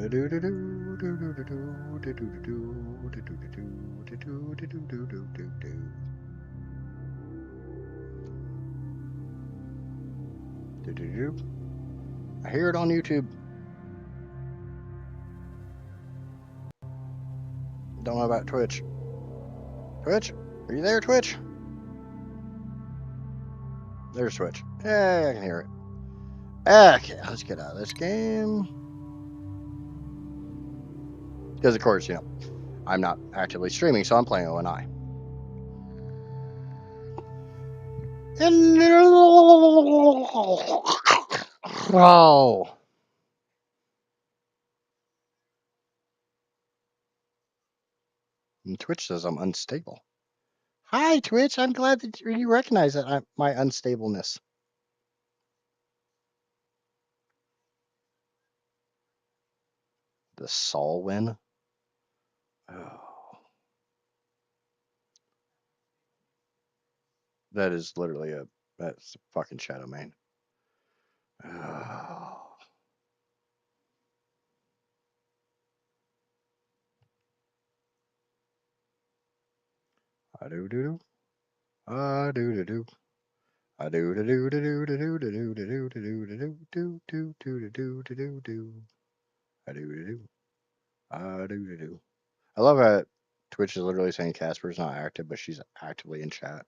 I hear it on YouTube. Don't know about Twitch. Twitch? Are you there, Twitch? There's Twitch. Yeah, I can hear it. Okay, let's get out of this game. Because, of course, you know, I'm not actively streaming, so I'm playing ONI. Oh. And Twitch says I'm unstable. Hi, Twitch. I'm glad that you recognize that my unstableness. The Sol win. Oh. That is literally that's a fucking Shadow Main. Oh. I do do do. I do do do. I do do do do do do do do do do do do do do do do do do. I do do do. I do do do. I love how Twitch is literally saying Casper's not active, but she's actively in chat.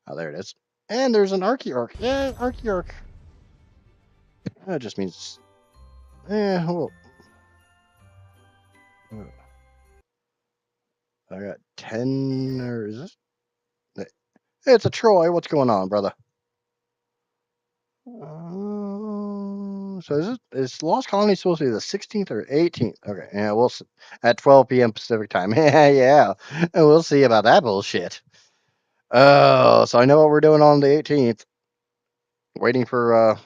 Oh, there it is. And there's an ARK. Yeah, ARK. That just means, well, I got 10, or is this? It's a Troy. What's going on, brother? So is Lost Colony supposed to be the 16th or 18th? Okay, yeah, we'll see. At 12 p.m. Pacific time. Yeah, and we'll see about that bullshit. Oh, so I know what we're doing on the 18th. Waiting for a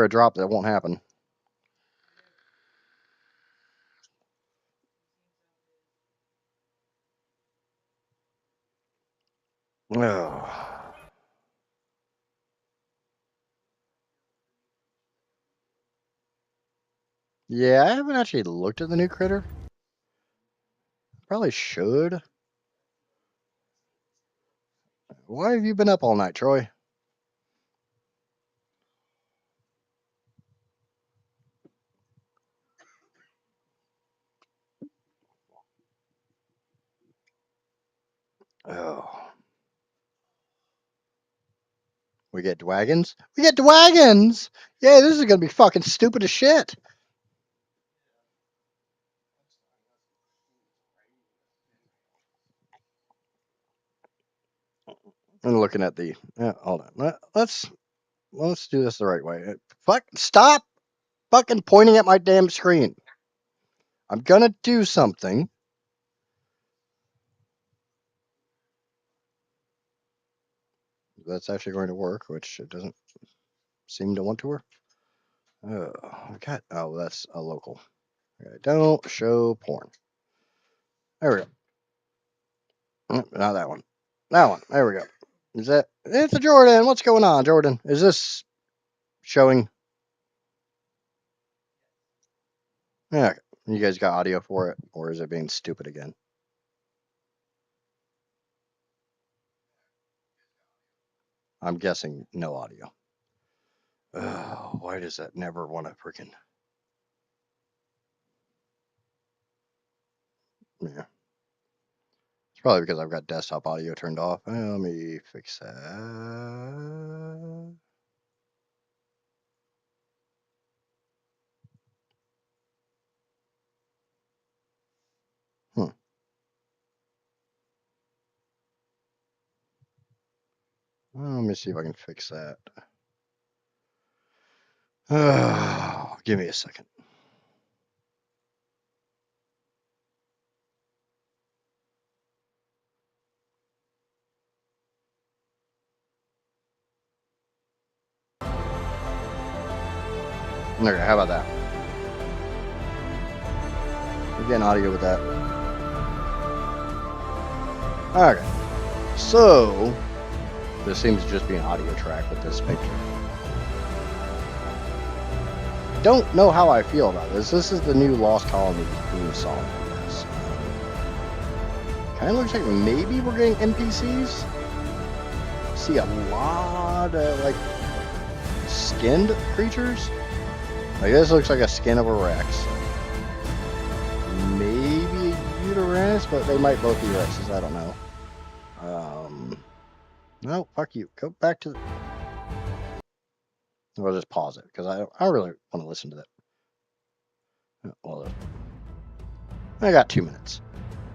drop that won't happen. Oh. Yeah, I haven't actually looked at the new critter. Probably should. Why have you been up all night, Troy? Oh. We get wagons? We get wagons! Yeah, this is gonna be fucking stupid as shit. I'm looking at the. Hold on. Let's do this the right way. Stop fucking pointing at my damn screen. I'm gonna do something. That's actually going to work, which it doesn't seem to want to work. God. Oh, that's a local. Okay, don't show porn. There we go. Not that one. That one. There we go. Is that? It's a Jordan. What's going on, Jordan? Is this showing? Yeah. You guys got audio for it, or is it being stupid again? I'm guessing no audio. Oh, why does that never want to freaking? Yeah. It's probably because I've got desktop audio turned off. Let me fix that. Let me see if I can fix that. Give me a second. Okay, how about that? We're getting audio with that. Okay. So, this seems to just be an audio track with this picture. Don't know how I feel about this. This is the new Lost Colony theme song, I guess. Kind of looks like maybe we're getting NPCs. See a lot of like skinned creatures. Like this looks like a skin of a Rex. Maybe a Uterus, but they might both be Rexes. I don't know. No, fuck you. Go back to. We'll just pause it because I really want to listen to that. Well, I got 2 minutes.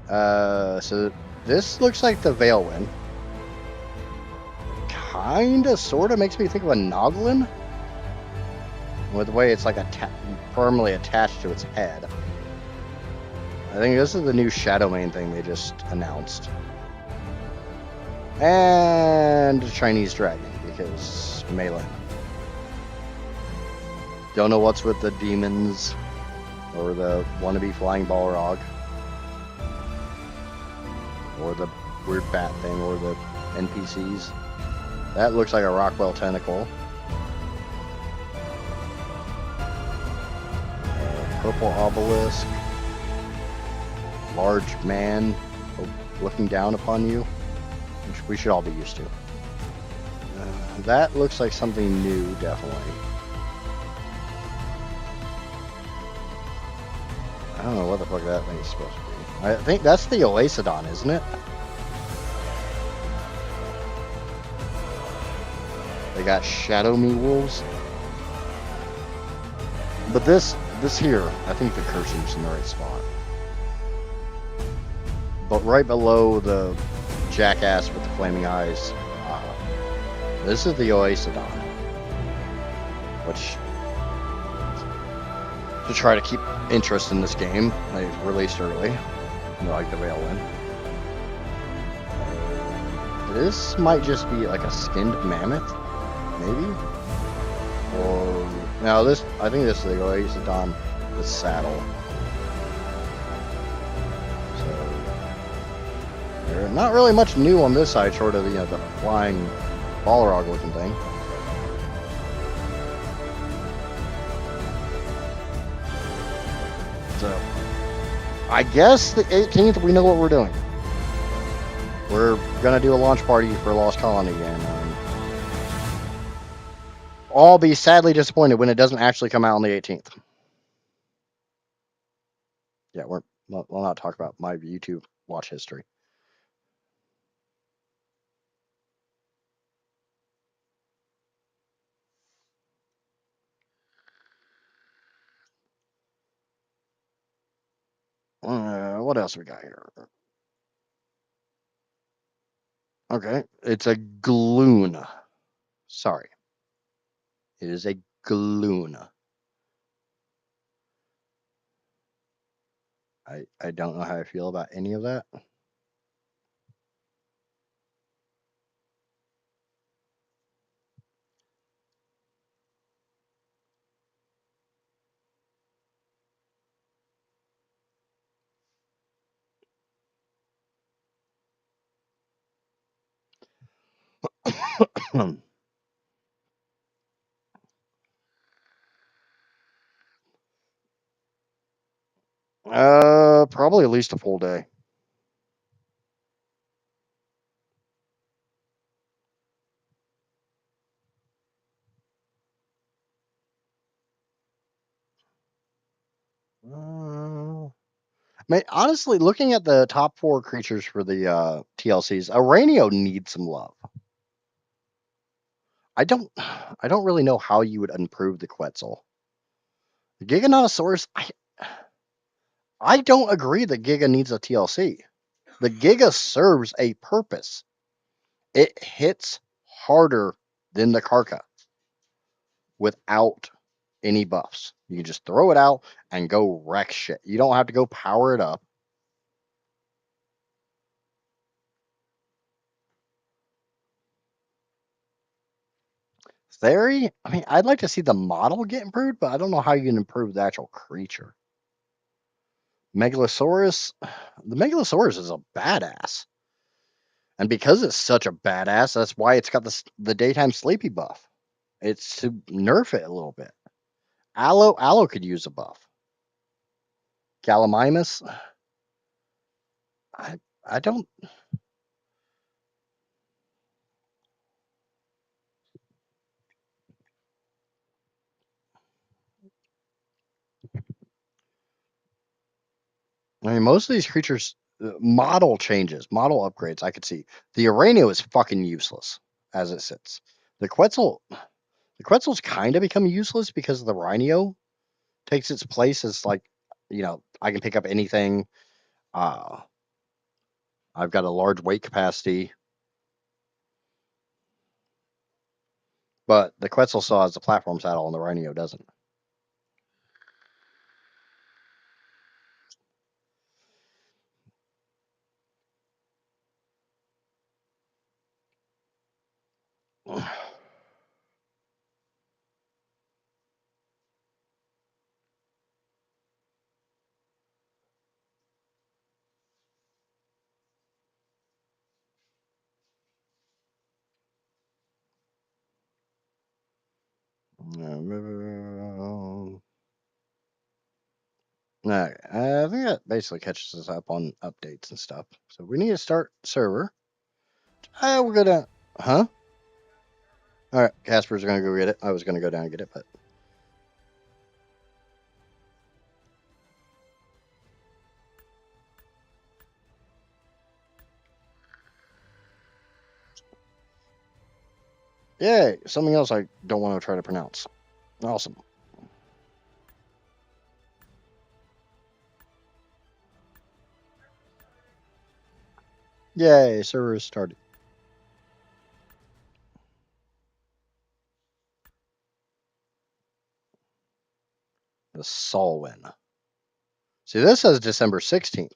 So this looks like the Veilwind. Kinda, sorta makes me think of a Noglin. With the way it's like firmly attached to its head. I think this is the new Shadowmane thing they just announced. And a Chinese dragon, because melee. Don't know what's with the demons or the wannabe flying Balrog. Or the weird bat thing, or the NPCs. That looks like a Rockwell tentacle. Purple obelisk. Large man looking down upon you, which we should all be used to. That looks like something new, definitely. I don't know what the fuck that thing is supposed to be. I think that's the Oasidon, isn't it? They got Shadow Me Wolves. But this here, I think the cursor's in the right spot. But right below the jackass with the flaming eyes, this is the Oasidon. Which, to try to keep interest in this game, they released early, like the Veilwind. This might just be like a skinned mammoth, maybe? Or, no, I think this is the Oasidon, the saddle. So, not really much new on this side, short of the flying Balrog looking thing. So, I guess the 18th we know what we're doing. We're gonna do a launch party for Lost Colony, and I'll be sadly disappointed when it doesn't actually come out on the 18th. Yeah, we'll not talk about my YouTube watch history. What else we got here? Okay, it's a Gloon. Sorry. It is a Gloon. I don't know how I feel about any of that. Probably at least a full day. Honestly, looking at the top 4 creatures for the TLCs, Aranio needs some love. I don't really know how you would improve the Quetzal. The Giganotosaurus, I don't agree that Giga needs a TLC. The Giga serves a purpose. It hits harder than the Karka without any buffs. You can just throw it out and go wreck shit. You don't have to go power it up. Theory, I mean, I'd like to see the model get improved, but I don't know how you can improve the actual creature. Megalosaurus, the Megalosaurus is a badass. And because it's such a badass, that's why it's got the daytime sleepy buff. It's to nerf it a little bit. Aloe could use a buff. Gallimimus, I don't. I mean, most of these creatures, model changes, model upgrades, I could see. The Uranio is fucking useless as it sits. The Quetzal's kind of become useless because the Rhino takes its place as like, I can pick up anything. Uh, I've got a large weight capacity, but the Quetzal still has the platform saddle and the Rhino doesn't. Alright, I think that basically catches us up on updates and stuff. So we need to start server. We're gonna, huh? All right, Casper's gonna go get it. I was gonna go down and get it, but yay! Something else I don't want to try to pronounce. Awesome. Yay! Server is started. The Solwyn. See, this says December 16th.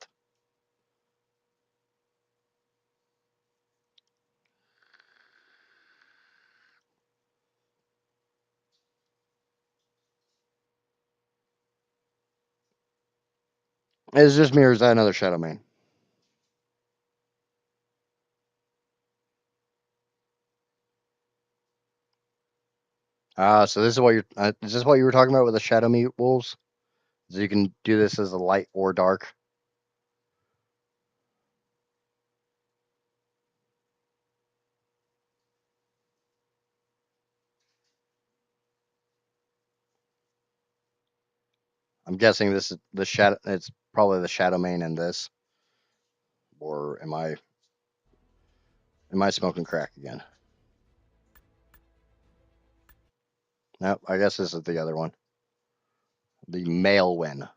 It just mirrors that another Shadow Mane. So this is what you're. Is this what you were talking about with the Shadow Meat Wolves? So you can do this as a light or dark. I'm guessing this is the shadow. It's probably the Shadow Mane in this. Or am I smoking crack again? Nope. I guess this is the other one. The male win.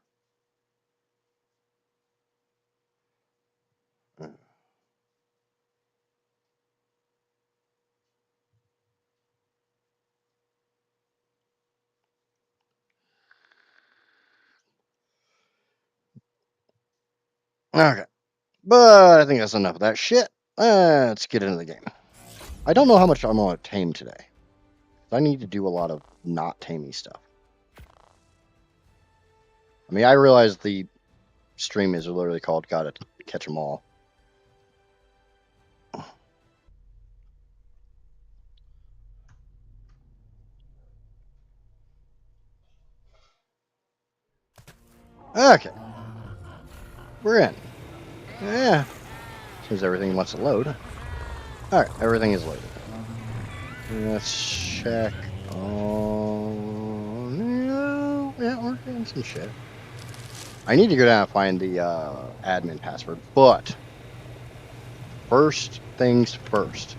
Okay. But I think that's enough of that shit. Let's get into the game. I don't know how much I'm going to tame today. I need to do a lot of not tamey stuff. I mean, I realize the stream is literally called Gotta Catch 'em All. Okay. We're in. Yeah. Seems everything wants to load. Alright, everything is loaded. Let's check on... Yeah, we're getting some shit. I need to go down and find the admin password, but first things first.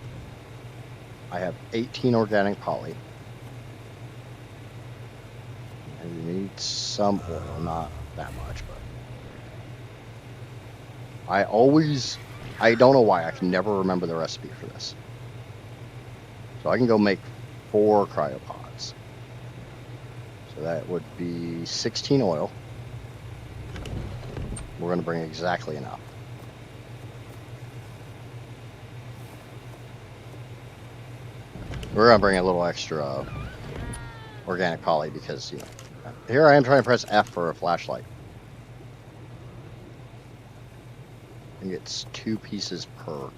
I have 18 organic poly. And you need some oil, not that much, but I don't know why, I can never remember the recipe for this. So I can go make 4 cryopods. So that would be 16 oil. We're going to bring exactly enough. We're going to bring a little extra organic poly because, here I am trying to press F for a flashlight. I think it's 2 pieces per.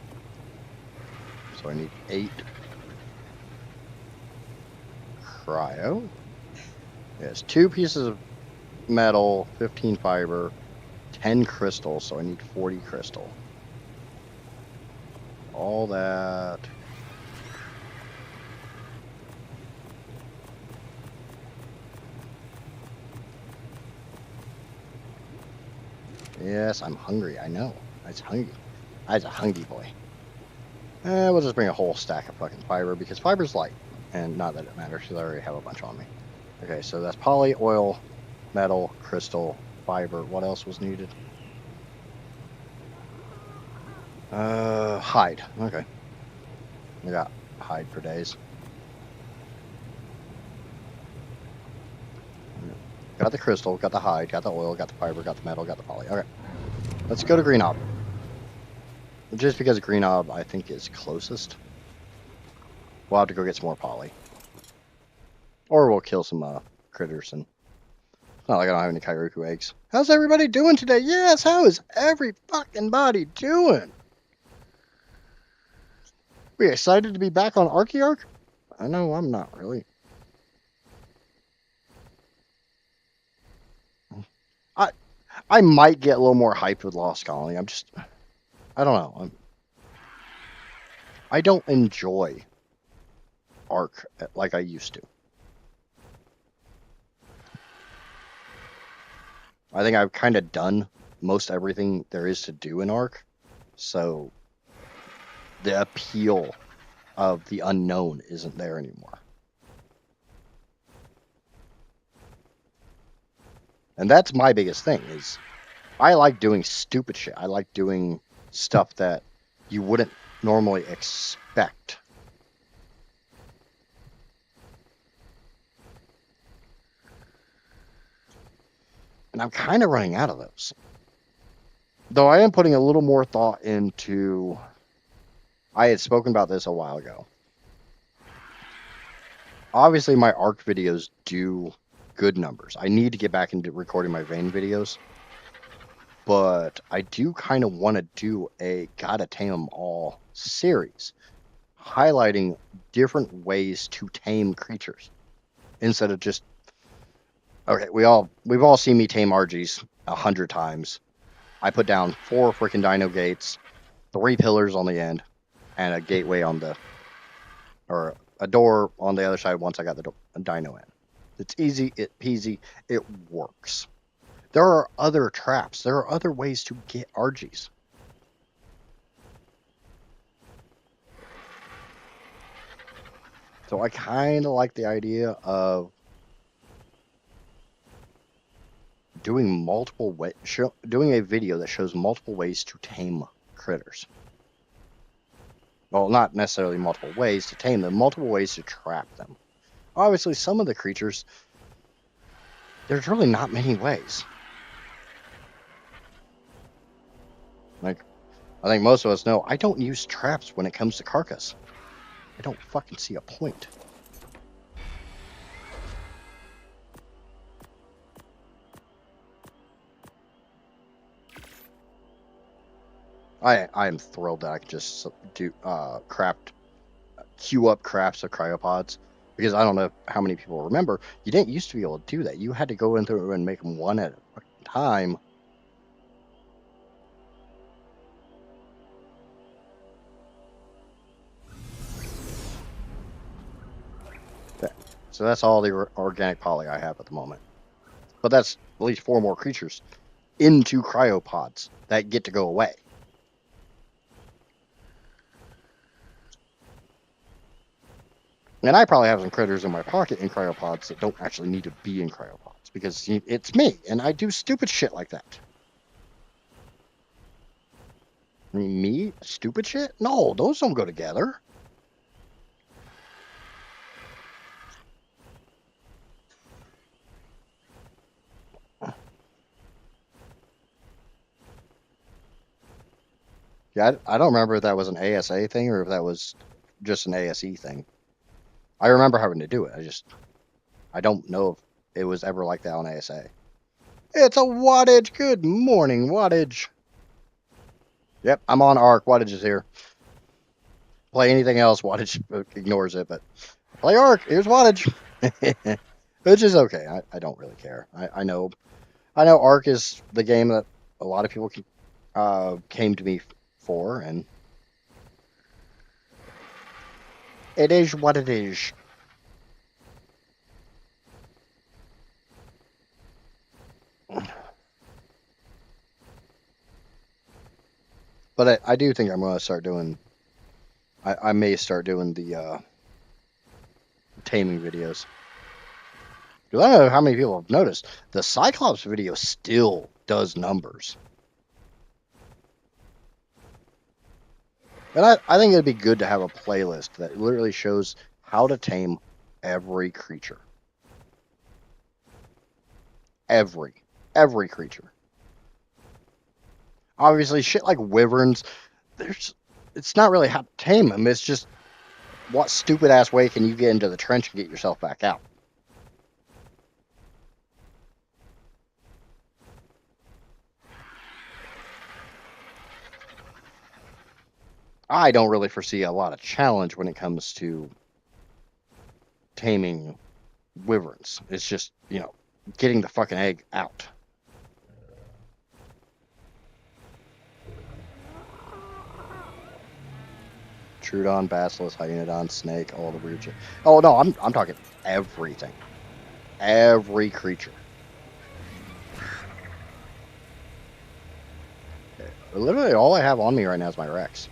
So I need 8 cryo. Yes, 2 pieces of metal, 15 fiber, 10 crystal. So I need 40 crystal. All that. Yes, I'm hungry. I know. I was hungry. I was a hungry boy. We'll just bring a whole stack of fucking fiber because fiber's light. And not that it matters because I already have a bunch on me. Okay, so that's poly, oil, metal, crystal, fiber. What else was needed? Hide. Okay. I got hide for days. Got the crystal, got the hide, got the oil, got the fiber, got the metal, got the poly. Okay. Let's go to Green Ob. Just because Green Ob, I think, is closest. We'll have to go get some more poly. Or we'll kill some critters. And it's not like I don't have any Kairuku eggs. How's everybody doing today? Yes, how is every fucking body doing? We excited to be back on ARK? I know I'm not really. I might get a little more hyped with Lost Colony. I don't know. I don't enjoy ARK like I used to. I think I've kind of done most everything there is to do in ARK. So the appeal of the unknown isn't there anymore. And that's my biggest thing is I like doing stupid shit. I like doing stuff that you wouldn't normally expect. And I'm kind of running out of those. Though I am putting a little more thought into... I had spoken about this a while ago. Obviously, my ARK videos do good numbers. I need to get back into recording my vein videos. But I do kind of want to do a Gotta Tame 'em All series, highlighting different ways to tame creatures instead of just... Okay, we've all seen me tame RGs 100 times. I put down 4 freaking dino gates, 3 pillars on the end, and a gateway on the... or a door on the other side once I got the dino in. It's easy, it peasy, it works. There are other traps. There are other ways to get RGs. So I kind of like the idea of doing doing a video that shows multiple ways to tame critters. Well, not necessarily multiple ways to tame them, multiple ways to trap them. Obviously, some of the creatures, there's really not many ways. Like, I think most of us know, I don't use traps when it comes to carcass. I don't fucking see a point. I am thrilled that I can just do queue up crafts of cryopods, because I don't know how many people remember, you didn't used to be able to do that. You had to go in through and make them one at a time. So that's all the organic poly I have at the moment. But that's at least 4 more creatures into cryopods that get to go away. And I probably have some critters in my pocket in cryopods that don't actually need to be in cryopods, because it's me, and I do stupid shit like that. I mean, me? Stupid shit? No, those don't go together. Yeah, I don't remember if that was an ASA thing or if that was just an ASE thing. I remember having to do it. I don't know if it was ever like that on ASA. It's a wattage. Good morning, wattage. Yep, I'm on ARK. Wattage is here. Play anything else, wattage ignores it, but play ARK, here's wattage. Which is okay. I don't really care. I know ARK is the game that a lot of people came to me for, and it is what it is. But I do think I'm going to start doing. I may start doing the taming videos. Because I don't know how many people have noticed the Cyclops video still does numbers. And I think it'd be good to have a playlist that literally shows how to tame every creature. Every creature. Obviously, shit like wyverns, it's not really how to tame them. It's just what stupid ass way can you get into the trench and get yourself back out? I don't really foresee a lot of challenge when it comes to taming wyverns. It's just, getting the fucking egg out. Troodon, Basilisk, Hyaenodon, Snake, all the weird shit. Oh no, I'm talking everything. Every creature. Literally all I have on me right now is my Rex.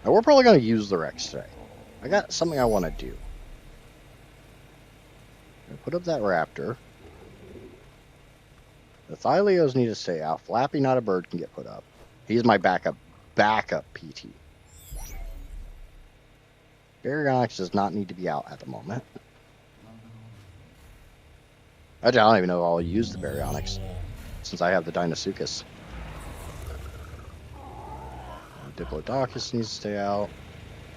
Now we're probably gonna use the Rex today. I got something I want to do. Put up that raptor. The Thyleos need to stay out. Flappy, not a bird, can get put up. He's my backup PT. Baryonyx does not need to be out at the moment. I don't even know if I'll use the Baryonyx since I have the Deinosuchus. Diplodocus needs to stay out.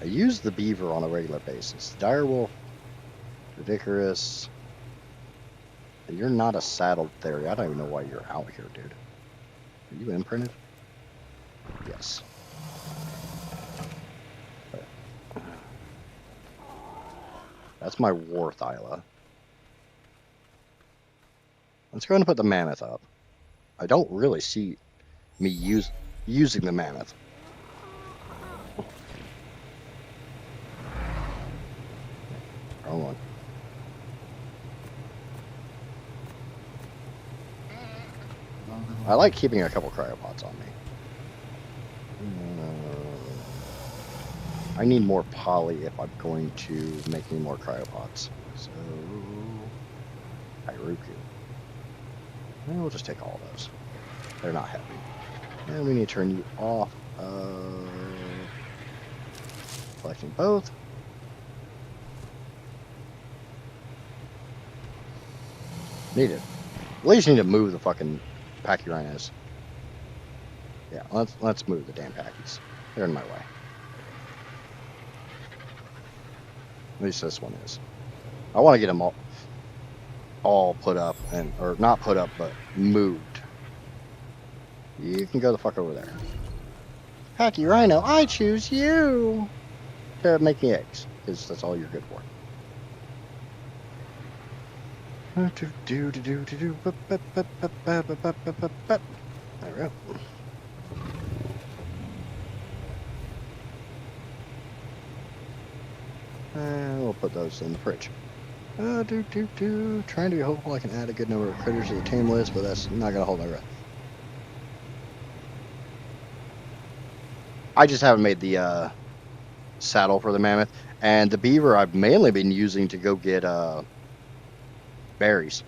I use the beaver on a regular basis. Direwolf, Ridiculous. You're not a saddled theory. I don't even know why you're out here, dude. Are you imprinted? Yes. That's my war Thyla. Let's go ahead and put the mammoth up. I don't really see me using the mammoth. Wrong one. I like keeping a couple cryopods on me. I need more poly if I'm going to make any more cryopods. So, Hyruku. And we'll just take all of those. They're not heavy. And we need to turn you off. Collecting both. Need it. At least need to move the fucking Pachyrhinos. Yeah, let's move the damn Pachy's. They're in my way. At least this one is. I want to get them all put up or not put up, but moved. You can go the fuck over there. Pachyrhino, I choose you to make me eggs, because that's all you're good for. There we go. And we'll put those in the fridge. Trying to be hopeful I can add a good number of critters to the tame list, but that's not going to hold my breath. I just haven't made the saddle for the mammoth. And the beaver I've mainly been using to go get berries.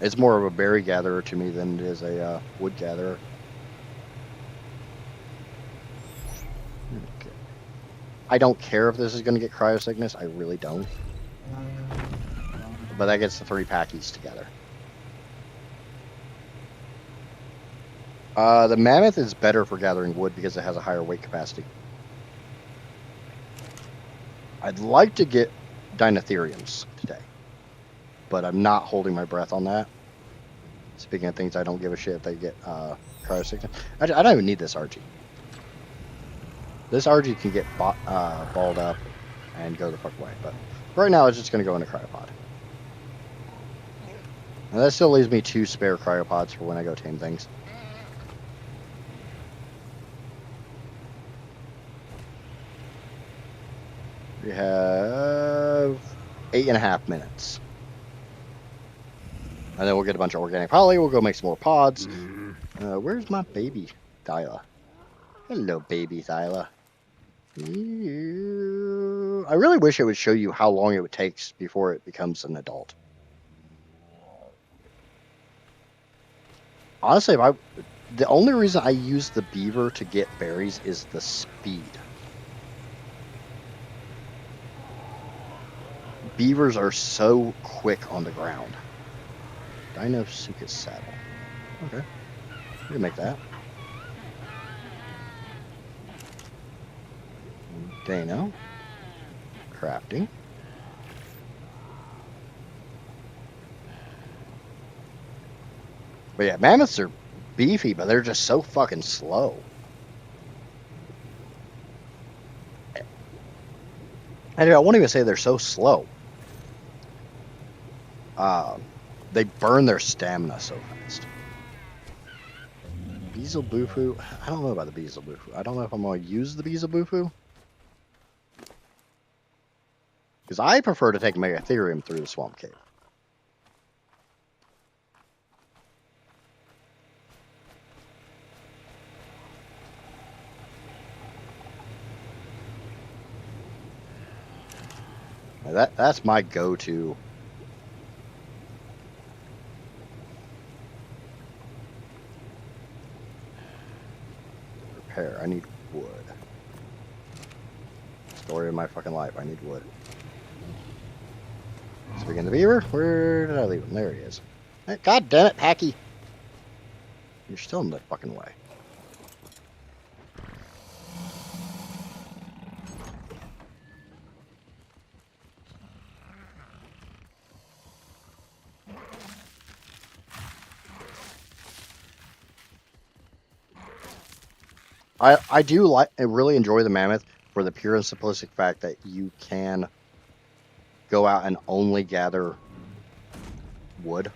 It's more of a berry gatherer to me than it is a wood gatherer. Okay. I don't care if this is going to get cryo sickness. I really don't. But that gets the 3 packies together. The mammoth is better for gathering wood because it has a higher weight capacity. I'd like to get Dinotheriums today, but I'm not holding my breath on that. Speaking of things I don't give a shit if they get cryo sickness. I don't even need this Archie. This RG can get balled up and go the fuck away. But right now, it's just going to go in a cryopod. And that still leaves me 2 spare cryopods for when I go tame things. We have 8.5 minutes. And then we'll get a bunch of organic poly. We'll go make some more pods. Where's my baby, Thyla? Hello, baby Thyla. I really wish it would show you how long it would take before it becomes an adult. Honestly, the only reason I use the beaver to get berries is the speed. Beavers are so quick on the ground. Dinosuchus saddle. Okay. We can make that. Dano. Crafting. But yeah, mammoths are beefy, but they're just so fucking slow. And I won't even say they're so slow. They burn their stamina so fast. Beelzebufoo. I don't know about the Beelzebufoo. I don't know if I'm going to use the Beelzebufoo. Because I prefer to take Megatherium through the Swamp Cave. That's my go-to. Repair. I need wood. Story of my fucking life. I need wood. Speaking of the beaver, where did I leave him? There he is. God damn it, Hacky. You're still in the fucking way. I do I really enjoy the mammoth for the pure and simplistic fact that you can go out and only gather wood,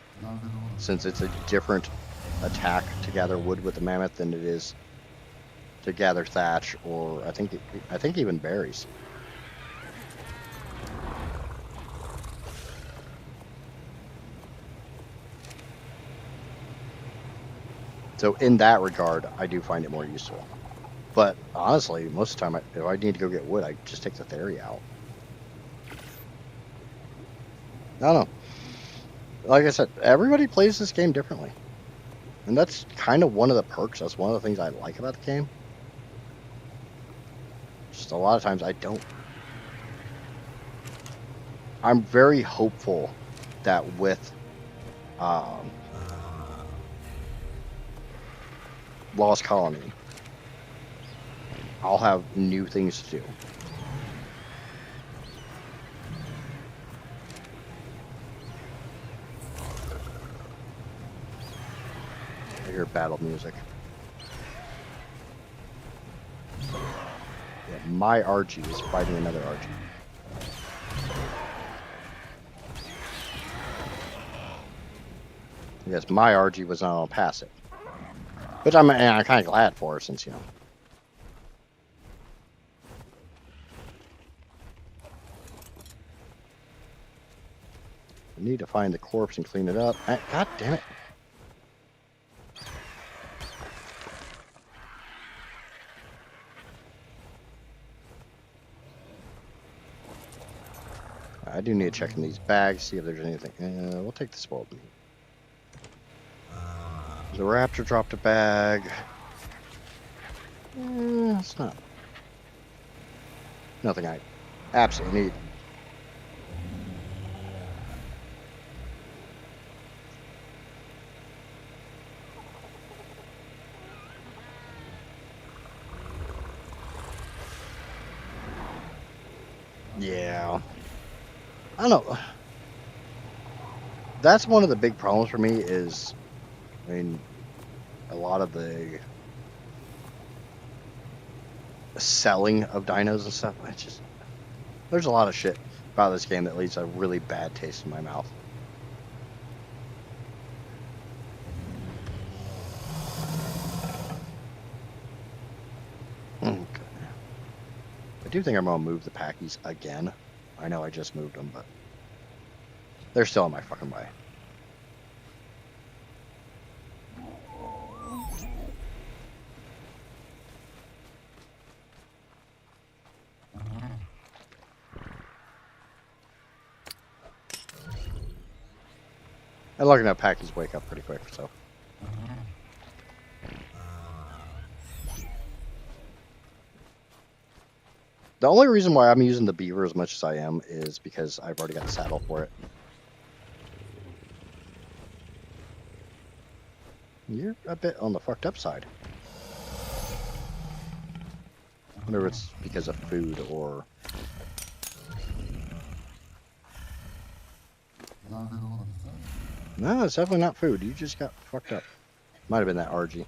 since it's a different attack to gather wood with the mammoth than it is to gather thatch or I think even berries. So in that regard, I do find it more useful. But honestly, most of the time, if I need to go get wood, I just take the theory out. I don't know. Like I said, everybody plays this game differently. And that's kind of one of the perks. That's one of the things I like about the game. Just a lot of times I don't. I'm very hopeful that with Lost Colony, I'll have new things to do. I hear battle music. Yeah, my RG is fighting another RG. Yes, my RG was not on passive. Which I'm kind of glad for, since, you know. I need to find the corpse and clean it up. God damn it. I do need to check in these bags, see if there's anything. We'll take the spoiled meat. The raptor dropped a bag. It's not. Nothing I absolutely need. Yeah. I don't know. That's one of the big problems for me is, I mean, a lot of the selling of dinos and stuff. There's a lot of shit about this game that leaves a really bad taste in my mouth. Okay. I do think I'm gonna move the packies again. I know I just moved them, but they're still in my fucking way. And looking at packies wake up pretty quick, so. The only reason why I'm using the beaver as much as I am is because I've already got a saddle for it. You're a bit on the fucked up side. I wonder if it's because of food or... No, it's definitely not food. You just got fucked up. Might have been that RG.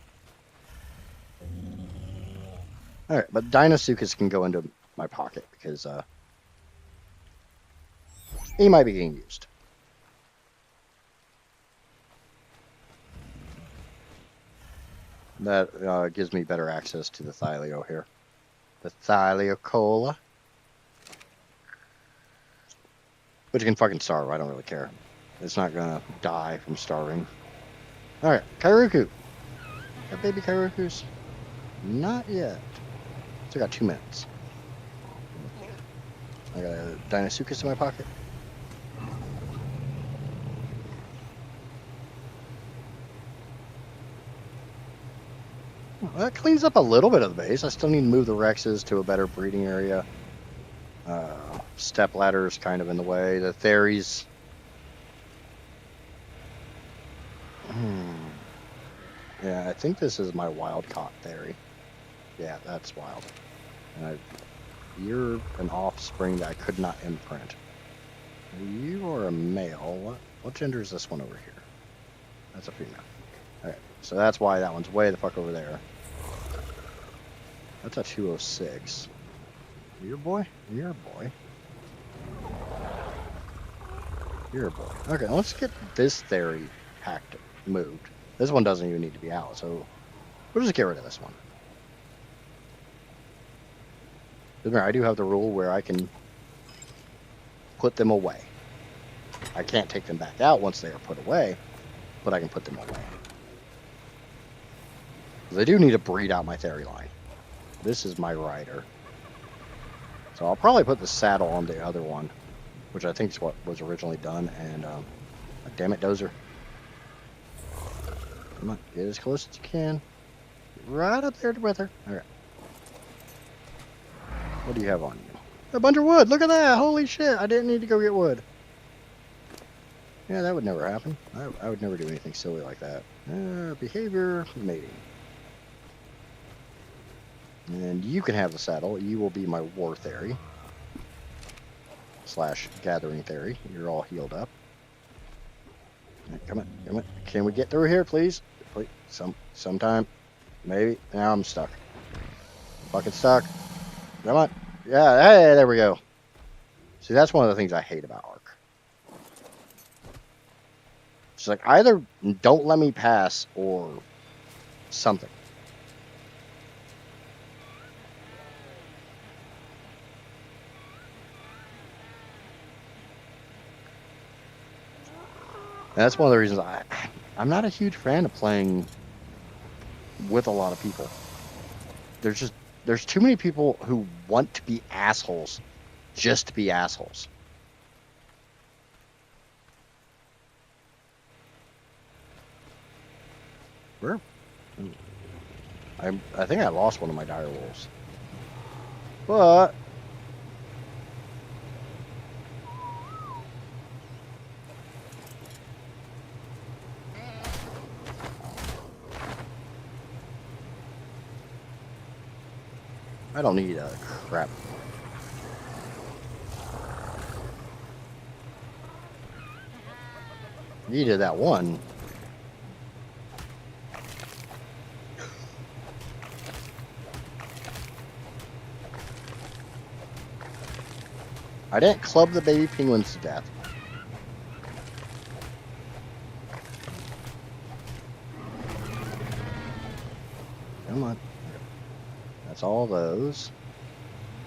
Alright, but Dinosuchus can go into my pocket because he might be getting used. That gives me better access to the Thylio here. The Thyliocola. But you can fucking starve, I don't really care. It's not gonna die from starving. Alright, Kairuku. Got baby Kairukus? Not yet. Still got 2 minutes. I got a Dinosuchus in my pocket. Well, that cleans up a little bit of the base. I still need to move the Rexes to a better breeding area. Step ladder's kind of in the way. The Theries. Yeah, I think this is my wild caught Theory. Yeah, that's wild. And you're an offspring that I could not imprint. You are a male. What gender is this one over here? That's a female. Alright, so that's why that one's way the fuck over there. That's a 206. You're a boy? You're a boy. You're a boy. Okay, let's get this Theory packed, moved. This one doesn't even need to be out, so we'll just get rid of this one. I do have the rule where I can put them away. I can't take them back out once they are put away, but I can put them away. I do need to breed out my Theory line. This is my rider. So I'll probably put the saddle on the other one, which I think is what was originally done, and damn it, Dozer. Come on, get as close as you can. Right up there with her. Alright. What do you have on you? A bunch of wood! Look at that! Holy shit! I didn't need to go get wood. Yeah, that would never happen. I would never do anything silly like that. Behavior, mating. And you can have the saddle. You will be my war Theory. / gathering Theory. You're all healed up. Right, come on, come on. Can we get through here, please? Please, sometime. Maybe. Now I'm stuck. Fucking stuck. Come on. Yeah, hey, there we go. See, that's one of the things I hate about ARK. It's like, either don't let me pass or something. And that's one of the reasons I'm not a huge fan of playing with a lot of people. There's too many people who want to be assholes just to be assholes. Where? I think I lost one of my dire wolves. But I don't need a crap. Needed that one. I didn't club the baby penguins to death. Come on. That's all those.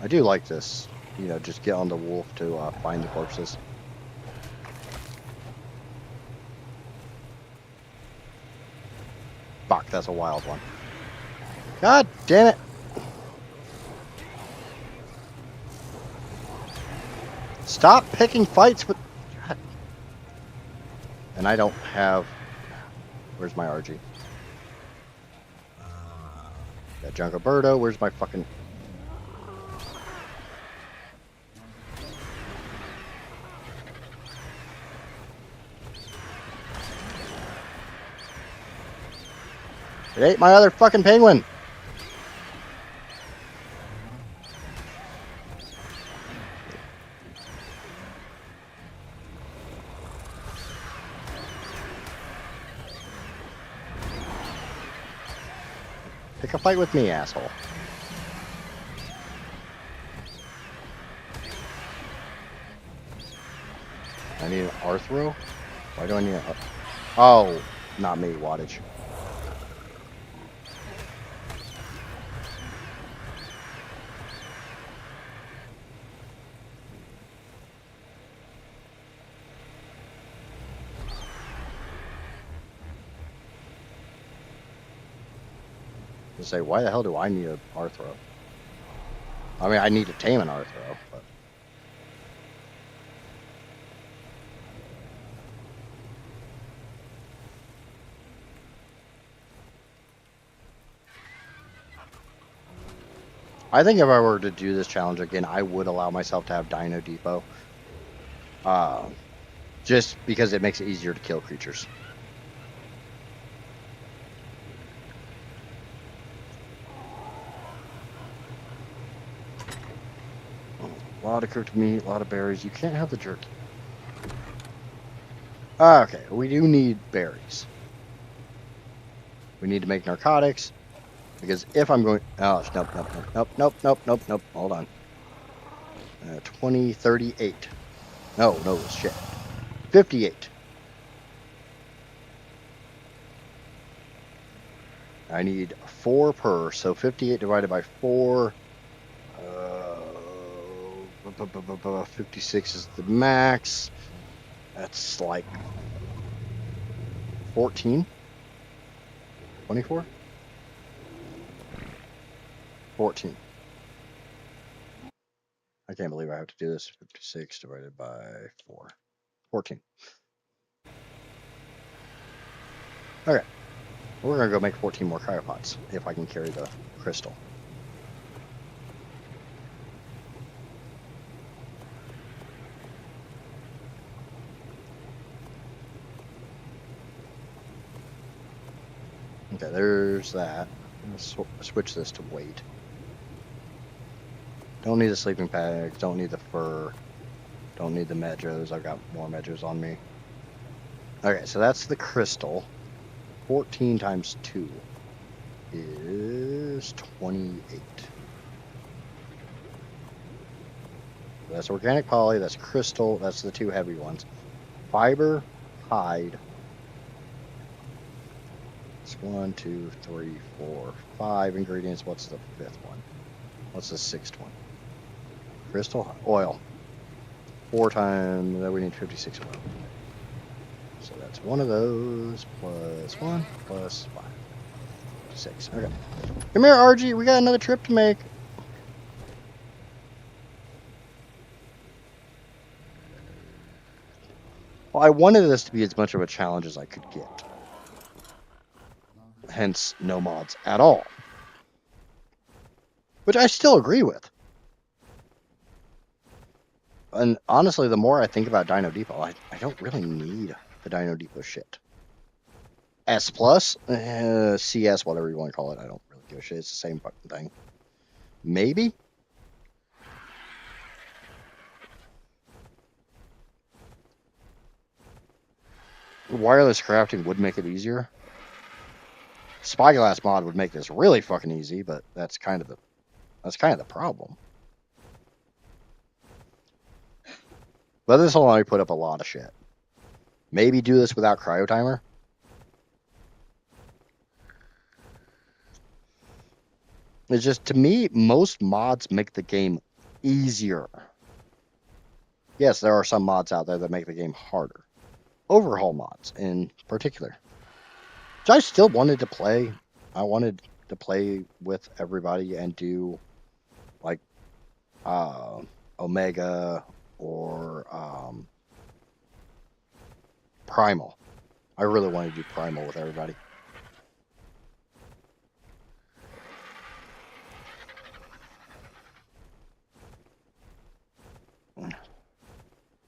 I do like this. You know, just get on the wolf to find the corpses. Fuck, that's a wild one. God damn it. Stop picking fights with... God. And I don't have... Where's my RG? That Jungle where's my fucking... It ate my other fucking penguin! Pick a fight with me, asshole. I need an Arthro? Why do I need an... Oh, not me, wattage. To say, why the hell do I need an Arthro? I mean, I need to tame an Arthro, but... I think if I were to do this challenge again, I would allow myself to have Dino Depot. Just because it makes it easier to kill creatures. A lot of cooked meat, a lot of berries. You can't have the jerky. Okay, we do need berries. We need to make narcotics. Because if I'm going... Oh, nope. Hold on. 38. No, shit. 58. I need 4 per, so 58 divided by 4. 56 is the max. That's like 14? 24? 14. I can't believe I have to do this. 56 divided by 4. 14. Okay. We're going to go make 14 more cryopods if I can carry the crystal. Okay, there's that. Let's switch this to weight. Don't need the sleeping bags, don't need the fur, don't need the medros. I've got more medros on me. Okay, so that's the crystal. 14 times 2 is 28. That's organic poly, that's crystal, that's the 2 heavy ones. Fiber, hide. It's 1, 2, 3, 4, 5 ingredients. What's the 5th one? What's the 6th one? Crystal, oil. 4 times, we need 56 oil. So that's one of those, plus 1, plus 5. 6. Okay. Come here, RG. We got another trip to make. Well, I wanted this to be as much of a challenge as I could get. Hence, no mods at all. Which I still agree with. And honestly, the more I think about Dino Depot, I don't really need the Dino Depot shit. S+, CS, whatever you want to call it, I don't really give a shit. It's the same fucking thing. Maybe? Wireless crafting would make it easier. Spyglass mod would make this really fucking easy, but that's kind of the problem. But this will only put up a lot of shit. Maybe do this without cryo timer. It's just, to me, most mods make the game easier. Yes, there are some mods out there that make the game harder. Overhaul mods, in particular. So I still wanted to play. I wanted to play with everybody and do, like, Omega or Primal. I really wanted to do Primal with everybody.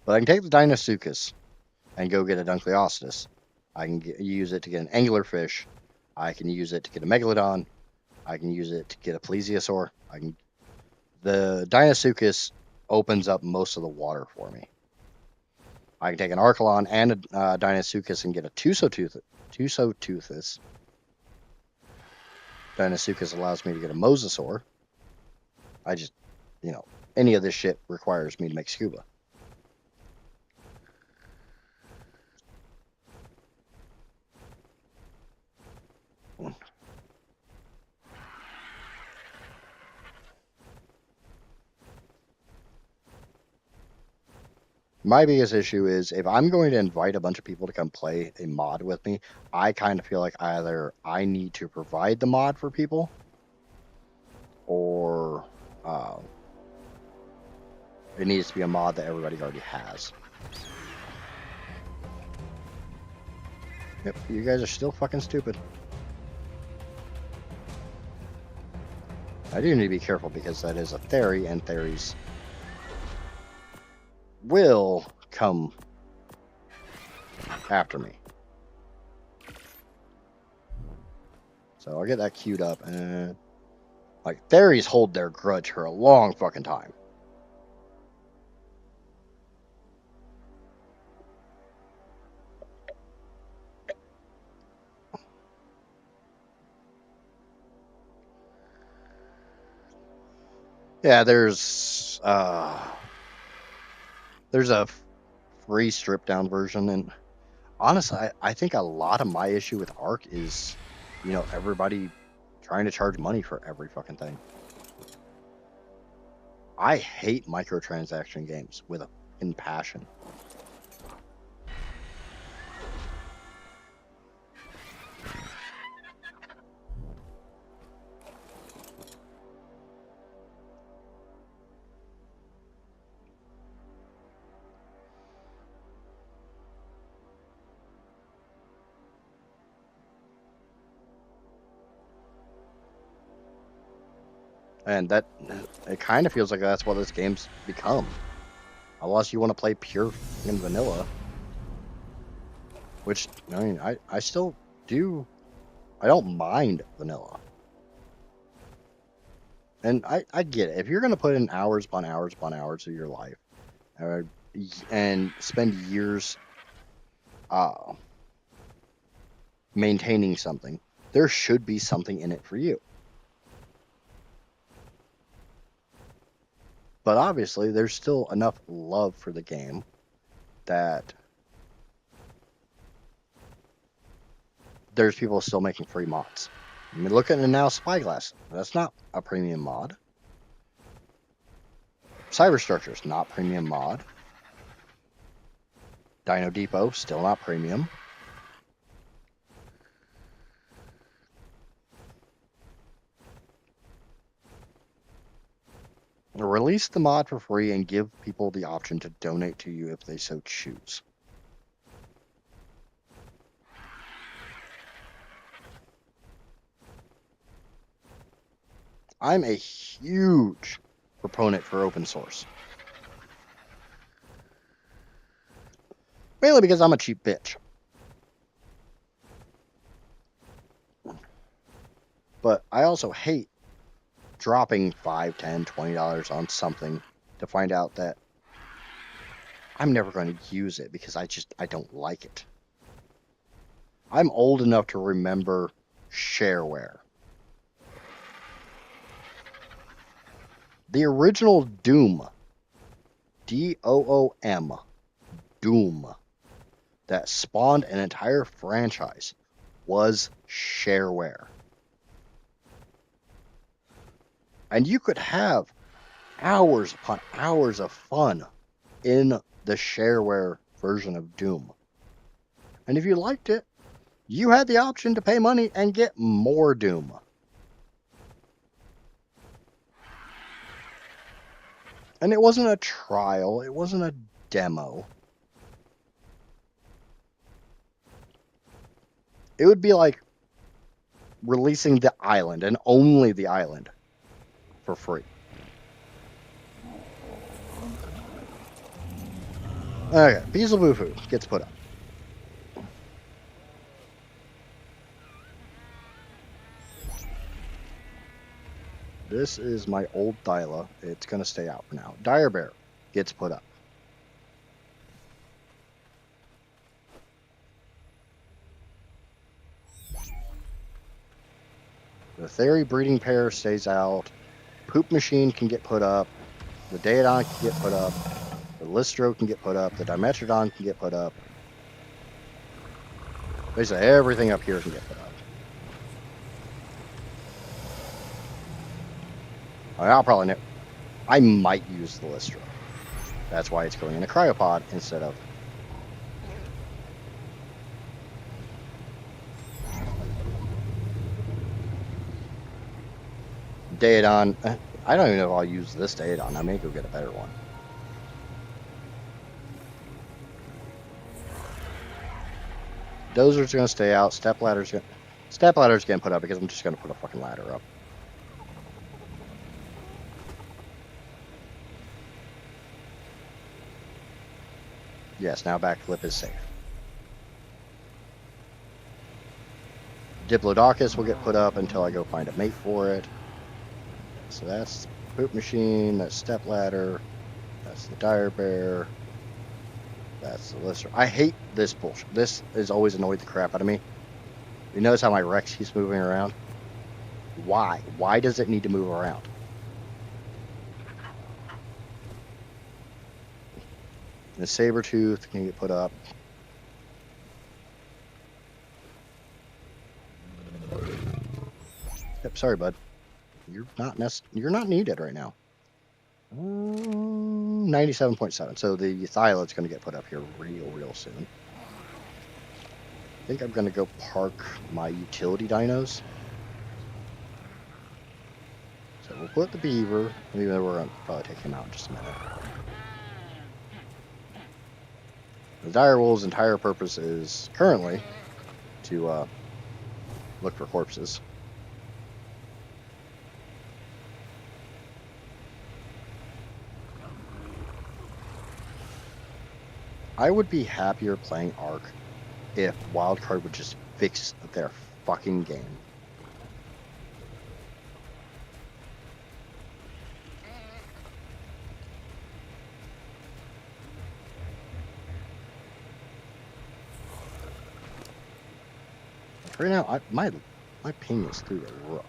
But I can take the Deinosuchus and go get a Dunkleosteus. I can use it to get an anglerfish. I can use it to get a Megalodon. I can use it to get a Plesiosaur. The Deinosuchus opens up most of the water for me. I can take an Arkelon and a Deinosuchus and get a Tusoteuthus. Deinosuchus allows me to get a Mosasaur. I just, any of this shit requires me to make scuba. My biggest issue is, if I'm going to invite a bunch of people to come play a mod with me, I kind of feel like either I need to provide the mod for people, or it needs to be a mod that everybody already has. Yep, you guys are still fucking stupid. I do need to be careful because that is a Theory, and Theories will come after me. So I'll get that queued up, and like, Theories hold their grudge for a long fucking time. Yeah, there's a free stripped down version, and honestly, I think a lot of my issue with ARK is, everybody trying to charge money for every fucking thing. I hate microtransaction games with a passion. And that, it kind of feels like that's what this game's become. Unless you want to play pure fucking vanilla. Which, I still do. I don't mind vanilla. And I get it. If you're going to put in hours upon hours upon hours of your life, and spend years maintaining something, there should be something in it for you. But obviously, there's still enough love for the game that there's people still making free mods. I mean, look at it now, Spyglass. That's not a premium mod. Cyberstructure's not premium mod. Dino Depot, still not premium. Release the mod for free and give people the option to donate to you if they so choose. I'm a huge proponent for open source. Mainly because I'm a cheap bitch. But I also hate dropping $5, $10, $20 on something to find out that I'm never going to use it because I don't like it. I'm old enough to remember shareware. The original Doom, DOOM, Doom that spawned an entire franchise was shareware. And you could have hours upon hours of fun in the shareware version of Doom. And if you liked it, you had the option to pay money and get more Doom. And it wasn't a trial, it wasn't a demo. It would be like releasing the island and only the island for free. Okay, Piece of Boo-Foo gets put up. This is my old Thyla. It's going to stay out for now. Dire Bear gets put up. The Theory breeding pair stays out. Poop Machine can get put up. The Daedon can get put up. The Listro can get put up. The Dimetrodon can get put up. Basically, everything up here can get put up. I'll probably never. I might use the Listro. That's why it's going in a cryopod instead of. Daedon. I don't even know if I'll use this Daedon. I may go get a better one. Dozer's going to stay out. Stepladder's getting put up because I'm just going to put a fucking ladder up. Yes, now backflip is safe. Diplodocus will get put up until I go find a mate for it. So that's Poop Machine, that's Stepladder, that's the Dire Bear, that's the Lister. I hate this bullshit. This has always annoyed the crap out of me. You notice how my Rex keeps moving around? Why? Why does it need to move around? The Sabertooth can get put up. Yep, sorry, bud. You're not needed right now. 97.7. So the Thyla's going to get put up here real soon. I think I'm going to go park my utility dinos. So we'll put the Beaver, even though we're going to probably take him out in just a minute. The Direwolf's entire purpose is currently to look for corpses. I would be happier playing ARK if Wildcard would just fix their fucking game. Right now, my ping is through the roof.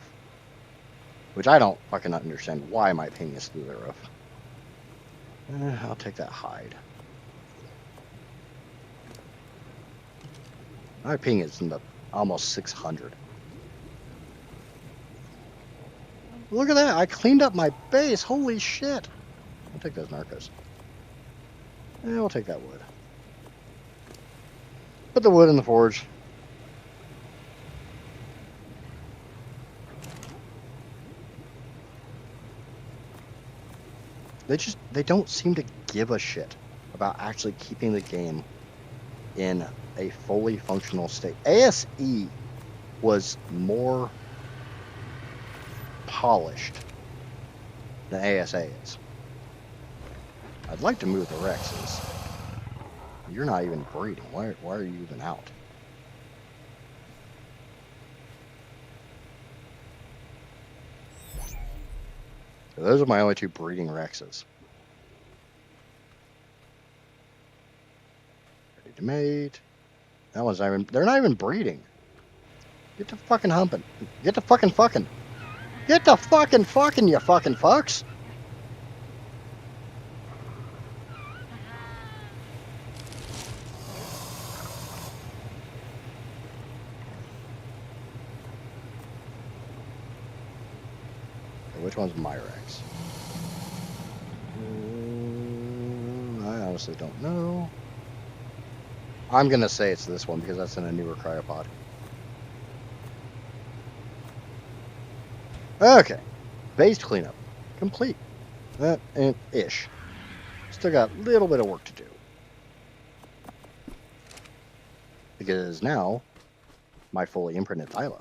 Which I don't fucking understand why my ping is through the roof. I'll take that hide. My ping is in the almost 600. Look at that! I cleaned up my base! Holy shit! I'll take those narcos. Yeah, we'll take that wood. Put the wood in the forge. They don't seem to give a shit about actually keeping the game in a fully functional state. ASE was more polished than ASA is. I'd like to move the Rexes. You're not even breeding. Why are you even out? So those are my only two breeding Rexes. Ready to mate. That one's not even, they're not even breeding. Get to fucking humping. Get to fucking fucking. Get to fucking fucking, you fucking fucks. which one's Myrax? I honestly don't know. I'm going to say it's this one because that's in a newer cryopod. Okay. Base cleanup. Complete. Ish. Still got a little bit of work to do. Because now, my fully imprinted Thyla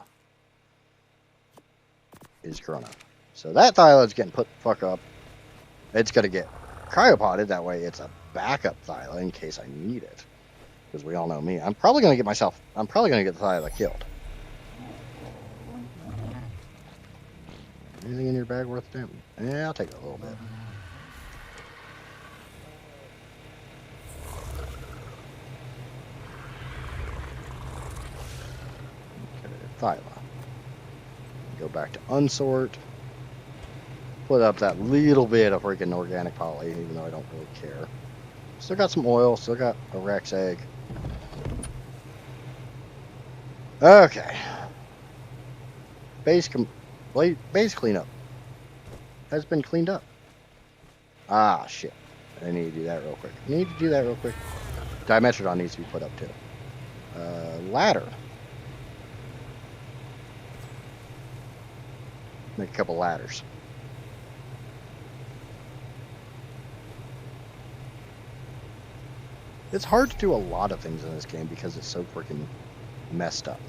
is grown up. So that Thyla is getting put the fuck up. It's going to get cryopoded. That way it's a backup Thyla in case I need it. Because we all know me. I'm probably going to get the Thyla killed. Anything in your bag worth damage? Yeah, I'll take a little bit. Okay, Thyla. Go back to unsort. Put up that little bit of freaking organic poly, even though I don't really care. Still got some oil. Still got a Rex egg. Okay. Base cleanup has been cleaned up. Ah, shit. I need to do that real quick. Dimetrodon needs to be put up too. Ladder. Make a couple ladders. It's hard to do a lot of things in this game because it's so freaking messed up.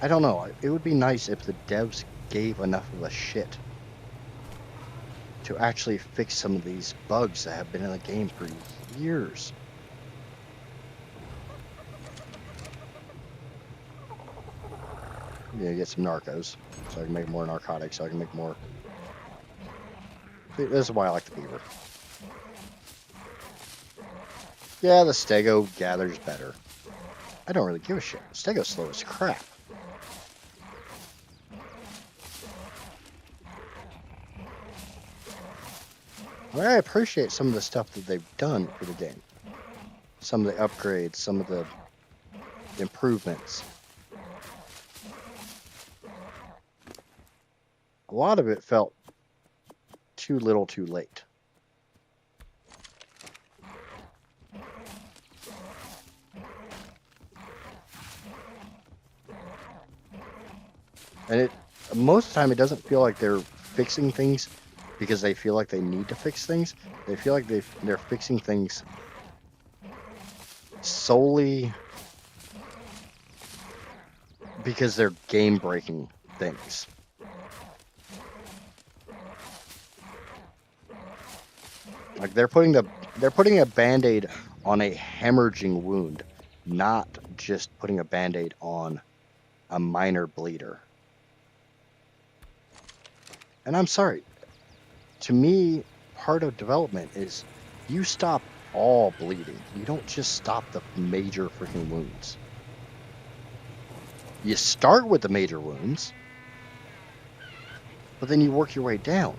I don't know. It would be nice if the devs gave enough of a shit to actually fix some of these bugs that have been in the game for years. Yeah, get some narcos so I can make more narcotics, so I can make more. This is why I like the beaver. Yeah, the stego gathers better. I don't really give a shit. Stego's slow as crap. I appreciate some of the stuff that they've done for the game. Some of the upgrades, some of the improvements. A lot of it felt too little too late. And most of the time it doesn't feel like they're fixing things because they feel like they need to fix things. They feel like they're fixing things solely because they're game-breaking things. Like they're putting a band-aid on a hemorrhaging wound, not just putting a band-aid on a minor bleeder. And I'm sorry. To me, part of development is you stop all bleeding. You don't just stop the major freaking wounds. You start with the major wounds, but then you work your way down.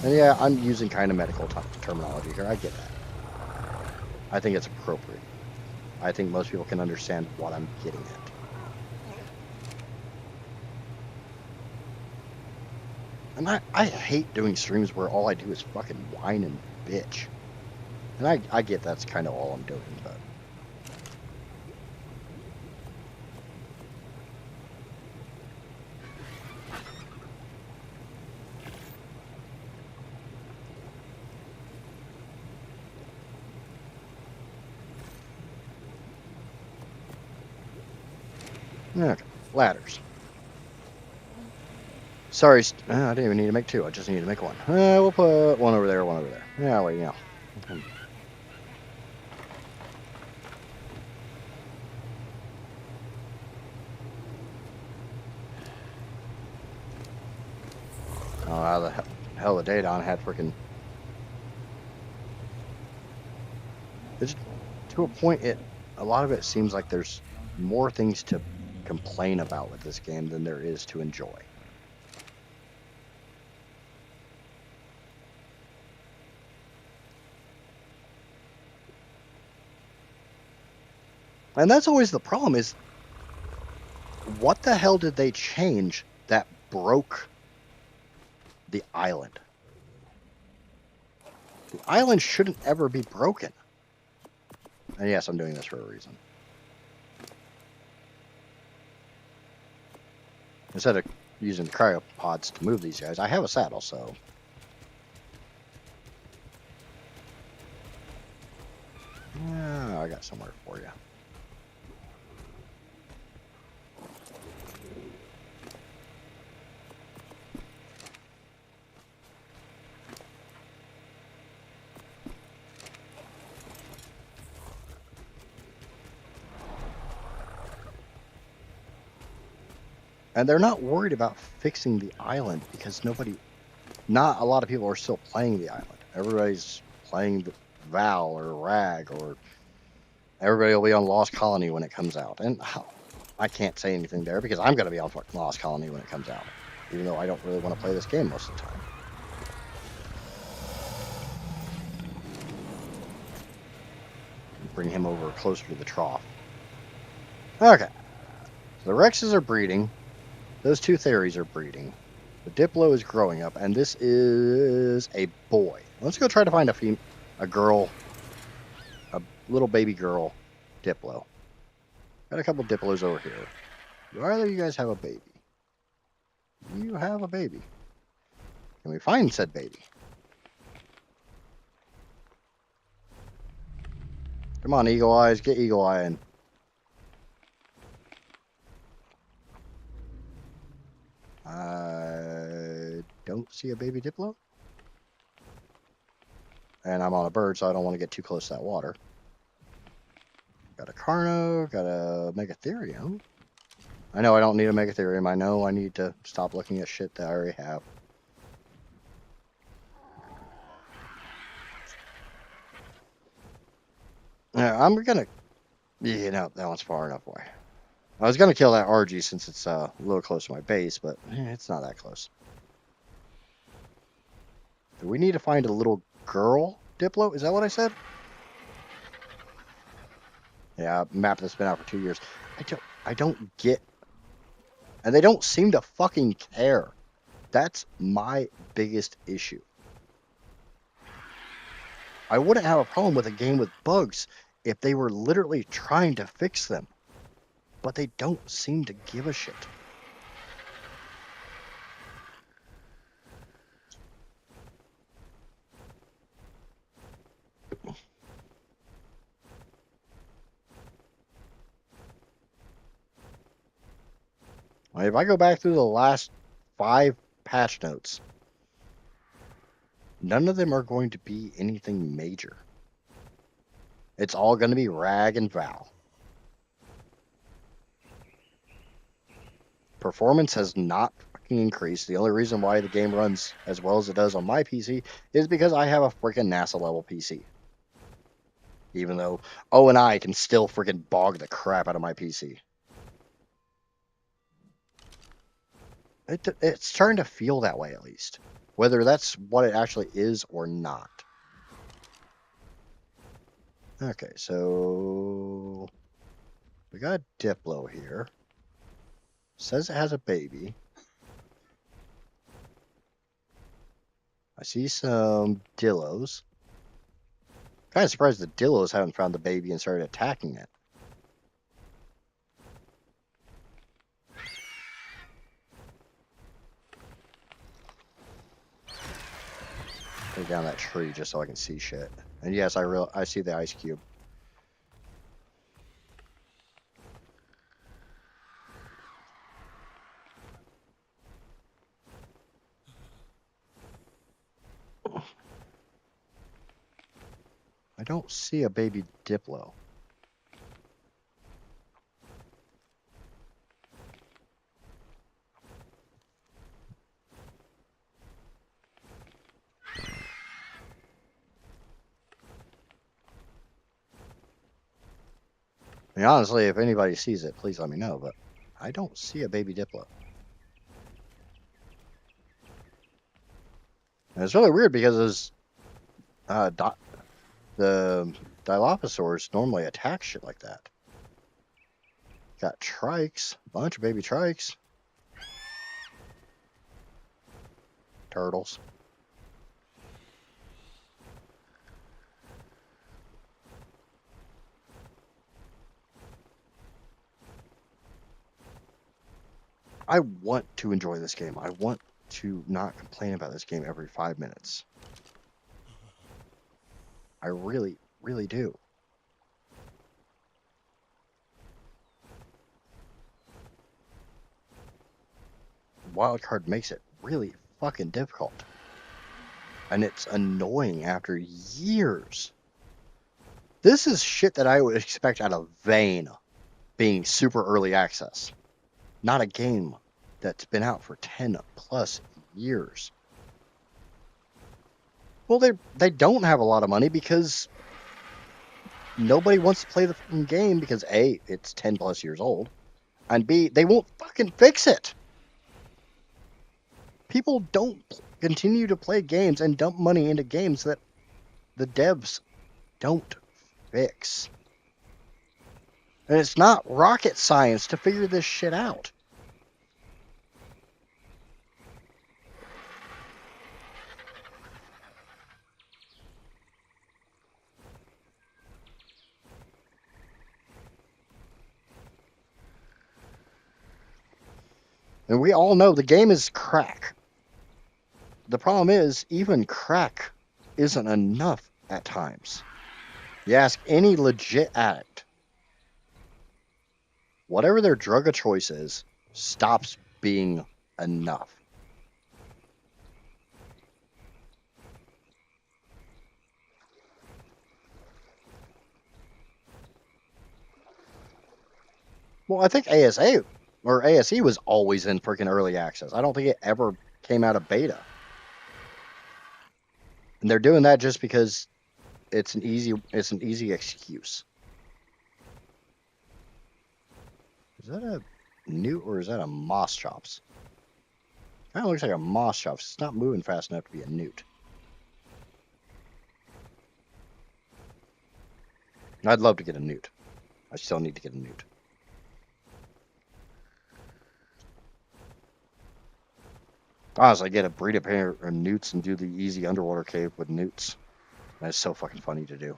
And yeah, I'm using kind of medical terminology here. I get that. I think it's appropriate. I think most people can understand what I'm getting at. And I hate doing streams where all I do is fucking whine and bitch. And I get that's kind of all I'm doing, but... Okay, ladders. Sorry, I didn't even need to make two. I just need to make one. We'll put one over there, one over there. Yeah, wait, yeah. Oh, how the hell the Daedon had freaking... It's, to a point, a lot of it seems like there's more things to complain about with this game than there is to enjoy. And that's always the problem is, what the hell did they change that broke the island? The island shouldn't ever be broken. And yes, I'm doing this for a reason. Instead of using the cryopods to move these guys, I have a saddle, so... Yeah, I got somewhere for you. And they're not worried about fixing the island because not a lot of people are still playing the island. Everybody's playing the Val or Rag, or everybody will be on Lost Colony when it comes out. And I can't say anything there because I'm going to be on Lost Colony when it comes out, even though I don't really want to play this game most of the time. Bring him over closer to the trough. Okay. So the Rexes are breeding. Those two Theries are breeding. The Diplo is growing up, and this is a boy. Let's go try to find a girl, a little baby girl Diplo. Got a couple Diplos over here. Do either of you guys have a baby? You have a baby. Can we find said baby? Come on, Eagle Eyes, get Eagle Eye in. I don't see a baby Diplo. And I'm on a bird, so I don't want to get too close to that water. Got a Carno, got a Megatherium. I know I don't need a Megatherium. I know I need to stop looking at shit that I already have. I'm gonna... that one's far enough away. I was gonna kill that RG since it's a little close to my base, but it's not that close. Do we need to find a little girl Diplo? Is that what I said? Yeah, map that's been out for 2 years. I don't get... And they don't seem to fucking care. That's my biggest issue. I wouldn't have a problem with a game with bugs if they were literally trying to fix them. But they don't seem to give a shit. If I go back through the last 5 patch notes, none of them are going to be anything major. It's all going to be Rag and Val. Performance has not fucking increased. The only reason why the game runs as well as it does on my PC is because I have a freaking NASA level PC. Even though O and I can still freaking bog the crap out of my PC. It's starting to feel that way, at least. Whether that's what it actually is or not. Okay, so... we got a Diplo here. Says it has a baby. I see some Dillos. Kind of surprised the Dillos haven't found the baby and started attacking it. Take down that tree just so I can see shit. And yes, I see the ice cube. I don't see a baby Diplo. I mean, honestly, if anybody sees it, please let me know, but I don't see a baby Diplo. And it's really weird because the Dilophosaurs normally attack shit like that. Got trikes. Bunch of baby trikes. Turtles. I want to enjoy this game. I want to not complain about this game every 5 minutes. I really, really do. Wildcard makes it really fucking difficult. And it's annoying after years. This is shit that I would expect out of Vane being super early access. Not a game that's been out for 10 plus years. Well, they don't have a lot of money because nobody wants to play the game because A, it's 10 plus years old, and B, they won't fucking fix it. People don't continue to play games and dump money into games that the devs don't fix. And it's not rocket science to figure this shit out. And we all know the game is crack. The problem is, even crack isn't enough at times. You ask any legit addict, whatever their drug of choice is, stops being enough. Well, I think ASA or ASE was always in freaking early access. I don't think it ever came out of beta. And they're doing that just because it's an easy excuse. Is that a newt or is that a moss chops? Kind of looks like a moss chops. It's not moving fast enough to be a newt. I'd love to get a newt. I still need to get a newt. Honestly, get a breed a pair of newts and do the easy underwater cave with newts. That's so fucking funny to do.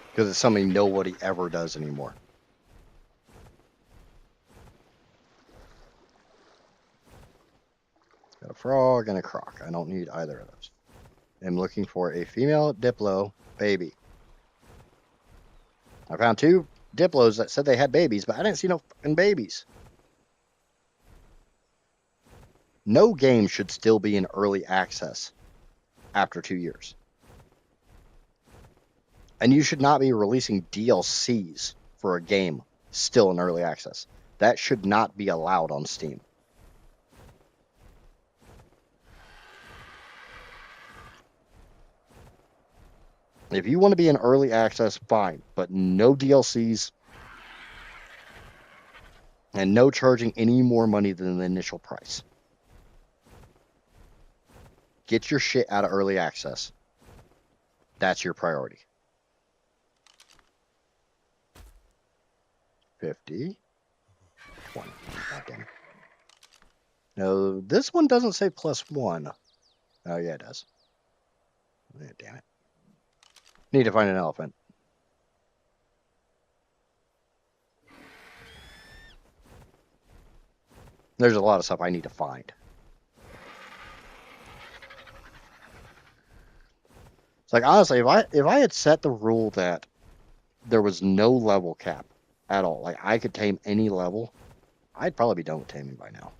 Because it's something nobody ever does anymore. Got a frog and a croc. I don't need either of those. I'm looking for a female Diplo baby. I found 2 Diplos that said they had babies, but I didn't see no fucking babies. No game should still be in early access after 2 years. And you should not be releasing DLCs for a game still in early access. That should not be allowed on Steam. If you want to be in early access, fine, but no DLCs and no charging any more money than the initial price. Get your shit out of early access. That's your priority. 50. 20. God damn it. No, this one doesn't say +1. Oh, yeah, it does. Yeah, damn it. Need to find an elephant. There's a lot of stuff I need to find. It's like, honestly, if I had set the rule that there was no level cap at all, like I could tame any level, I'd probably be done with taming by now.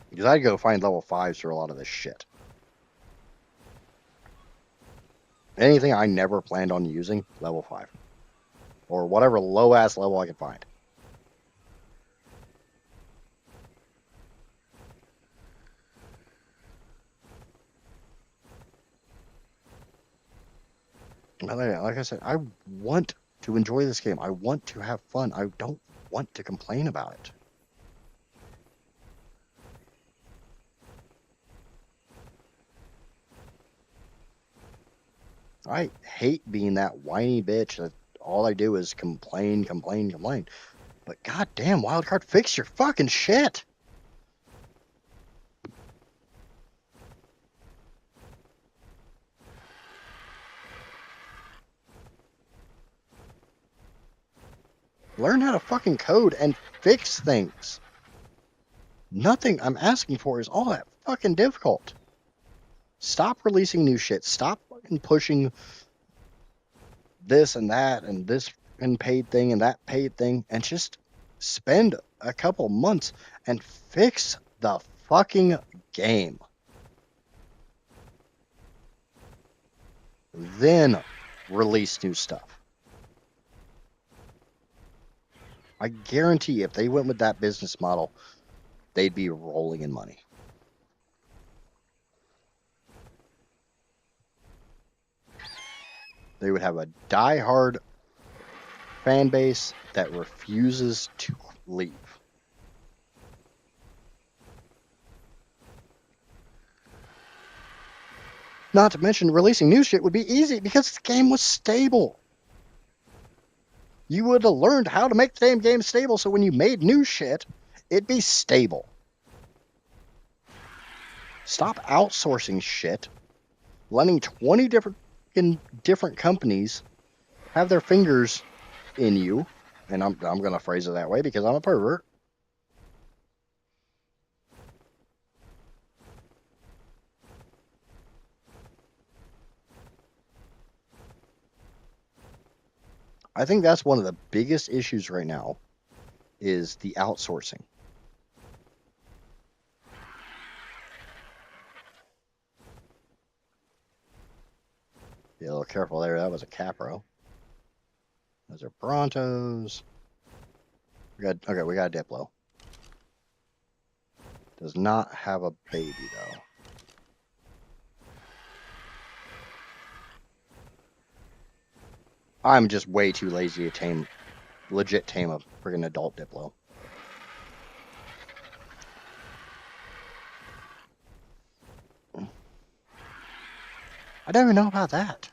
Because I'd go find level 5s for a lot of this shit. Anything I never planned on using, level 5. Or whatever low-ass level I can find. Like I said, I want to enjoy this game. I want to have fun. I don't want to complain about it. I hate being that whiny bitch that all I do is complain. But goddamn, Wildcard, fix your fucking shit. Learn how to fucking code and fix things. Nothing I'm asking for is all that fucking difficult. Stop releasing new shit. Stop fucking pushing this and that and this and paid thing and that paid thing, and just spend a couple months and fix the fucking game. Then release new stuff. I guarantee if they went with that business model, they'd be rolling in money. They would have a die-hard fan base that refuses to leave. Not to mention, releasing new shit would be easy because the game was stable. You would have learned how to make the damn game stable, so when you made new shit, it'd be stable. Stop outsourcing shit, letting 20 different companies have their fingers in you, and I'm going to phrase it that way because I'm a pervert. I think that's one of the biggest issues right now is the outsourcing. Be a little careful there. That was a Capro. Those are Brontos. We got a Diplo. Does not have a baby though. I'm just way too lazy to legit tame a friggin' adult Diplo. I don't even know about that.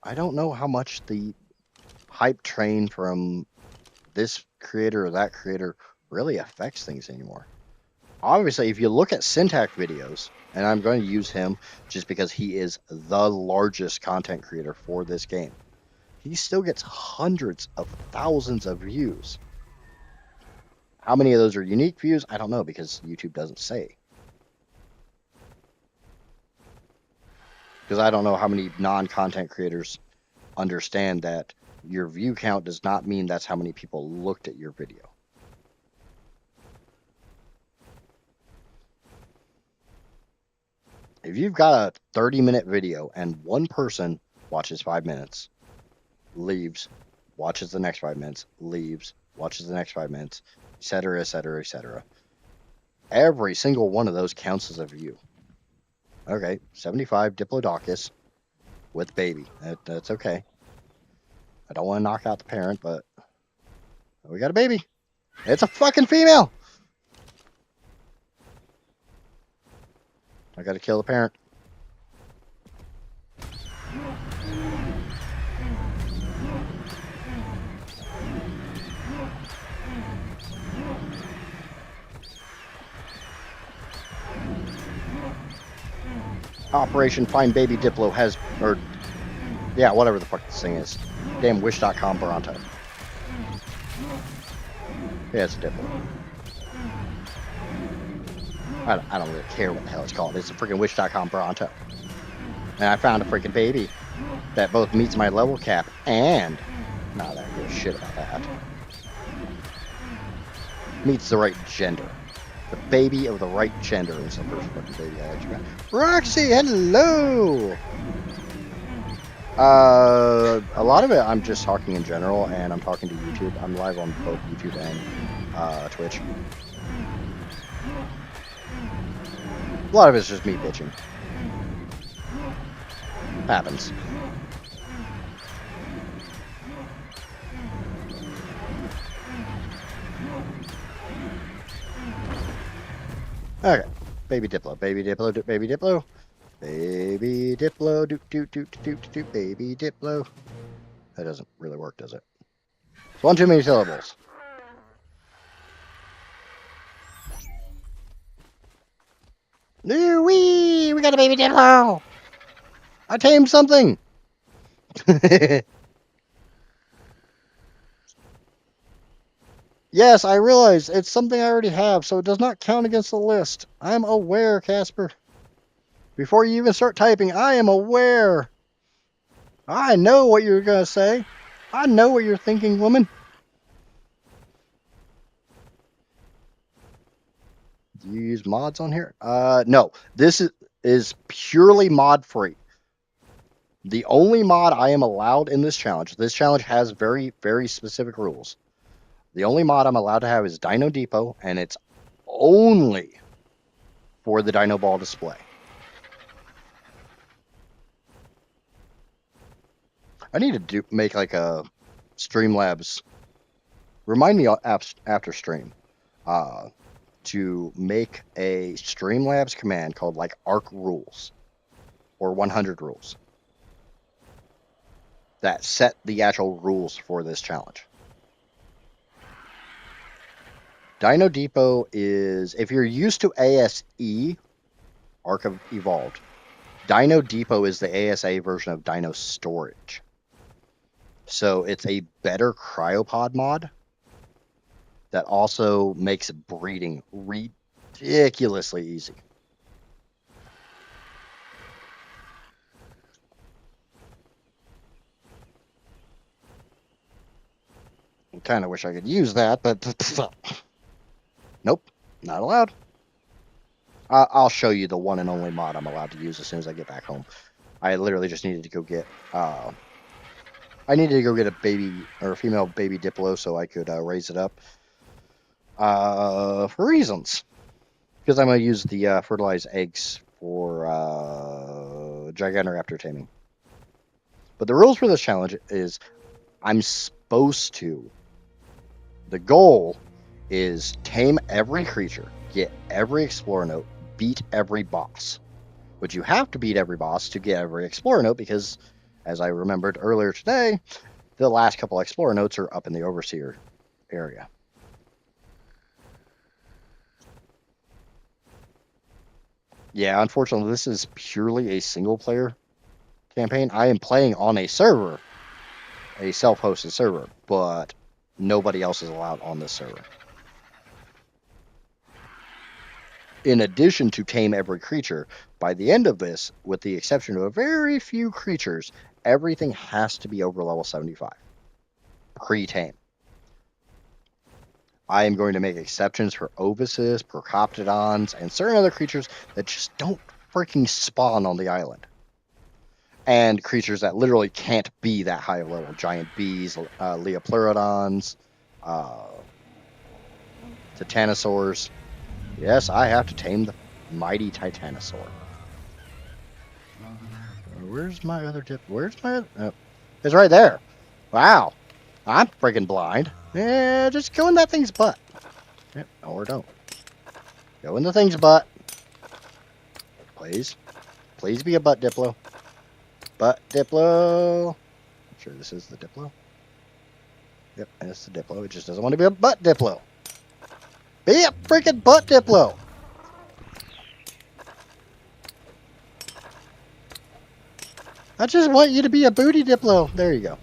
I don't know how much the hype train from this creator or that creator really affects things anymore. Obviously, if you look at Syntax videos, and I'm going to use him just because he is the largest content creator for this game, he still gets hundreds of thousands of views. How many of those are unique views? I don't know because YouTube doesn't say. Because I don't know how many non-content creators understand that your view count does not mean that's how many people looked at your video. If you've got a 30-minute video and one person watches 5 minutes, leaves, watches the next 5 minutes, leaves, watches the next 5 minutes, etc., etc., etc., every single one of those counts as a view. Okay, 75 Diplodocus with baby. That's okay. I don't want to knock out the parent, but we got a baby. It's a fucking female. I gotta kill the parent. Operation Find Baby Diplo has, or yeah, whatever the fuck this thing is. Damn Wish.com Bronto. Yeah, it's a Diplo. I don't really care what the hell it's called. It's a freaking Wish.com Bronto. And I found a freaking baby that both meets my level cap and, nah, I don't give a shit about that, meets the right gender. The baby of the right gender is the first fucking baby I actually got. Roxy, hello! A lot of it I'm just talking in general, and I'm talking to YouTube. I'm live on both YouTube and Twitch. A lot of it's just me bitching. Happens. Okay. Baby Diplo, baby Diplo, baby Diplo. Baby Diplo, doot doot doot doot doot, baby Diplo. That doesn't really work, does it? It's one too many syllables. Wee! We got a baby Diplo! I tamed something! Yes, I realize it's something I already have, so it does not count against the list. I'm aware, Casper. Before you even start typing, I am aware. I know what you're going to say. I know what you're thinking, woman. Do you use mods on here? No. This is purely mod free. The only mod I am allowed in this challenge has very, very specific rules. The only mod I'm allowed to have is Dino Depot, and it's only for the Dino Ball display. I need to make like a Streamlabs. Remind me after stream to make a Streamlabs command called like ARK rules or 100 rules that set the actual rules for this challenge. Dino Depot is, if you're used to ASE, ARK Evolved, Dino Depot is the ASA version of Dino Storage. So it's a better cryopod mod that also makes breeding ridiculously easy. I kind of wish I could use that, but nope, not allowed. I'll show you the one and only mod I'm allowed to use as soon as I get back home. I literally just needed to go get I needed to go get a baby or a female baby Diplo so I could raise it up for reasons. Because I'm going to use the fertilized eggs for Gigantoraptor taming. But the rules for this challenge is I'm supposed to. The goal is tame every creature, get every explorer note, beat every boss. But you have to beat every boss to get every explorer note because, as I remembered earlier today, the last couple explorer notes are up in the overseer area. Yeah, unfortunately, this is purely a single player campaign. I am playing on a server, a self-hosted server, but nobody else is allowed on this server. In addition to tame every creature, by the end of this, with the exception of a very few creatures, everything has to be over level 75. Pre-tame. I am going to make exceptions for Ovises, Procoptodons, and certain other creatures that just don't freaking spawn on the island. And creatures that literally can't be that high of level. Giant bees, Leopleurodons, Titanosaurs. Yes, I have to tame the mighty Titanosaur. Where's my other dip? Where's my other? Oh, it's right there. Wow. I'm freaking blind. Yeah, just go in that thing's butt. Yep, or don't. Go in the thing's butt. Please. Please be a butt Diplo. Butt Diplo. I'm sure this is the Diplo. Yep, it's the Diplo. It just doesn't want to be a butt Diplo. Be a freaking butt Diplo. I just want you to be a booty Diplo. There you go.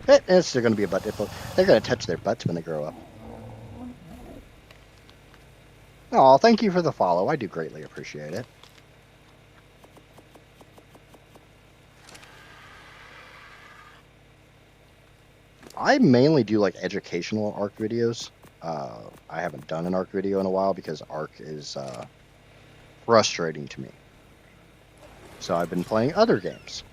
It's still going to be a butt Diplo. They're going to touch their butts when they grow up. Oh, thank you for the follow. I do greatly appreciate it. I mainly do like educational ARK videos. I haven't done an ARK video in a while because ARK is frustrating to me. So I've been playing other games.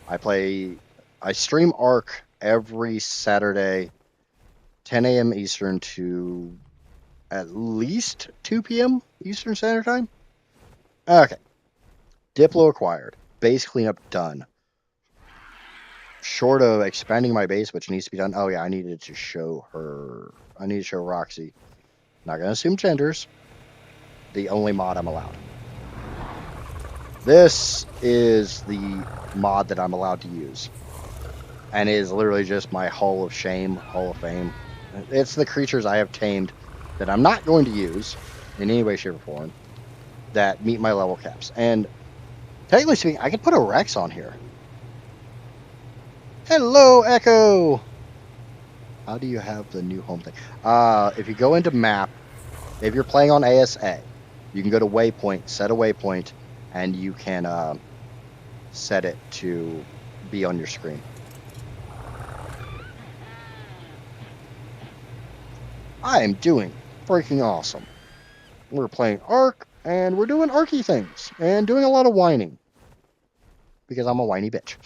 I stream ARK every Saturday, 10 a.m. Eastern to at least 2 p.m. Eastern Standard Time. Okay. Diplo acquired. Base cleanup done. Short of expanding my base, which needs to be done. Oh yeah, I needed to show her. I need to show Roxy. Not gonna assume genders. the only mod I'm allowed. This is the mod that I'm allowed to use. And it is literally just my Hall of Shame, Hall of Fame. It's the creatures I have tamed that I'm not going to use in any way, shape, or form that meet my level caps. And technically speaking, I could put a Rex on here. Hello, Echo! How do you have the new home thing? If you go into map, if you're playing on ASA, you can go to waypoint, set a waypoint, and you can set it to be on your screen. I am doing freaking awesome. We're playing ARK, and we're doing ARKy things, and doing a lot of whining. Because I'm a whiny bitch.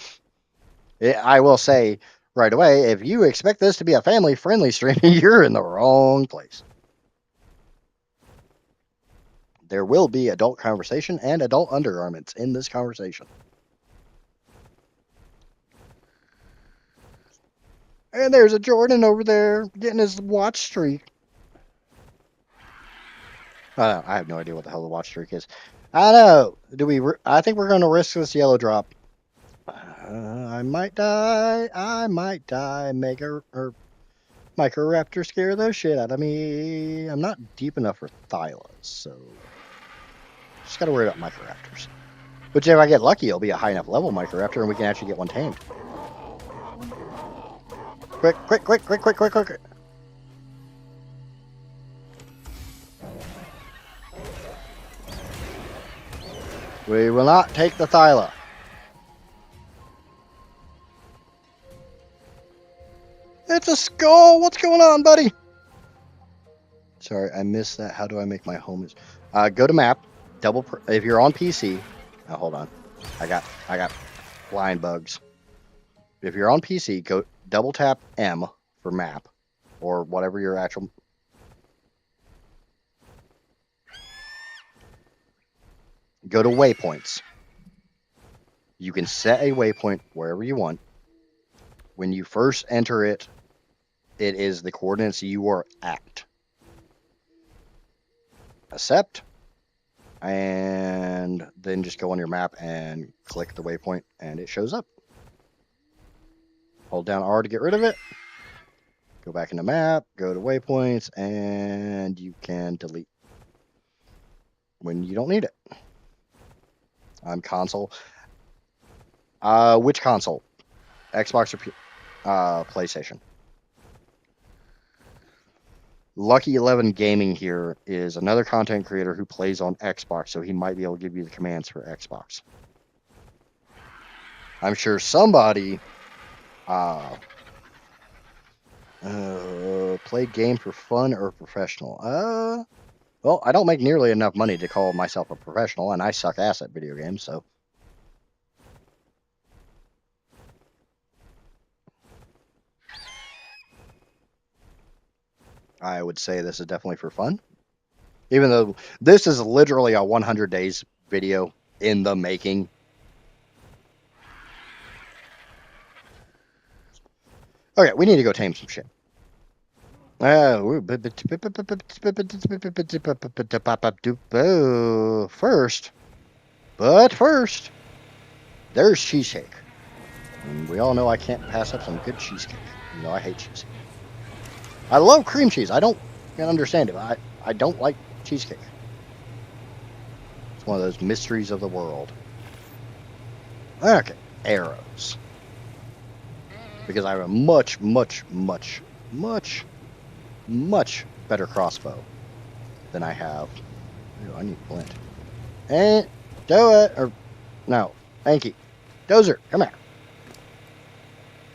I will say right away, if you expect this to be a family-friendly stream, you're in the wrong place. There will be adult conversation and adult undergarments in this conversation. And there's a Jordan over there getting his watch streak. I have no idea what the hell the watch streak is. I don't know. I think we're going to risk this yellow drop. I might die. I might die. Microraptor scare the shit out of me. I'm not deep enough for Thylas, so just gotta worry about Microraptors. Which, if I get lucky, it'll be a high enough level Microraptor, and we can actually get one tamed. Quick, quick, quick, quick, quick, quick, quick. We will not take the Thyla. It's a skull! What's going on, buddy? Sorry, I missed that. How do I make my home? Go to map. If you're on PC. Oh, hold on. I got blind bugs. If you're on PC, go double tap M for map, or whatever your actual. Go to waypoints. You can set a waypoint wherever you want. When you first enter it, it is the coordinates you are at. Accept. And then just go on your map and click the waypoint, and it shows up. Hold down R to get rid of it. Go back into map, go to waypoints, and you can delete when you don't need it. I'm console. Which console? Xbox or PlayStation? Lucky 11 Gaming here is another content creator who plays on Xbox, so he might be able to give you the commands for Xbox. I'm sure somebody play game for fun or professional. Well, I don't make nearly enough money to call myself a professional, and I suck ass at video games, so. I would say this is definitely for fun. Even though this is literally a 100 days video in the making. Okay, we need to go tame some shit. First, there's cheesecake. And we all know I can't pass up some good cheesecake. You know, I hate cheesecake. I love cream cheese. I don't understand it. I don't like cheesecake. It's one of those mysteries of the world. Okay, arrows. Because I have a much, much, much, much, much better crossbow than I have. Ooh, I need flint. And do it. Or, no. Anky. Dozer, come here.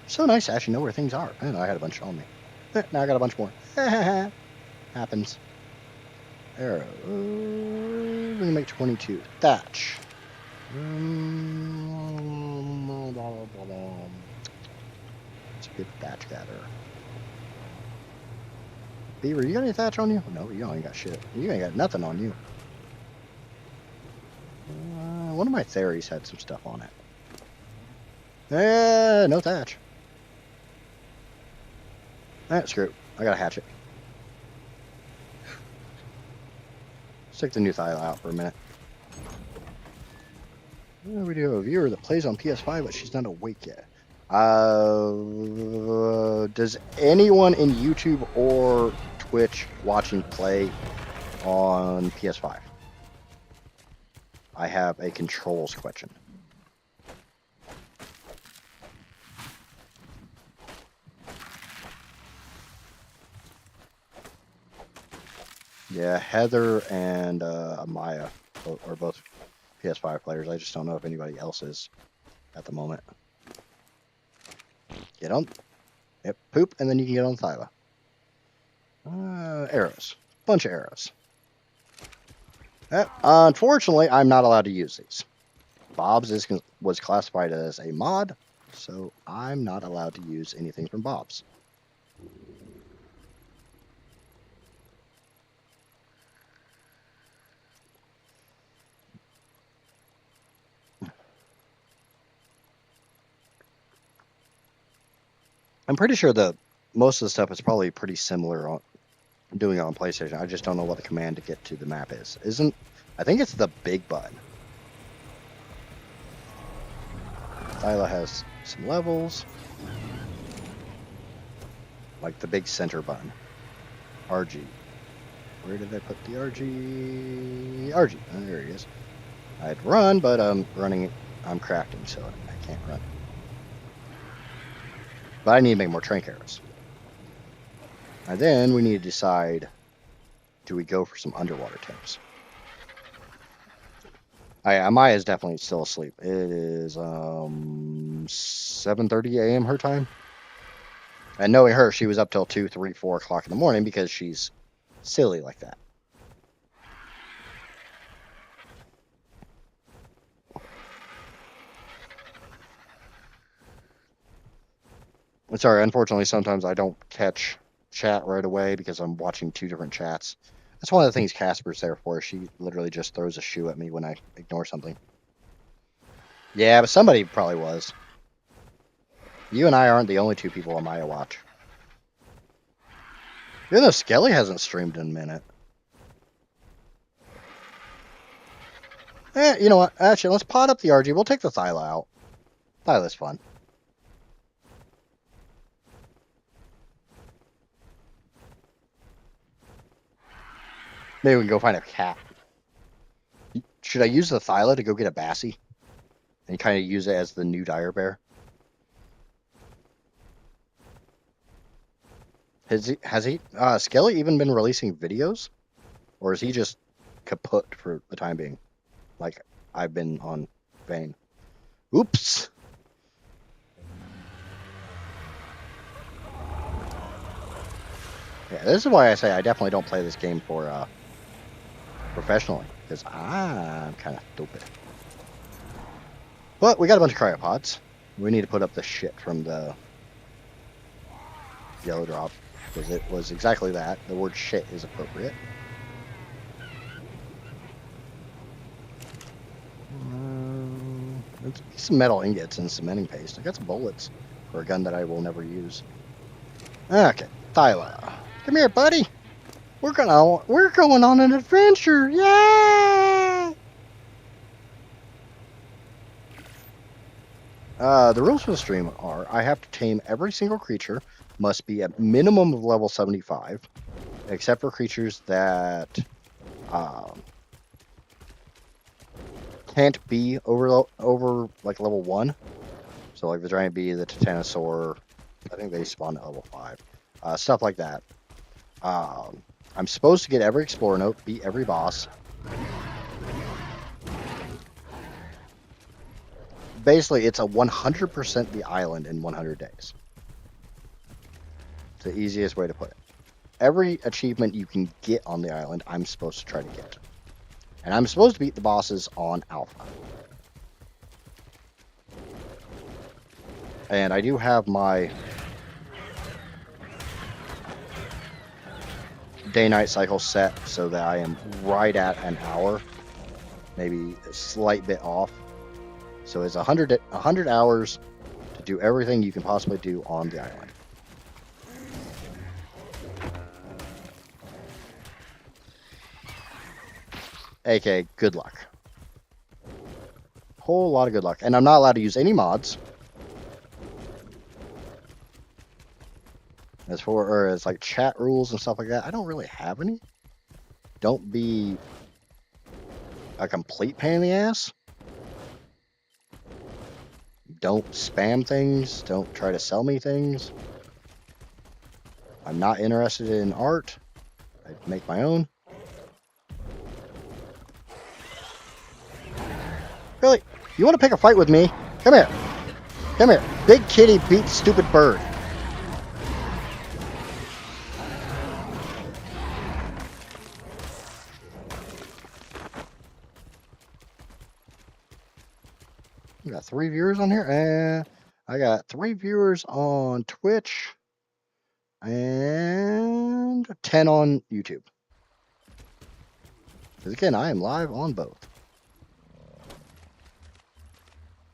So nice to actually know where things are. I had a bunch on me. Now I got a bunch more. Happens. Arrow. We're going to make 22. Thatch. It's a good thatch gatherer. Beaver, you got any thatch on you? No, you ain't got shit. You ain't got nothing on you. One of my theories had some stuff on it. No thatch. Screw it. I got a hatchet. check the new Thyla out for a minute. We do have a viewer that plays on PS5, but she's not awake yet. Does anyone in YouTube or Twitch watching play on PS5? I have a controls question. Yeah, Heather and Amaya are both PS5 players. I just don't know if anybody else is at the moment. Get on. Yep, poop, and then you can get on Thyla. Arrows. Bunch of arrows. Unfortunately, I'm not allowed to use these. Bob's was classified as a mod, so I'm not allowed to use anything from Bob's. I'm pretty sure that most of the stuff is probably pretty similar on doing it on PlayStation. I just don't know what the command to get to the map is. I think it's the big button. Thyla has some levels. Like the big center button. RG. Where did I put the RG? RG. Oh, there he is. I'd run, but I'm crafting, so I can't run. But I need to make more trank arrows. And then we need to decide, do we go for some underwater tips? Amaya is definitely still asleep. It is 7:30 a.m. her time. And knowing her, she was up till 2, 3, 4 o'clock in the morning because she's silly like that. Sorry, unfortunately, sometimes I don't catch chat right away because I'm watching 2 different chats. That's one of the things Casper's there for. She literally just throws a shoe at me when I ignore something. Yeah, but somebody probably was. You and I aren't the only 2 people on my watch. Even though Skelly hasn't streamed in a minute. You know what? Actually, let's pot up the RG. We'll take the Thyla out. Thyla's fun. Maybe we can go find a cat. Should I use the Thyla to go get a Bassie? And kind of use it as the new dire bear? Has he Skelly even been releasing videos? Or is he just kaput for the time being? Like I've been on Vane. Oops. Yeah, this is why I say I definitely don't play this game for professionally, because I'm kind of stupid. But we got a bunch of cryopods. We need to put up the shit from the yellow drop, because it was exactly that. The word shit is appropriate. Some metal ingots and cementing paste. I got some bullets for a gun that I will never use. Okay, Thyla, come here, buddy. We're going on an adventure. Yay! The rules for the stream are: I have to tame every single creature, must be a minimum of level 75, except for creatures that can't be over like level 1. So like the giant bee, the titanosaur, I think they spawn at level 5. Stuff like that. I'm supposed to get every explorer note, beat every boss. Basically, it's a 100% the island in 100 days. It's the easiest way to put it. Every achievement you can get on the island, I'm supposed to try to get. And I'm supposed to beat the bosses on Alpha. And I do have my day-night cycle set so that I am right at an hour, maybe a slight bit off. So it's 100 hours to do everything you can possibly do on the island. aka good luck. Whole lot of good luck. And I'm not allowed to use any mods. As like chat rules and stuff like that, I don't really have any. Don't be a complete pain in the ass. Don't spam things. Don't try to sell me things. I'm not interested in art. I make my own. Really? You want to pick a fight with me? Come here. Come here. Big kitty beat stupid bird. We got 3 viewers on here. I got 3 viewers on Twitch and 10 on YouTube. Because again, I am live on both.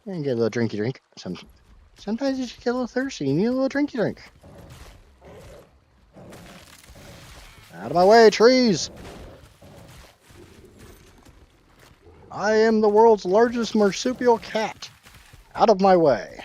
And get a little drinky drink. Sometimes you just get a little thirsty. You need a little drinky drink. Out of my way, trees! I am the world's largest marsupial cat. Out of my way.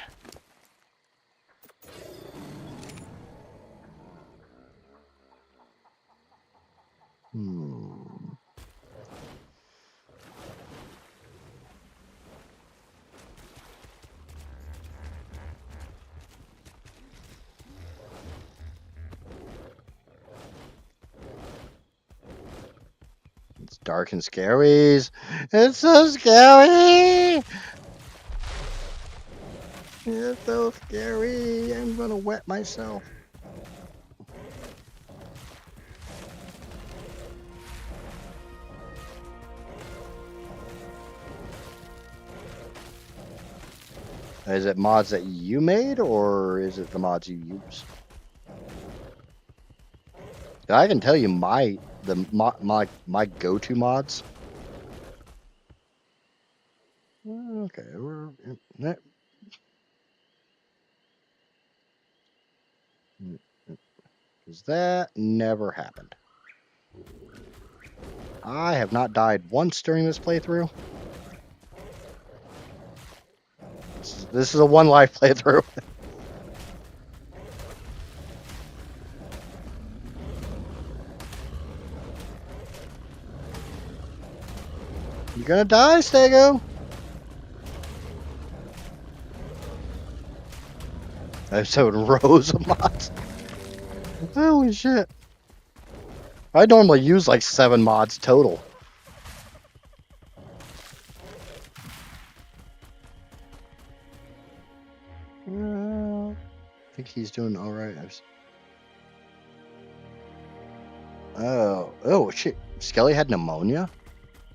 It's dark and scary. It's so scary. It's so scary. I'm gonna wet myself. Is it mods that you made, or is it the mods you use? I can tell you my go-to mods. Okay, because that never happened. I have not died once during this playthrough. This is a 1 life playthrough. You're gonna die, Stego. I've sold rows of mods. Holy shit. I normally use like 7 mods total. I think he's doing alright. Oh shit. Skelly had pneumonia?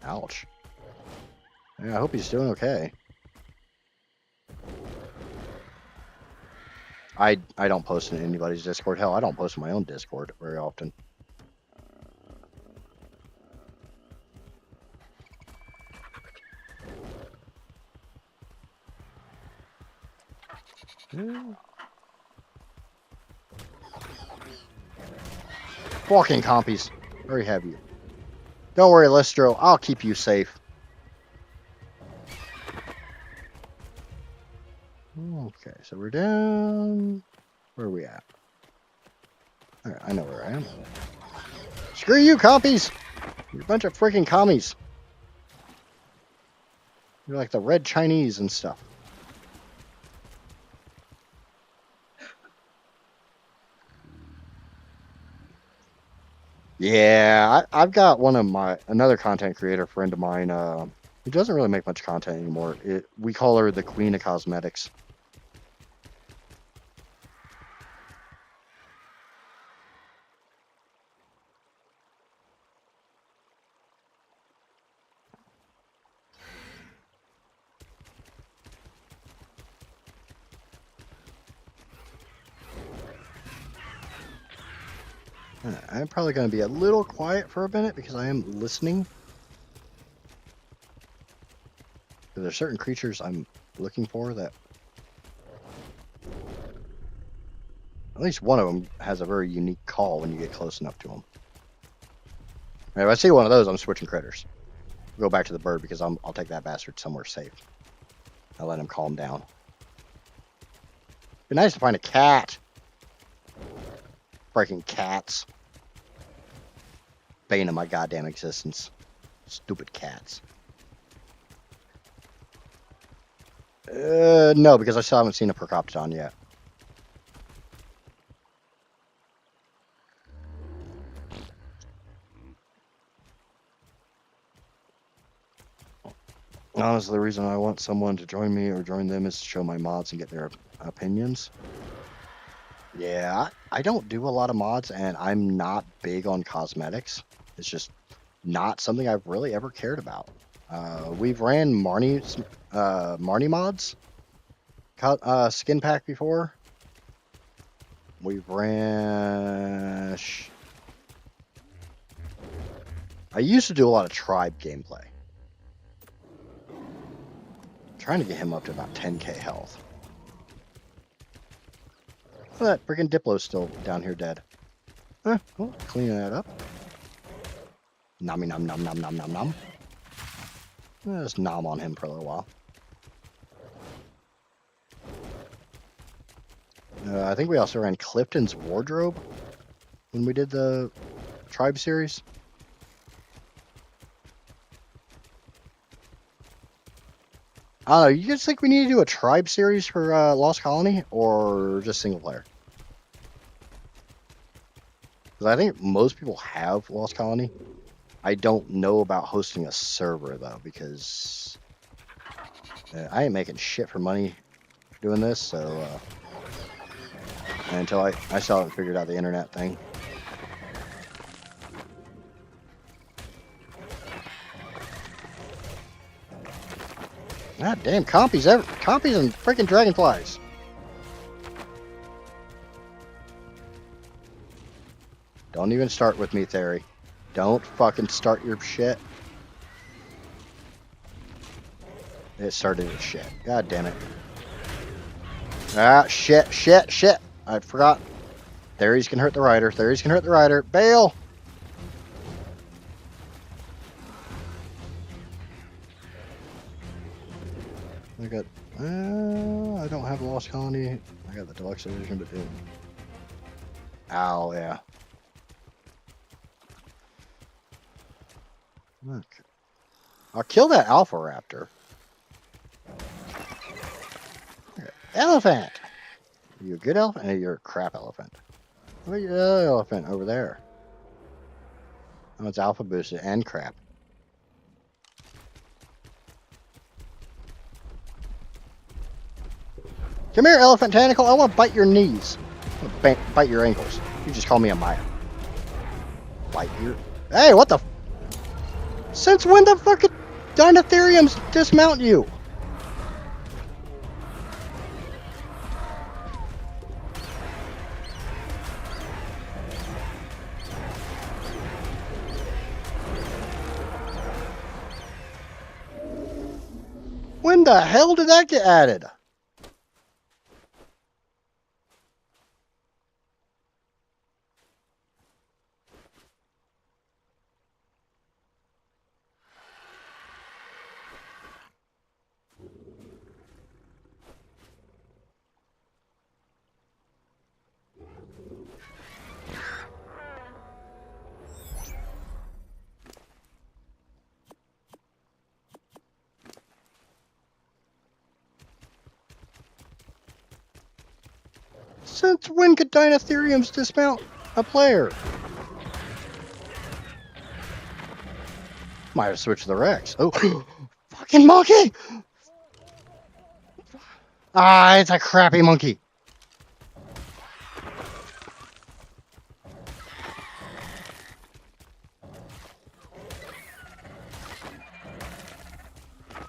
Ouch. Yeah, I hope he's doing okay. I don't post in anybody's Discord. Hell, I don't post in my own Discord very often. Walking compies. Very heavy. Don't worry, Lestro. I'll keep you safe. Okay, so we're down. Where are we at? Alright, I know where I am. Screw you, compies! You're a bunch of freaking commies. You're like the red Chinese and stuff. Yeah, I've got another content creator friend of mine, who doesn't really make much content anymore. We call her the Queen of Cosmetics. I'm probably going to be a little quiet for a minute because I am listening. There's certain creatures I'm looking for that... At least one of them has a very unique call when you get close enough to them. If I see one of those, I'm switching critters. Go back to the bird because I'll take that bastard somewhere safe. I'll let him calm down. Be nice to find a cat. Freaking cats. Bane of my goddamn existence. Stupid cats. No, because I still haven't seen a Percoptodon yet. Honestly, the reason I want someone to join me or join them is to show my mods and get their opinions. Yeah, I don't do a lot of mods, and I'm not big on cosmetics. It's just not something I've really ever cared about. We've ran Marnie mods, skin pack before. We've ran... I used to do a lot of tribe gameplay. Trying to get him up to about 10k health. Oh, that freaking Diplo's still down here dead. Well, cleaning that up. Nommy nom nom nom nom nom nom. Just nom on him for a little while. I think we also ran Clifton's Wardrobe when we did the Tribe series. I don't know, you guys think we need to do a Tribe series for Lost Colony or just single player? Because I think most people have Lost Colony. I don't know about hosting a server though, because I ain't making shit for money doing this, so until I still haven't figured out the internet thing. God damn, compies and freaking dragonflies. Don't even start with me, Theory. Don't fucking start your shit. It started its shit. God damn it. Ah, shit. I forgot. Theories can hurt the rider. Bail! I got... I don't have Lost Colony. I got the Deluxe Edition, but... Ow, yeah. Okay. I'll kill that Alpha Raptor. Elephant! Are you a good elephant? Or you're a crap elephant? Look at your other elephant over there. Oh, it's alpha boosted and crap. Come here, Elephant Tentacle. I want to bite your knees. I want to bite your ankles. You just call me a Maya. Bite your... Hey, what the... Since when the fucking Dinotheriums dismount you? When the hell did that get added? Since when could Dinotheriums dismount a player? Might have switched to the Rex. Oh, fucking monkey! Ah, it's a crappy monkey.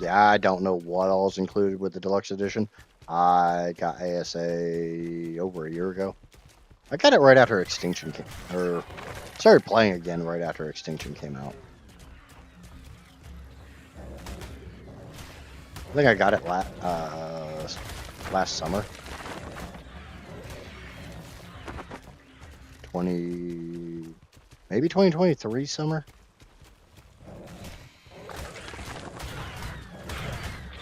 Yeah, I don't know what all is included with the Deluxe Edition. I got ASA over a year ago. I got it right after Extinction came, or started playing again right after Extinction came out. I think I got it last summer. Maybe 2023 summer.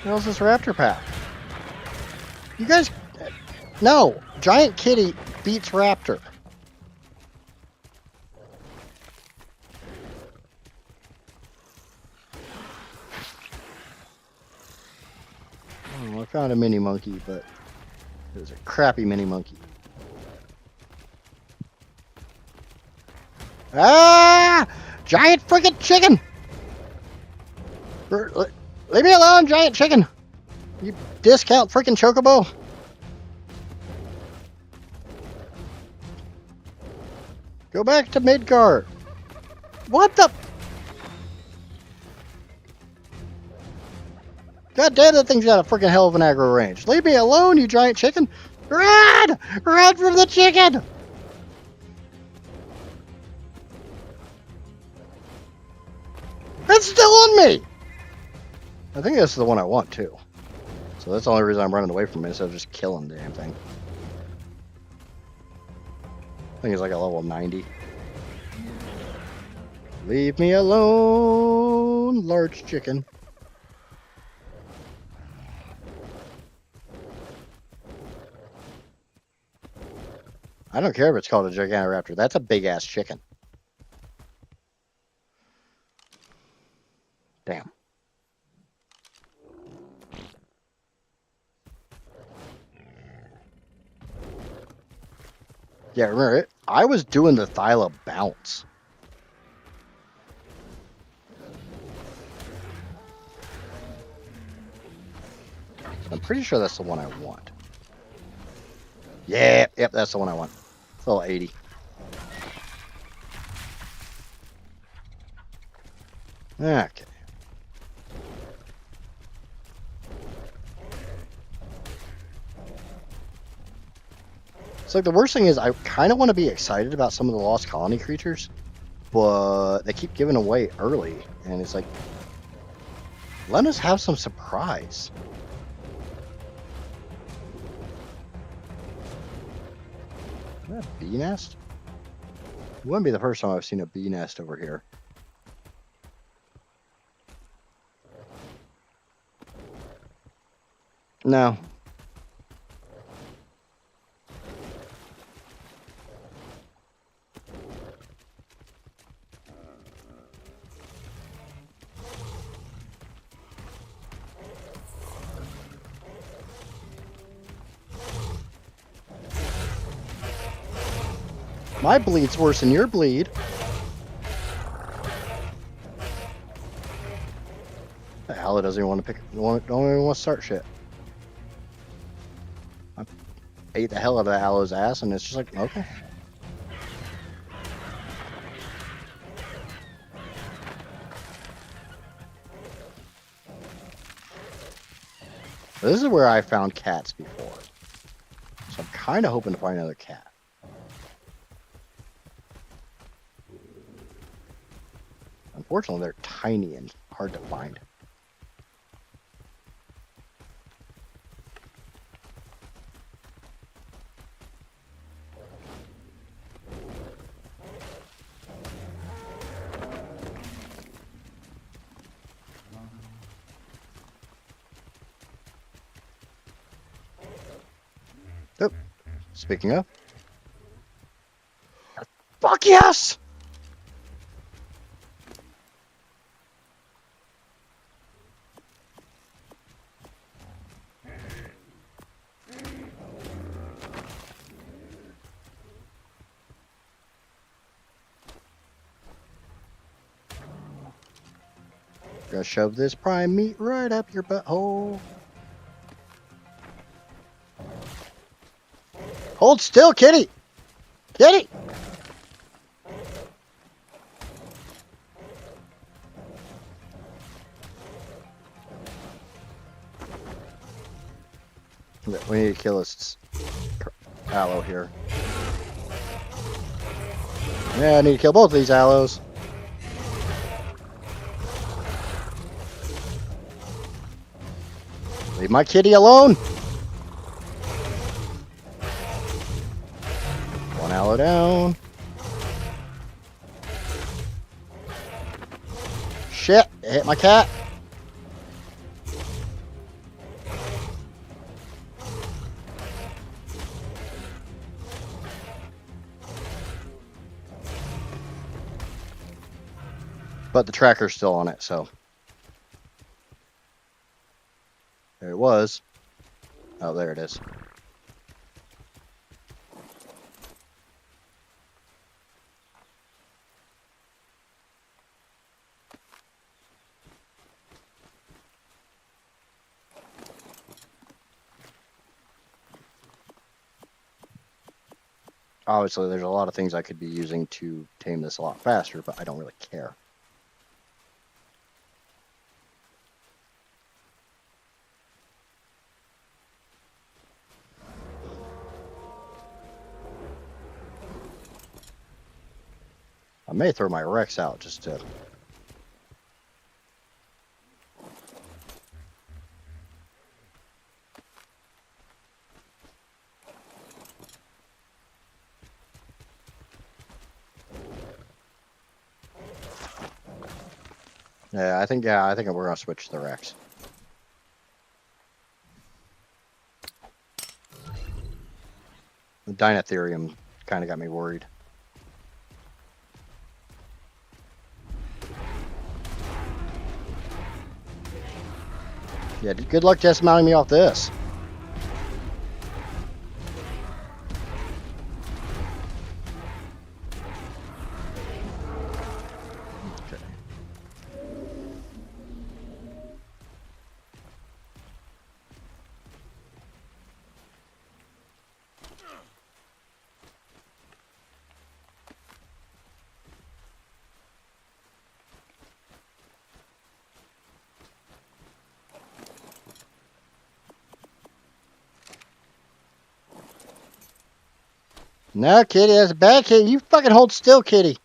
hell's this raptor pack? You guys... No! Giant kitty beats raptor. Oh, I found a mini monkey, but it was a crappy mini monkey. Ah! Giant freaking chicken! Leave me alone, giant chicken! You discount freaking chocobo! Go back to Midgard! What the? God damn, that thing's got a freaking hell of an aggro range. Leave me alone, you giant chicken! Run! Run from the chicken! It's still on me! I think this is the one I want, too. So that's the only reason I'm running away from it, instead of just killing the damn thing. I think it's like a level 90. Leave me alone, large chicken. I don't care if it's called a Gigantoraptor. That's a big-ass chicken. Damn. Yeah, remember it? I was doing the Thyla bounce. I'm pretty sure that's the one I want. Yeah, yep, that's the one I want. It's level 80. Okay. It's like the worst thing is I kind of want to be excited about some of the Lost Colony creatures, but they keep giving away early, and it's like, let us have some surprise. Is that a bee nest? It wouldn't be the first time I've seen a bee nest over here. No. My bleed's worse than your bleed. The hell, it doesn't even want to pick. Don't even want to start shit. I ate the hell out of the aloe's ass, and it's just like, okay. This is where I found cats before, so I'm kind of hoping to find another cat. Unfortunately, they're tiny and hard to find. Oh, speaking of. Fuck yes! Gonna shove this prime meat right up your butthole. Hold still, kitty! Kitty! We need to kill this aloe here. Yeah, I need to kill both of these aloes. Leave my kitty alone. One aloe down. Shit, it hit my cat. but the tracker's still on it, so. There it was. Oh, there it is. Obviously, there's a lot of things I could be using to tame this a lot faster, but I don't really care. I may throw my Rex out just to... Yeah, I think we're gonna switch to the Rex. The Dinotherium kind of got me worried. Yeah, good luck dismounting me off this. Okay. No, kitty, that's a bad kitty. You fucking hold still, kitty.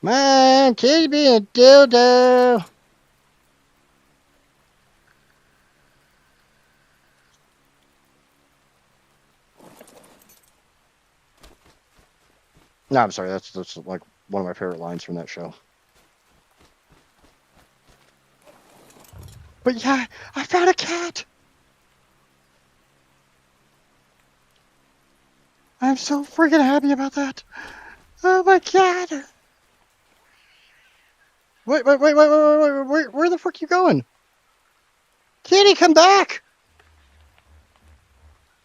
Man, kitty being a dildo. No, I'm sorry. That's like one of my favorite lines from that show. But yeah, I found a cat. I'm so freaking happy about that. Oh my god. Wait, where the fuck you going? Kitty, come back.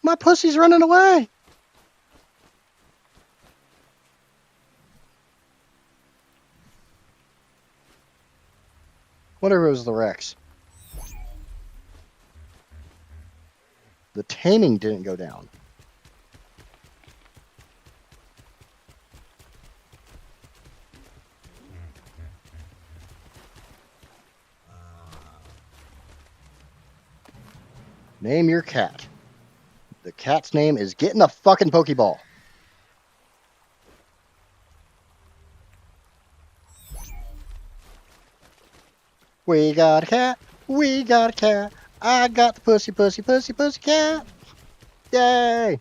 My pussy's running away. Whatever, it was the Rex. The taming didn't go down. Name your cat. The cat's name is Getting the fucking Pokeball. We got a cat. We got a cat. I got the pussy cat. Yay!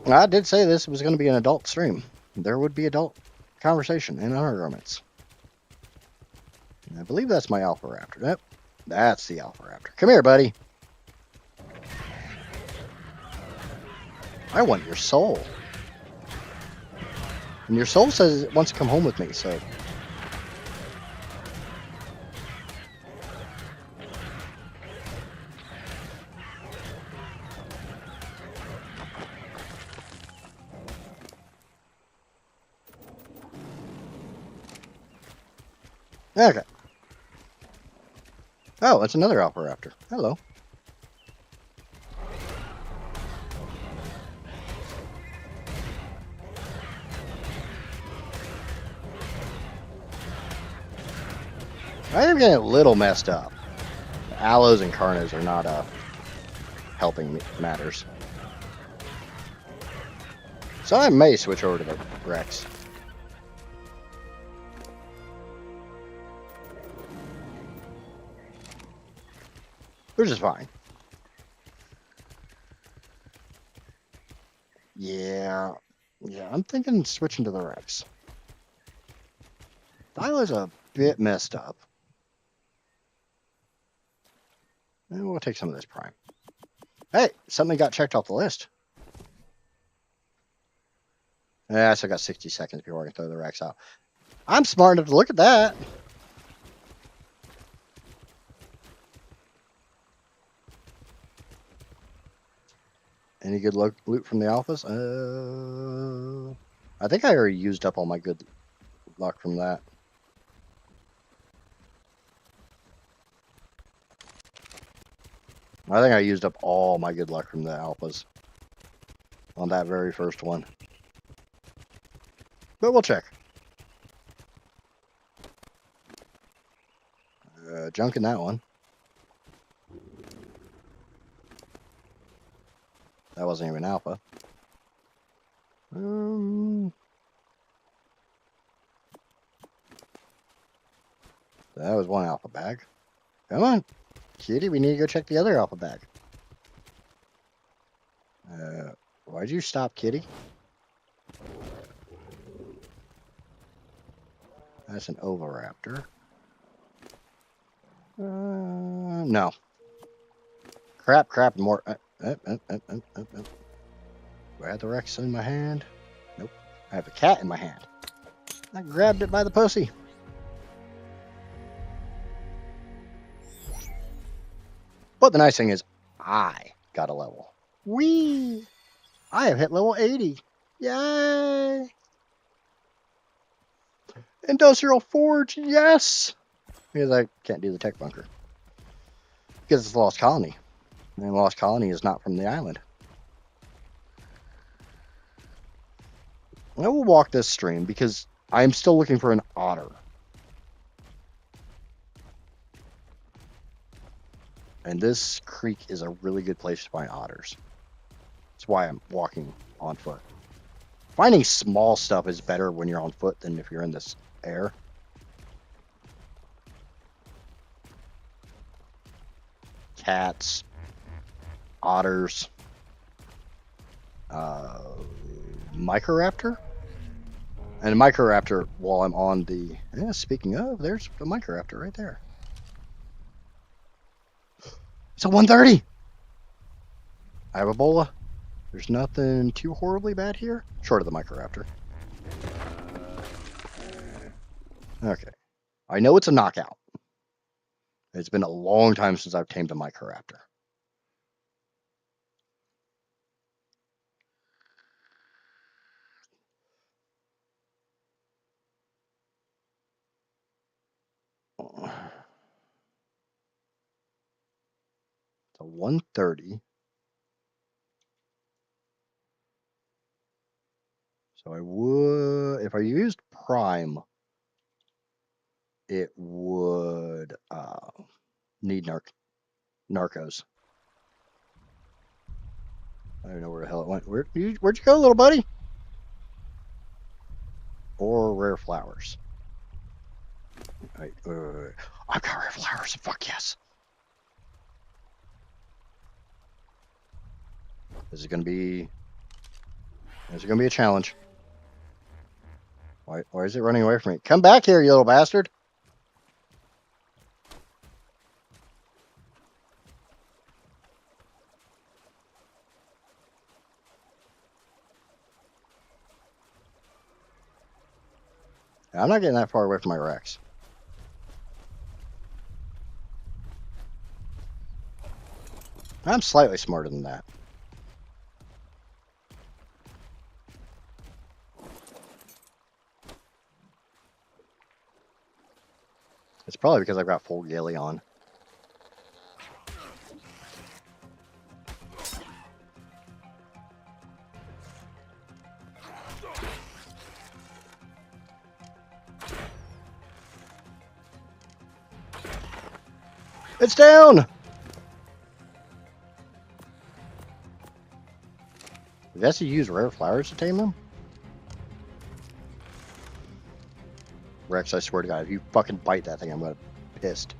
I did say this was going to be an adult stream. There would be adult conversation in undergarments. I believe that's my Alpha Raptor. Yep, that's the Alpha Raptor. Come here, buddy. I want your soul. And your soul says it wants to come home with me, so... Okay. Oh, it's another Alpha Raptor. Hello. I am getting a little messed up. Aloes and Carnos are not helping me matters. So I may switch over to the Rex. Which is fine. Yeah, I'm thinking switching to the Rex. Dialo's a bit messed up. And we'll take some of this prime. Hey, something got checked off the list. Yeah, so I got 60 seconds before I can throw the Rex out. I'm smart enough to look at that. Any good loot from the alphas? I think I already used up all my good luck from that. I think I used up all my good luck from the alphas on that very first one. But we'll check. Junk in that one. That wasn't even alpha. That was one alpha bag. Come on, kitty, we need to go check the other alpha bag. Why'd you stop, kitty? That's an oviraptor. No. Crap, more. Do I have the Rex in my hand? Nope. I have a cat in my hand. I grabbed it by the pussy. But the nice thing is, I got a level. Whee! I have hit level 80. Yay! Industrial Forge, yes! Because I can't do the tech bunker. Because it's a lost colony. And lost colony is not from the island. I will walk this stream because I'm still looking for an otter. And this creek is a really good place to find otters. That's why I'm walking on foot. Finding small stuff is better when you're on foot than if you're in this air. Cats, otters, Microraptor. And a Microraptor while I'm on the... Yeah, speaking of, there's the Microraptor right there. It's a 130! I have Ebola. There's nothing too horribly bad here, short of the Microraptor. Okay. I know it's a knockout. It's been a long time since I've tamed a Microraptor. It's a 130. So I would, if I used Prime, it would need Narcos. I don't know where the hell it went. Where'd you go, little buddy? Or rare flowers. Right, I've got rare flowers. Fuck yes. This is gonna be a challenge. Why is it running away from me? Come back here, you little bastard. I'm not getting that far away from my Rex. I'm slightly smarter than that. It's probably because I've got full ghillie on. It's down! We have to use rare flowers to tame them? Rex, I swear to God, if you fucking bite that thing, I'm gonna be pissed.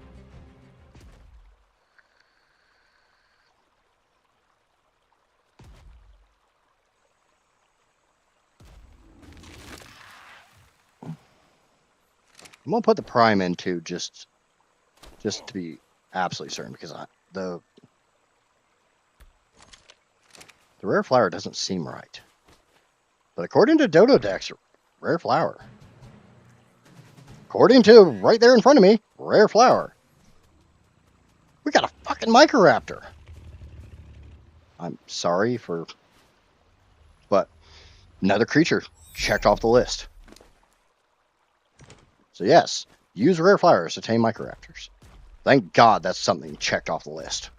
I'm gonna put the prime in too, just to be absolutely certain, because the rare flower doesn't seem right. But according to Dodo Dex, rare flower. According to right there in front of me, rare flower. We got a fucking Microraptor. I'm sorry for... But another creature checked off the list. So yes, use rare flowers to tame Microraptors. Thank God that's something checked off the list.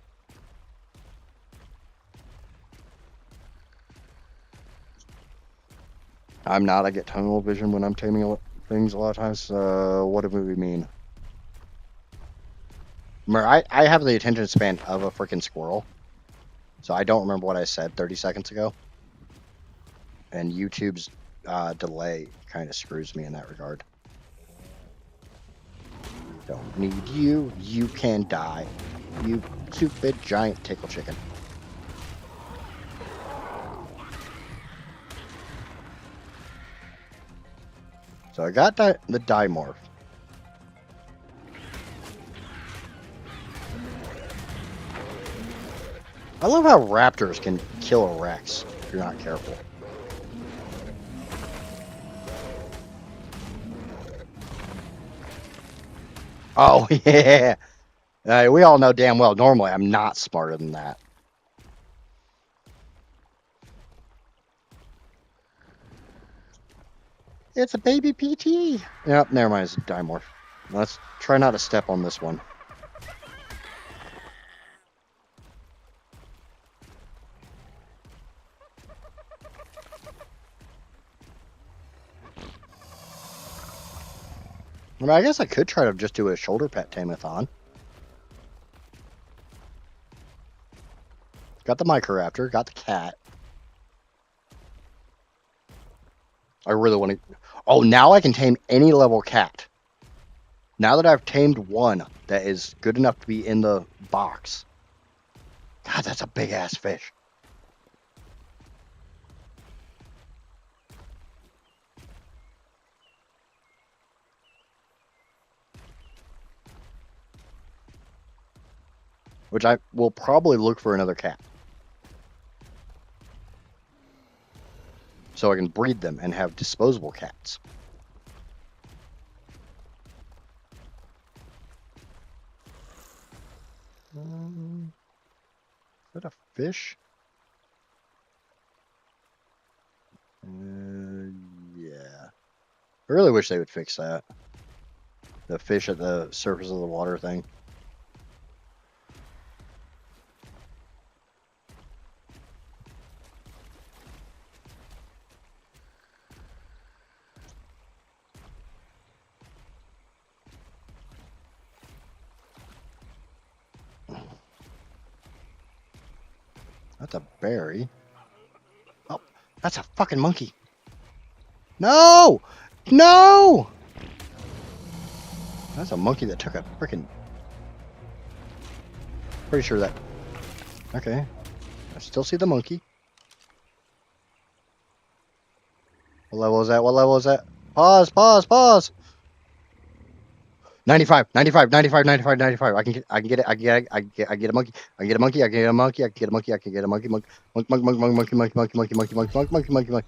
I'm not. I get tunnel vision when I'm taming things a lot of times. What do we mean? Remember, I have the attention span of a freaking squirrel. So I don't remember what I said 30 seconds ago. And YouTube's delay kind of screws me in that regard. Don't need you. You can die. You stupid giant tickle chicken. So I got the Dimorph. I love how raptors can kill a Rex if you're not careful. Oh, yeah. We all know damn well, normally I'm not smarter than that. It's a baby PT. Yep, never mind, it's a Dimorph. Let's try not to step on this one. I mean, I guess I could try to just do a shoulder pet tamathon. Got the Microraptor, got the cat. I really want to... Oh, now I can tame any level cat. Now that I've tamed one that is good enough to be in the box. God, that's a big-ass fish. Which I will probably look for another cat. So I can breed them and have disposable cats. Is that a fish? Yeah. I really wish they would fix that. The fish at the surface of the water thing. That's a berry. Oh, that's a fucking monkey. No! No! That's a monkey that took a freaking... Pretty sure that... Okay. I still see the monkey. What level is that? What level is that? Pause, pause, pause! 95, 95, 95, 95, 95. I can get it. I get a monkey. I get a monkey. I get a monkey. I get a monkey. I can get a monkey. Monkey, monkey, monkey, monkey, monkey, monkey, monkey, monkey, monkey, monkey, monkey, monkey, monkey.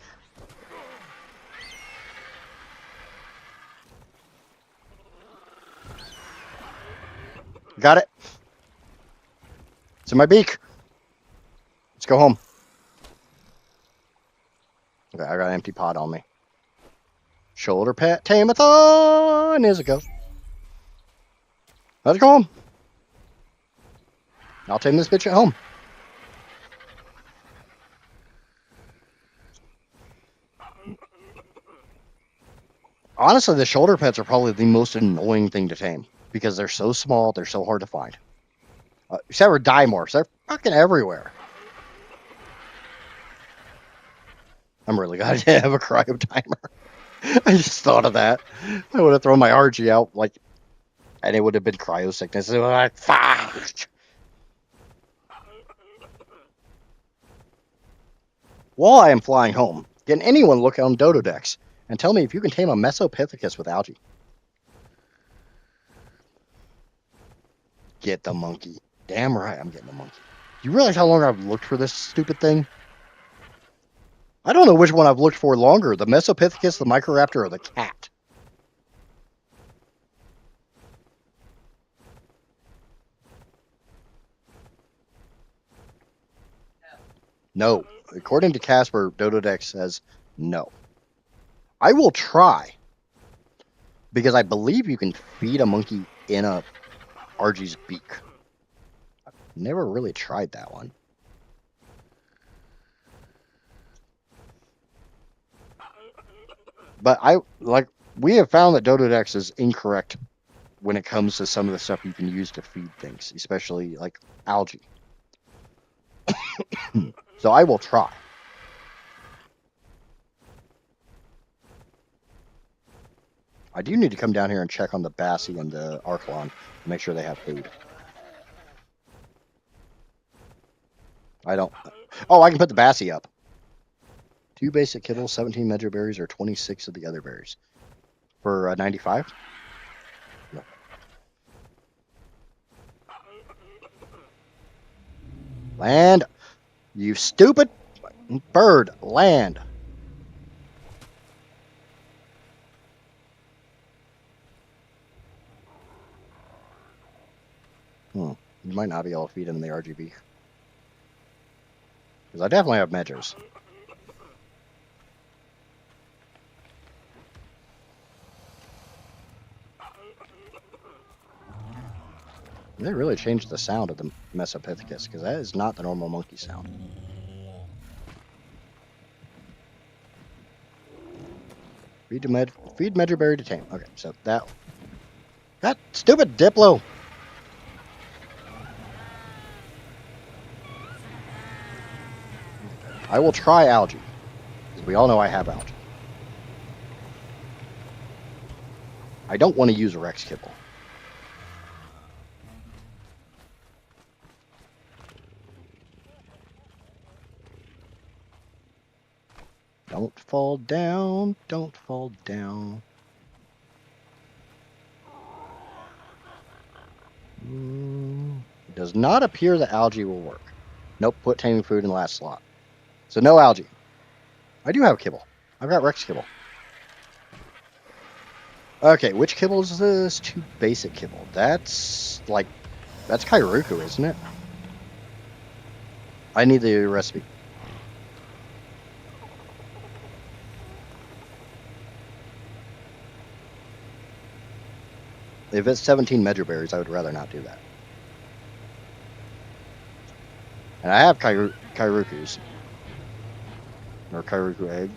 Got it. It's in my beak. Let's go home. Okay, I got an empty pot on me. Shoulder pet tamathon is a go. Let's go home. I'll tame this bitch at home. Honestly, the shoulder pets are probably the most annoying thing to tame because they're so small, they're so hard to find. Except for Dimorphs, they're fucking everywhere. I'm really glad I didn't have a cryo timer. I just thought of that. I would have thrown my RG out, like, and it would have been cryo sickness. It was like, fuck. While I am flying home, can anyone look on Dodo Dex and tell me if you can tame a Mesopithecus with algae? Get the monkey. damn right I'm getting a monkey. You realize how long I've looked for this stupid thing? I don't know which one I've looked for longer, the Mesopithecus, the Microraptor, or the cat. No. According to Casper, Dododex says no. I will try. Because I believe you can feed a monkey in a Argy's beak. I've never really tried that one. But we have found that Dododex is incorrect when it comes to some of the stuff you can use to feed things, especially like algae. So I will try. I do need to come down here and check on the Bassie and the ARKeMon to make sure they have food. I don't... Oh, I can put the Bassie up. 2 basic kibbles, 17 medjo berries, or 26 of the other berries. For 95? No. Land! You stupid bird! Land! You might not be able to feed him in the RGB. Because I definitely have medjos. They really changed the sound of the Mesopithecus, because that is not the normal monkey sound. Feed Medjoberry to tame. Okay, so that stupid Diplo. I will try algae, because we all know I have algae. I don't want to use a Rex kibble. Don't fall down, don't fall down. It does not appear that algae will work. Nope, put taming food in the last slot. So no algae. I do have kibble. I've got Rex kibble. Okay, which kibble is this? 2 basic kibble. That's Kairuku, isn't it? I need the recipe. If it's 17 medjo berries, I would rather not do that. And I have Kairukus. Or Kairuku egg.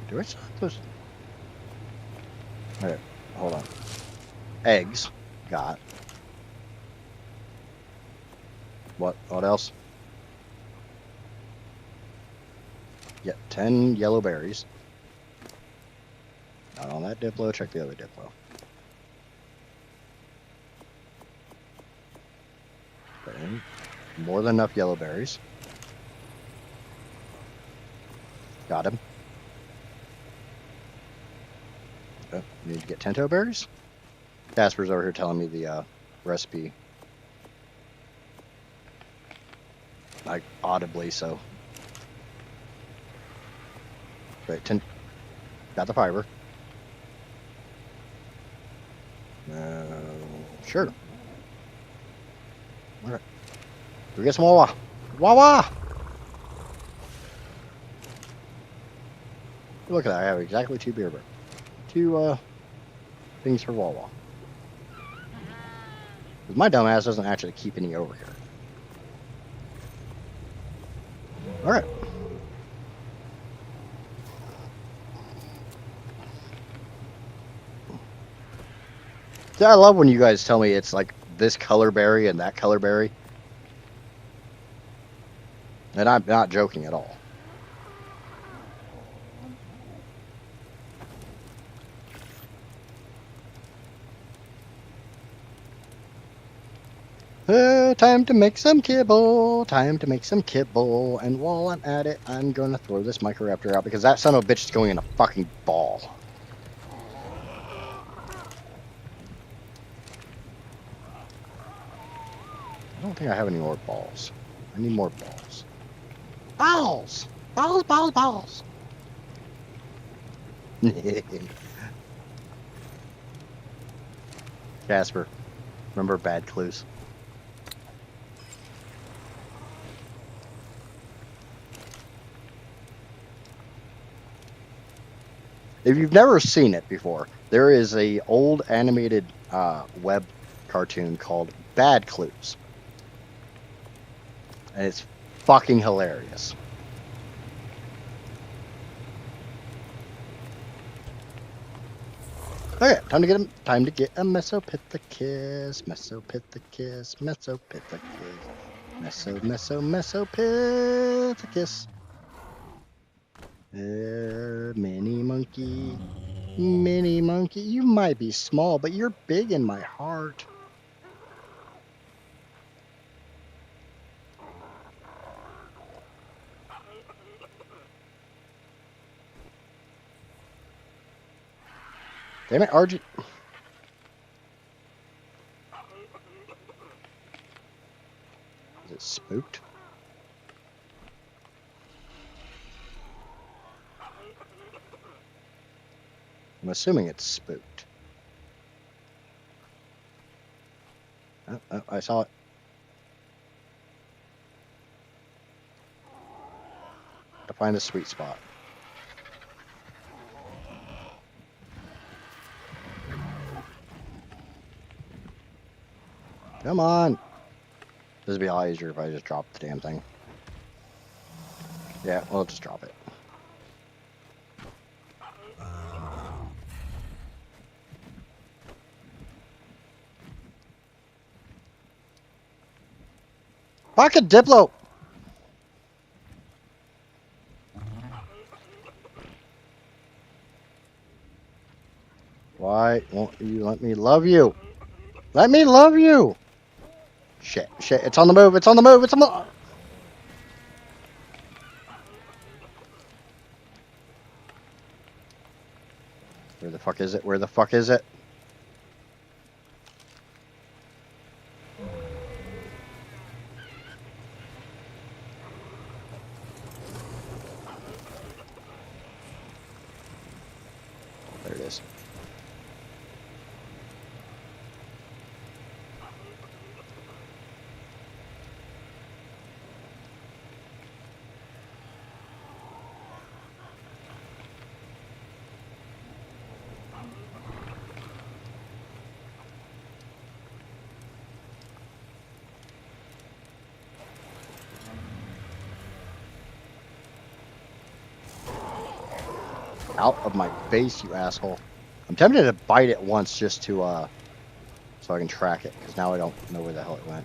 Do I still have those? Alright, hold on. Eggs. Got. What else? Yeah, 10 yellow berries. Not on that Diplo, check the other Diplo. Okay. More than enough yellow berries. Got him. Oh, need to get Tento berries? Casper's over here telling me the recipe. Like, audibly so. Right, got the fiber. Sure. Alright. We get some Wawa. Wawa! Look at that, I have exactly 2 beer birds. 2 things for Wawa. Because my dumbass doesn't actually keep any over here. Alright. See, I love when you guys tell me it's like this color berry and that color berry. And I'm not joking at all. Time to make some kibble. Time to make some kibble. And while I'm at it, I'm going to throw this Microraptor out because that son of a bitch is going in a fucking ball. don't think I have any more balls. I need more balls. Balls! Balls, balls, balls! Jasper, remember bad clues. If you've never seen it before, there is a old animated web cartoon called Bad Clues. And it's fucking hilarious. Okay, time to get a Mesopithecus, Mesopithecus. Mini monkey, you might be small, but you're big in my heart. Damn it, RG. Is it spooked? I'm assuming it's spooked. Oh, I saw it. To find a sweet spot. Come on. This would be a lot easier if I just dropped the damn thing. Yeah, we'll just drop it. Fucking Diplo! Why won't you let me love you? Let me love you! Shit, it's on the move, it's on the move, it's on the... Where the fuck is it? Where the fuck is it? There it is. Out of my face, you asshole. I'm tempted to bite it once just to, so I can track it, because now I don't know where the hell it went.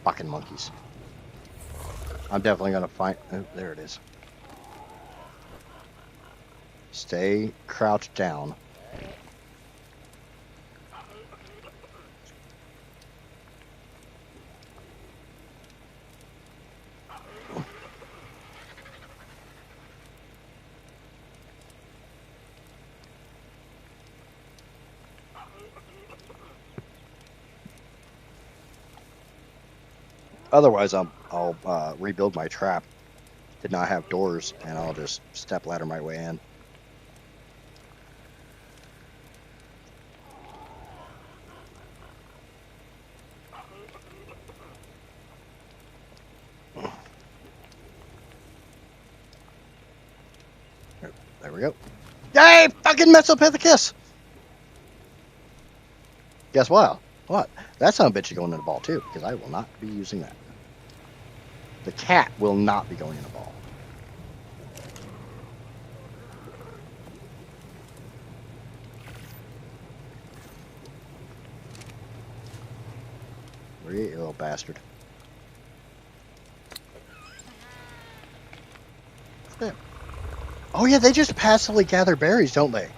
Fucking monkeys. I'm definitely gonna find... Oh, there it is. Stay crouched down. Otherwise, I'll rebuild my trap. Did not have doors, and I'll just step ladder my way in. There we go. Yay! Fucking Mesopithecus! Guess what? What? That son of a bitch is going in the ball too, because I will not be using that. The cat will not be going in the ball. Where are you little bastard? Yeah. Oh yeah, they just passively gather berries, don't they?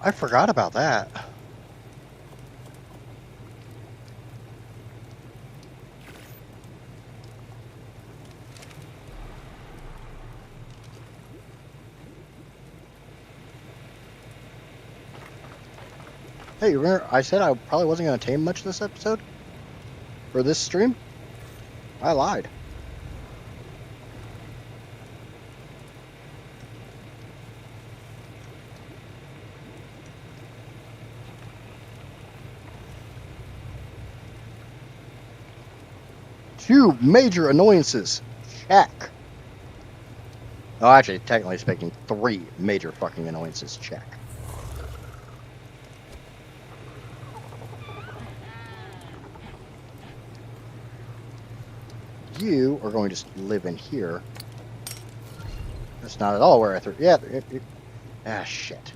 I forgot about that. Hey, remember I said I probably wasn't going to tame much this episode? Or this stream? I lied. Two major annoyances. Check. Oh, actually, technically speaking, three major fucking annoyances. Check. You are going to live in here. That's not at all where I threw. Yeah. Ah, shit.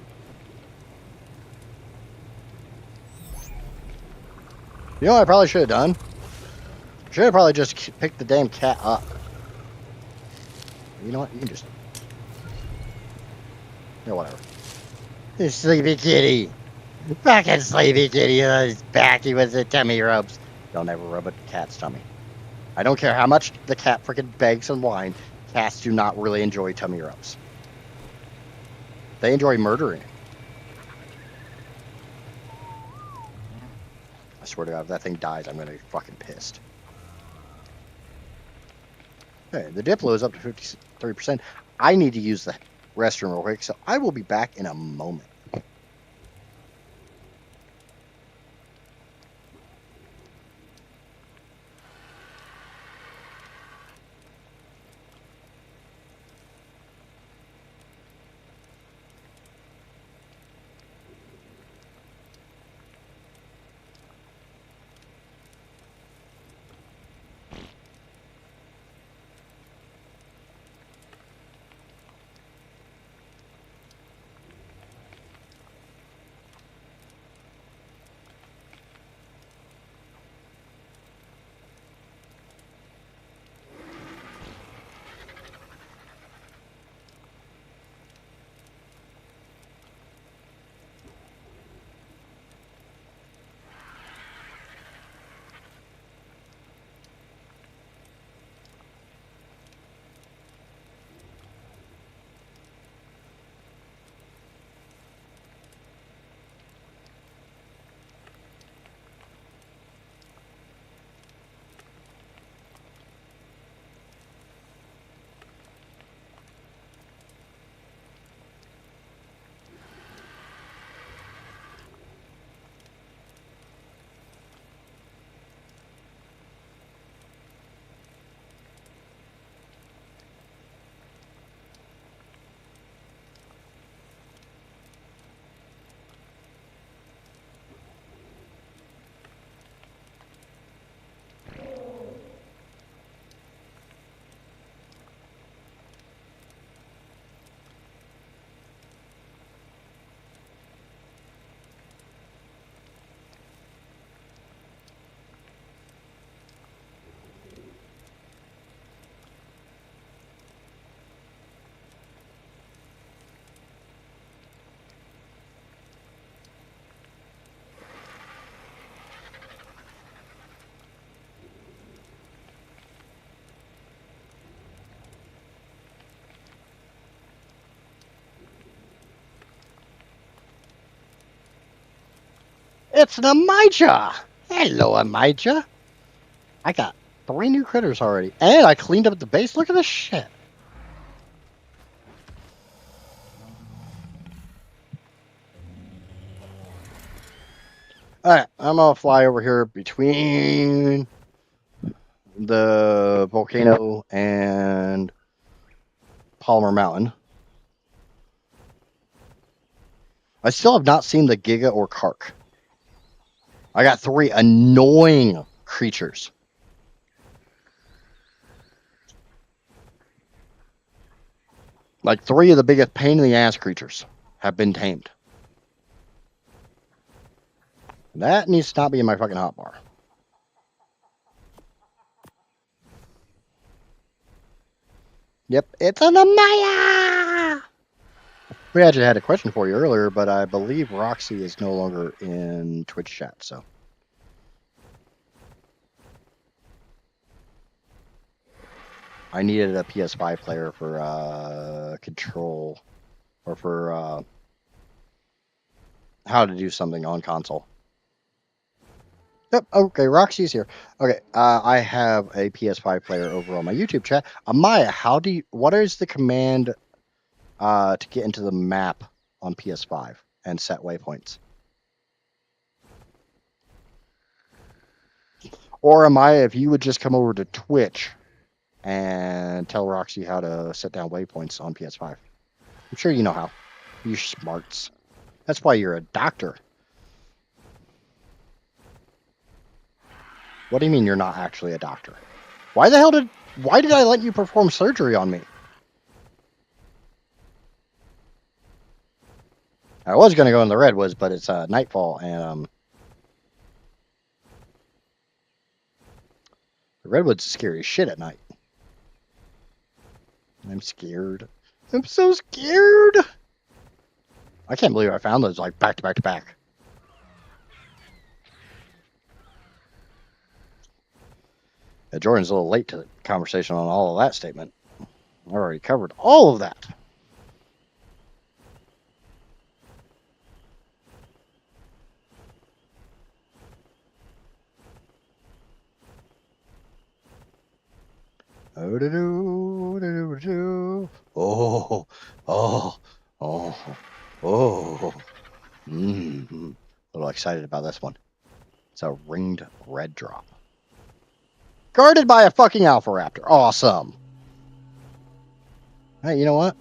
You know what I probably should have done? Should have probably just picked the damn cat up. You know what? You can just. Yeah, whatever. You sleepy kitty. Fucking sleepy kitty. His back. He was the tummy rubs. Don't ever rub a cat's tummy. I don't care how much the cat freaking begs and whines. Cats do not really enjoy tummy rubs. They enjoy murdering. I swear to God, if that thing dies, I'm going to be fucking pissed. Okay, the Diplo is up to 53%. I need to use the restroom real quick, so I will be back in a moment. It's an Amija! Hello, Amija! I got 3 new critters already, and I cleaned up the base. Look at this shit. Alright, I'm gonna fly over here between the volcano and Palmer Mountain. I still have not seen the Giga or Kark. I got 3 annoying creatures. Like 3 of the biggest pain in the ass creatures have been tamed. That needs to not be in my fucking hotbar. Yep, it's an Amaya! We actually had a question for you earlier, but I believe Roxy is no longer in Twitch chat, so. I needed a PS5 player for Control, or for how to do something on console. Yep. Okay, Roxy's here. Okay, I have a PS5 player over on my YouTube chat. Amaya, what is the command to get into the map on PS5 and set waypoints? Or Amaya, if you would just come over to Twitch and tell Roxy how to set down waypoints on PS5. I'm sure you know how. You're smarts. That's why you're a doctor. What do you mean you're not actually a doctor? Why did I let you perform surgery on me? I was gonna go in the redwoods, but it's nightfall, and the redwoods is scary as shit at night. I'm scared. I'm so scared. I can't believe I found those like back to back to back. Jordan's a little late to the conversation on all of that statement. I already covered all of that. Oh, oh, oh, oh. A little excited about this one. It's a ringed red drop. Guarded by a fucking alpha raptor. Awesome. Hey, you know what?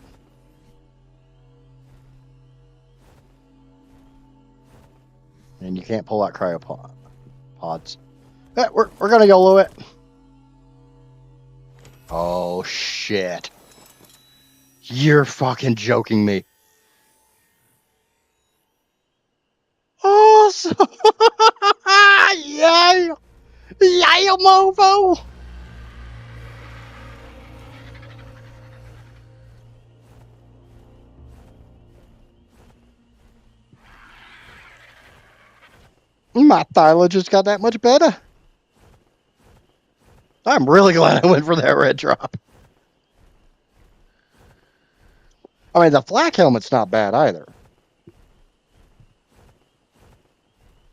And you can't pull out cryopods. We're gonna YOLO it. Oh shit. You're fucking joking me. Awesome. Yay! Yay, mofo! My thyla just got that much better. I'm really glad I went for that red drop. I mean, the flak helmet's not bad either.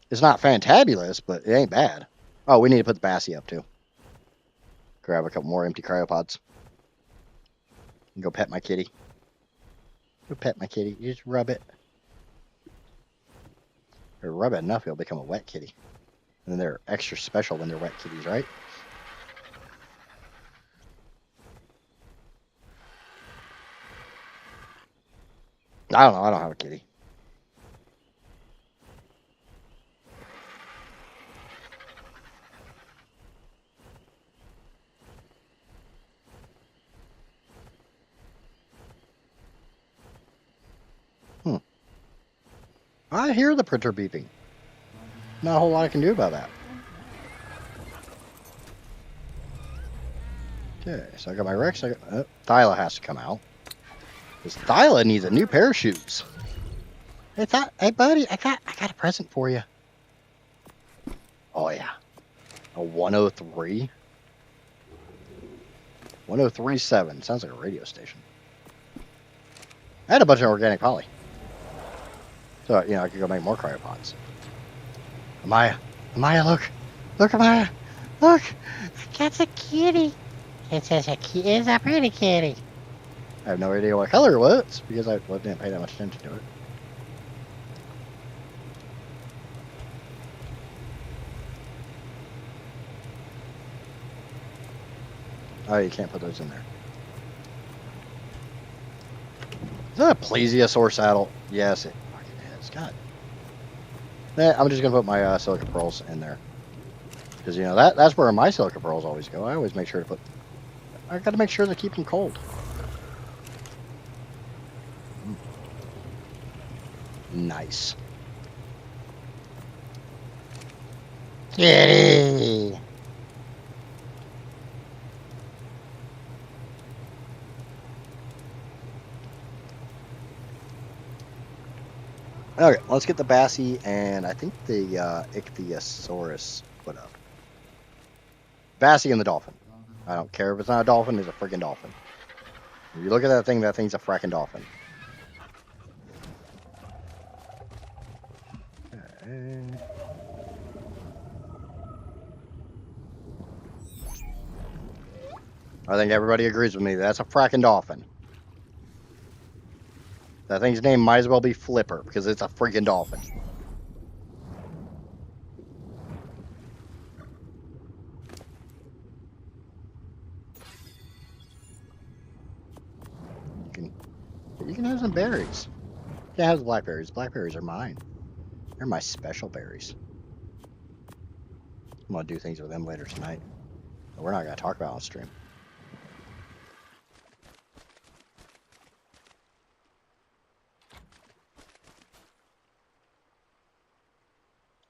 It's not fantabulous, but it ain't bad. Oh, we need to put the Bassie up too. Grab a couple more empty cryopods. And go pet my kitty. Go pet my kitty. You just rub it. Or rub it enough, it'll become a wet kitty. And then they're extra special when they're wet kitties, right? I don't know. I don't have a kitty. I hear the printer beeping. Not a whole lot I can do about that. Okay, so I got my Rex. Thyla has to come out. Because Thyla needs a new pair of shoes. Hey buddy, I got a present for you. Oh yeah. A 103. 1037. Sounds like a radio station. I had a bunch of organic poly. So, I could go make more cryopods. Amaya, look, Amaya, look. That's a kitty. It's a pretty kitty. I have no idea what color it was because I didn't pay that much attention to it. Oh, you can't put those in there. Is that a plesiosaur saddle? Yes, it fucking is. God. I'm just gonna put my silica pearls in there because that's where my silica pearls always go. I always make sure to put. I got to make sure to keep them cold. Nice. Kitty. Okay, let's get the Bassie and I think the Ichthyosaurus put up. Bassie and the dolphin. I don't care if it's not a dolphin, it's a freaking dolphin. If you look at that thing's a fracking dolphin. Okay. I think everybody agrees with me. That's a fracking dolphin. That thing's name might as well be Flipper because it's a freaking dolphin. You can have some berries. You can have the blackberries. Blackberries are mine. They're my special berries. I'm gonna do things with them later tonight. But we're not gonna talk about it on stream.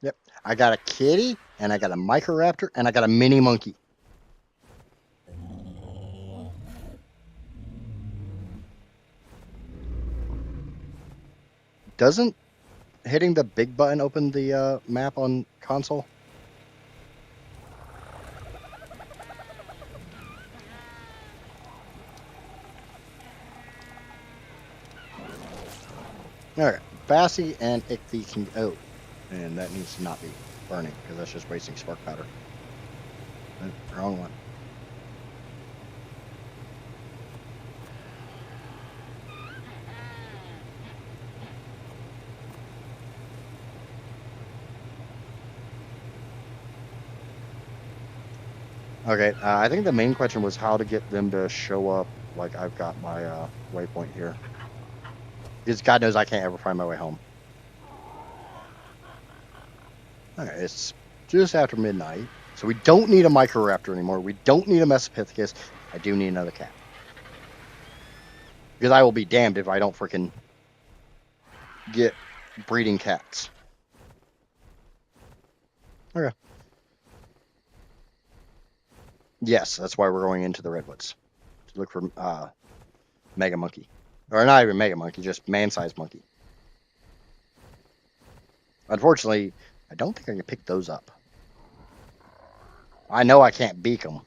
Yep. I got a kitty, and I got a microraptor, and I got a mini monkey. Doesn't hitting the big button open the map on console? Alright. Bassy and Ichthy can. Oh. And that needs to not be burning because that's just wasting spark powder. Wrong one. Okay, I think the main question was how to get them to show up like I've got my waypoint here. Because God knows I can't ever find my way home. Okay, it's just after midnight, so we don't need a Microraptor anymore. We don't need a Mesopithecus. I do need another cat. Because I will be damned if I don't freaking get breeding cats. Okay. Yes, that's why we're going into the Redwoods. To look for Mega Monkey. Or not even Mega Monkey, just man-sized monkey. Unfortunately, I don't think I can pick those up. I know I can't beak them.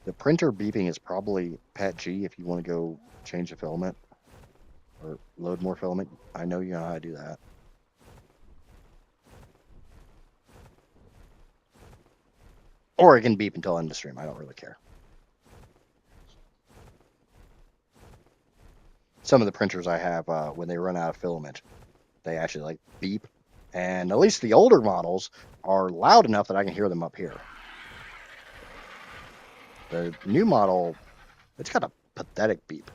The printer beeping is probably Pat G if you want to go change the filament or load more filament. I know you know how to do that. Or it can beep until end of stream. I don't really care. Some of the printers I have, when they run out of filament, they actually like beep. And at least the older models are loud enough that I can hear them up here. The new model, it's got a pathetic beep.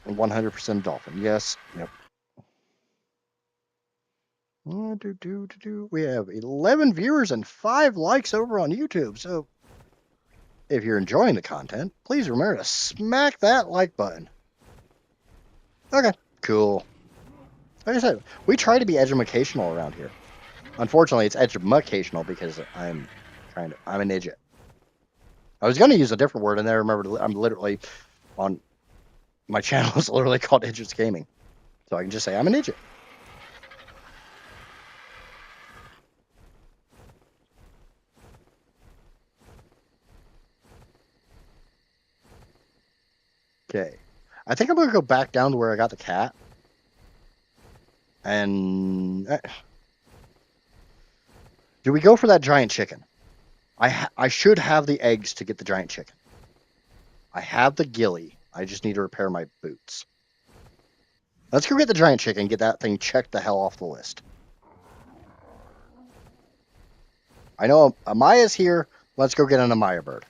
And 100% dolphin. Yes. Yep. We have 11 viewers and 5 likes over on YouTube. So if you're enjoying the content, please remember to smack that like button. Okay, cool. Like I said, we try to be educational around here. Unfortunately, it's educational because I'm an idiot. I was going to use a different word, and then I remembered I'm literally on my channel is literally called Idiots Gaming, so I can just say I'm an idiot. Okay, I think I'm going to go back down to where I got the cat, and do we go for that giant chicken? I should have the eggs to get the giant chicken. I have the ghillie. I just need to repair my boots. Let's go get the giant chicken and get that thing checked the hell off the list. I know Amaya's here. Let's go get an Amaya bird.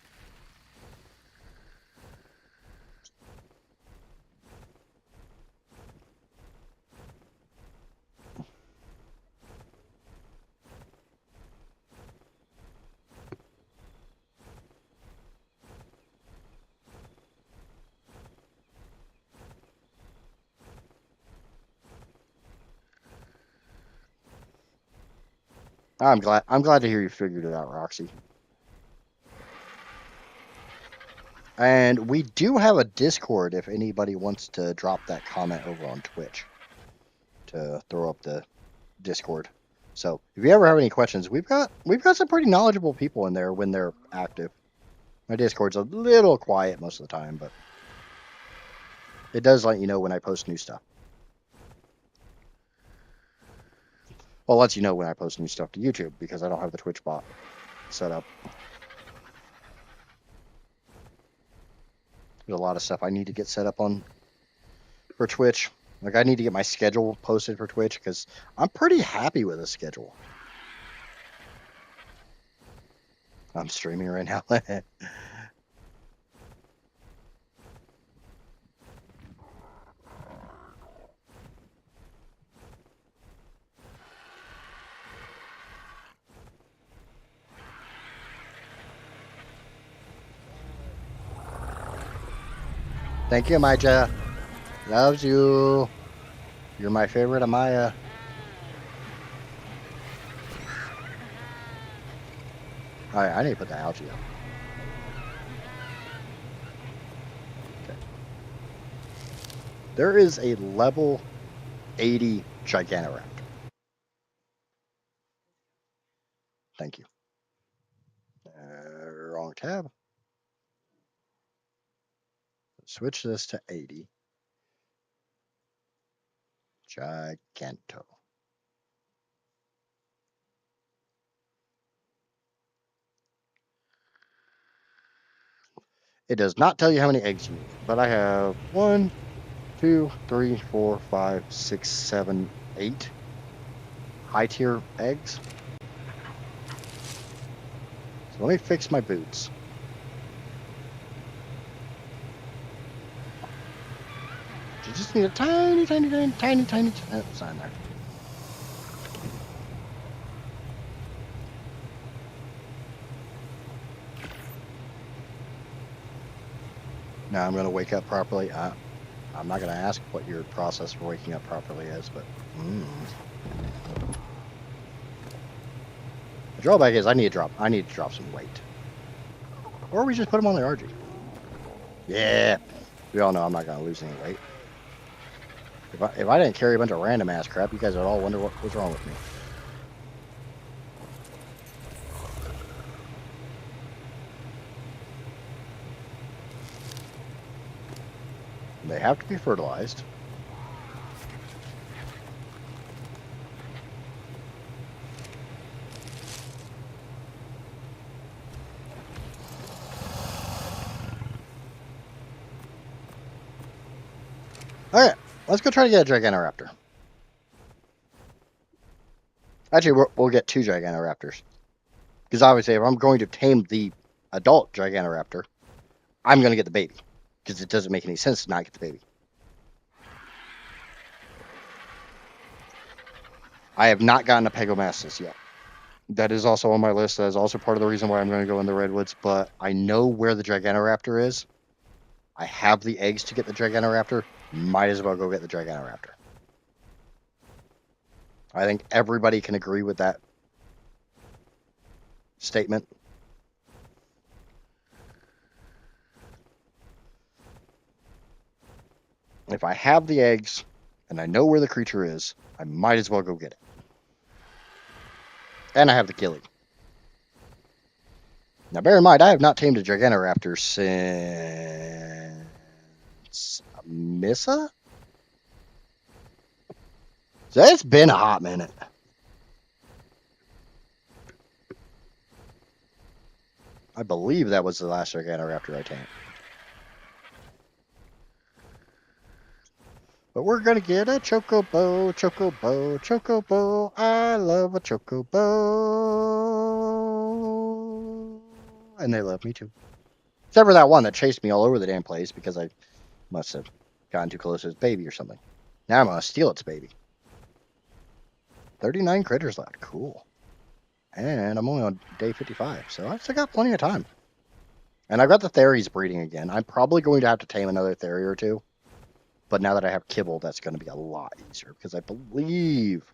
I'm glad to hear you figured it out, Roxy. And we do have a Discord if anybody wants to drop that comment over on Twitch to throw up the Discord. So if you ever have any questions, we've got some pretty knowledgeable people in there when they're active. My Discord's a little quiet most of the time, but it does let you know when I post new stuff. Well, it lets you know when I post new stuff to YouTube because I don't have the Twitch bot set up. There's a lot of stuff I need to get set up on for Twitch. Like, I need to get my schedule posted for Twitch because I'm pretty happy with the schedule. I'm streaming right now. Thank you, Amaya. Loves you. You're my favorite, Amaya. Alright, I need to put the algae up. Okay. There is a level 80 Gigantoraptor. Thank you. Wrong tab. Switch this to 80. Giganto. It does not tell you how many eggs you need, but I have 1, 2, 3, 4, 5, 6, 7, 8 high tier eggs. So let me fix my boots. You just need a tiny sign there. Now I'm going to wake up properly. I'm not going to ask what your process for waking up properly is, but the drawback is I need to drop some weight, or we just put them on the RG. Yeah, we all know I'm not going to lose any weight. If I didn't carry a bunch of random ass crap, you guys would all wonder what was wrong with me. They have to be fertilized. All right, let's go try to get a Gigantoraptor. Actually, we'll get 2 Gigantoraptors. Because obviously, if I'm going to tame the adult Gigantoraptor, I'm going to get the baby. Because it doesn't make any sense to not get the baby. I have not gotten a Pegomastus yet. That is also on my list. That is also part of the reason why I'm going to go in the Redwoods. But I know where the Gigantoraptor is. I have the eggs to get the Gigantoraptor. Might as well go get the Gigantoraptor. I think everybody can agree with that statement. If I have the eggs and I know where the creature is, I might as well go get it. And I have the Gilly. Now, bear in mind, I have not tamed a Gigantoraptor since Missa? So it's been a hot minute. I believe that was the last Gigantoraptor I tamed. But we're going to get a Chocobo, Chocobo, Chocobo. I love a Chocobo. And they love me too. Except for that one that chased me all over the damn place because I must have gotten too close to its baby or something. Now I'm going to steal its baby. 39 critters left. Cool. And I'm only on day 55, so I've still got plenty of time. And I've got the Theries breeding again. I'm probably going to have to tame another Theory or two. But now that I have kibble, that's going to be a lot easier because I believe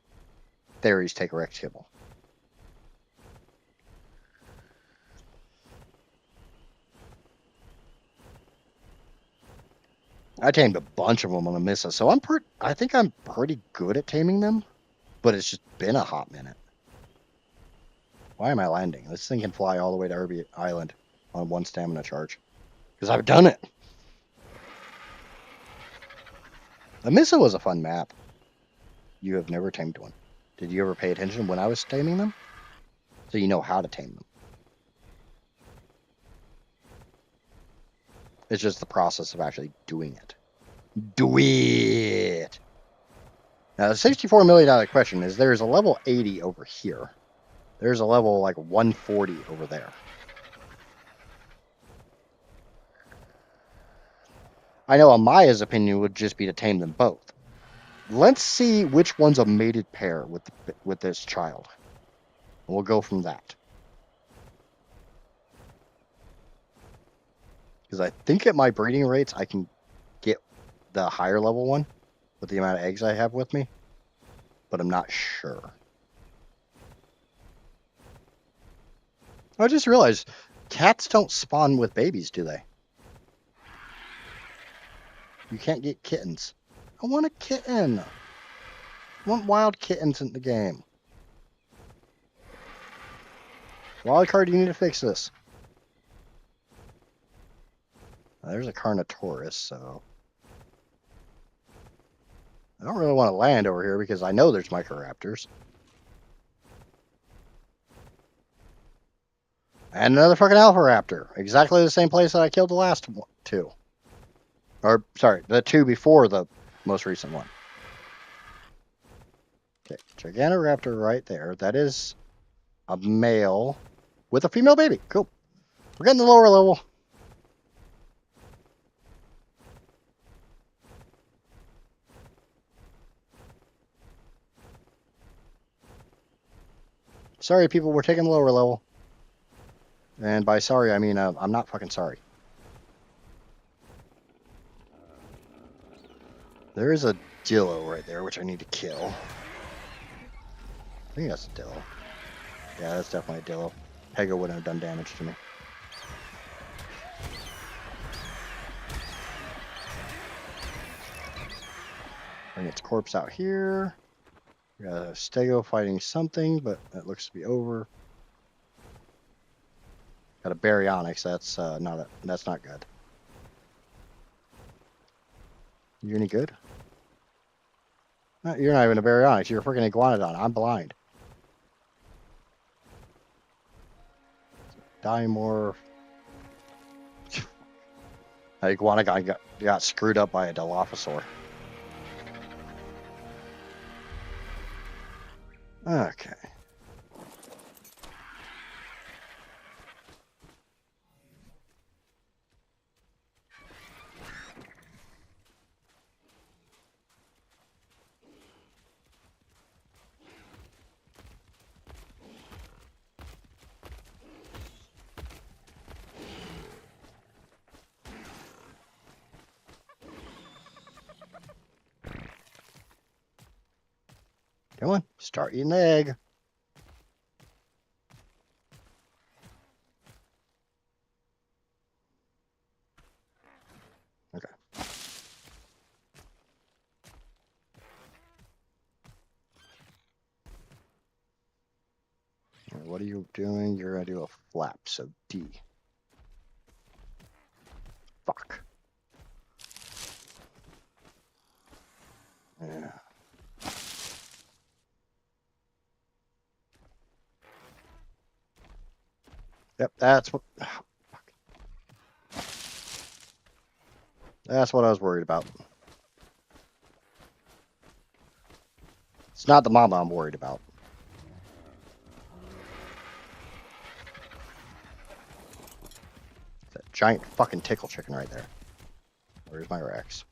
Theories take Rex kibble. I tamed a bunch of them on a Missa, so I think I'm pretty good at taming them, but it's just been a hot minute. Why am I landing? This thing can fly all the way to Irby Island. on 1 stamina charge. Because I've done it. Amissa was a fun map. You have never tamed one. Did you ever pay attention when I was taming them? So you know how to tame them. It's just the process of actually doing it. Do it! Now, the $64 million question is there's a level 80 over here. There's a level like 140 over there. I know Amaya's opinion would just be to tame them both. Let's see which one's a mated pair with this child. And we'll go from that. Because I think at my breeding rates, I can get the higher level one with the amount of eggs I have with me. But I'm not sure. I just realized cats don't spawn with babies, do they? You can't get kittens. I want a kitten. I want wild kittens in the game. Wildcard, you need to fix this. There's a Carnotaurus, so... I don't really want to land over here because I know there's Microraptors. And another fucking Alpha Raptor. Exactly the same place that I killed the last two. Or, sorry, the two before the most recent one. Okay, Gigantoraptor right there. That is a male with a female baby. Cool. We're getting the lower level. Sorry, people, we're taking the lower level. And by sorry, I mean I'm not fucking sorry. There is a Dillo right there, which I need to kill. I think that's a Dillo. Yeah, that's definitely a Dillo. Pego wouldn't have done damage to me. Bring its corpse out here. We got a Stego fighting something, but that looks to be over. Got a Baryonyx. That's not good. You any good? No, you're not even a Baryonyx. You're a freaking Iguanodon. I'm blind. Dimorph. That Iguanodon got screwed up by a Dilophosaur. Okay. Come on, start eating the egg. Okay. What are you doing? You're gonna do a flap, so D. Fuck. Yeah. Yep, that's what. Fuck. That's what I was worried about. It's not the mama I'm worried about. That giant fucking tickle chicken right there. Where's my Rex?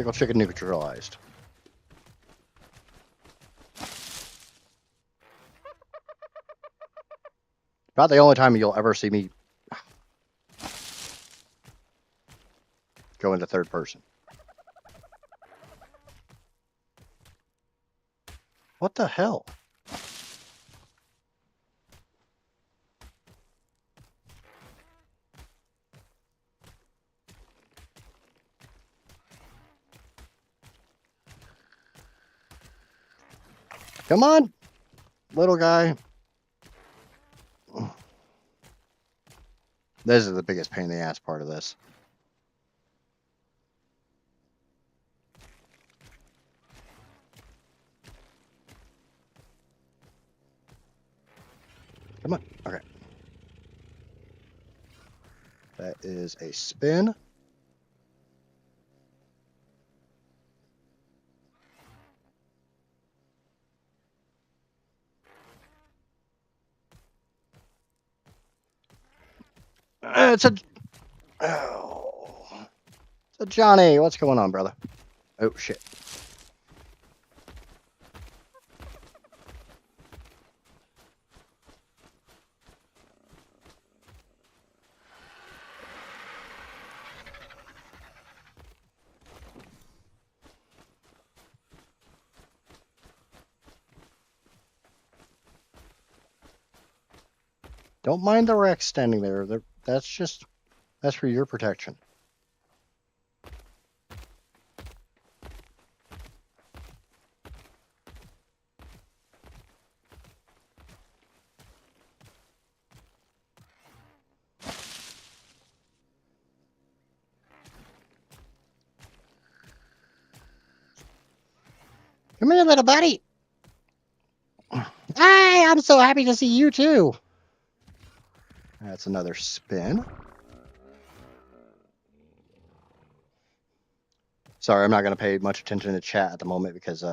Pickle chicken neutralized. About the only time you'll ever see me go into third person. What the hell? Come on, little guy. This is the biggest pain in the ass part of this. Come on. Okay. That is a spin. It's a... Oh. It's a Johnny. What's going on, brother? Oh, shit. Don't mind the wreck standing there. That's for your protection. Come here, little buddy. Hi, I'm so happy to see you too. That's another spin. Sorry, I'm not going to pay much attention to chat at the moment because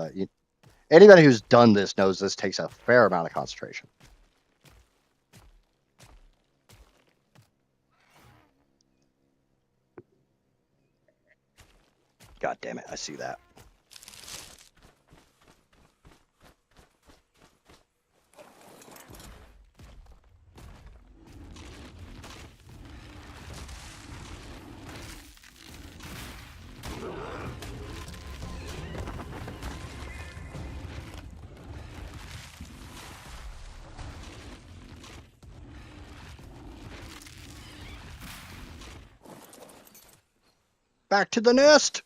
anybody who's done this knows this takes a fair amount of concentration. God damn it, I see that. Back to the nest.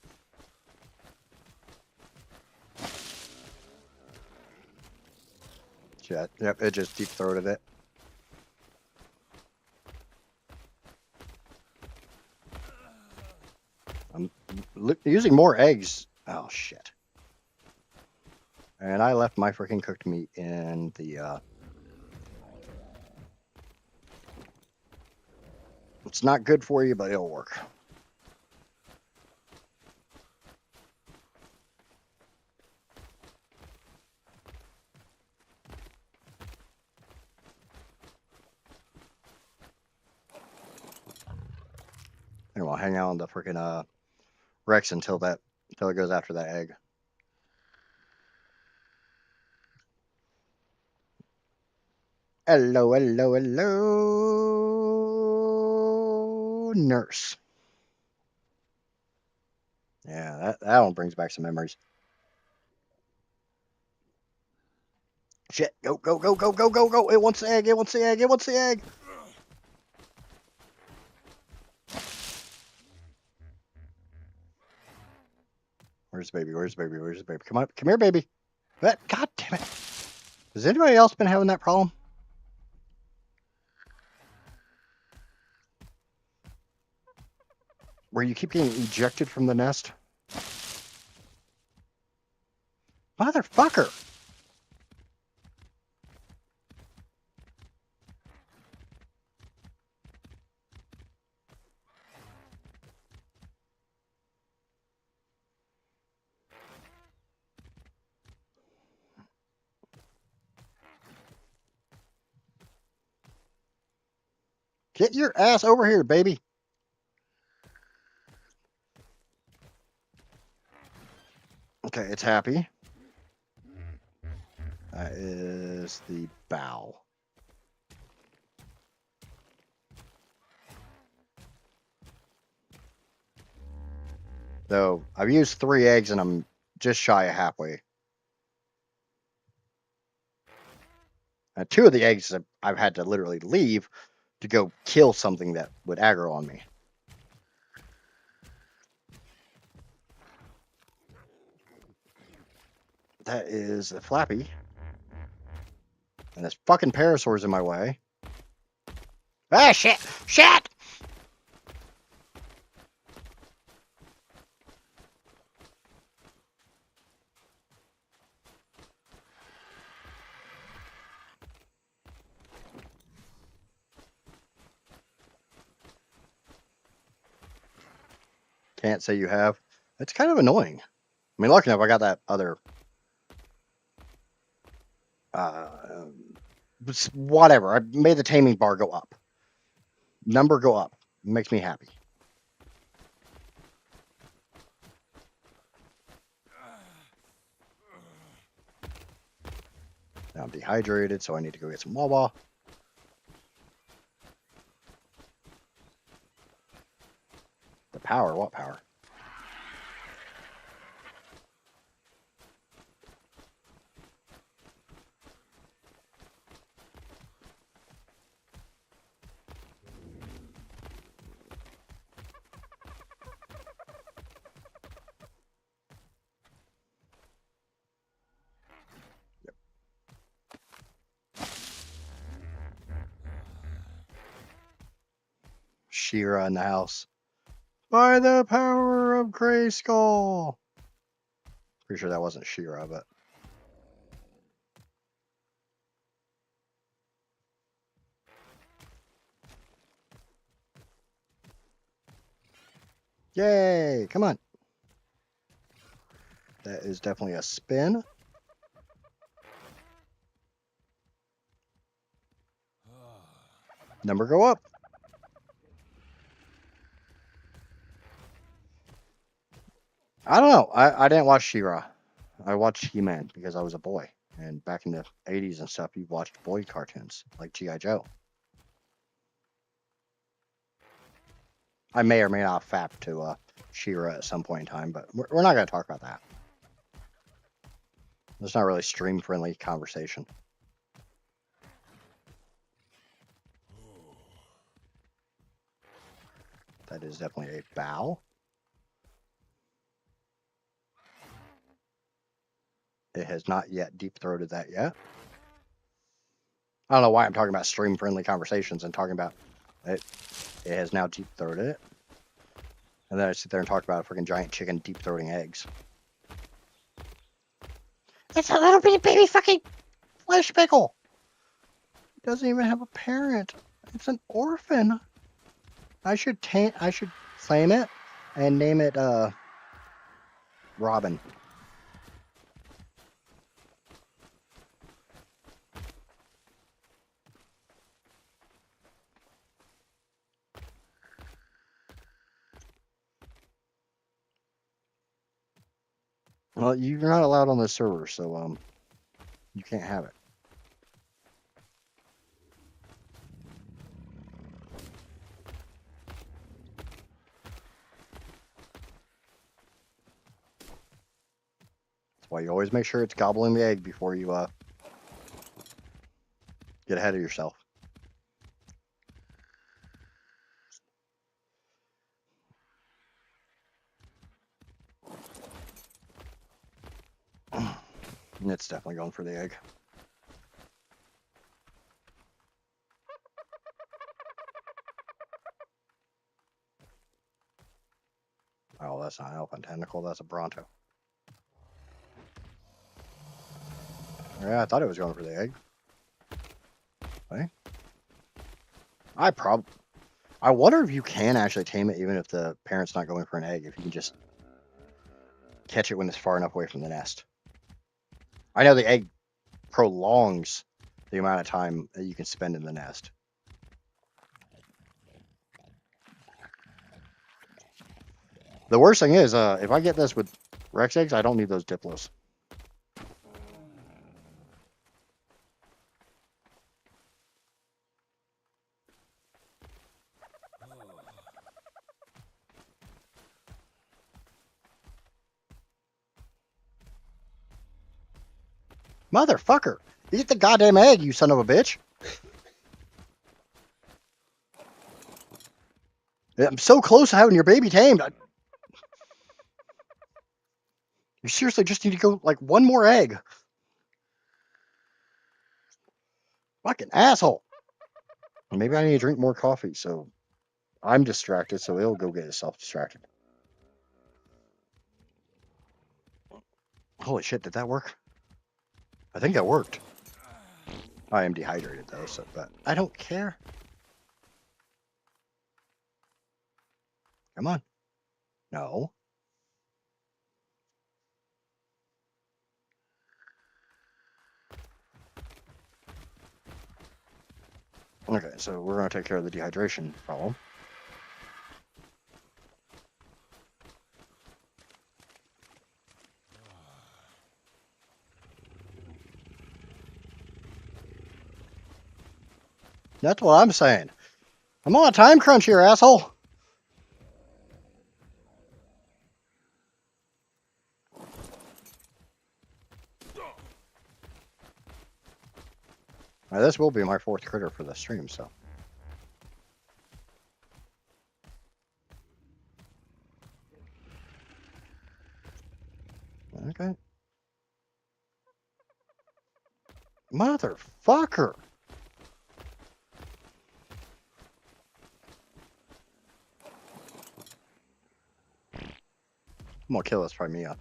Yep, it just deep throated it. I'm using more eggs. Oh shit. And I left my freaking cooked meat in the it's not good for you, but it'll work. And we'll hang out on the freaking Rex until it goes after that egg. Hello, hello, hello, nurse. Yeah, that one brings back some memories. Shit, go, go, go, go, go, go, go. It wants the egg, it wants the egg, it wants the egg. Where's the baby? Where's the baby? Where's the baby? Come on, come here, baby. God damn it. Has anybody else been having that problem? Where you keep getting ejected from the nest? Motherfucker. Get your ass over here, baby. it's happy. That is the bow. Though I've used 3 eggs and I'm just shy of halfway. 2 of the eggs I've had to literally leave to go kill something that would aggro on me. That is a Flappy. And this fucking Parasaur's in my way. Ah, shit! Shit! Can't say you have. It's kind of annoying. I mean, lucky enough, I got that other. Whatever. I made the taming bar go up. Number go up. It makes me happy. Now I'm dehydrated, so I need to go get some Wawa. The power? What power? She-Ra in the house. By the power of Grayskull. Pretty sure that wasn't She-Ra, but. Yay! Come on. That is definitely a spin. Number go up. I don't know. I didn't watch She-Ra. I watched He-Man because I was a boy. And back in the 80s and stuff, you watched boy cartoons like G.I. Joe. I may or may not have fapped to She-Ra at some point in time, but we're not going to talk about that. It's not really stream-friendly conversation. That is definitely a bow. It has not yet deep-throated that yet. I don't know why I'm talking about stream-friendly conversations and talking about it. It has now deep-throated it. And then I sit there and talk about a freaking giant chicken deep-throating eggs. It's a little bitty baby fucking flesh pickle. It doesn't even have a parent. It's an orphan. I should claim it and name it Robin. Well, you're not allowed on the server, so you can't have it. That's why you always make sure it's gobbling the egg before you get ahead of yourself. And it's definitely going for the egg. Oh, that's not an elephant tentacle, that's a Bronto. Yeah, I thought it was going for the egg. Okay. I wonder if you can actually tame it even if the parent's not going for an egg, if you can just catch it when it's far enough away from the nest. I know the egg prolongs the amount of time that you can spend in the nest. The worst thing is, if I get this with Rex eggs? I don't need those Diplos. Motherfucker! Eat the goddamn egg, you son of a bitch! I'm so close to having your baby tamed. You seriously just need to go like one more egg. Fucking asshole. Maybe I need to drink more coffee so I'm distracted so he'll go get himself distracted. Holy shit, did that work? I think that worked. I am dehydrated though, so but I don't care. Come on. No. Okay, so we're gonna take care of the dehydration problem. That's what I'm saying. I'm on a time crunch here, asshole. Now, this will be my fourth critter for the stream, so. Okay. Motherfucker. I'm gonna kill this Primea.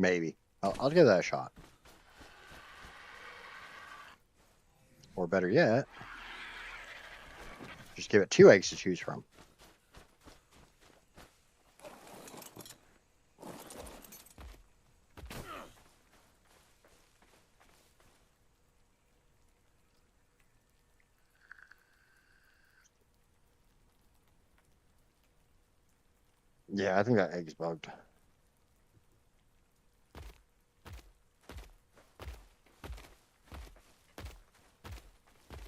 Maybe. I'll give that a shot. Or better yet, just give it 2 eggs to choose from. Yeah, I think that egg's bugged.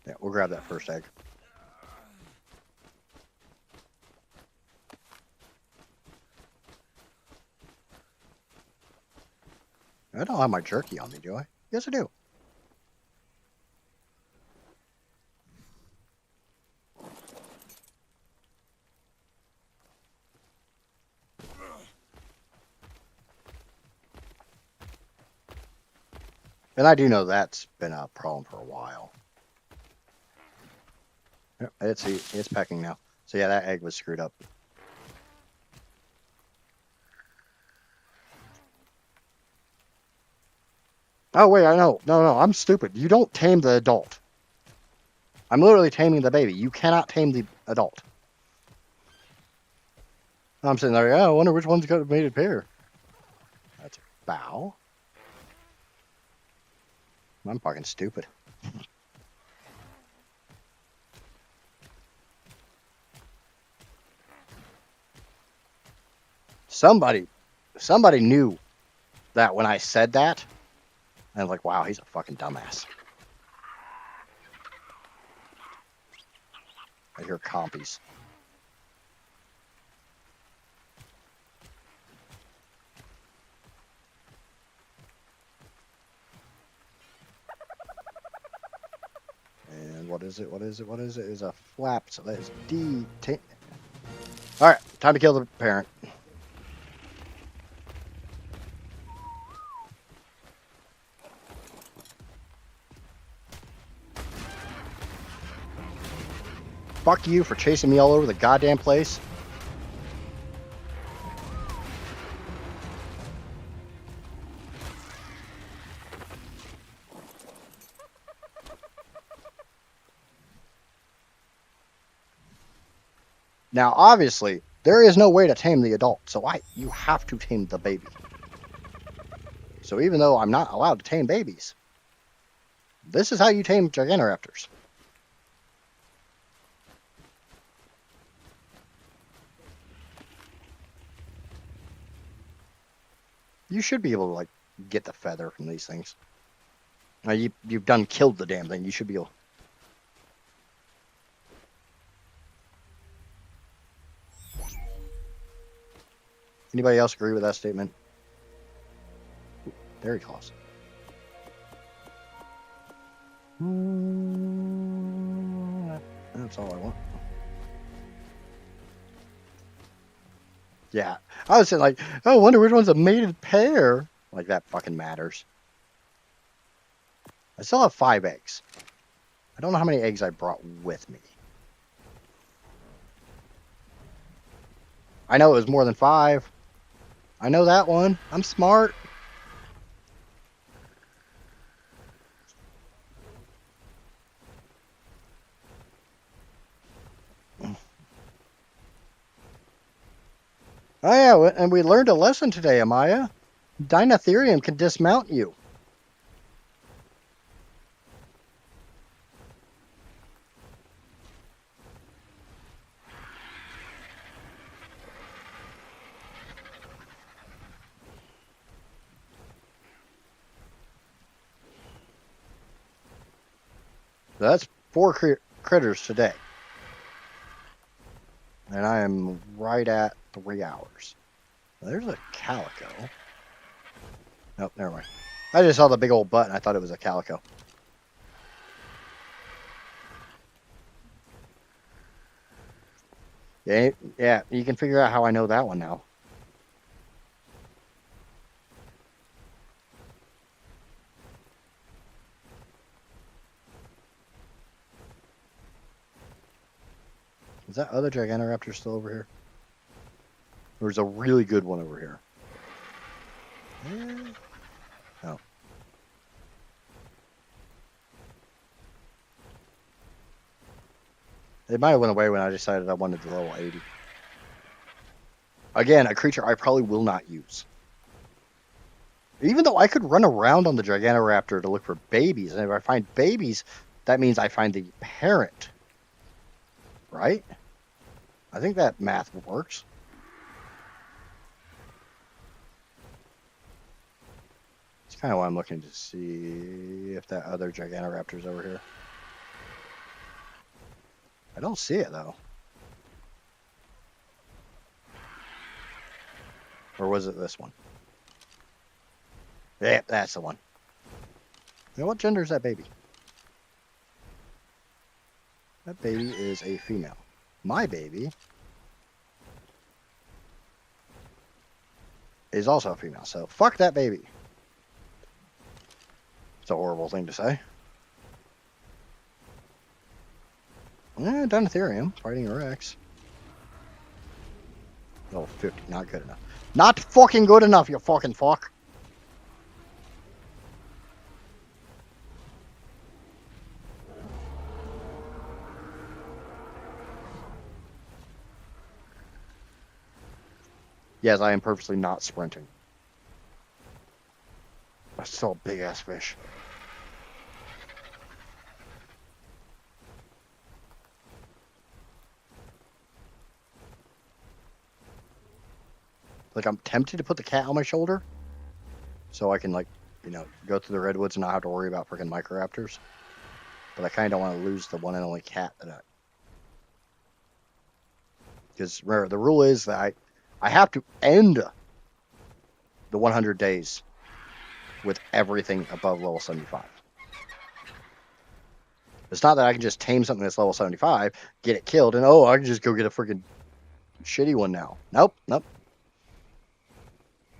Yeah, we'll grab that first egg. I don't have my jerky on me, do I? Yes, I do. And I do know that's been a problem for a while. Yep, it's pecking now. So yeah, that egg was screwed up. Oh wait, I know. No, I'm stupid. You don't tame the adult. I'm literally taming the baby. You cannot tame the adult. I'm sitting there, yeah, I wonder which one's got a mated pair. That's a bow. I'm fucking stupid. Somebody knew that when I said that. And I was like, wow, he's a fucking dumbass. I hear compies. And what is it? It's a flap. So that is D. Alright, time to kill the parent. Fuck you for chasing me all over the goddamn place. Now, obviously, there is no way to tame the adult, so you have to tame the baby. So even though I'm not allowed to tame babies, this is how you tame Gigantoraptors. You should be able to, like, get the feather from these things. Now, you've done killed the damn thing. You should be able... Anybody else agree with that statement? Very close. That's all I want. Yeah. I was saying, like, oh, I wonder which one's a mated pair. Like, that fucking matters. I still have 5 eggs. I don't know how many eggs I brought with me. I know it was more than 5. I know that one. I'm smart. Oh, yeah, and we learned a lesson today, Amaya. Dinotherium can dismount you. So that's 4 critters today. And I am right at 3 hours. There's a calico. Nope, never mind. I just saw the big old butt and I thought it was a calico. Yeah, you can figure out how I know that one now. Is that other Gigantoraptor still over here? There's a really good one over here. Oh. It might have went away when I decided I wanted the level 80. Again, a creature I probably will not use. Even though I could run around on the Gigantoraptor to look for babies, and if I find babies, that means I find the parent. Right? I think that math works. It's kind of why I'm looking to see if that other Gigantoraptor's over here. I don't see it, though. Or was it this one? Yeah, that's the one. You know, what gender is that baby? That baby is a female. My baby is also a female, so fuck that baby. It's a horrible thing to say. Dinotherium fighting a Rex. Oh, 50, not good enough. Not fucking good enough, you fucking fuck. Yes, I am purposely not sprinting. That's still a big ass fish. Like, I'm tempted to put the cat on my shoulder so I can, like, you know, go through the redwoods and not have to worry about freaking Microraptors. But I kind of don't want to lose the one and only cat that I... Because remember, the rule is that I have to end the 100 days with everything above level 75. It's not that I can just tame something that's level 75, get it killed, and oh, I can just go get a freaking shitty one now. Nope, nope.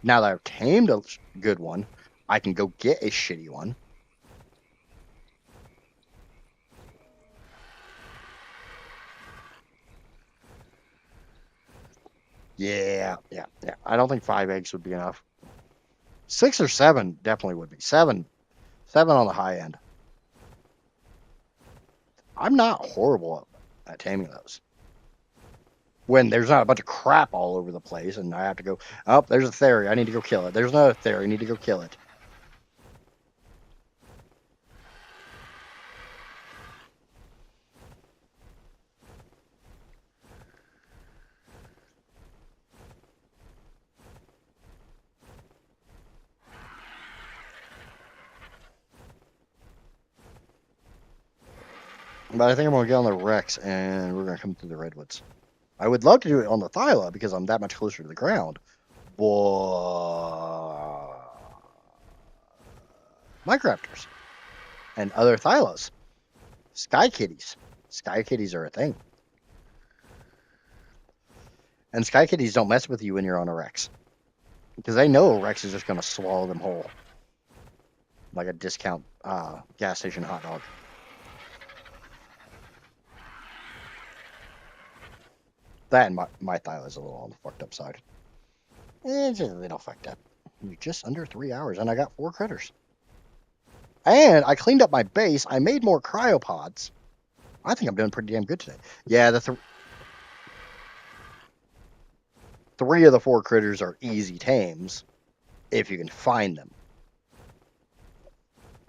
Now that I've tamed a good one, I can go get a shitty one. Yeah. I don't think 5 eggs would be enough. 6 or 7 definitely would be. 7 on the high end. I'm not horrible at taming those. When there's not a bunch of crap all over the place and I have to go, oh, there's a theory. I need to go kill it. There's another theory. I need to go kill it. But I think I'm going to get on the Rex and we're going to come through the Redwoods. I would love to do it on the Thyla because I'm that much closer to the ground. But Minecrafters and other Thylas. Sky kitties. Sky kitties are a thing. And sky kitties don't mess with you when you're on a Rex. Because they know a Rex is just going to swallow them whole. Like a discount gas station hot dog. That and my Thyla is a little on the fucked up side. It's just a little fucked up. Just under 3 hours and I got 4 critters. And I cleaned up my base. I made more cryopods. I think I'm doing pretty damn good today. Yeah, the 3 of the 4 critters are easy tames if you can find them.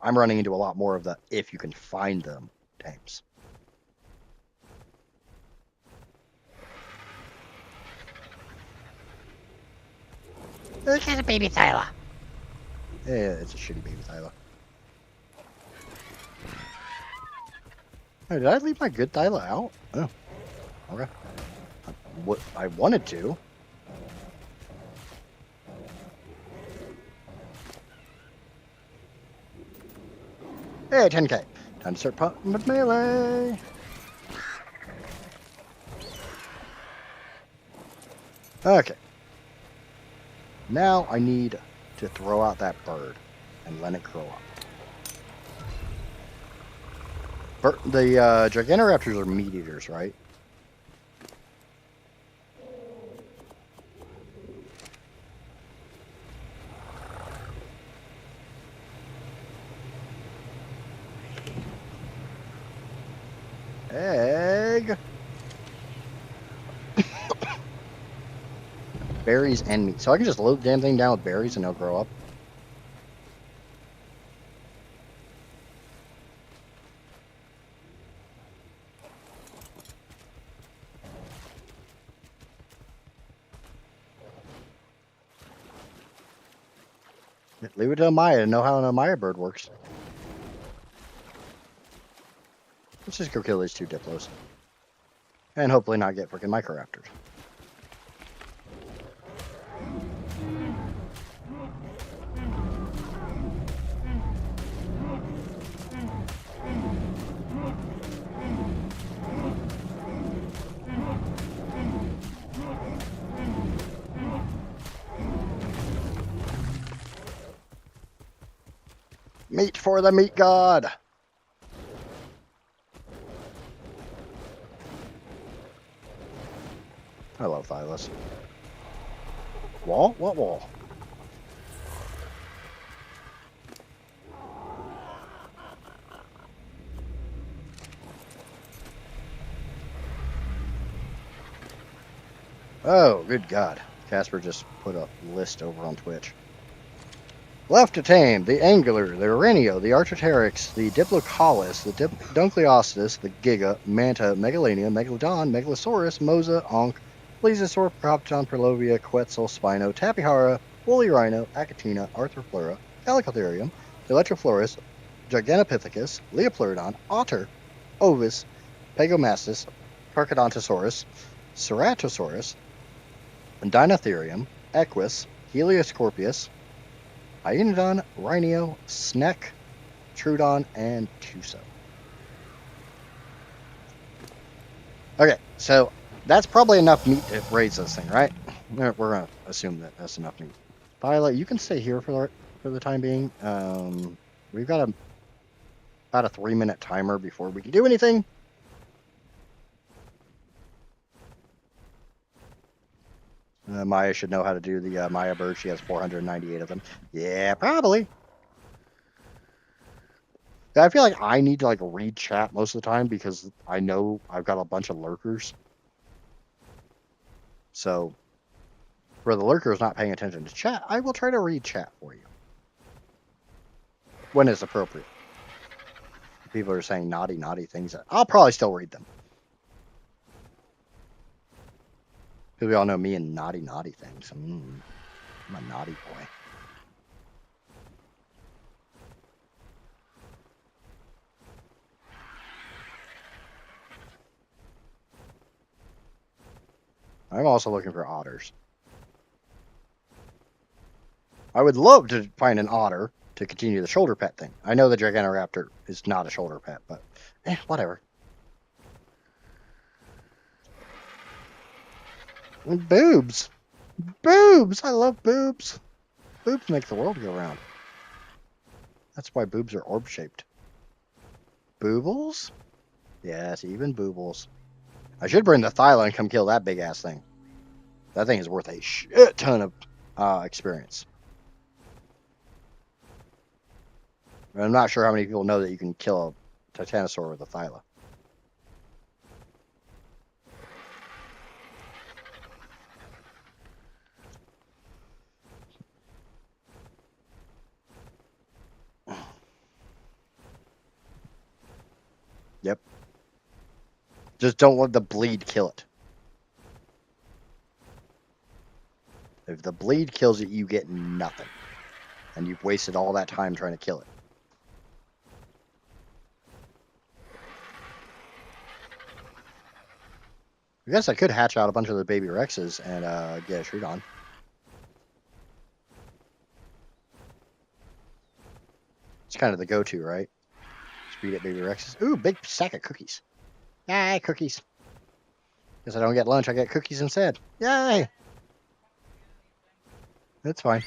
I'm running into a lot more of the if you can find them tames. Look at the baby Thyla. Yeah, it's a shitty baby Thyla. Hey, did I leave my good Thyla out? Oh, okay. What I wanted to. Hey, 10k. Time to start popping with melee. Okay. Now I need to throw out that bird and let it grow up. The Gigantoraptors are meat eaters, right? Egg. Berries and meat. So I can just load the damn thing down with berries and they'll grow up. Leave it to Amaya to know how an Amaya bird works. Let's just go kill these 2 Diplos. And hopefully not get freaking Microraptors. Meat for the meat god! I love Thylas. Wall? What wall? Oh, good God. Casper just put a list over on Twitch. Left to tame, the Angular, the Arenio, the Archaeopteryx, the Diplocaulus, the Dunkleosteus, the Giga, Manta, Megalania, Megalodon, Megalosaurus, Mosa, Ankh, Plesiosaur, Procopton, Perlovia, Quetzal, Spino, Tapihara, Woolly Rhino, Achatina, Arthropleura, Calicotherium, Electroflorus, Gigantopithecus, Leopleurodon, Otter, Ovis, Pagomastus, Carchodontosaurus, Ceratosaurus, Dinotherium, Equus, Helioscorpius, Hyaenodon, Rhino, Sneck, Trudon, and Tuso. Okay, so that's probably enough meat to raise this thing, right? We're going to assume that that's enough meat. Violet, you can stay here for the time being. We've got about a 3-minute timer before we can do anything. Maya should know how to do the Maya bird. She has 498 of them. Yeah, probably. I feel like I need to like read chat most of the time because I know I've got a bunch of lurkers. So for the lurkers not paying attention to chat, I will try to read chat for you when it's appropriate. People are saying naughty, naughty things. I'll probably still read them because we all know me and naughty, naughty things. I'm a naughty boy. I'm also looking for otters. I would love to find an otter to continue the shoulder pet thing. I know the Gigantoraptor is not a shoulder pet, but whatever. And boobs. Boobs! I love boobs. Boobs make the world go round. That's why boobs are orb shaped. Boobles? Yes, even boobles. I should bring the Thyla and come kill that big ass thing. That thing is worth a shit ton of experience. I'm not sure how many people know that you can kill a Titanosaur with a Thyla. Yep. Just don't let the bleed kill it. If the bleed kills it, you get nothing. And you've wasted all that time trying to kill it. I guess I could hatch out a bunch of the baby Rexes and get a treat on. It's kind of the go-to, right? Speed at baby Rexes. Ooh, big stack of cookies. Yay, cookies. Guess I don't get lunch, I get cookies instead. Yay! That's fine.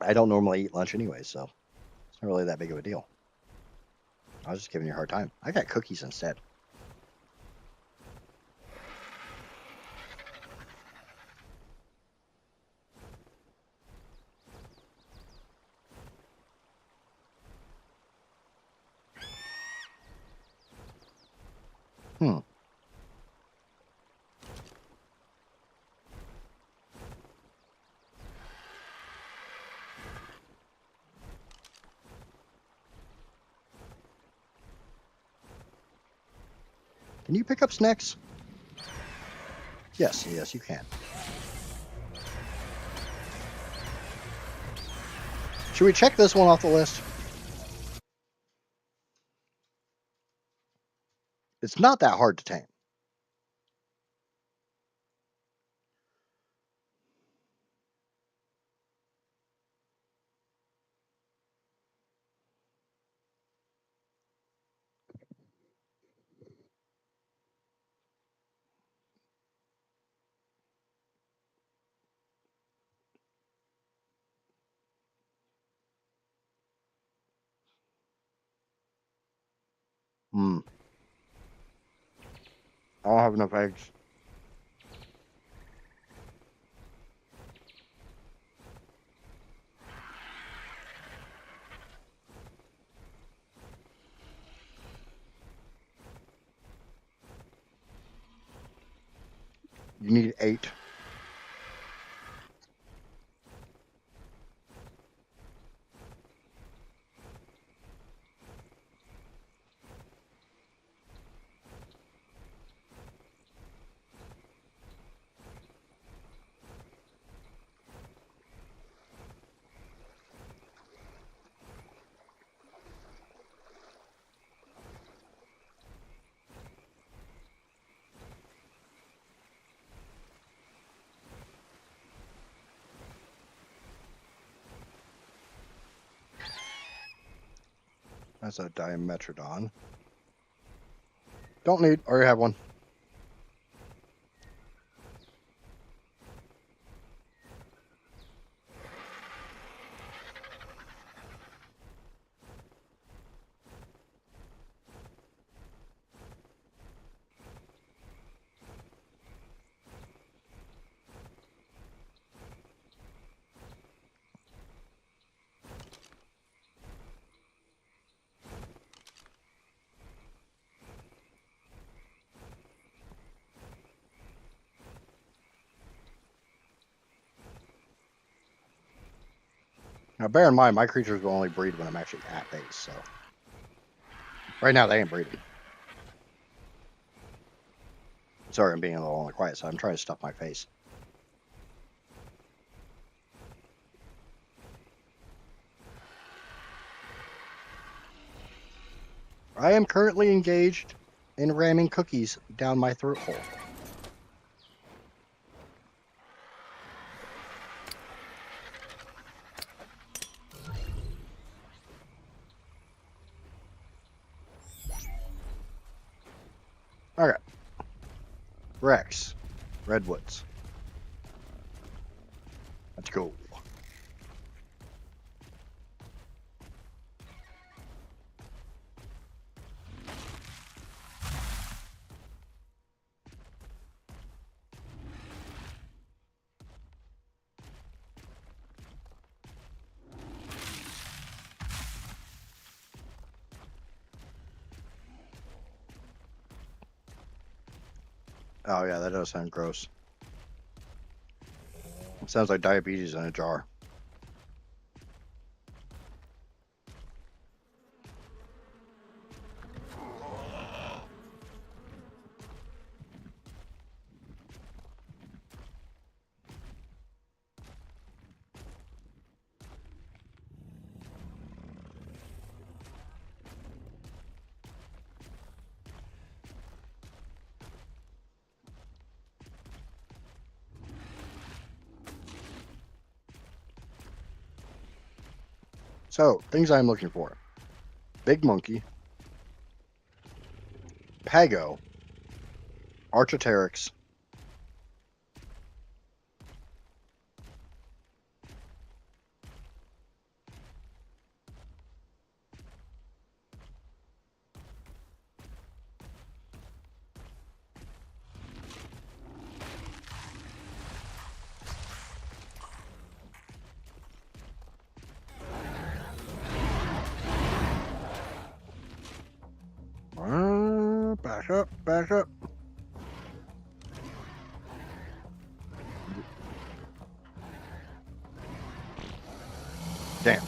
I don't normally eat lunch anyway, so it's not really that big of a deal. I was just giving you a hard time. I got cookies instead. Hmm. Can you pick up snacks? Yes, yes, you can. Should we check this one off the list? It's not that hard to tame. Hmm. I don't have enough eggs. You need 8. That's a Dimetrodon. Don't need. Already have one. Now, bear in mind, my creatures will only breed when I'm actually at base, so. Right now, they ain't breeding. Sorry, I'm being a little on the quiet side. I'm trying to stuff my face. I am currently engaged in ramming cookies down my throat hole. Okay. Rex. Redwoods. Let's go. Oh, yeah, that does sound gross. It sounds like diabetes in a jar. So, things I'm looking for. Big monkey. Pago. Archaeopteryx. Back up, back up. Damn.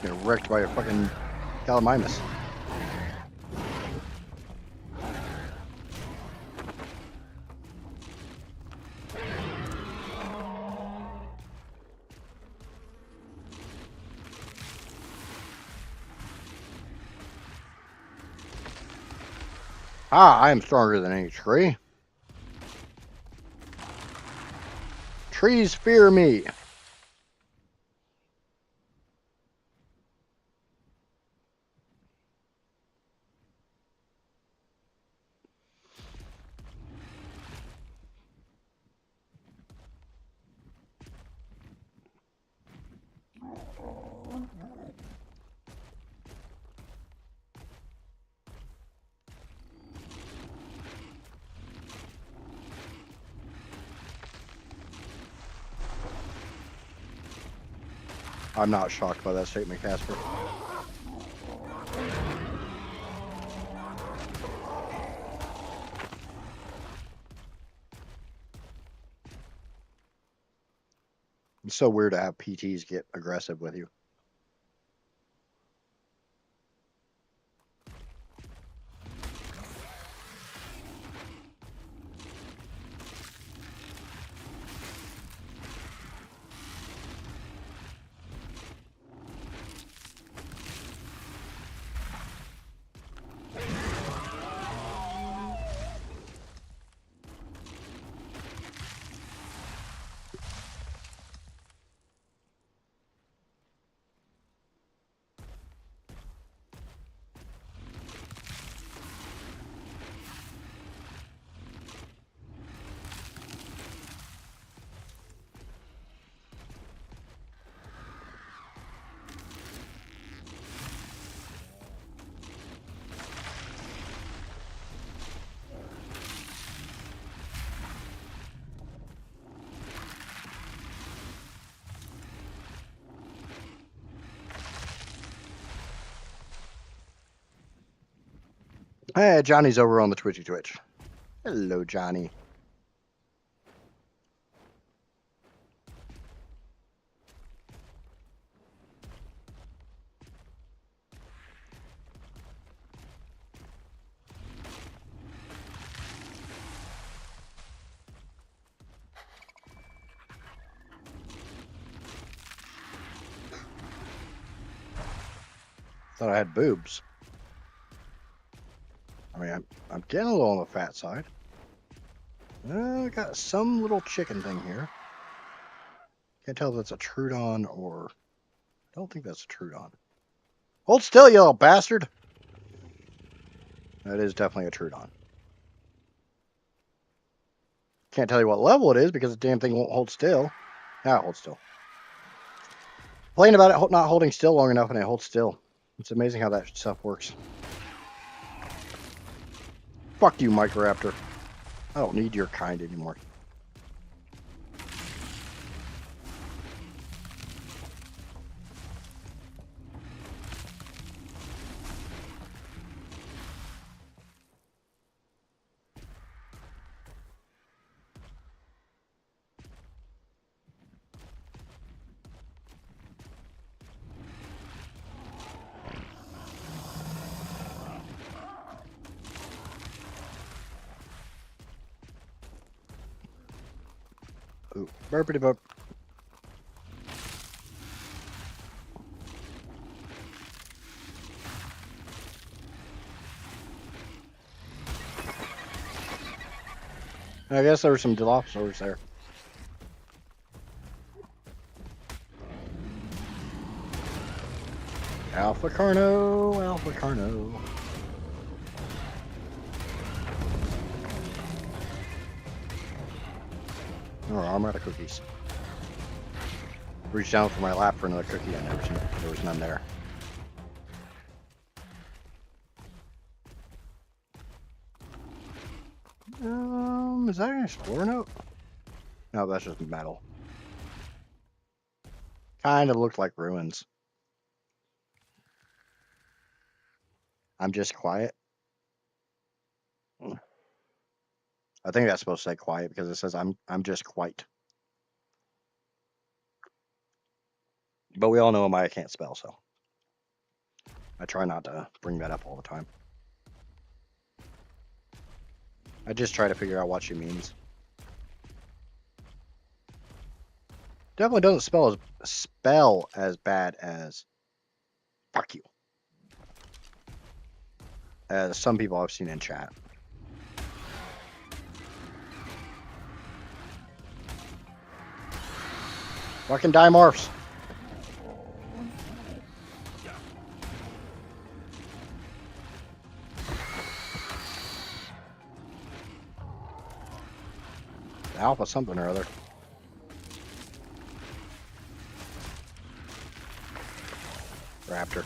Get wrecked by a fucking Gallimimus. Ah, I am stronger than any tree. Trees fear me. I'm not shocked by that statement, Casper. It's so weird to have PTs get aggressive with you. Hey, Johnny's over on the Twitch. Hello, Johnny. Thought I had boobs. I mean, I'm getting a little on the fat side. I got some little chicken thing here. Can't tell if that's a Trudon or... I don't think that's a Trudon. Hold still, you little bastard! That is definitely a Trudon. Can't tell you what level it is because the damn thing won't hold still. Now it holds still. Complain about it not holding still long enough and it holds still. It's amazing how that stuff works. Fuck you, Microraptor. I don't need your kind anymore. Ooh, burpity burp. I guess there were some Dilophosaurs there. Alpha Carno, Alpha Carno. Oh, I'm out of cookies. Reached down for my lap for another cookie and there was none there. Is that an explorer note? No, that's just metal. Kind of looked like ruins. I'm just quiet. I think that's supposed to say quiet because it says I'm just quite. But we all know Amaya can't spell, so I try not to bring that up all the time. I just try to figure out what she means. Definitely doesn't spell as bad as fuck you. As some people I've seen in chat. Fucking dimorphs. Alpha something or other. Raptor.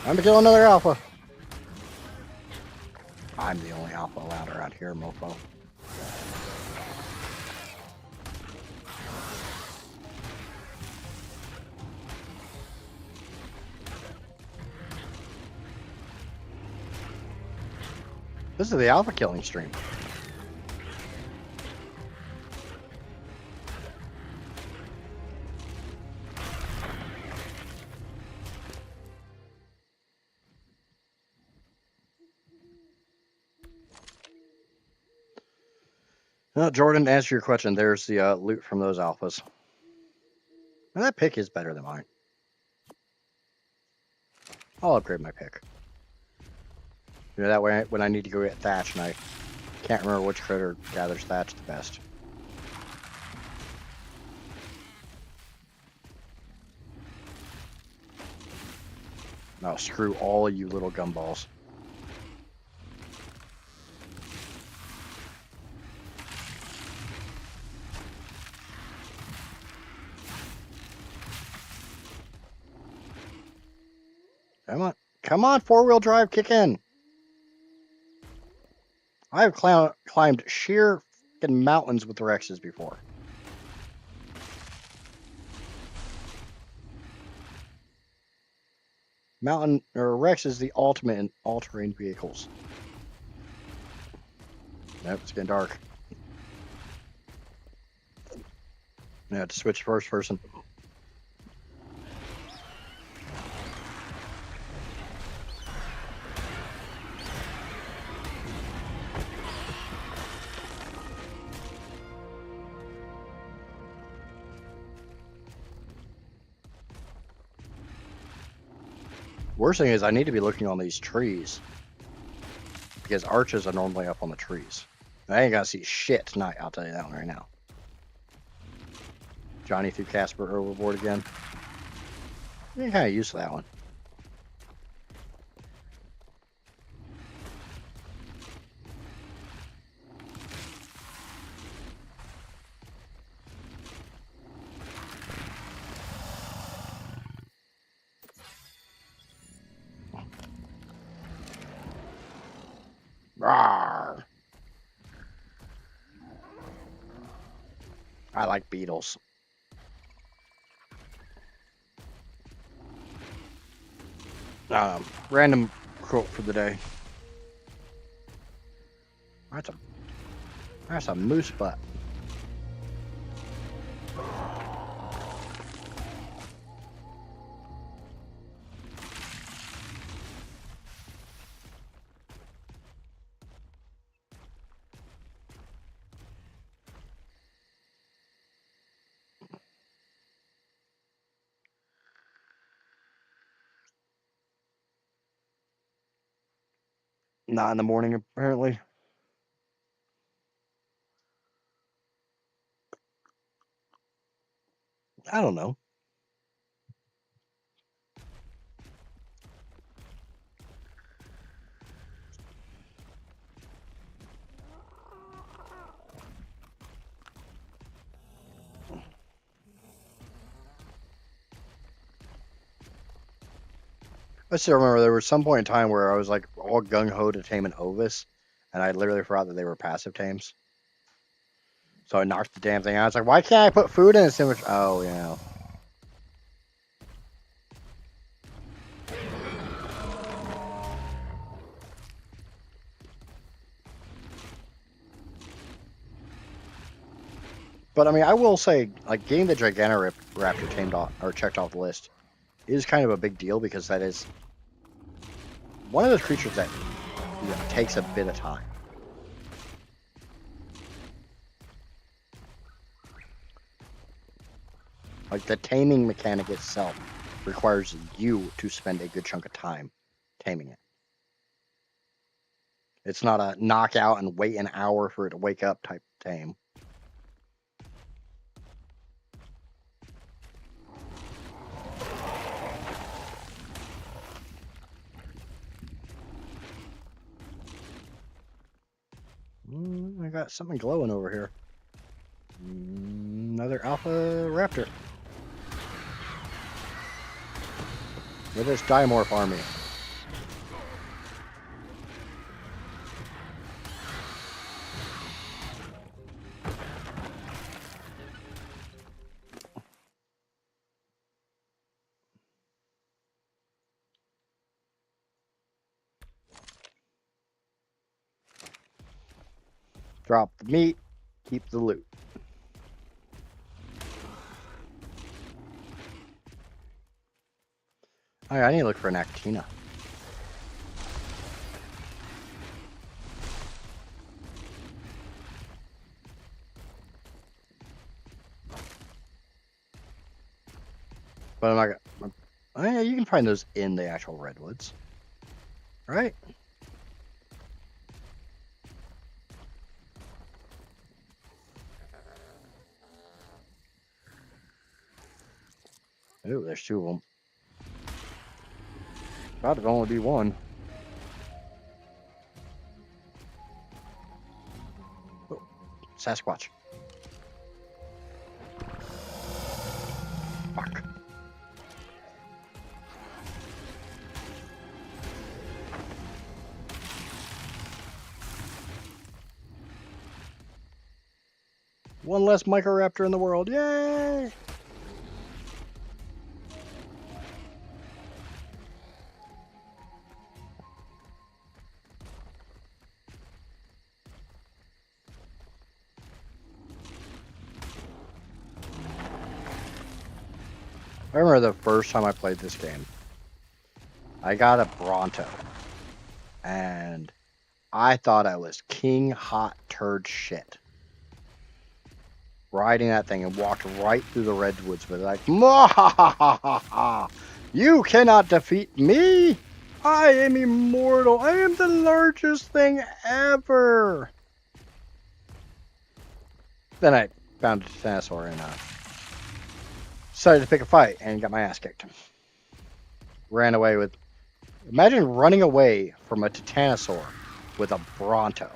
Time to kill another alpha. I'm the only alpha allowed around here, mofo. This is the alpha killing stream. Jordan, to answer your question, there's the loot from those alphas. And that pick is better than mine. I'll upgrade my pick. You know, that way when I need to go get thatch and I can't remember which critter gathers thatch the best. No, screw all of you little gumballs. Come on, four-wheel drive, kick in. I've climbed sheer fucking mountains with the Rexes before. Rex is the ultimate in all-terrain vehicles. Nope, it's getting dark. I have to switch first person. Worst thing is I need to be looking on these trees because arches are normally up on the trees. I ain't gonna see shit tonight, I'll tell you that one right now. Johnny threw Casper overboard again. I kind of used to that one. Rawr. I like beetles. Random quote for the day. That's a moose butt. Not in the morning, apparently. I don't know. I still remember there was some point in time where I was like all gung ho to tame an Ovis, and I literally forgot that they were passive tames. So I knocked the damn thing out. I was like, why can't I put food in a sandwich? Oh, yeah. But I mean, I will say, like, getting the Gigantoraptor tamed off or checked off the list is kind of a big deal because that is one of those creatures that takes a bit of time. Like the taming mechanic itself requires you to spend a good chunk of time taming it. It's not a knockout and wait an hour for it to wake up type tame. I got something glowing over here. Another alpha raptor. With this dimorph army. Drop the meat, keep the loot. I need to look for an Actina. But I'm not gonna. Oh, yeah, you can find those in the actual redwoods, right? Oh, there's two of them. Thought it'd only be one. Oh, Sasquatch. Fuck. One less Microraptor in the world. Yay! I remember the first time I played this game, I got a Bronto, and I thought I was king hot turd shit. Riding that thing and walked right through the redwoods with it, like, "Mwahahaha! You cannot defeat me! I am immortal! I am the largest thing ever!" Then I found a dinosaur and decided to pick a fight and got my ass kicked. Ran away with. Imagine running away from a titanosaur with a Bronto.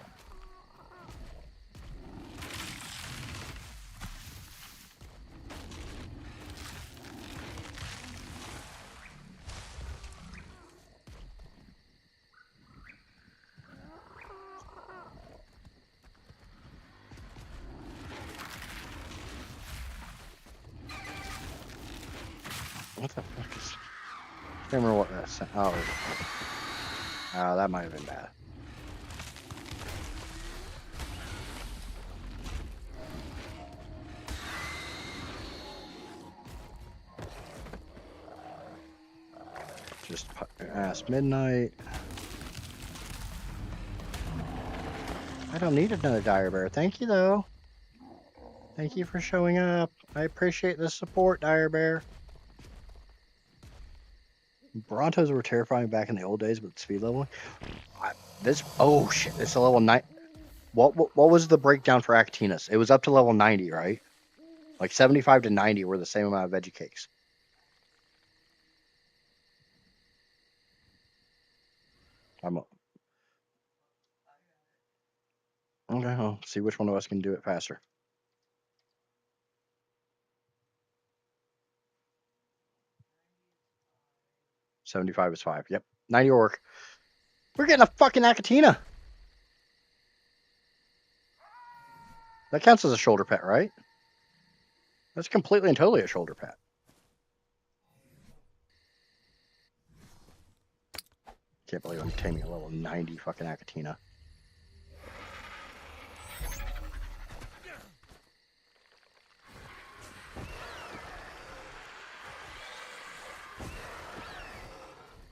What the fuck is? I can't remember what that sound. Oh, that might have been bad. Just past midnight. I don't need another dire bear. Thank you, though. Thank you for showing up. I appreciate the support, dire bear. Brontos were terrifying back in the old days with speed leveling. Oh shit! It's a level 9. What was the breakdown for Actinas? It was up to level 90, right? Like 75 to 90 were the same amount of veggie cakes. Okay, I'll see which one of us can do it faster. 75 is 5. Yep. 90 will work. We're getting a fucking Acatina. That counts as a shoulder pet, right? That's completely and totally a shoulder pet. Can't believe I'm taming a level 90 fucking Acatina.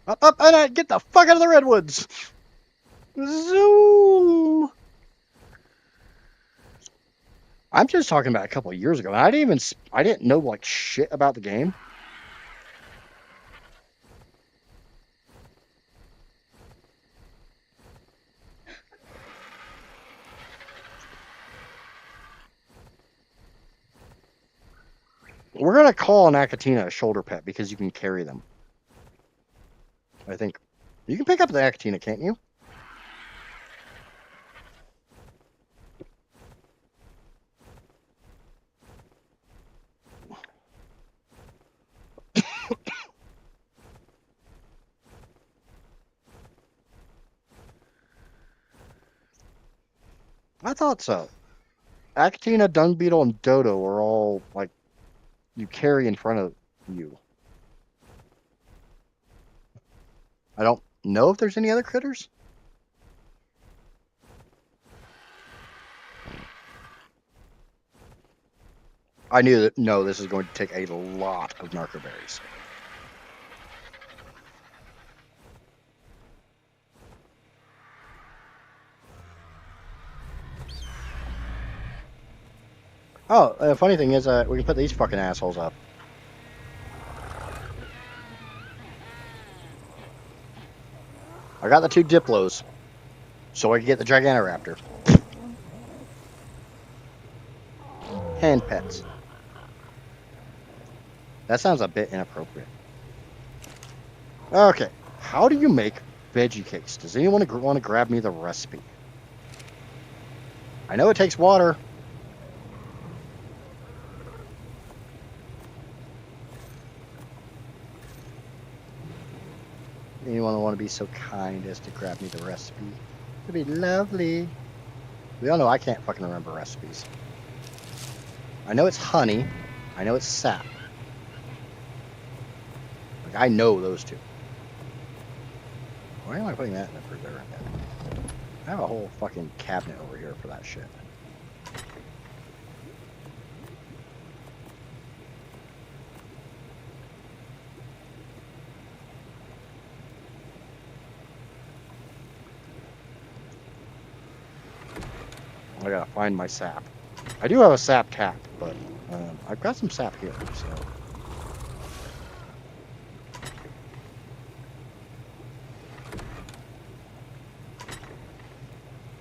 Up, and get the fuck out of the redwoods! Zoom! I'm just talking about a couple of years ago, and I didn't know like shit about the game. We're gonna call an Acatina a shoulder pet because you can carry them. I think you can pick up the Acatina, can't you? I thought so. Acatina, dung beetle, and dodo are all like you carry in front of you. I don't know if there's any other critters. I knew that no, this is going to take a lot of narcoberries. Oh, the funny thing is, we can put these fucking assholes up. I got the 2 Diplos, so I can get the Gigantoraptor. Hand pets. That sounds a bit inappropriate. Okay, how do you make veggie cakes? Does anyone want to grab me the recipe? I know it takes water. Anyone want to be so kind as to grab me the recipe? It'd be lovely. We all know I can't fucking remember recipes. I know it's honey. I know it's sap. Like, I know those two. Why am I putting that in the preserve? I have a whole fucking cabinet over here for that shit. I gotta find my sap. I do have a sap tap, but I've got some sap here, so.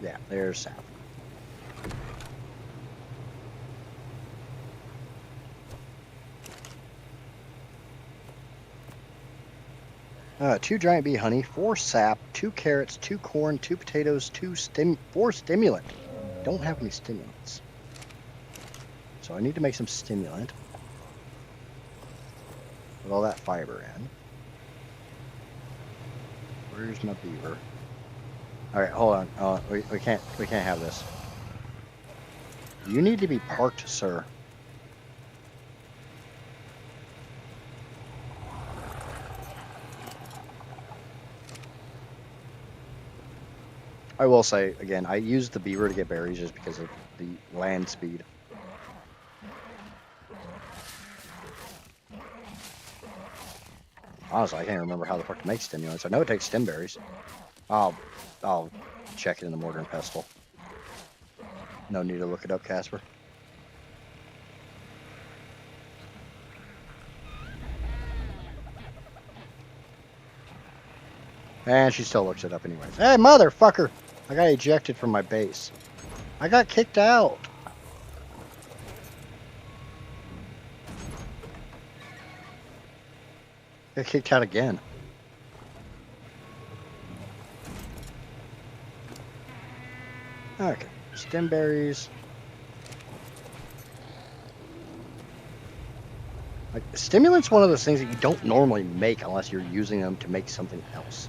Yeah, there's sap. Two giant bee honey, 4 sap, 2 carrots, 2 corn, 2 potatoes, 4 stimulant. Don't have any stimulants. So I need to make some stimulant. Put all that fiber in. Where's my beaver? Alright, hold on. We can't have this. You need to be parked, sir. I will say, again, I used the beaver to get berries just because of the land speed. Honestly, I can't remember how the fuck to make stimulants. I know it takes stem berries. I'll check it in the mortar and pestle. No need to look it up, Casper. And she still looks it up anyways. Hey, motherfucker! I got ejected from my base. I got kicked out. Got kicked out again. Okay, stem berries. Like, stimulant's one of those things that you don't normally make unless you're using them to make something else.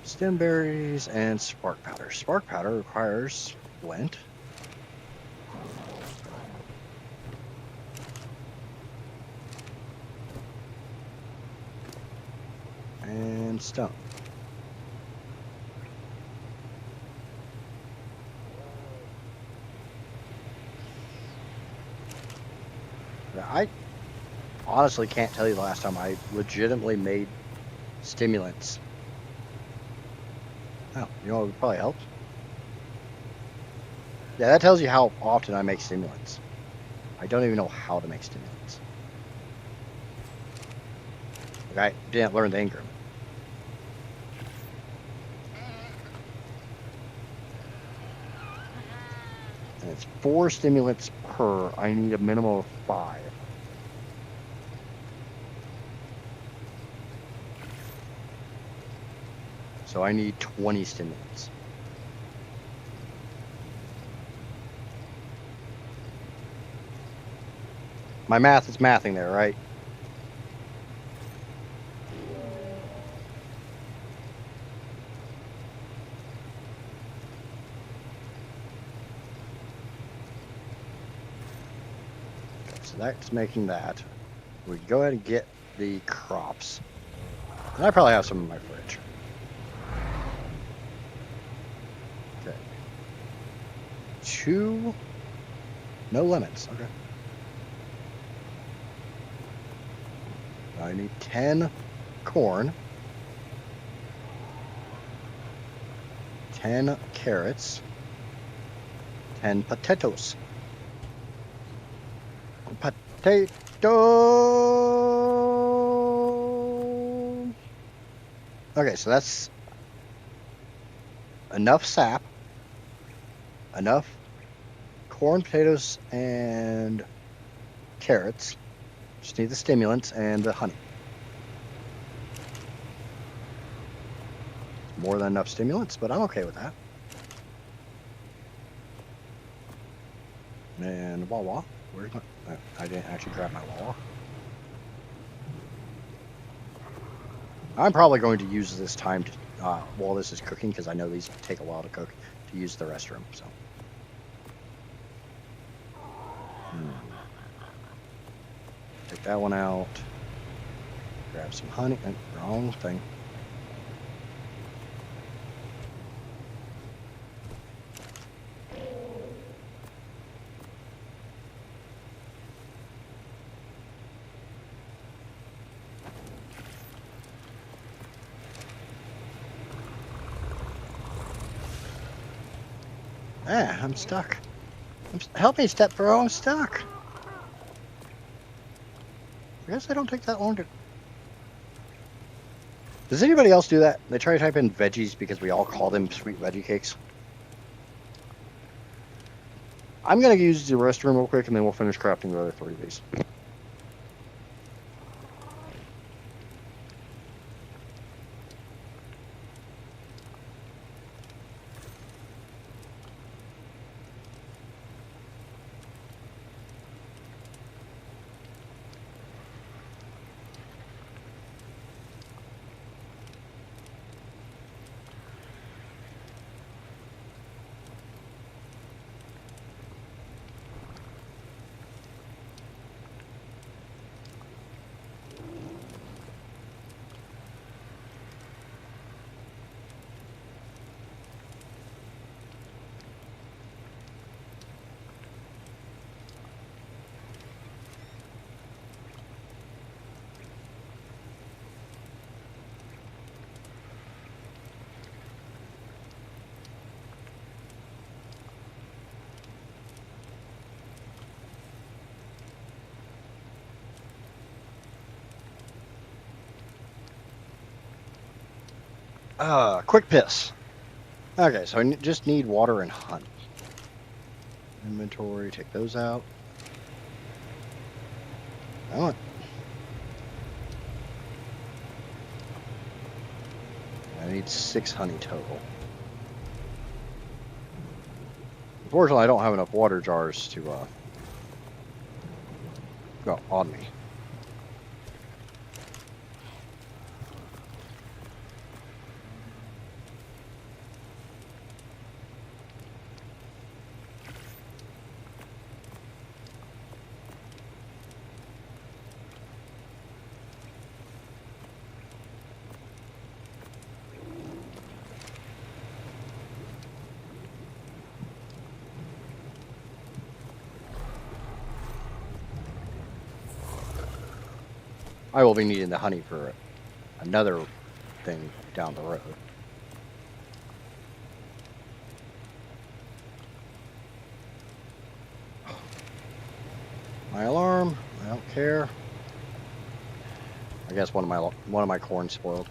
Stem berries and spark powder. Spark powder requires flint. And stone. I honestly can't tell you the last time I legitimately made stimulants. Oh, you know what would probably help? Yeah, that tells you how often I make stimulants. I don't even know how to make stimulants. Like, I didn't learn the Ingram. And it's 4 stimulants per. I need a minimum of 5. So I need 20 stimulants. My math is mathing there, right? Okay, so that's making that. We can go ahead and get the crops. And I probably have some in my fridge. Okay. 2. No lemons. Okay. I need 10 corn. 10 carrots. 10 potatoes. Potato. Okay, so that's enough sap, enough corn, potatoes, and carrots. Just need the stimulants and the honey. More than enough stimulants, but I'm okay with that. And Wawa. Where's my... I didn't actually grab my Wawa. I'm probably going to use this time to, while this is cooking, because I know these take a while to cook, to use the restroom, so. Take that one out. Grab some honey. Wrong thing. Ah, I'm stuck. Help me, Step Bro. I'm stuck. I guess I don't take that long to. Does anybody else do that? They try to type in veggies because we all call them sweet veggie cakes. I'm gonna use the restroom real quick, and then we'll finish crafting the other 3 of these. Quick piss. Okay, so I just need water and honey. Inventory, take those out. Come on. I need 6 honey total. Unfortunately, I don't have enough water jars to go on me. I will be needing the honey for another thing down the road. My alarm. I don't care. I guess one of my corn spoiled.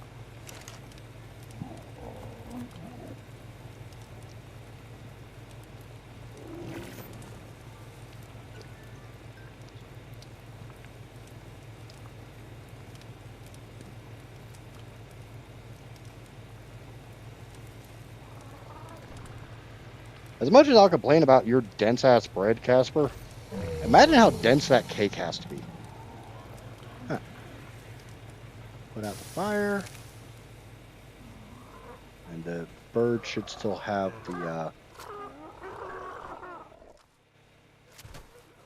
As much as I'll complain about your dense ass bread, Casper, imagine how dense that cake has to be. Huh. Put out the fire. And the bird should still have the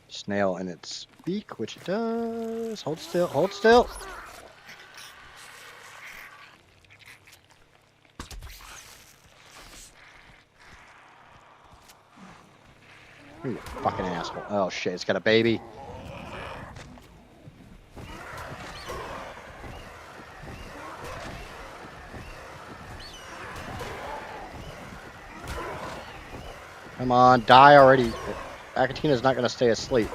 snail in its beak, which it does. Hold still, hold still. You fucking asshole. Oh shit, it's got a baby. Come on, die already. Acatina's not gonna stay asleep.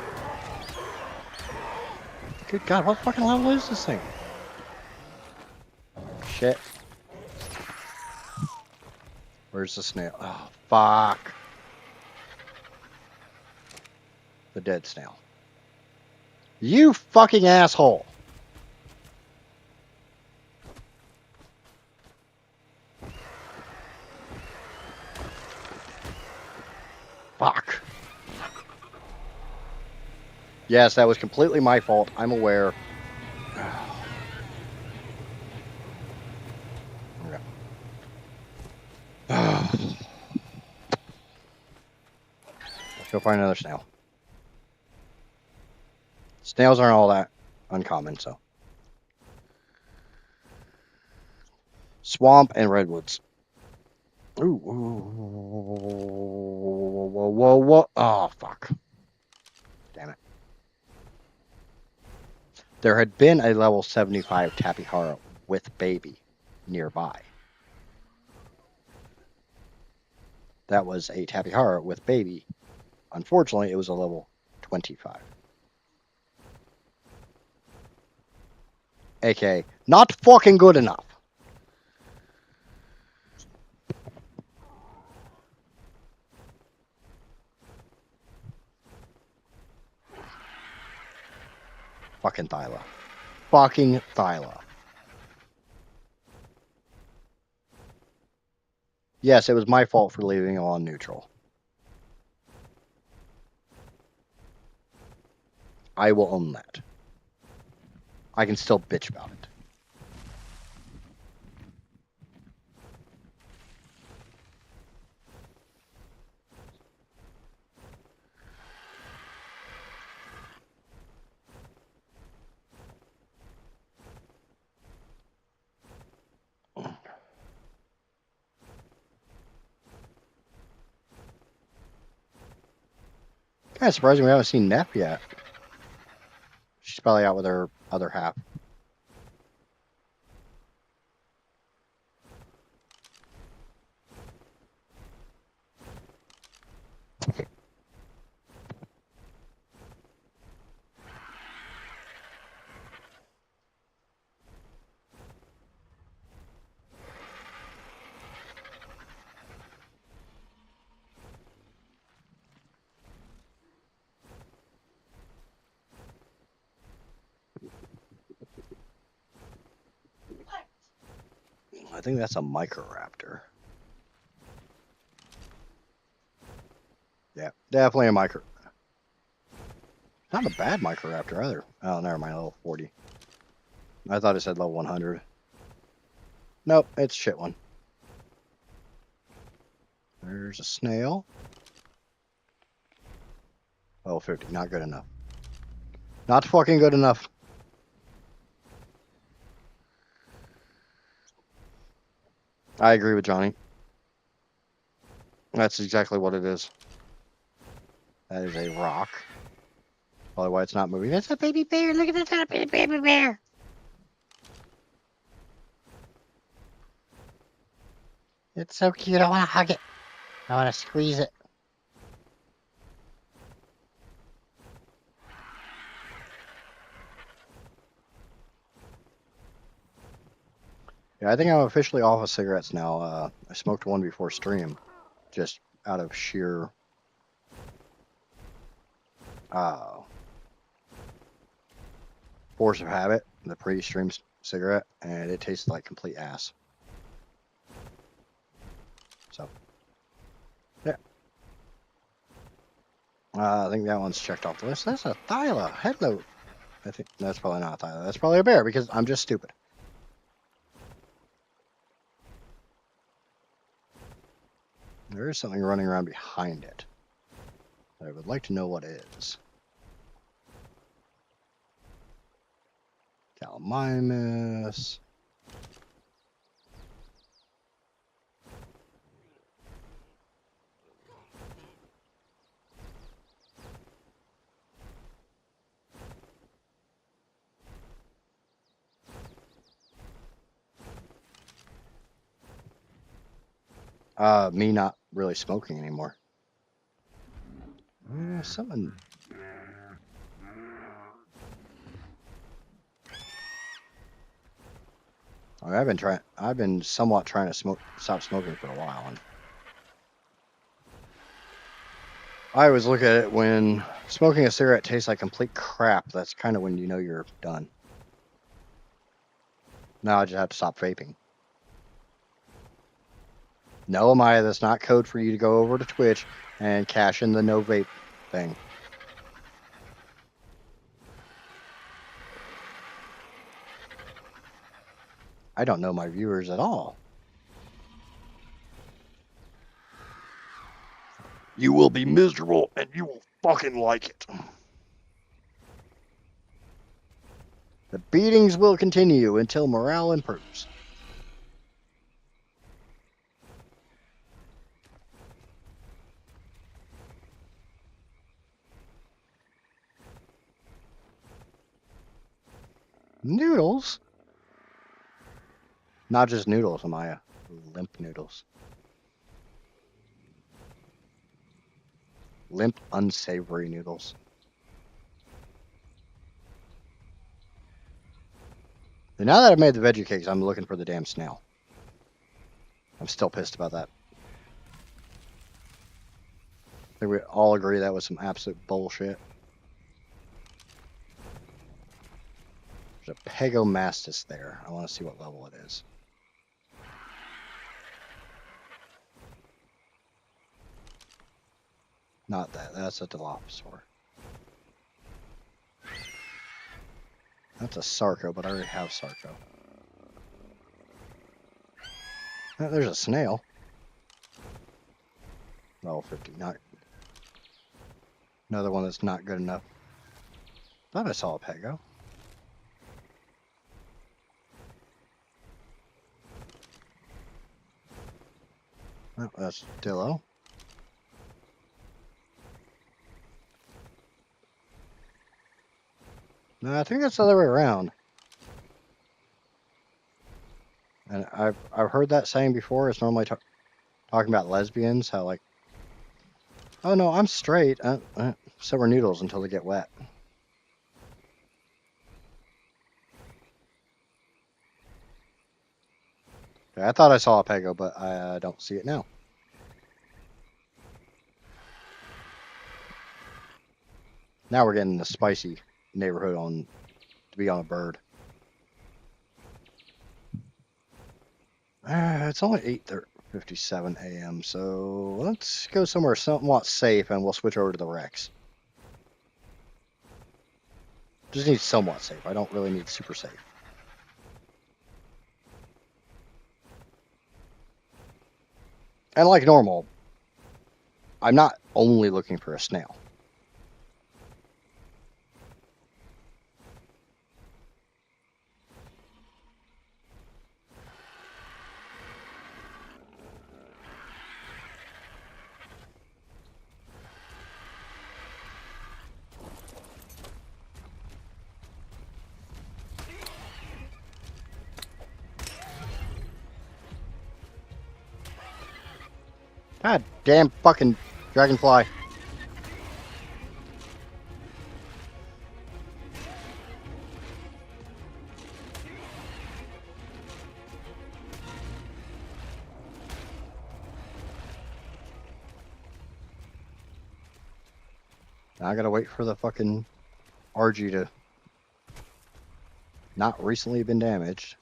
Good God, what fucking level is this thing? Shit. Where's the snail? Oh, fuck. The dead snail. You fucking asshole. Fuck. Yes, that was completely my fault. I'm aware. Okay. Let's go find another snail. Snails aren't all that uncommon, so. Swamp and redwoods. Ooh, whoa. Oh, fuck. Damn it. There had been a level 75 Tapihara with baby nearby. That was a Tappy Heart with baby. Unfortunately, it was a level 25. AK, not fucking good enough. Fucking Thyla. Fucking Thyla. Yes, it was my fault for leaving him on neutral. I will own that. I can still bitch about it. Kind of surprising we haven't seen Neff yet. She's probably out with her other half. I think that's a Microraptor. Yeah, definitely a micro. Not a bad Microraptor either. Oh, never mind, level 40. I thought it said level 100. Nope, it's a shit one. There's a snail. Level 50, not good enough. Not fucking good enough. I agree with Johnny. That's exactly what it is. That is a rock. Probably why it's not moving. That's a baby bear. Look at that little baby bear. It's so cute. I want to hug it. I want to squeeze it. Yeah, I think I'm officially off of cigarettes now. I smoked one before stream, just out of sheer force of habit. The pre-stream cigarette, and it tasted like complete ass. So, yeah. I think that one's checked off the list. That's a Thyla head note. I think that's probably not a Thyla. That's probably a bear because I'm just stupid. There is something running around behind it. I would like to know what it is. Calamimus. Me not really smoking anymore. Something. I've been somewhat trying to stop smoking for a while, and I always look at it when smoking a cigarette tastes like complete crap. That's kind of when you know you're done. Now I just have to stop vaping. No, Amaya, that's not code for you to go over to Twitch and cash in the no vape thing. I don't know my viewers at all. You will be miserable and you will fucking like it. The beatings will continue until morale improves. Noodles? Not just noodles, Amaya. Limp noodles. Limp, unsavory noodles. And now that I've made the veggie cakes, I'm looking for the damn snail. I'm still pissed about that. I think we all agree that was some absolute bullshit. There's a Pegomastus there. I want to see what level it is. Not that. That's a Dilophosaur. That's a Sarco, but I already have Sarco. Oh, there's a snail. Level 50. Not another one that's not good enough. Thought I saw a Pego. Oh, that's Dillo. No, I think that's the other way around. And I've heard that saying before. It's normally talking about lesbians, how like, oh no, I'm straight. So are noodles until they get wet. Okay, I thought I saw a Pego, but I don't see it now. Now we're getting the spicy neighborhood to be on a bird. It's only 8:57 a.m., so let's go somewhere somewhat safe, and we'll switch over to the Rex. Just need somewhat safe. I don't really need super safe. And like normal, I'm not only looking for a snail. God damn fucking dragonfly. Now I gotta wait for the fucking RG to not recently been damaged.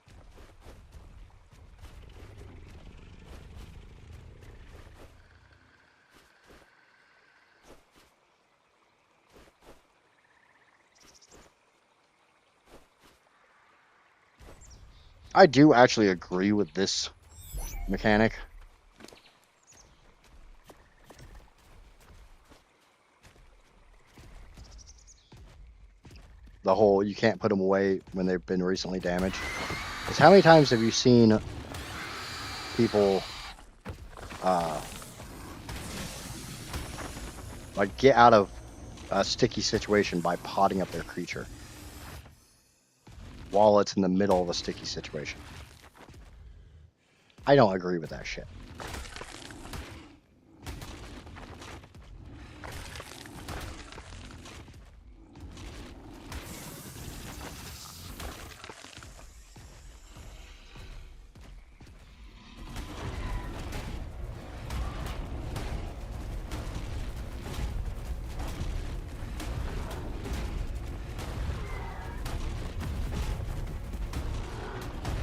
I do actually agree with this mechanic. The whole you can't put them away when they've been recently damaged. Because how many times have you seen people like get out of a sticky situation by potting up their creature while it's in the middle of a sticky situation? I don't agree with that shit.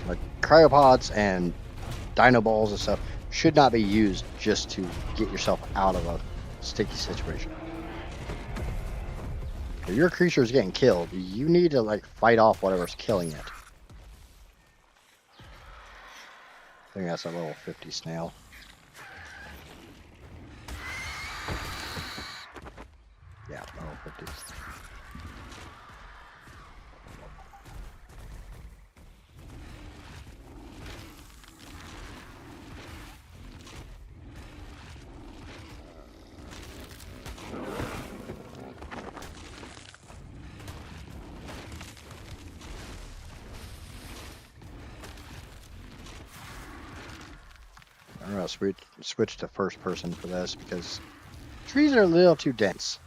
Like cryopods and dino balls and stuff should not be used just to get yourself out of a sticky situation. If your creature is getting killed, you need to like fight off whatever's killing it. I think that's a level 50 snail. Yeah, level 50. I'm gonna switch to first person for this because trees are a little too dense.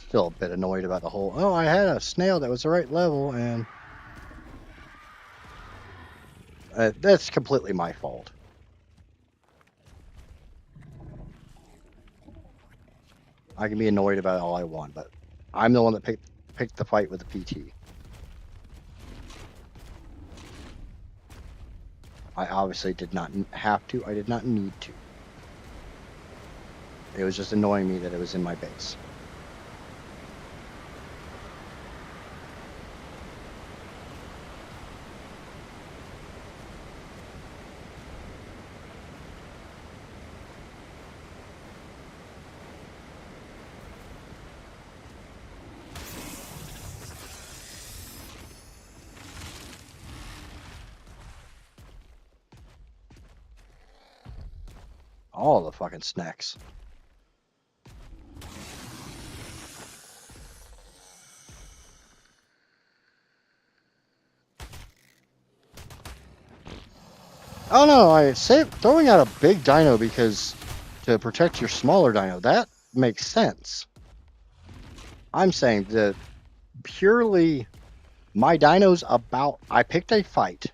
Still a bit annoyed about the whole, oh, I had a snail that was the right level, and that's completely my fault. I can be annoyed about it all I want, but I'm the one that picked the fight with the PT. I obviously did not have to. I did not need to. It was just annoying me that it was in my base. All the fucking snacks. Oh no, I say throwing out a big dino because to protect your smaller dino, that makes sense. I'm saying that purely my dino's about, I picked a fight.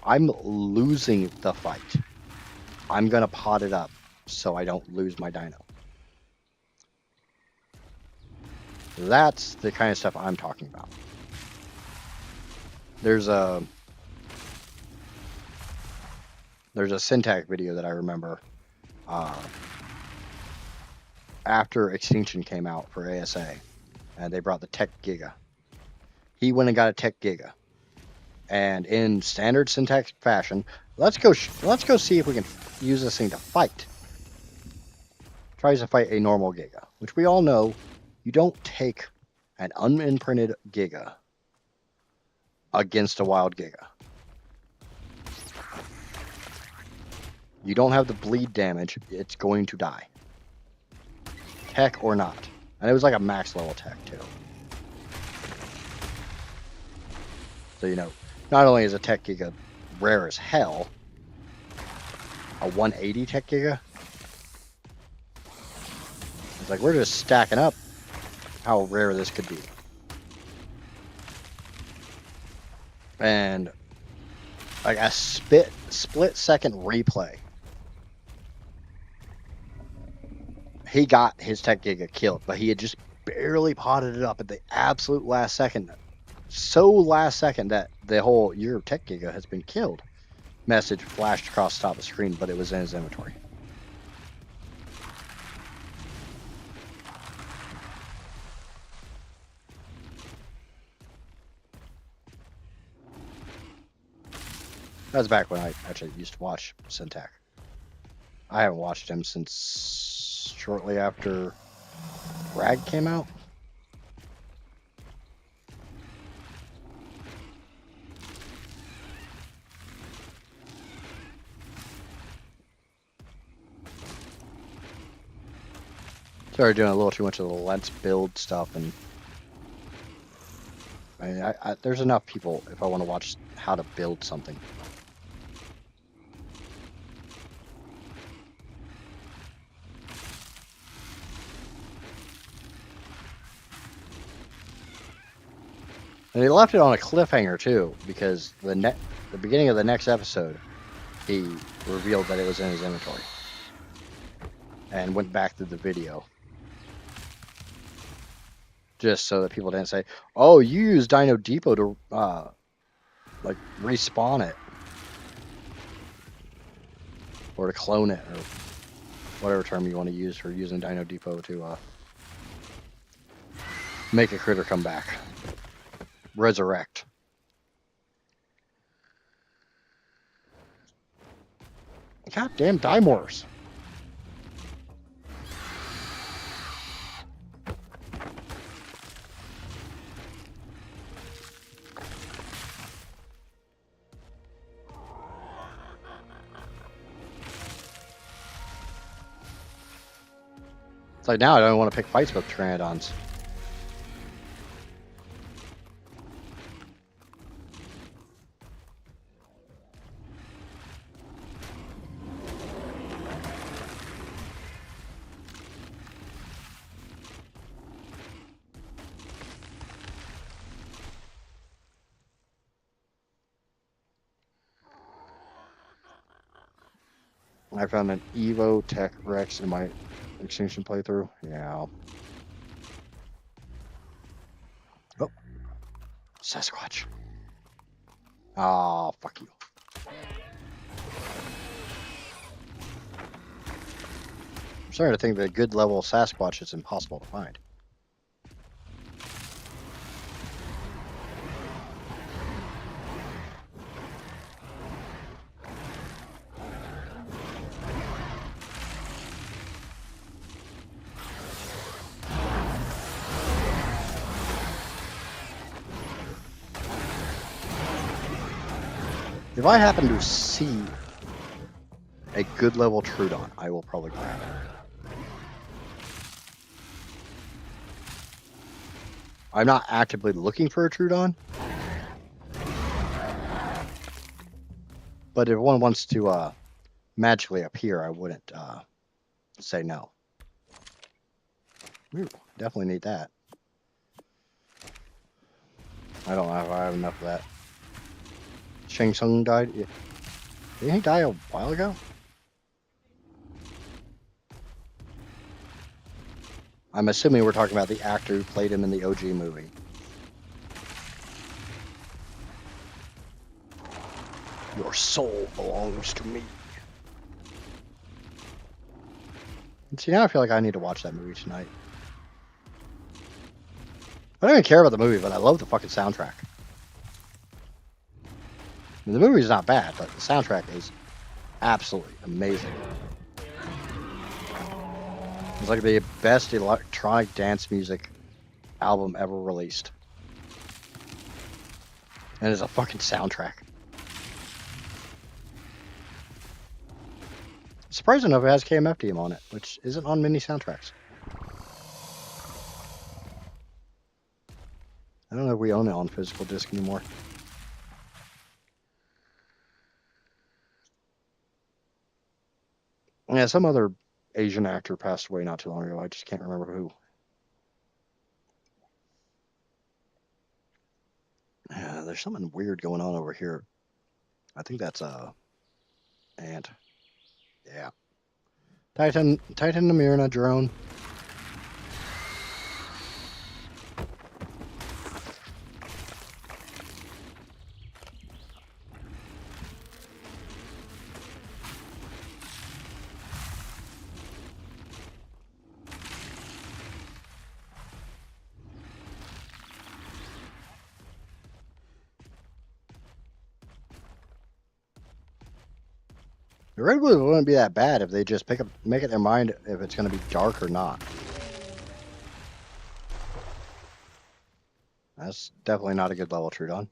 I'm losing the fight. I'm gonna pot it up so I don't lose my dino. That's the kind of stuff I'm talking about. There's a syntax video that I remember after Extinction came out for ASA, and they brought the Tech Giga. He went and got a Tech Giga, and in standard syntax fashion, let's go see if we can use this thing to fight. Tries to fight a normal Giga, which we all know you don't take an unimprinted Giga against a wild Giga. You don't have the bleed damage, it's going to die. Tech or not. And it was like a max level tech too. So, you know, not only is a Tech Giga rare as hell, a 180 Tech Giga, it's like we're just stacking up how rare this could be. And like a split second replay, he got his Tech Giga killed, but he had just barely potted it up at the absolute last second. So last second that the whole your Tech Giga has been killed message flashed across the top of the screen, but it was in his inventory. That was back when I actually used to watch Syntac. I haven't watched him since shortly after Rag came out. Started doing a little too much of the let's build stuff, and I mean, there's enough people if I want to watch how to build something. And he left it on a cliffhanger too, because the beginning of the next episode, he revealed that it was in his inventory, and went back to the video, just so that people didn't say, "Oh, you used Dino Depot to like respawn it, or to clone it, or whatever term you want to use for using Dino Depot to make a critter come back, resurrect." Goddamn Dimors. It's like now I don't want to pick fights with pteranodons. I found an Evo Tech Rex in my Extinction playthrough. Yeah. Oh, Sasquatch. Oh, fuck you. I'm starting to think that a good level Sasquatch is impossible to find. If I happen to see a good level Trudon, I will probably grab it. I'm not actively looking for a Trudon, but if one wants to magically appear, I wouldn't say no. Ooh, definitely need that. I don't know if I have enough of that. Shang Tsung died. Didn't he die a while ago? I'm assuming we're talking about the actor who played him in the OG movie. Your soul belongs to me. And see, now I feel like I need to watch that movie tonight. I don't even care about the movie, but I love the fucking soundtrack. I mean, the movie's not bad, but the soundtrack is absolutely amazing. It's like the best electronic dance music album ever released. And it's a fucking soundtrack. Surprising enough, it has KMFDM on it, which isn't on many soundtracks. I don't know if we own it on physical disc anymore. Yeah, some other Asian actor passed away not too long ago. I just can't remember who. Yeah, there's something weird going on over here. I think that's ant. Yeah. Titan Namirna drone. The red blue wouldn't be that bad if they just make it their mind if it's going to be dark or not. That's definitely not a good level, Trudon.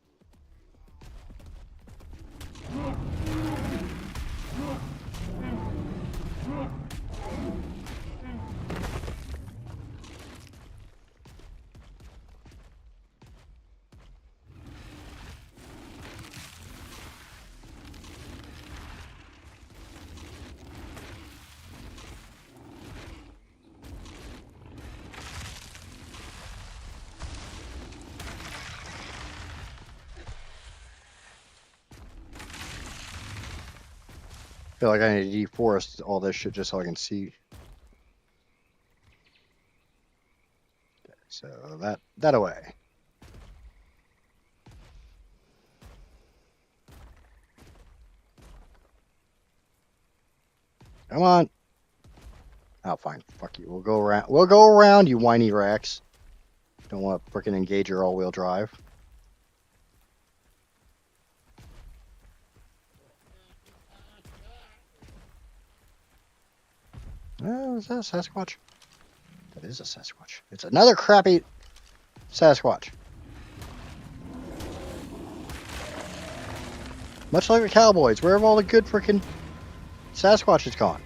I feel like I need to deforest all this shit just so I can see. So that away. Come on. Oh, fine. Fuck you. We'll go around. We'll go around, you whiny Rex. Don't want to frickin' engage your all-wheel drive. Oh, is that a Sasquatch? That is a Sasquatch. It's another crappy Sasquatch. Much like the Cowboys, where have all the good frickin' Sasquatches gone?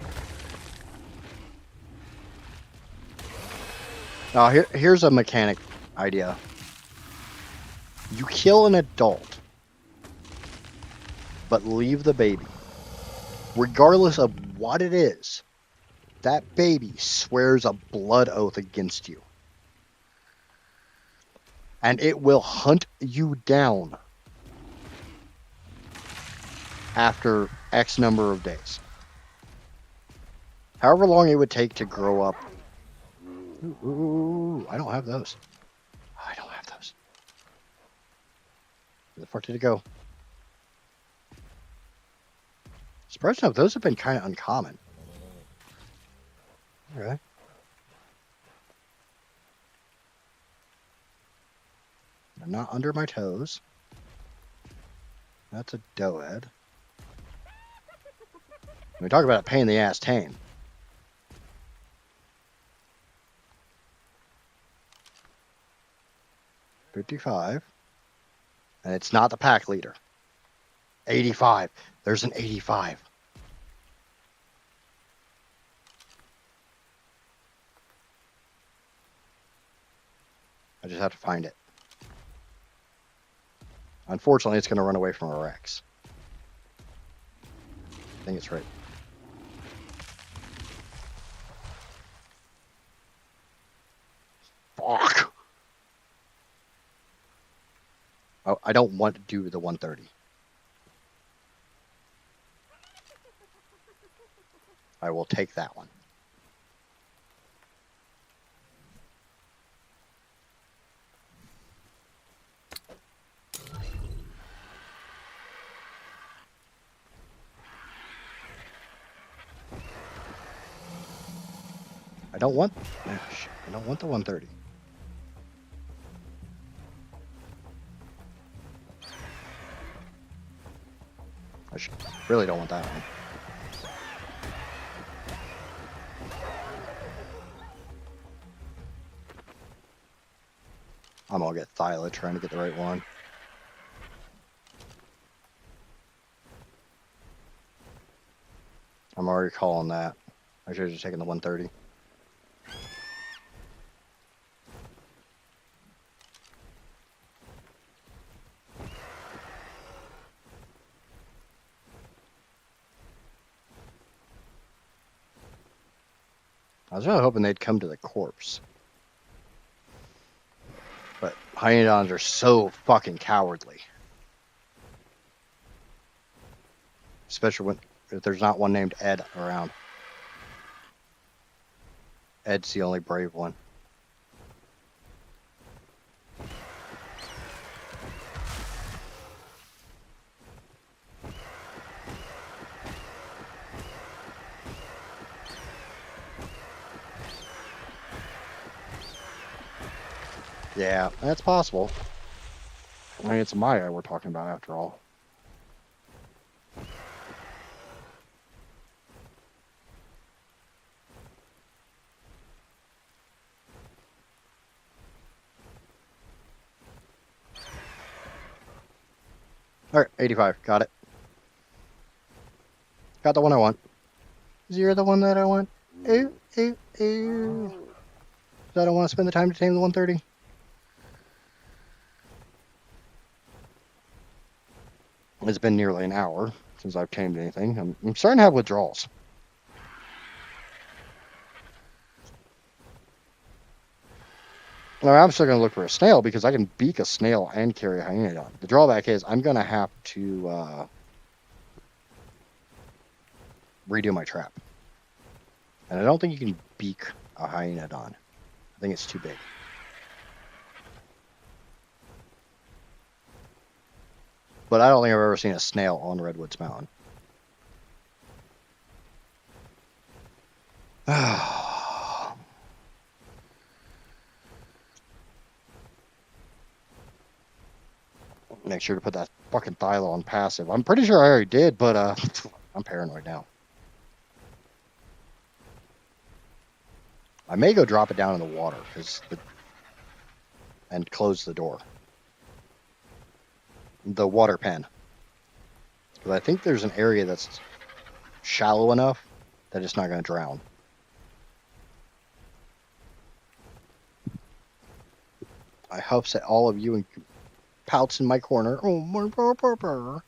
Now, here's a mechanic idea. You kill an adult, but leave the baby. Regardless of what it is, that baby swears a blood oath against you. And it will hunt you down after X number of days. However long it would take to grow up. Ooh, I don't have those. I don't have those. Where the fuck did it go? Surprised enough, those have been kind of uncommon. Okay. They're not under my toes. That's a doe head. We talk about a pain in the ass tame. $55. And it's not the pack leader. 85. There's an 85. I just have to find it. Unfortunately, it's going to run away from a Rex. I think it's right. Fuck. Oh, I don't want to do the 130. I will take that one. I don't want the 130. Really don't want that one. I'm gonna get Thyla trying to get the right one. I'm already calling that. I should have just taken the 130. I was really hoping they'd come to the corpse. But Hyenodons are so fucking cowardly. Especially if there's not one named Ed around. Ed's the only brave one. Yeah, that's possible. I mean, it's Maya we're talking about after all. Alright, 85. Got it. Got the one I want. Is you're the one that I want? Ooh, ooh, ooh. So I don't want to spend the time to tame the 130. It's been nearly an hour since I've tamed anything. I'm starting to have withdrawals. Now, I'm still going to look for a snail because I can beak a snail and carry a hyenodon. The drawback is I'm going to have to redo my trap. And I don't think you can beak a hyenodon. I think it's too big. But I don't think I've ever seen a snail on Redwoods Mountain. Make sure to put that fucking Thyla on passive. I'm pretty sure I already did, but I'm paranoid now. I may go drop it down in the water and close the door. The water pen. Because I think there's an area that's shallow enough that it's not going to drown. I hope that all of you and pouts in my corner. Oh, my papa.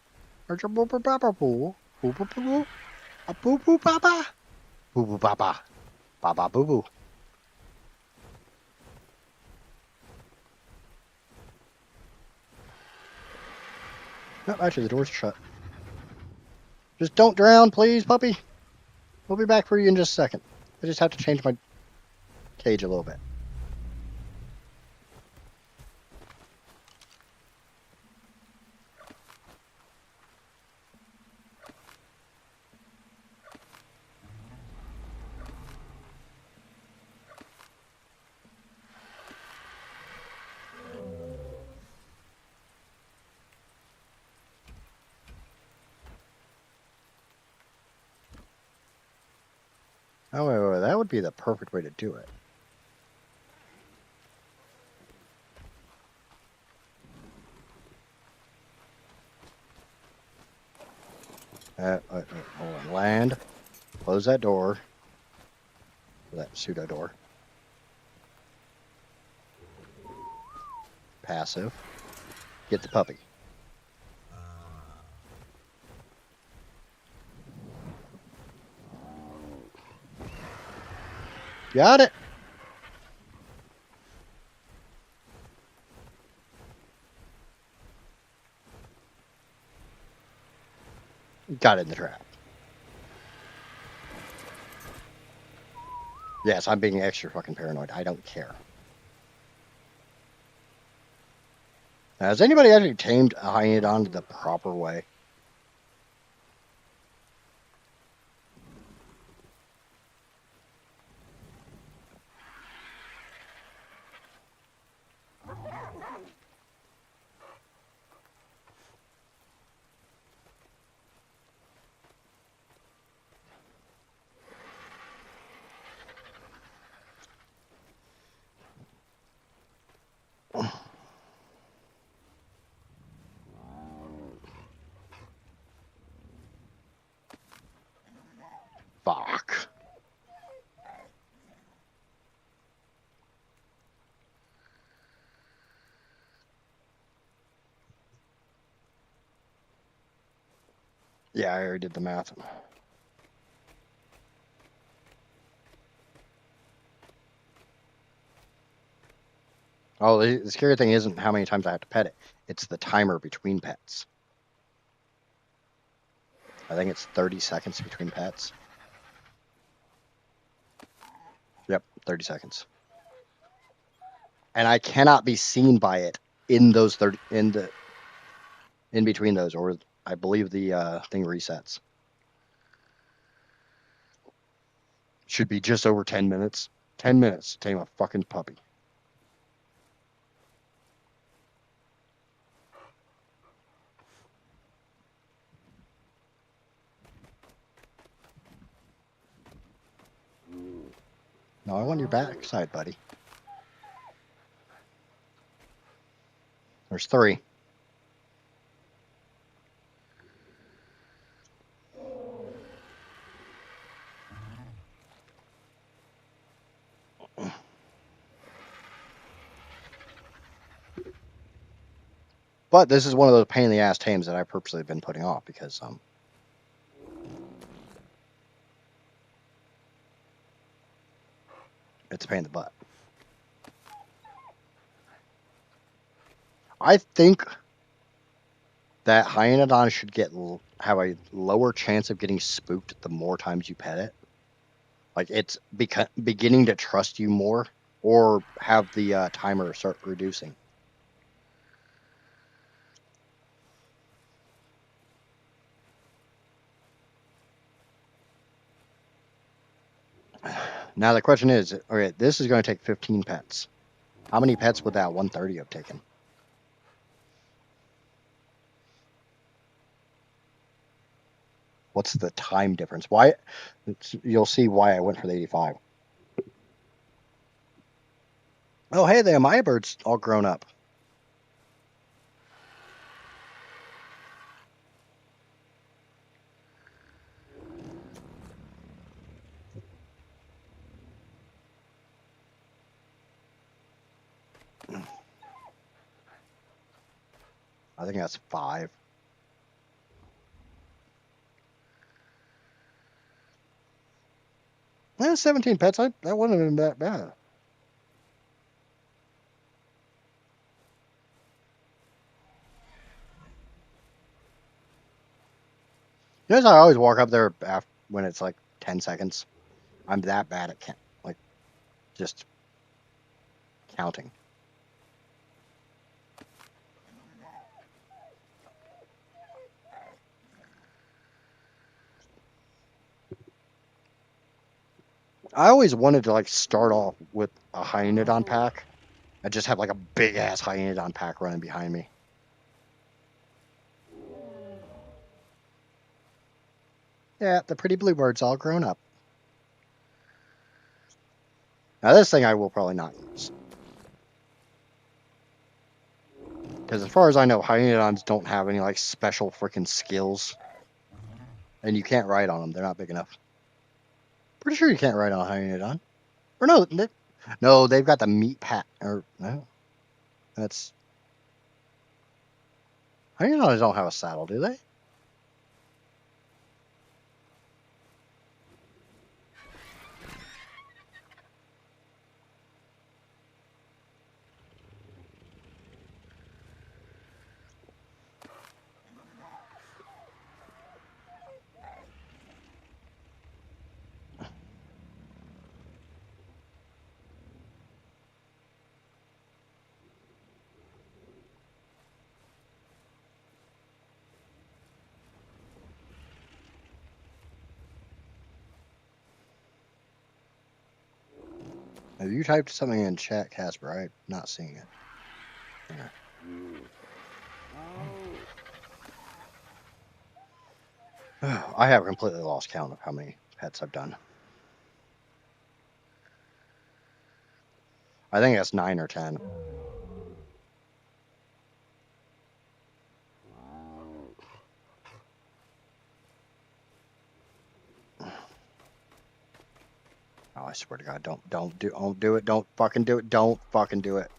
Boo boo baba. Boo boo baba. Boo boo baba. Baba boo boo. No, actually, the door's shut. Just don't drown, please, puppy. We'll be back for you in just a second. I just have to change my cage a little bit. Oh, wait, that would be the perfect way to do it. Hold on. Land. Close that door. That pseudo door. Passive. Get the puppy. Got it. Got it in the trap. Yes, I'm being extra fucking paranoid. I don't care. Now, has anybody actually tamed a hyaenodon the proper way? Fuck. Yeah, I already did the math. Oh, the scary thing isn't how many times I have to pet it. It's the timer between pets. I think it's 30 seconds between pets. Yep, 30 seconds. And I cannot be seen by it in those 30 in between those, or I believe the thing resets. Should be just over 10 minutes. 10 minutes to tame a fucking puppy. No, I want your backside, buddy. There's 3. But this is one of those pain in the ass tames that I purposely have been putting off because it's a pain in the butt. I think that hyaenodon should have a lower chance of getting spooked the more times you pet it. Like it's beginning to trust you more, or have the timer start reducing. Now the question is, okay, this is going to take 15 pets. How many pets would that 130 have taken? What's the time difference? Why? You'll see why I went for the 85. Oh, hey, the Amaya bird's all grown up. I think that's 5. Yeah, 17 pets. That wouldn't have been that bad. You know, I always walk up there after, when it's like 10 seconds. I'm that bad at like just counting. I always wanted to like start off with a hyaenodon pack. I just have like a big ass hyaenodon pack running behind me. Yeah, the pretty bluebird's all grown up. Now this thing I will probably not use. Because as far as I know, hyaenodons don't have any like special freaking skills. And you can't ride on them. They're not big enough. Pretty sure you can't ride on a hyaenodon. Or no, no, they've got the meat pack. Or no, that's hyaenodons don't have a saddle, do they? Have you typed something in chat, Casper? I'm not seeing it. Yeah. I have completely lost count of how many pets I've done. I think that's 9 or 10. Oh, I swear to God, don't do it. Don't fucking do it. Don't fucking do it.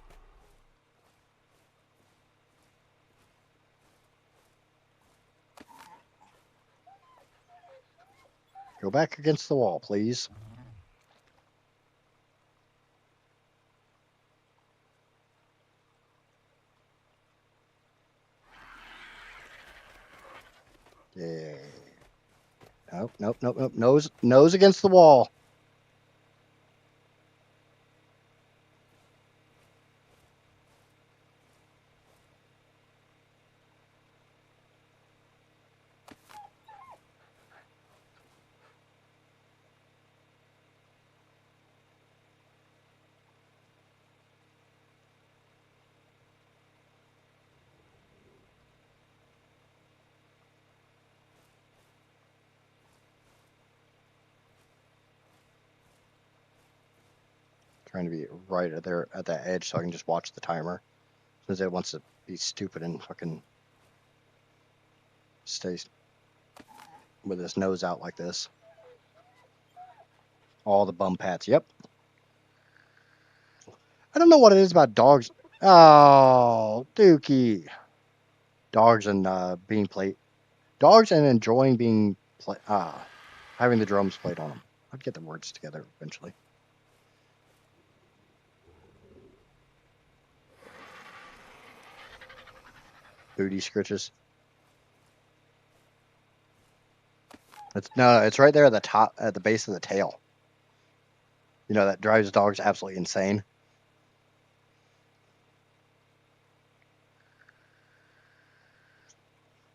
Go back against the wall, please. Yeah. Nope, nope, nope, nope. Nose against the wall. Trying to be right there at that edge so I can just watch the timer. Since it wants to be stupid and fucking stay with his nose out like this. All the bum pats. Yep. I don't know what it is about dogs. Oh, Dookie. Dogs and being played. Dogs and enjoying being having the drums played on them. I'd get the words together eventually. Booty scritches. It's right there at the top, at the base of the tail. You know, that drives dogs absolutely insane.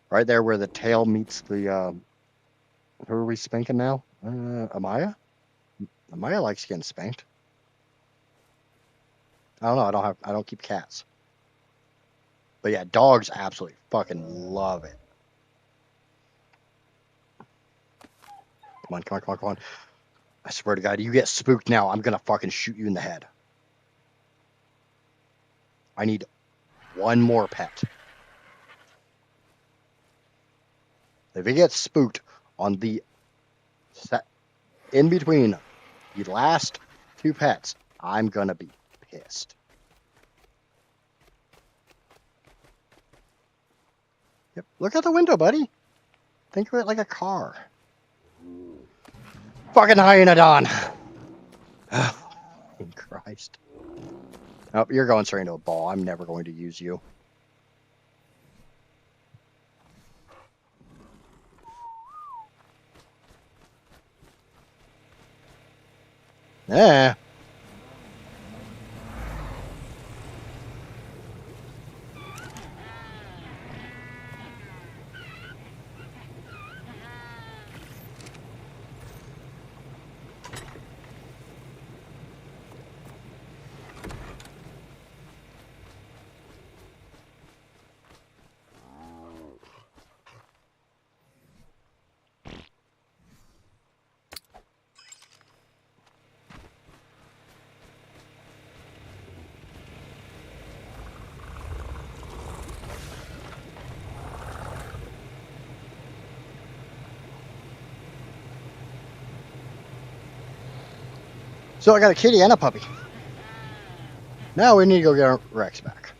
Right there where the tail meets the, who are we spanking now? Amaya? Amaya likes getting spanked. I don't know. I don't keep cats. But yeah, dogs absolutely fucking love it. Come on, come on, come on, come on. I swear to God, you get spooked now, I'm gonna fucking shoot you in the head. I need one more pet. If he gets spooked on the set in between the last 2 pets, I'm gonna be pissed. Yep. Look out the window, buddy. Think of it like a car. Fucking Hyenodon. Oh, Christ. Oh, you're going straight into a ball. I'm never going to use you. Yeah. So I got a kitty and a puppy. Now we need to go get our Rex back.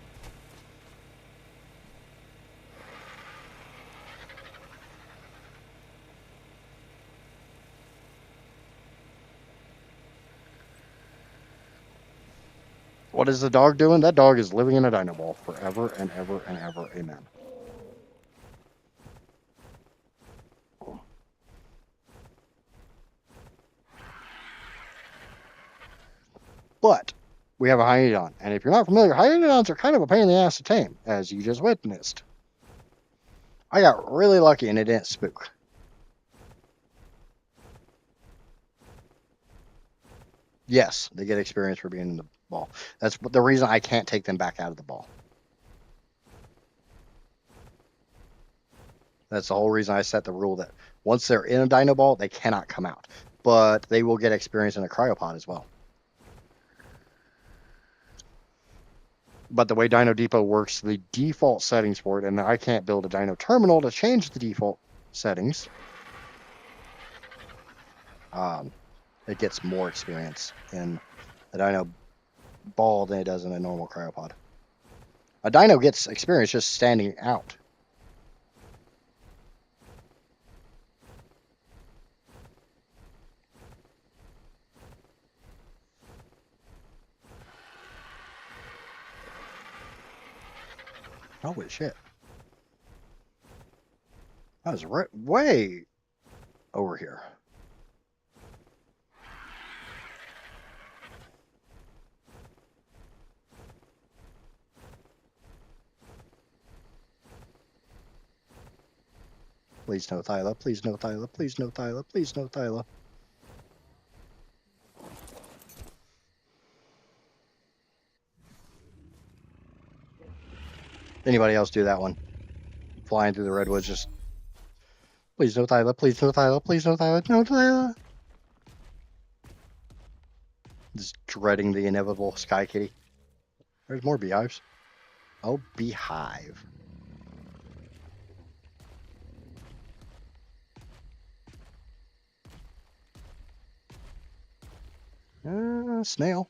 What is the dog doing? That dog is living in a dino ball forever and ever and ever. Amen. But we have a Hyenodon. And if you're not familiar, Hyenodons are kind of a pain in the ass to tame, as you just witnessed. I got really lucky and it didn't spook. Yes, they get experience for being in the ball. That's the reason I can't take them back out of the ball. That's the whole reason I set the rule that once they're in a dino ball, they cannot come out. But they will get experience in a cryopod as well. But the way Dino Depot works, the default settings for it, and I can't build a Dino Terminal to change the default settings. It gets more experience in a Dino ball than it does in a normal cryopod. A Dino gets experience just standing out. Holy shit. That was right way over here. Please no Thyla, please no Thyla, please no Thyla, please no Thyla. Anybody else do that one? Flying through the redwoods, just please no Thyla, please no Thyla, please no Thyla, no Thyla. Just dreading the inevitable Sky Kitty. There's more beehives. Oh, beehive. Snail.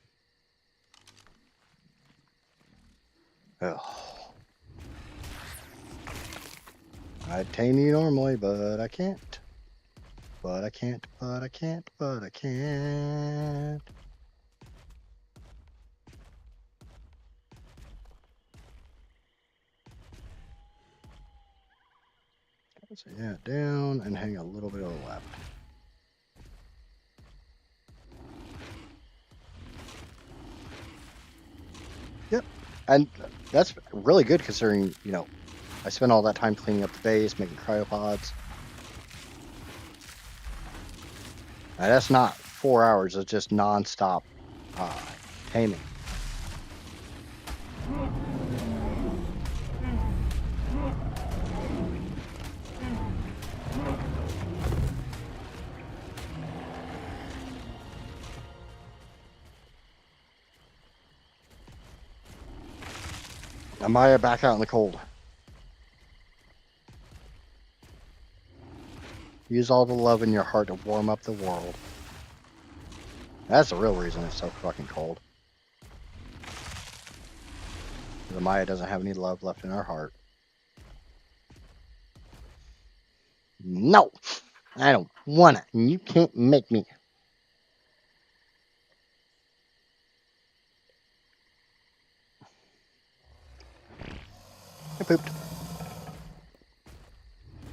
Oh. I'd tame you normally, but I can't. But I can't, but I can't, but I can't. So yeah, down and hang a little bit of the left. Yep. And that's really good considering, you know, I spent all that time cleaning up the base, making cryopods. Now, that's not 4 hours, it's just non-stop taming. Amaya back out in the cold. Use all the love in your heart to warm up the world. That's the real reason it's so fucking cold. The Maya doesn't have any love left in her heart. No, I don't wanna. You can't make me. I pooped.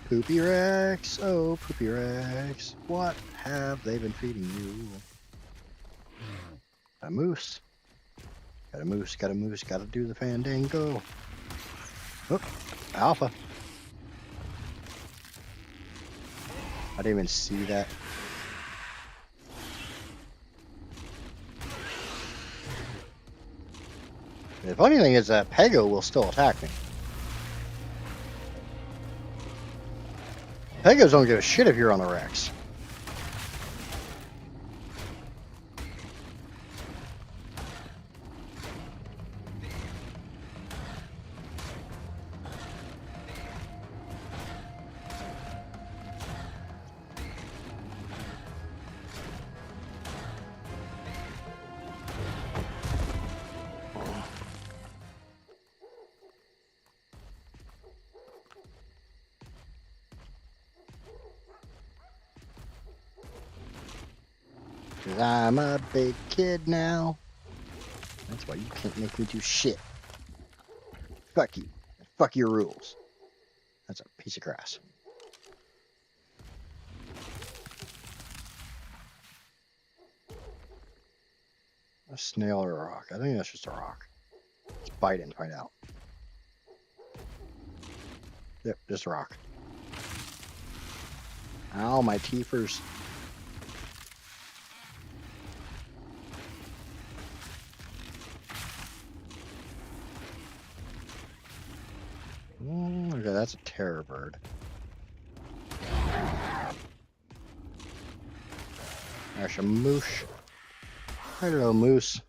Poopy Rex, oh Poopy Rex, what have they been feeding you? A moose. Got a moose, got a moose, gotta do the fandango. Oh, alpha. I didn't even see that. The funny thing is that Pego will still attack me. Pegos don't give a shit if you're on the Rex. Cause I'm a big kid now. That's why you can't make me do shit. Fuck you. Fuck your rules. That's a piece of grass. A snail or a rock? I think that's just a rock. Let's bite it and find out. Yep, just a rock. Ow, my teethers. Okay, that's a terror bird. There's a moose. Hello, moose.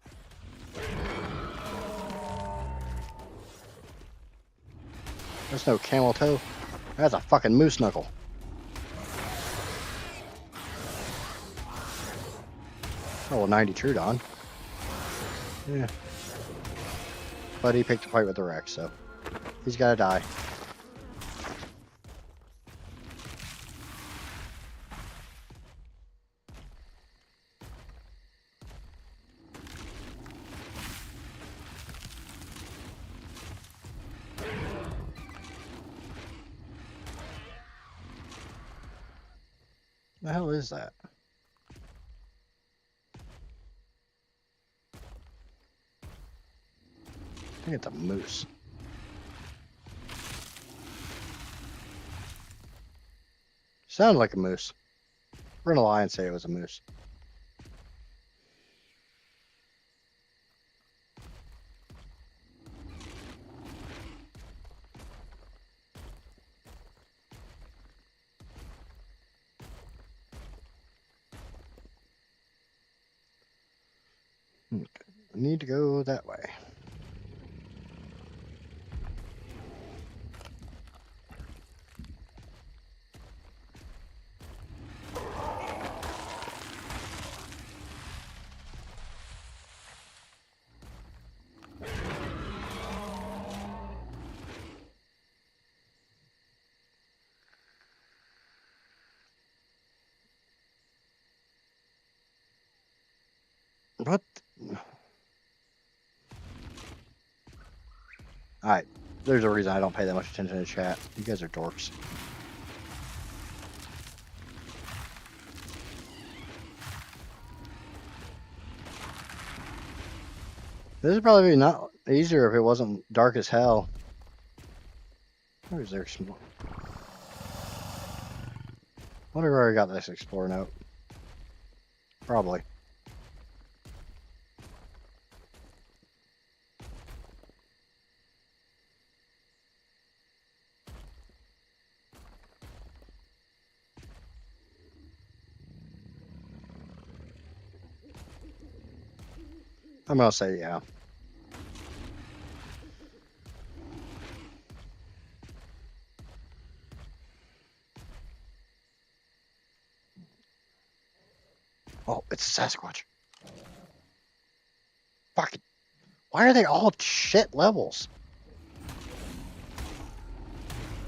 That's no camel toe. That's a fucking moose knuckle. Oh, well, 90 true Don. Yeah. But he picked a fight with the Rex, so he's gotta die. The hell is that? I think it's a moose. Sounded like a moose. We're gonna lie and say it was a moose. Okay. I need to go that way. What? Alright. There's a reason I don't pay that much attention to chat. You guys are dorks. This is probably not easier if it wasn't dark as hell. Where's there some? Wonder where I got this explore note. Probably. I'm gonna say yeah. Oh, it's a Sasquatch. Fuck it. Why are they all shit levels?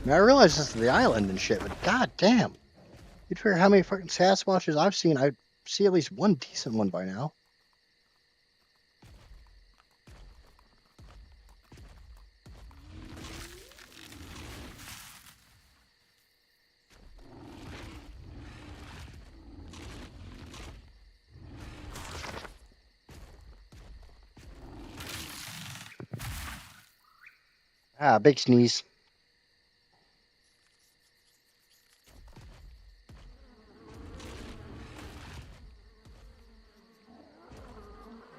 mean, I realize this is the island and shit, but god damn. You'd figure how many fucking Sasquatches I've seen. I see at least one decent one by now. Ah, big sneeze.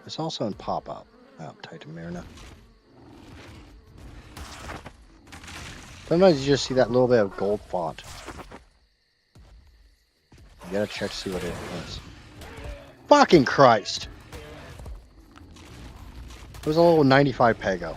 It's also in pop-up. Oh, Titan. Sometimes you just see that little bit of gold font. You gotta check to see what it is. Fucking Christ! It was a little 95 Pego.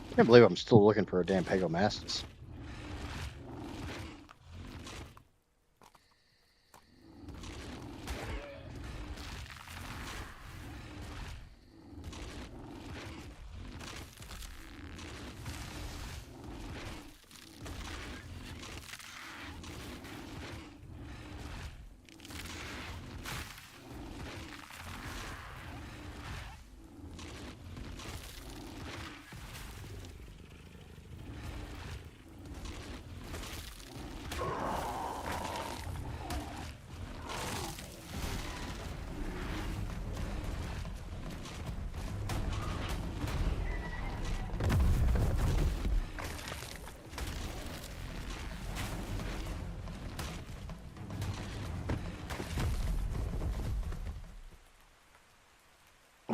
I can't believe I'm still looking for a damn Pegomastus.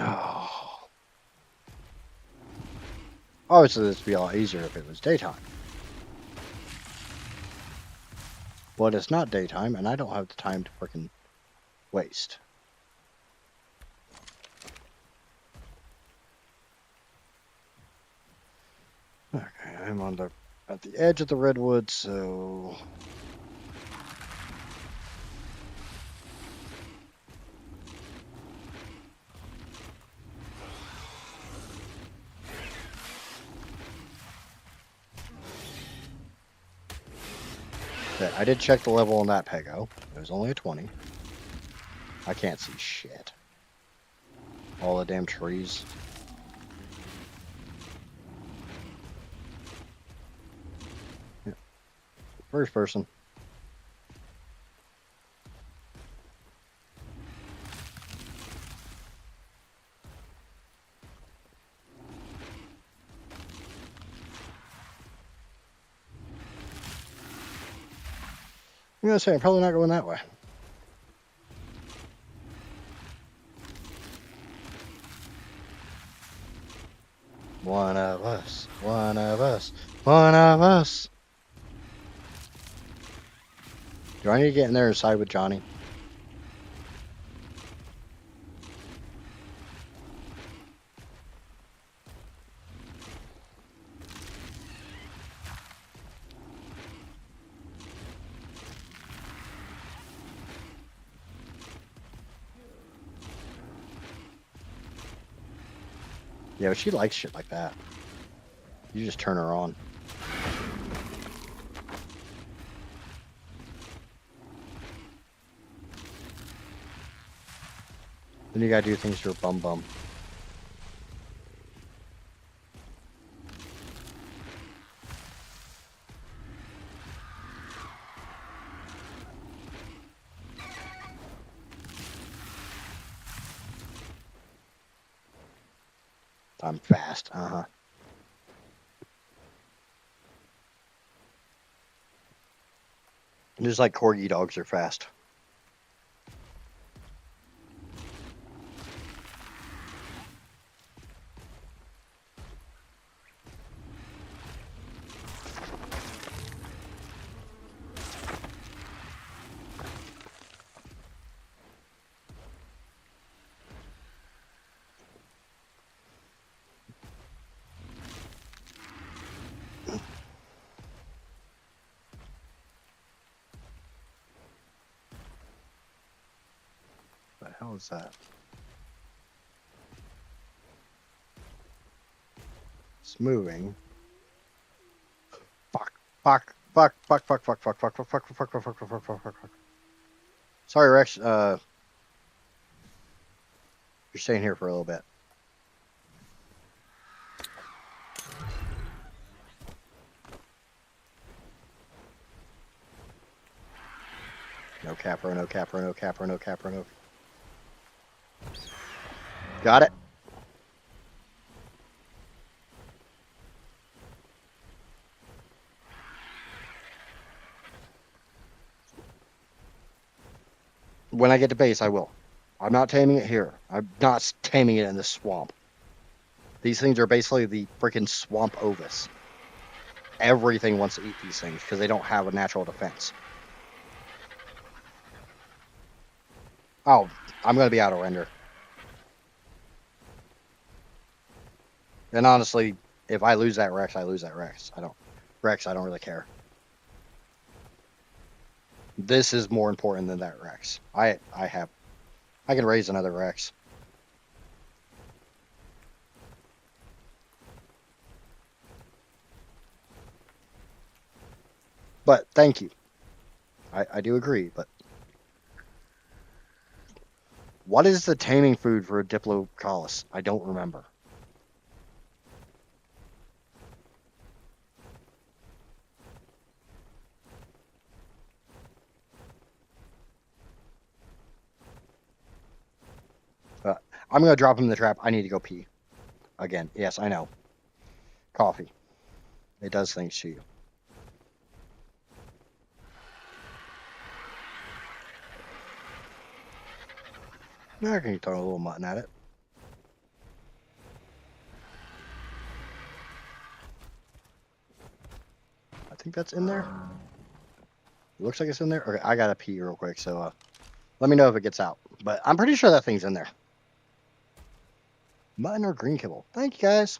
Oh. Obviously, this would be a lot easier if it was daytime. But it's not daytime, and I don't have the time to freaking waste. Okay, I'm at the edge of the redwood, so okay, I did check the level on that Pego. It was only a 20. I can't see shit. All the damn trees. Yeah. First person. I'm gonna say I'm probably not going that way. One of us. One of us. One of us. Do I need to get in there and side with Johnny? Yeah, but she likes shit like that. You just turn her on. Then you gotta do things to her bum bum. I'm fast. Uh-huh. Just like corgi dogs are fast. hell is that? It's moving. Fuck. Fuck. Fuck. Fuck. Fuck. Fuck. Fuck. Fuck. Fuck. Fuck. Fuck. Fuck. Fuck. Fuck. Fuck. Fuck. Fuck. Sorry, Rex. You're staying here for a little bit. No capro. No capro. No capro. No capro. No. Got it. When I get to base, I will. I'm not taming it here. I'm not taming it in the swamp. These things are basically the freaking swamp ovis. Everything wants to eat these things because they don't have a natural defense. Oh, I'm going to be out of render. And honestly, if I lose that Rex, I lose that Rex. I don't really care. This is more important than that Rex. I can raise another Rex. But thank you. I do agree, but what is the taming food for a Diplocaulus? I don't remember. I'm going to drop him in the trap. I need to go pee. Again, yes, I know. Coffee. It does things to you. I can throw a little mutton at it. I think that's in there. It looks like it's in there. Okay, I gotta pee real quick, so let me know if it gets out. But I'm pretty sure that thing's in there. Mutton or green kibble. Thank you, guys.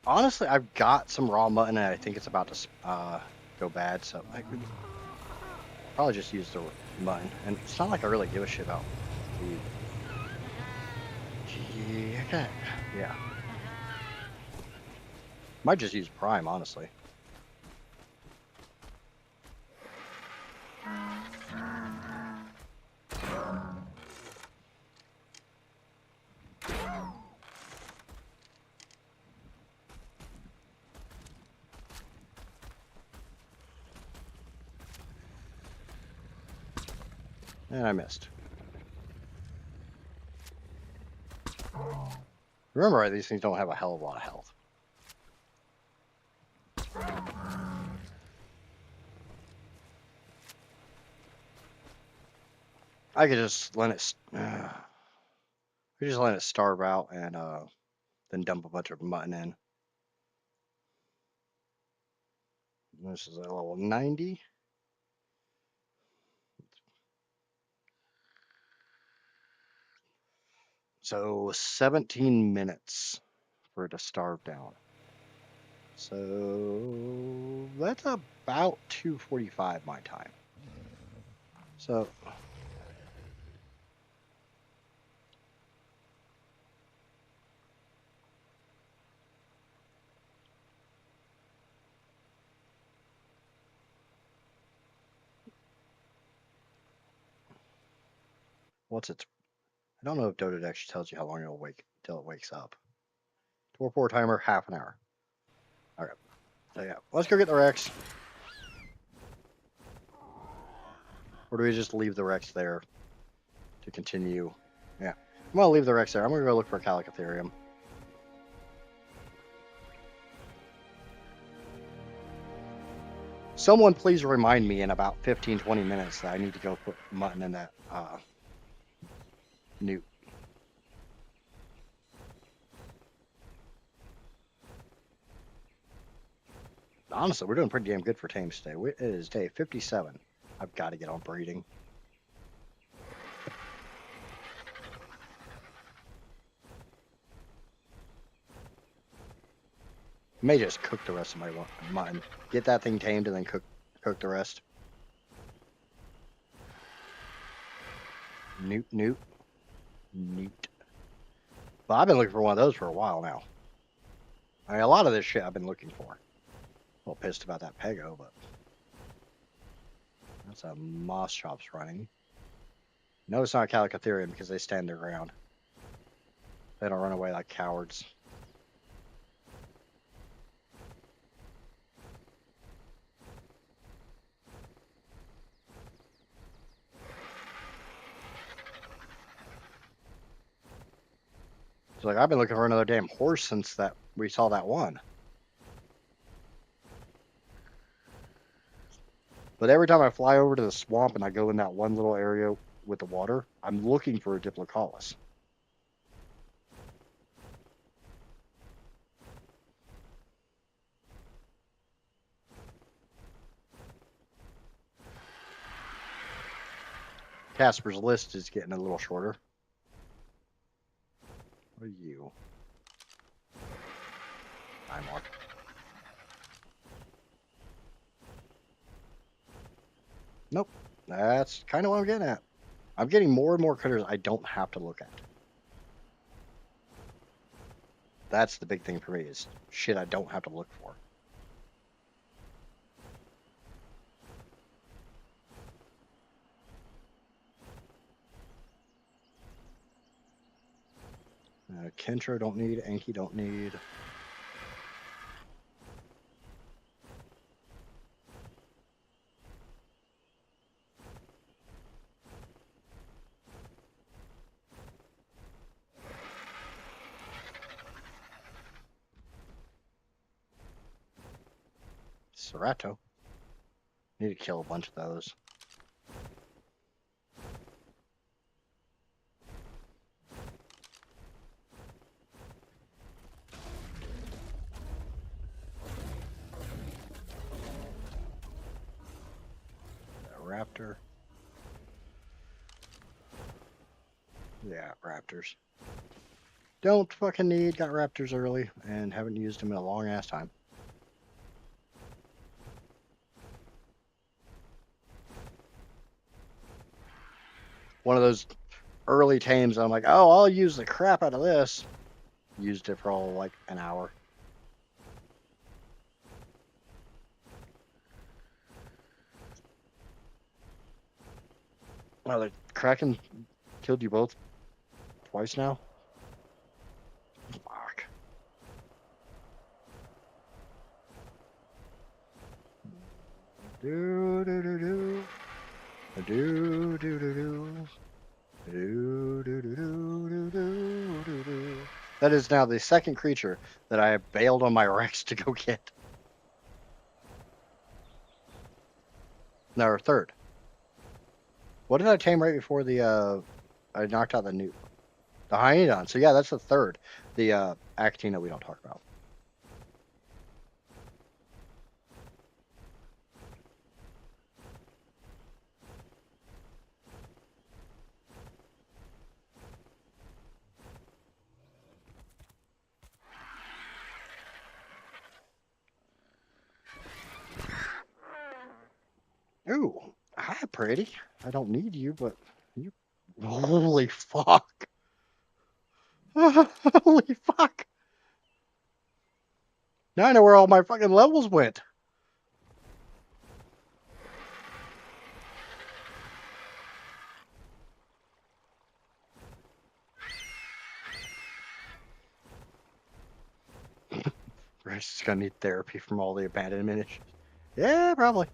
Honestly, I've got some raw mutton, and I think it's about to go bad. So I could probably just use the mutton. And it's not like I really give a shit about food. Yeah. Yeah. Might just use prime, honestly. And I missed. Remember, these things don't have a hell of a lot of health. I could just let it. Could just let it starve out and then dump a bunch of mutton in. This is a level 90. So 17 minutes for it to starve down. So that's about 2:45 my time. So what's its? I don't know if Dota actually tells you how long it'll wake till it wakes up. Torpor timer, half an hour. All right. So yeah, let's go get the Rex. Or do we just leave the Rex there to continue? Yeah, I'm gonna leave the Rex there. I'm gonna go look for a Calicotherium. Someone please remind me in about 15-20 minutes that I need to go put mutton in that newt. Honestly, we're doing pretty damn good for tames today. It is day 57. I've got to get on breeding. May just cook the rest of my mutton. Get that thing tamed and then cook the rest. Newt. But I've been looking for one of those for a while now. I mean, a lot of this shit I've been looking for. A little pissed about that Pego, but that's a Moss Chops running. No, it's not a Calicotherium because they stand their ground. They don't run away like cowards. So like I've been looking for another damn horse since that we saw that one. But every time I fly over to the swamp and I go in that one little area with the water, I'm looking for a Diplocaulus. Casper's list is getting a little shorter. What are you? Time mark. Nope. That's kind of what I'm getting at. I'm getting more and more critters I don't have to look at. That's the big thing for me is shit I don't have to look for. Kentro don't need, Enki don't need. Cerato. Need to kill a bunch of those. Raptor. Yeah, raptors. Don't fucking need. Got raptors early and haven't used them in a long ass time. One of those early tames, I'm like, oh, I'll use the crap out of this. Used it for all like an hour. Oh, the Kraken killed you both twice now? Fuck. Do do do do. Do do do do. Do do do do do do do. That is now the second creature that I have bailed on my Rex to go get. No, or third. What did I tame right before the I knocked out the new the Hyaenodon? So yeah, that's the third. The Actina we don't talk about. Ooh, hi, pretty. I don't need you, but you. Holy fuck! Holy fuck! Now I know where all my fucking levels went. Grace is gonna need therapy from all the abandonment issues. Yeah, probably.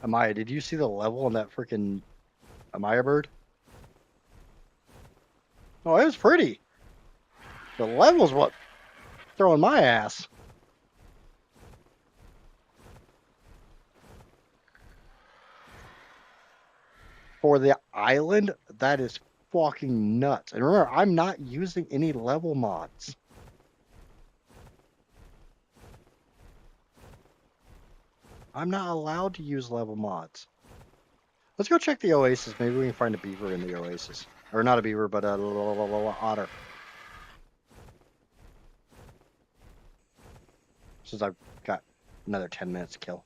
Amaya, did you see the level on that freaking Amaya bird? Oh, it was pretty. The level's what throwing my ass. For the island, that is fucking nuts. And remember, I'm not using any level mods. I'm not allowed to use level mods. Let's go check the oasis. Maybe we can find a beaver in the oasis. Or not a beaver, but a otter. Since I've got another 10 minutes to kill.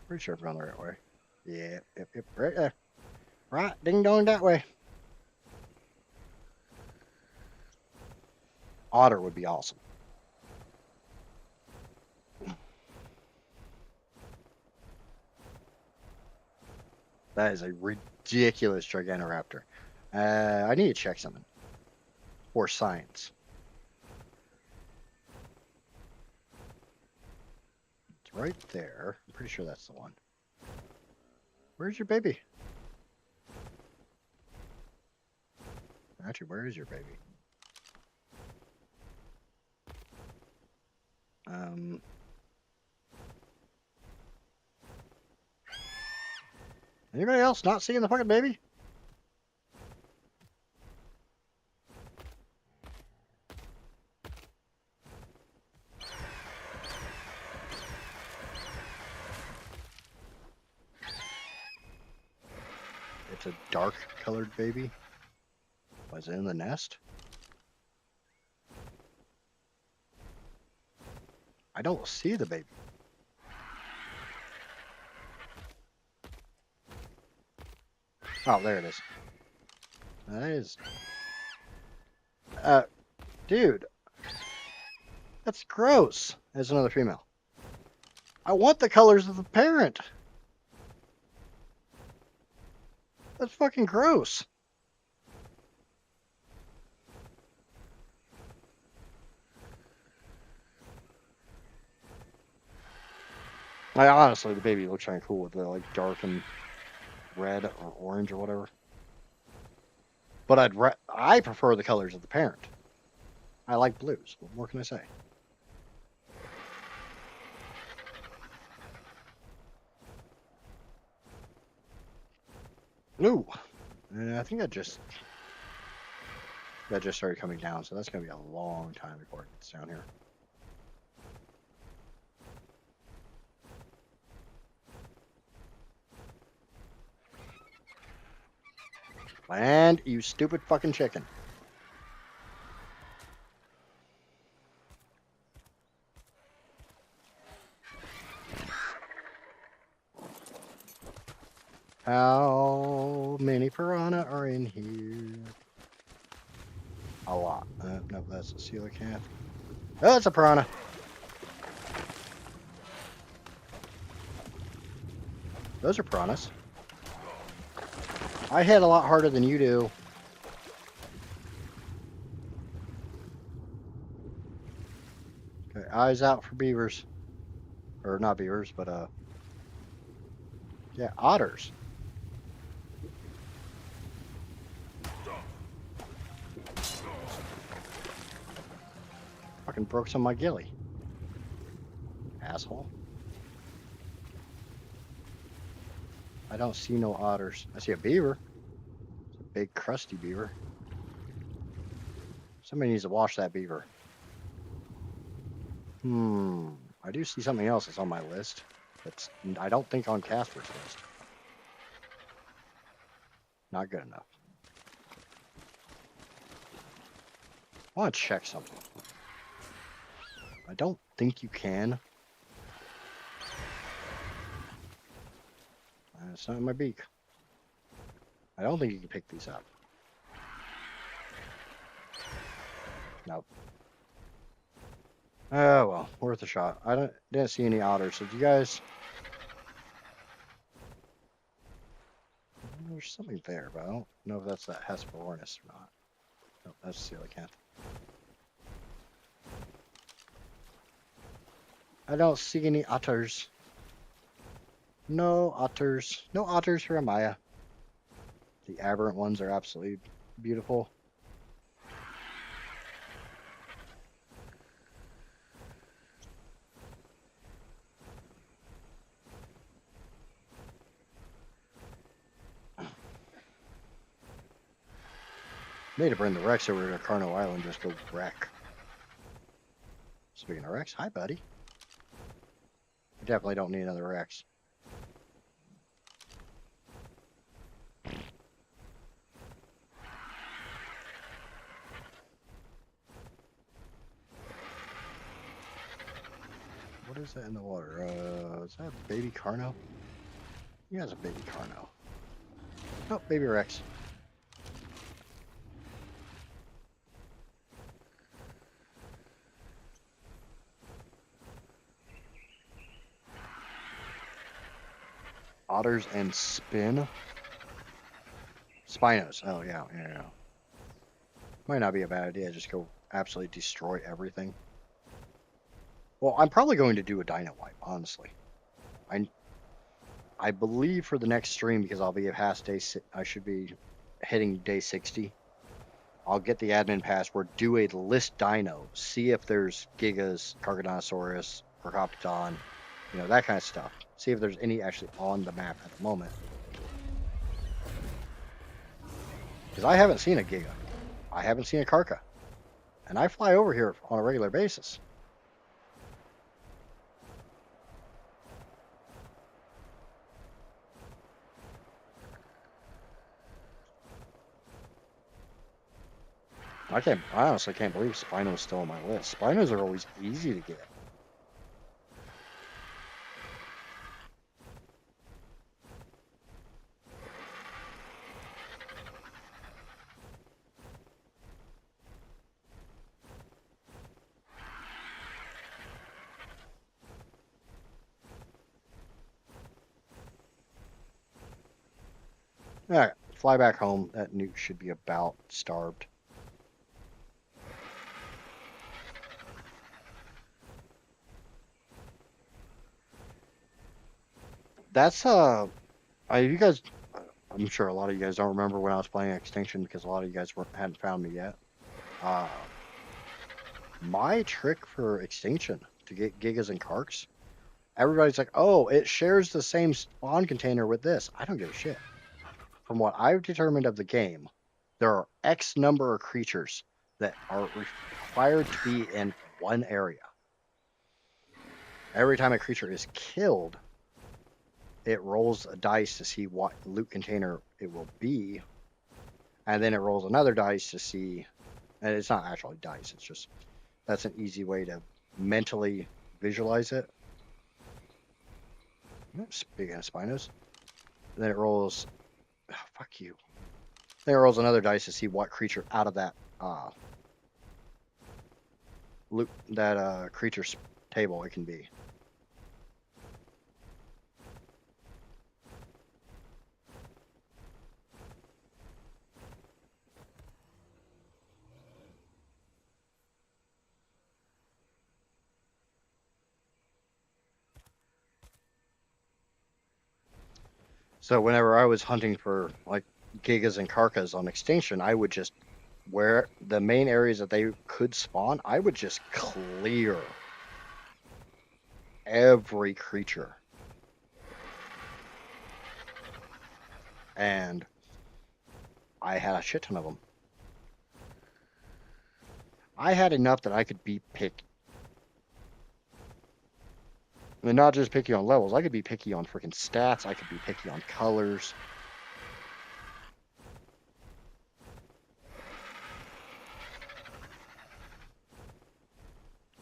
Pretty sure I'm going the right way. Yeah, yep, right there. Right, ding dong that way. Otter would be awesome. That is a ridiculous Gigantoraptor. I need to check something. For science. It's right there. I'm pretty sure that's the one. Where's your baby? Actually, where is your baby? Anybody else not seeing the fucking baby? It's a dark colored baby. Was it in the nest? I don't see the baby. Oh, there it is. That is... dude. That's gross. There's another female. I want the colors of the parent. That's fucking gross. I honestly, the baby looks kind of cool with the like dark and red or orange or whatever. But I prefer the colors of the parent. I like blues. What more can I say? Ooh, I think that just started coming down, so that's gonna be a long time before it gets down here. Land, you stupid fucking chicken. How many piranha are in here? A lot. No, that's a coelacanth. Oh, that's a piranha. Those are piranhas. I hit a lot harder than you do. Okay, eyes out for beavers. Or not beavers, but yeah, otters. Fucking broke some of my ghillie. Asshole. I don't see no otters. I see a beaver. It's a big crusty beaver. Somebody needs to wash that beaver. I do see something else that's on my list. That's I don't think on Casper's list. Not good enough. I want to check something. I don't think you can. It's not in my beak. I don't think you can pick these up. Nope. Oh well, worth a shot. I didn't see any otters. So did you guys? There's something there, but I don't know if that's that Hesperornis or not. No, that's the coelacanth. I don't see any otters. No otters. No otters for Amaya. The aberrant ones are absolutely beautiful. Need to bring the Rex over to Carno Island, just go wreck. Speaking of Rex, hi buddy. We definitely don't need another Rex. What is that in the water? Is that baby Carno? He has a baby Carno. Oh, baby Rex. Otters and spin. Spinos. Oh, yeah. Might not be a bad idea. Just go absolutely destroy everything. Well, I'm probably going to do a dino wipe, honestly. I believe for the next stream, because I'll be past I should be hitting day 60. I'll get the admin password, do a list dino, see if there's Gigas, Carcharodontosaurus, Procoptodon, that kind of stuff. See if there's any actually on the map at the moment. Because I haven't seen a Giga. I haven't seen a Carcha. And I fly over here on a regular basis. I honestly can't believe Spino's still on my list. Spinos are always easy to get. Alright, fly back home. That nuke should be about starved. That's you guys, I'm sure a lot of you guys don't remember when I was playing Extinction because a lot of you guys hadn't found me yet. My trick for Extinction to get Gigas and Karks, everybody's like, oh, it shares the same spawn container with this. I don't give a shit. From what I've determined of the game, there are X number of creatures that are required to be in one area. Every time a creature is killed, it rolls a dice to see what loot container it will be, and then it rolls another dice to see, and it's not actually dice, it's just, that's an easy way to mentally visualize it. Speaking of Spinos, and then it rolls, fuck you. Then it rolls another dice to see what creature out of that loot, that creature's table it can be. So whenever I was hunting for like Gigas and Karkas on Extinction, I would just, where the main areas that they could spawn, I would just clear every creature. And I had a shit ton of them. I had enough that I could be picky. I mean, not just picky on levels. I could be picky on freaking stats. I could be picky on colors.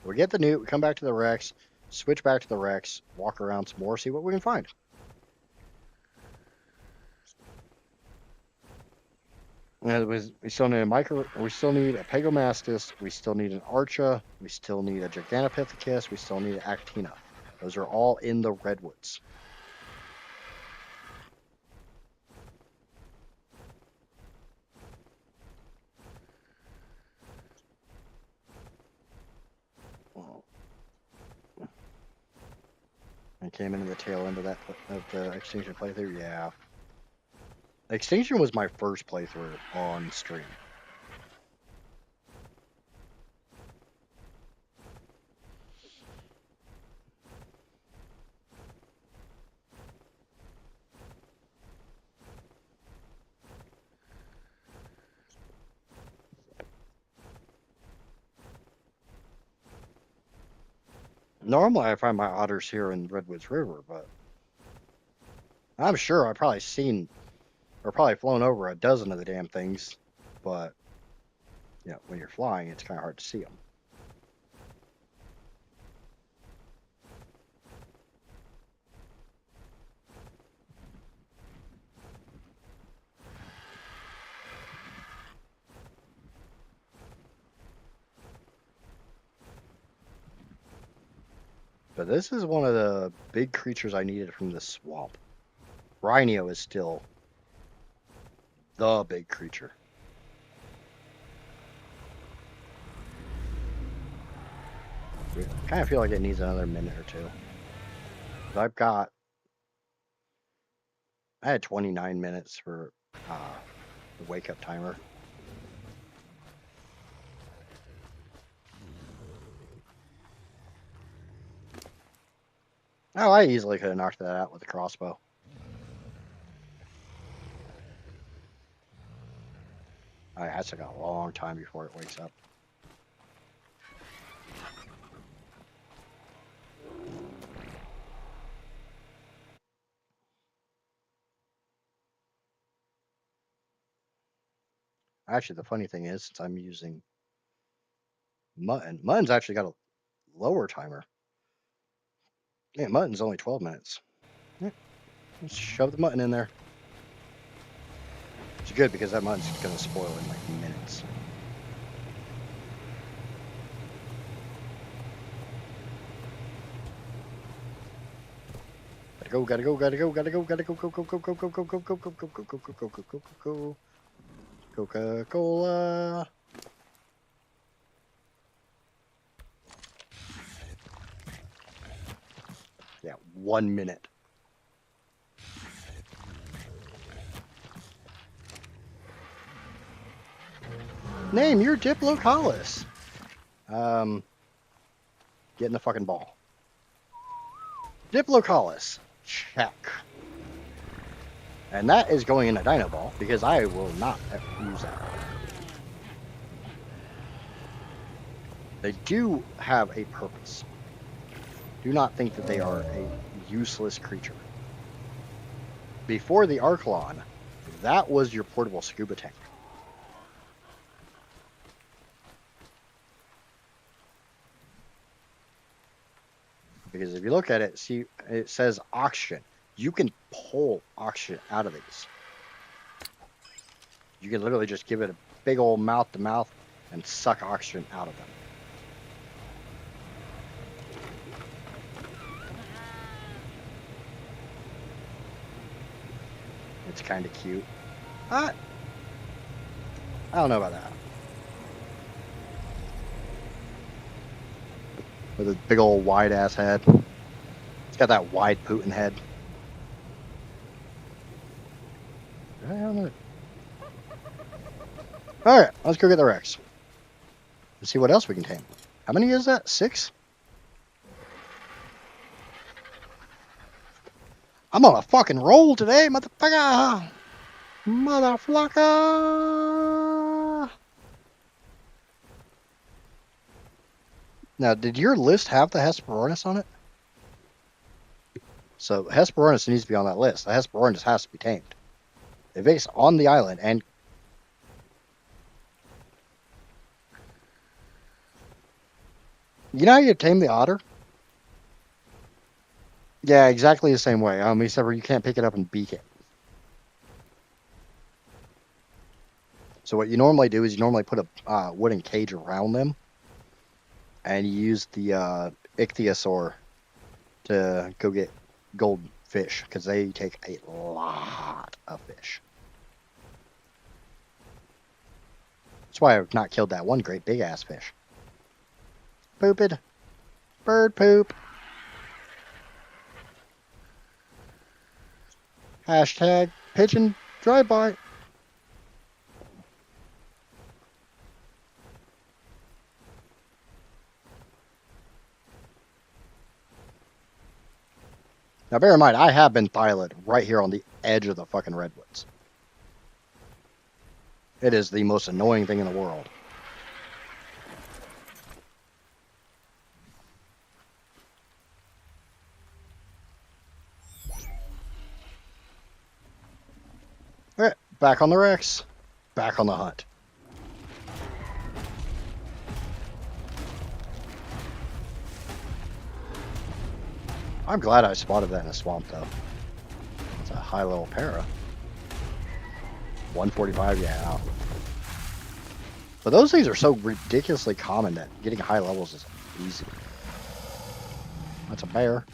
We get the newt, we come back to the Rex, switch back to the Rex, walk around some more, see what we can find. And we still need we still need a Pagomastus, we still need an Archa, we still need a Gigantopithecus, we still need an Actina. Those are all in the redwoods. I came into the tail end of the Extinction playthrough. Yeah, Extinction was my first playthrough on stream. Normally, I find my otters here in Redwoods River, but I'm sure I've probably seen or probably flown over a dozen of the damn things. But when you're flying, it's kind of hard to see them. But this is one of the big creatures I needed from the swamp. Rhino is still the big creature. I kind of feel like it needs another minute or two. I had 29 minutes for the wake up timer. Oh, I easily could have knocked that out with a crossbow. That's like a long time before it wakes up. Actually, the funny thing is, since I'm using Mutton's actually got a lower timer. Yeah, Mutton's only 12 minutes. Yeah, let's shove the mutton in there. It's good because that mutton's going to spoil in like minutes. Gotta go, go. Coca-Cola. Yeah, 1 minute. Name your Diplocaulus. Get in the fucking ball. Diplocaulus. Check. And that is going in a dino ball because I will not use that. They do have a purpose. Do not think that they are a useless creature. Before the ARKeMon, that was your portable scuba tank. Because if you look at it, see, it says oxygen. You can pull oxygen out of these. You can literally just give it a big old mouth to mouth and suck oxygen out of them. It's kind of cute. I don't know about that. With a big old wide ass head. It's got that wide Putin head. I don't know. Alright, let's go get the Rex. Let's see what else we can tame. How many is that? 6? I'm on a fucking roll today, motherfucker! Motherfucker! Now, did your list have the Hesperornis on it? So, Hesperornis needs to be on that list. The Hesperornis has to be tamed. If it's on the island and You know how you tame the otter? Yeah, exactly the same way. Except for you can't pick it up and beak it. So what you normally do is you normally put a wooden cage around them, and you use the ichthyosaur to go get gold fish because they take a lot of fish. That's why I've not killed that one great big ass fish. Pooped. Bird poop. Hashtag pigeon drive-by. Now bear in mind, I have been thylated right here on the edge of the fucking redwoods. It is the most annoying thing in the world. Okay, back on the Rex. Back on the hunt. I'm glad I spotted that in a swamp, though. It's a high-level para. 145, yeah. But those things are so ridiculously common that getting high levels is easy. That's a bear.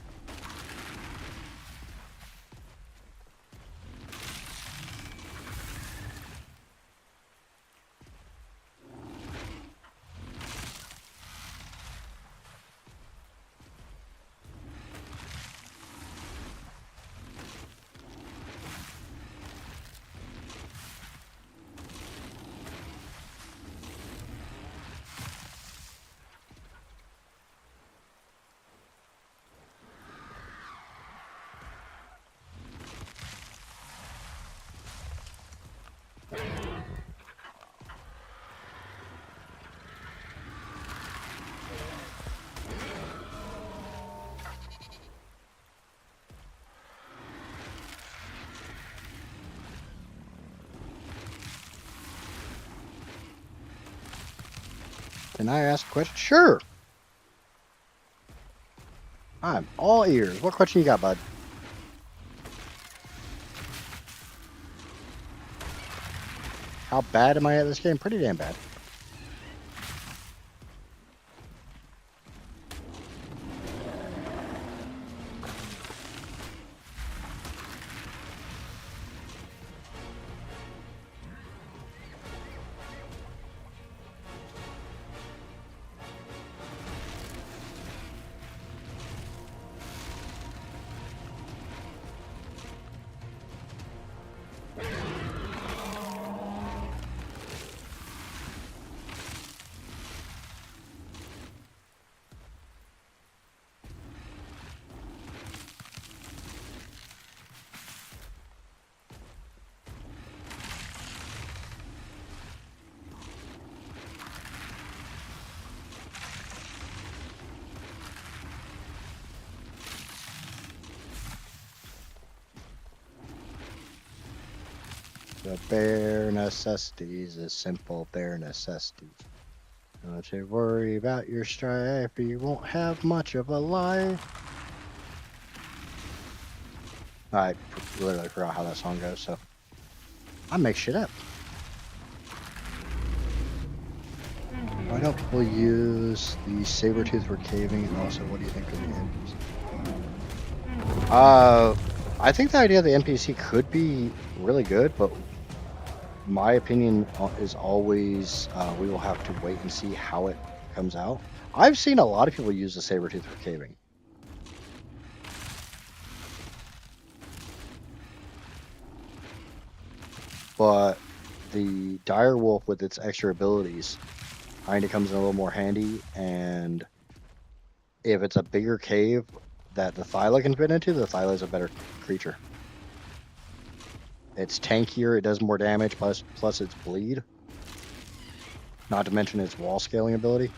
Can I ask a question? Sure. I'm all ears. What question you got, bud? How bad am I at this game? Pretty damn bad. The bare necessities is simple bare necessities. Don't you worry about your strife, you won't have much of a life. I literally forgot how that song goes, so I make shit up. Why don't people use the saber tooth for caving? And also, what do you think of the NPC? I think the idea of the NPC could be really good, but my opinion is always we will have to wait and see how it comes out. I've seen a lot of people use the saber tooth for caving. But the dire wolf with its extra abilities kind of comes in a little more handy, and if it's a bigger cave that the Thyla can fit into, the Thyla is a better creature. It's tankier, it does more damage, plus its bleed. Not to mention its wall scaling ability.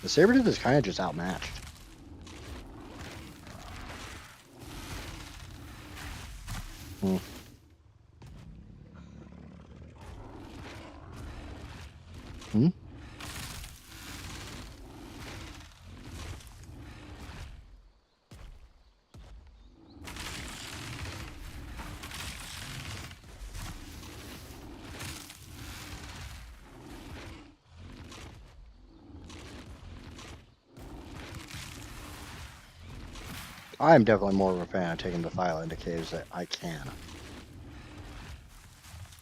The Sabretooth is kind of just outmatched. Mm-hmm. I'm definitely more of a fan of taking the Thyla into caves that I can.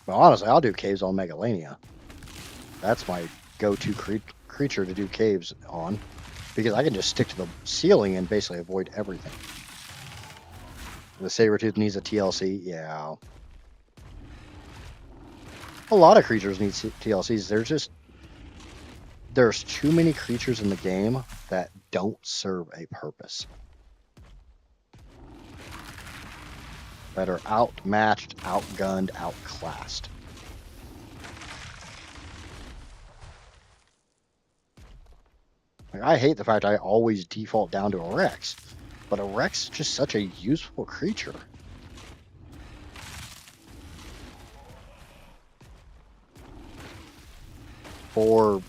But honestly, I'll do caves on Megalania. That's my go-to creature to do caves on, because I can just stick to the ceiling and basically avoid everything. The Sabertooth needs a TLC, yeah. A lot of creatures need TLCs. There's too many creatures in the game that don't serve a purpose. That are outmatched, outgunned, outclassed. Like, I hate the fact I always default down to a Rex, but a Rex is just such a useful creature. For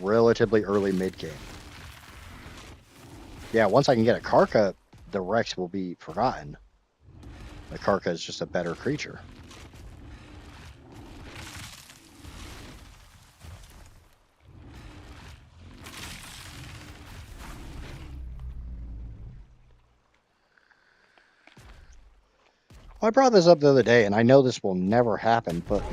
relatively early mid game. Yeah, once I can get a Karka, the Rex will be forgotten. The Karka is just a better creature. I brought this up the other day, and I know this will never happen, but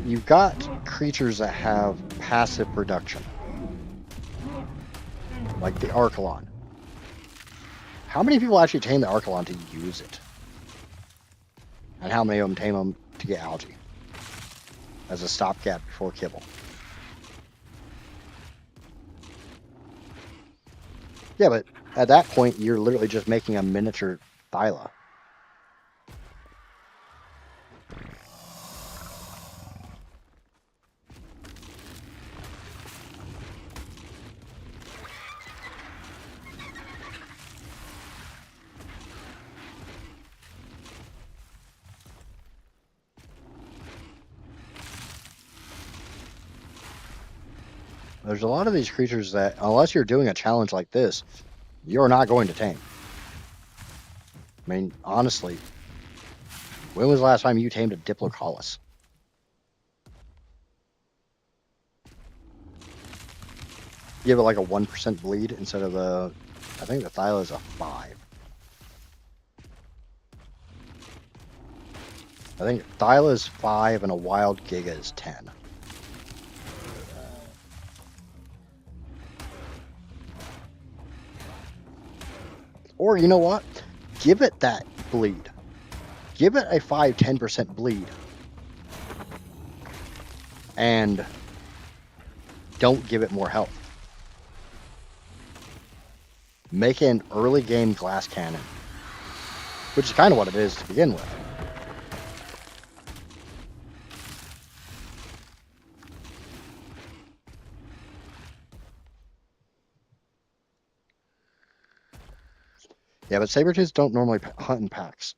you've got creatures that have passive production, like the ARKeMon. How many people actually tame the ARKeMon to use it? And how many of them tame them to get algae as a stopgap before kibble? Yeah, but at that point, you're literally just making a miniature Thyla. There's a lot of these creatures that, unless you're doing a challenge like this, you're not going to tame. I mean, honestly, when was the last time you tamed a Diplocalus? Give it like a 1% bleed instead of the, I think the Thyla is a 5. I think Thyla is 5 and a Wild Giga is 10. Or you know what? Give it that bleed. Give it a 5-10% bleed. And don't give it more health. Make it an early game glass cannon, which is kind of what it is to begin with. Yeah, but Sabertooths don't normally hunt in packs.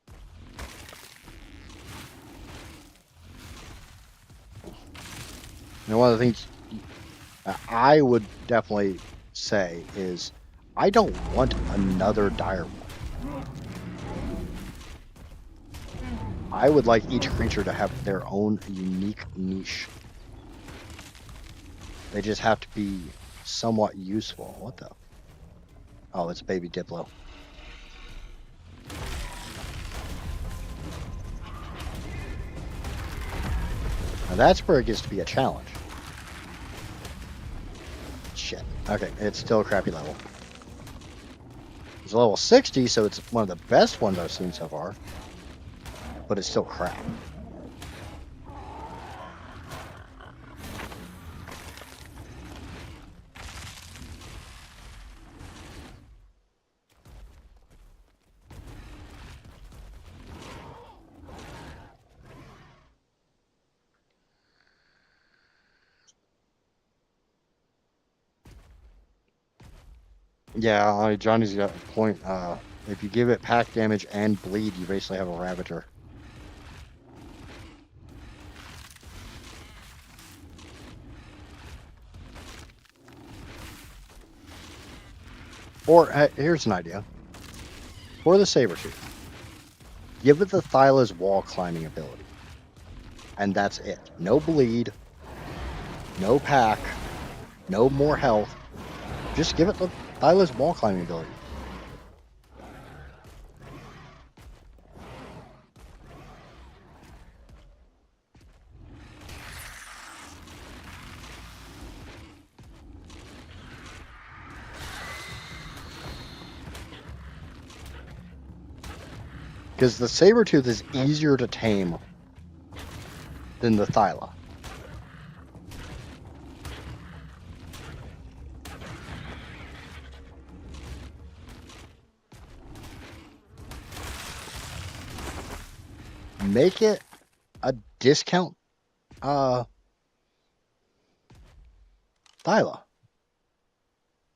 And one of the things I would definitely say is, I don't want another direwolf. I would like each creature to have their own unique niche. They just have to be somewhat useful. What the? Oh, it's baby Diplo. Now that's where it gets to be a challenge. Shit. Okay, it's still a crappy level. It's a level 60, so it's one of the best ones I've seen so far. But it's still crap. Yeah, Johnny's got a point. If you give it pack damage and bleed, you basically have a Ravager. Or here's an idea. For the Sabertooth, give it the Thyla's wall climbing ability. And that's it. No bleed, no pack, no more health. Just give it the Thyla's wall climbing ability. Because the Sabertooth is easier to tame than the Thyla. Make it a discount Thyla.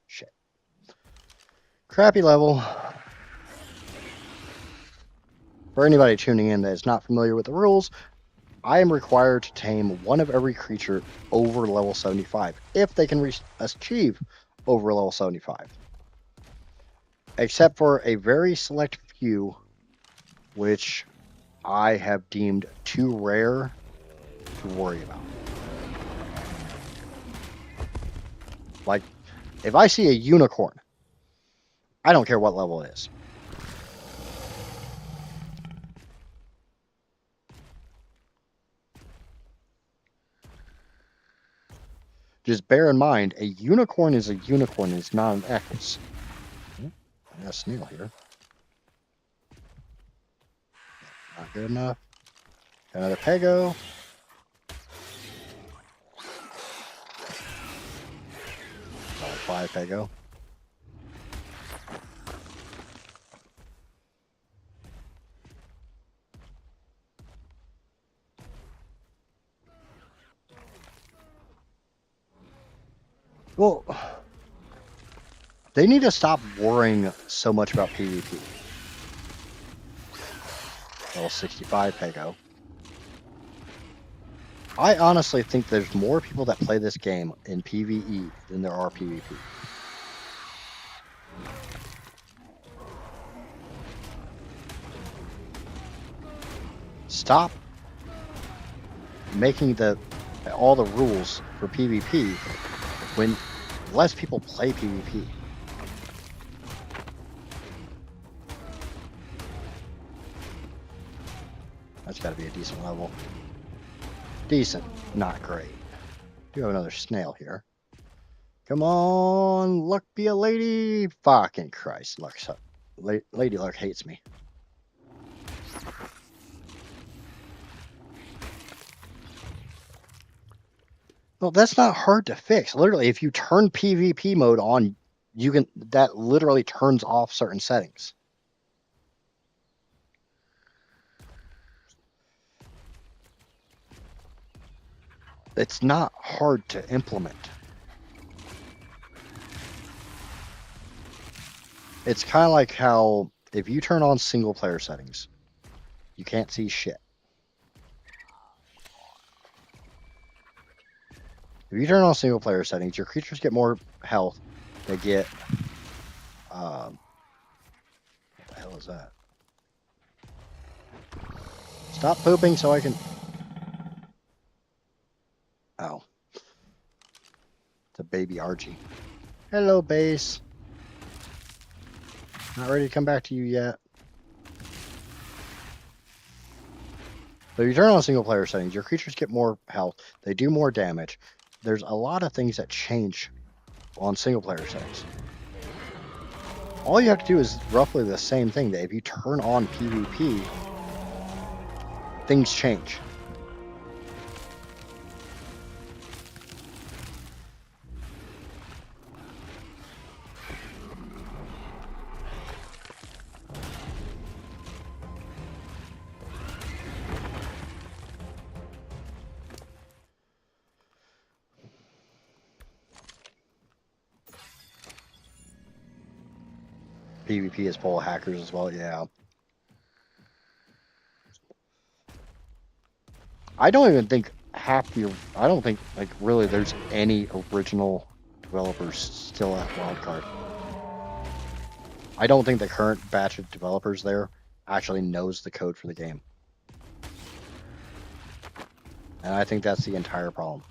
Shit. Crappy level. For anybody tuning in that is not familiar with the rules, I am required to tame one of every creature over level 75 if they can achieve over level 75. Except for a very select few, which I have deemed too rare to worry about. Like, if I see a unicorn, I don't care what level it is. Just bear in mind, a unicorn is a unicorn, it's not an X. I got a snail here. Not good enough. Got another Pego. Level 5 Pego. Well, they need to stop worrying so much about PvP. Level 65 Pego. I honestly think there's more people that play this game in PvE than there are PvP. Stop making all the rules for PvP when less people play PvP. That's got to be a decent level. Decent, not great. Do have another snail here. Come on, Luck be a lady. Fucking Christ, Lady Luck hates me. Well, that's not hard to fix. Literally, if you turn PvP mode on, that literally turns off certain settings. It's not hard to implement. It's kind of like how if you turn on single player settings, you can't see shit. If you turn on single player settings, your creatures get more health. They get what the hell is that? Stop pooping so I can. Oh, it's a baby Archie. Hello, base. Not ready to come back to you yet. So if you turn on single player settings, your creatures get more health. They do more damage. There's a lot of things that change on single player settings. All you have to do is roughly the same thing. That if you turn on PvP, things change. PvP is full of hackers as well, yeah. I don't even think I don't think, like, really there's any original developers still at Wildcard. I don't think the current batch of developers there actually knows the code for the game. And I think that's the entire problem.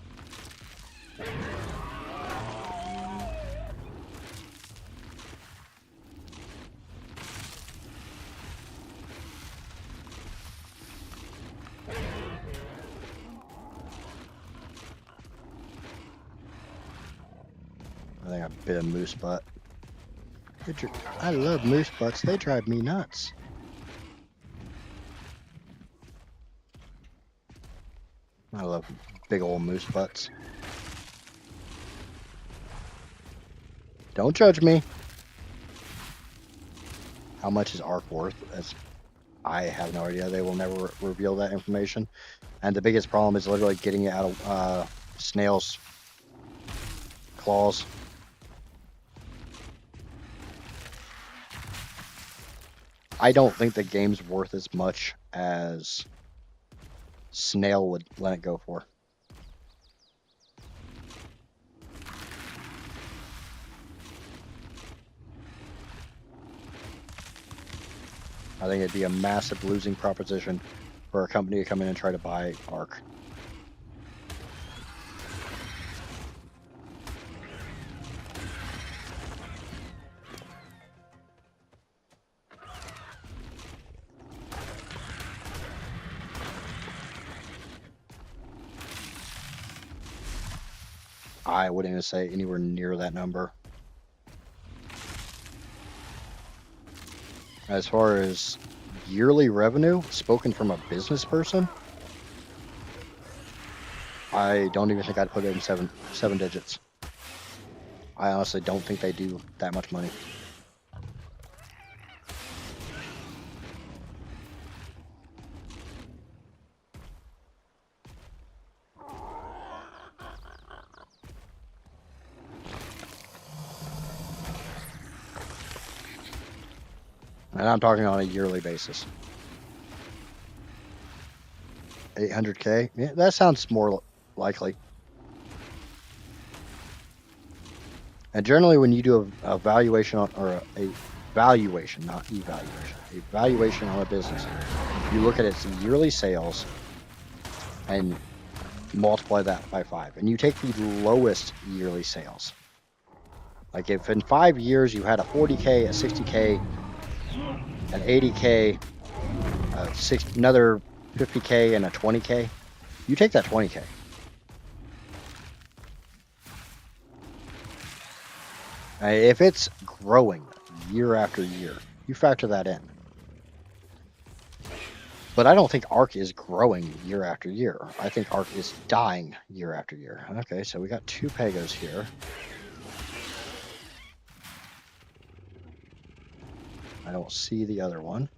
I think I bit a moose butt. I love moose butts. They drive me nuts. I love big old moose butts. Don't judge me. How much is ARK worth? I have no idea. They will never reveal that information. And the biggest problem is literally getting it out of snails' claws. I don't think the game's worth as much as Snail would let it go for. I think it'd be a massive losing proposition for a company to come in and try to buy ARK. I wouldn't even say anywhere near that number. As far as yearly revenue, spoken from a business person, I don't even think I'd put it in seven digits. I honestly don't think they do that much money. And I'm talking on a yearly basis. 800K? Yeah, that sounds more likely. And generally, when you do a valuation on, or a valuation, not evaluation, a valuation on a business, you look at its yearly sales and multiply that by 5. And you take the lowest yearly sales. Like if in 5 years you had a 40K, a 60K, an 80K, another 50K, and a 20K, you take that 20K. If it's growing year after year, you factor that in. But I don't think ARK is growing year after year. I think ARK is dying year after year. Okay, so we got 2 Pegos here. I don't see the other one.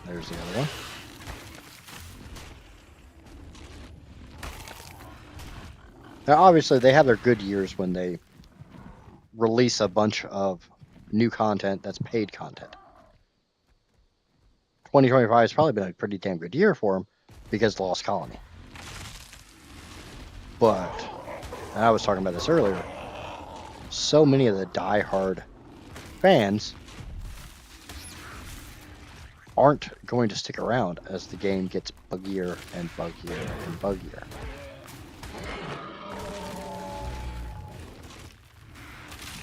There's the other one. Now, obviously, they have their good years when they release a bunch of new content that's paid content. 2025 has probably been a pretty damn good year for them because of Lost Colony. But, and I was talking about this earlier, so many of the die-hard fans aren't going to stick around as the game gets buggier and buggier and buggier.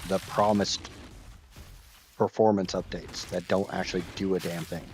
The promised performance updates that don't actually do a damn thing.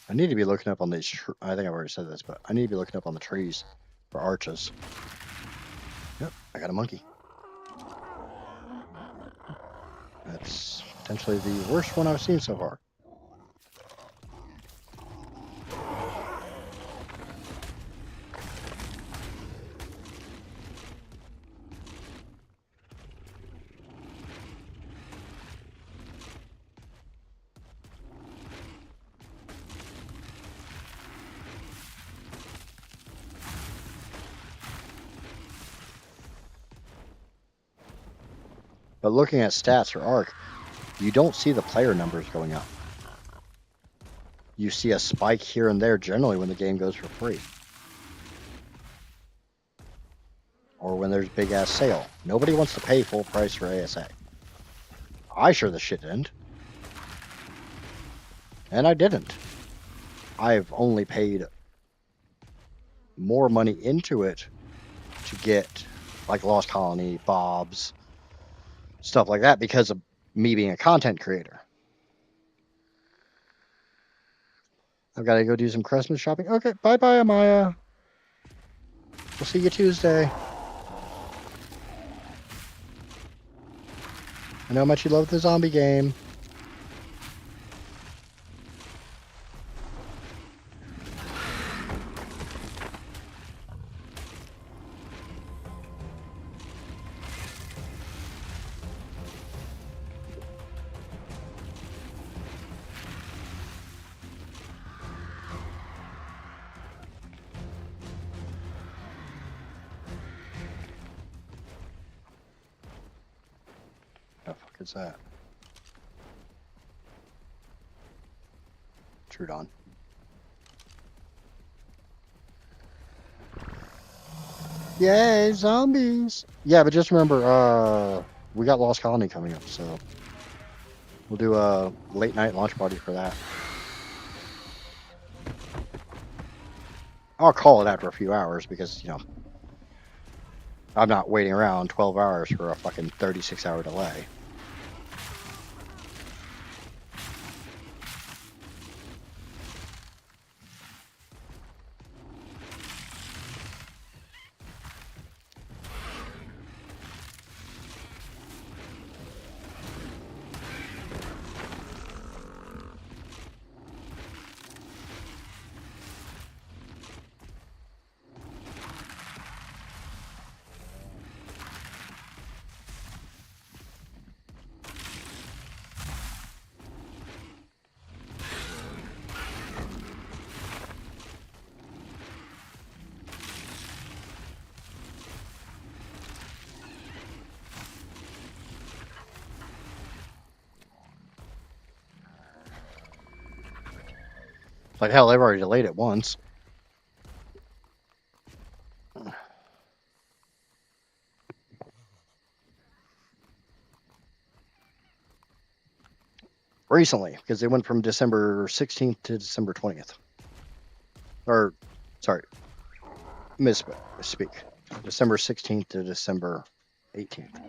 I need to be looking up on these. I think I've already said this, but I need to be looking up on the trees for arches. Yep, I got a monkey. That's potentially the worst one I've seen so far. But looking at stats for ARK, you don't see the player numbers going up. You see a spike here and there generally when the game goes for free. Or when there's big ass sale. Nobody wants to pay full price for ASA. I sure the shit didn't. And I didn't. I've only paid more money into it to get like Lost Colony, Bob's, stuff like that because of me being a content creator. I've got to go do some Christmas shopping. Okay, bye-bye, Amaya. We'll see you Tuesday. I know how much you love the zombie game. How the fuck is that? Trudon. Yay, zombies! Yeah, but just remember, we got Lost Colony coming up, so we'll do a late night launch party for that. I'll call it after a few hours because, you know, I'm not waiting around 12 hours for a fucking 36-hour delay. Like, hell, they've already delayed it once. Recently, because they went from December 16th to December 20th. Or, sorry, misspeak. December 16th to December 18th.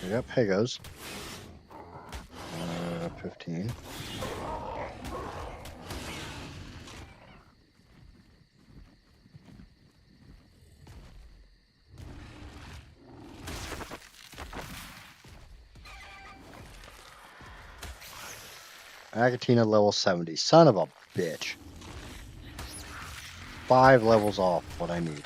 Yep, here goes. 15. Agatina level 70. Son of a bitch. 5 levels off what I need.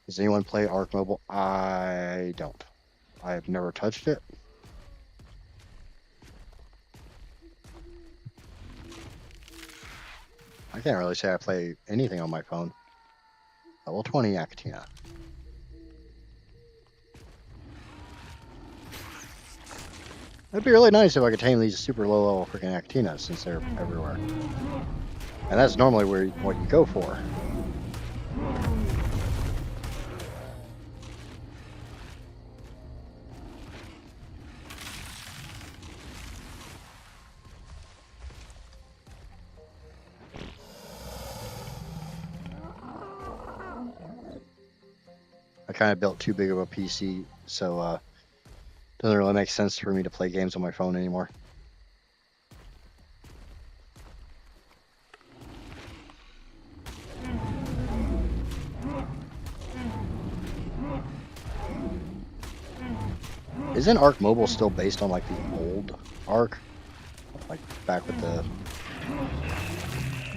Does anyone play ARK Mobile? I don't. I have never touched it. I can't really say I play anything on my phone. Level 20 Akatina. It'd be really nice if I could tame these super low level freaking Akatinas since they're everywhere. And that's normally what you go for. I kind of built too big of a PC, so doesn't really make sense for me to play games on my phone anymore. Isn't ARK Mobile still based on like the old ARK? Like back with the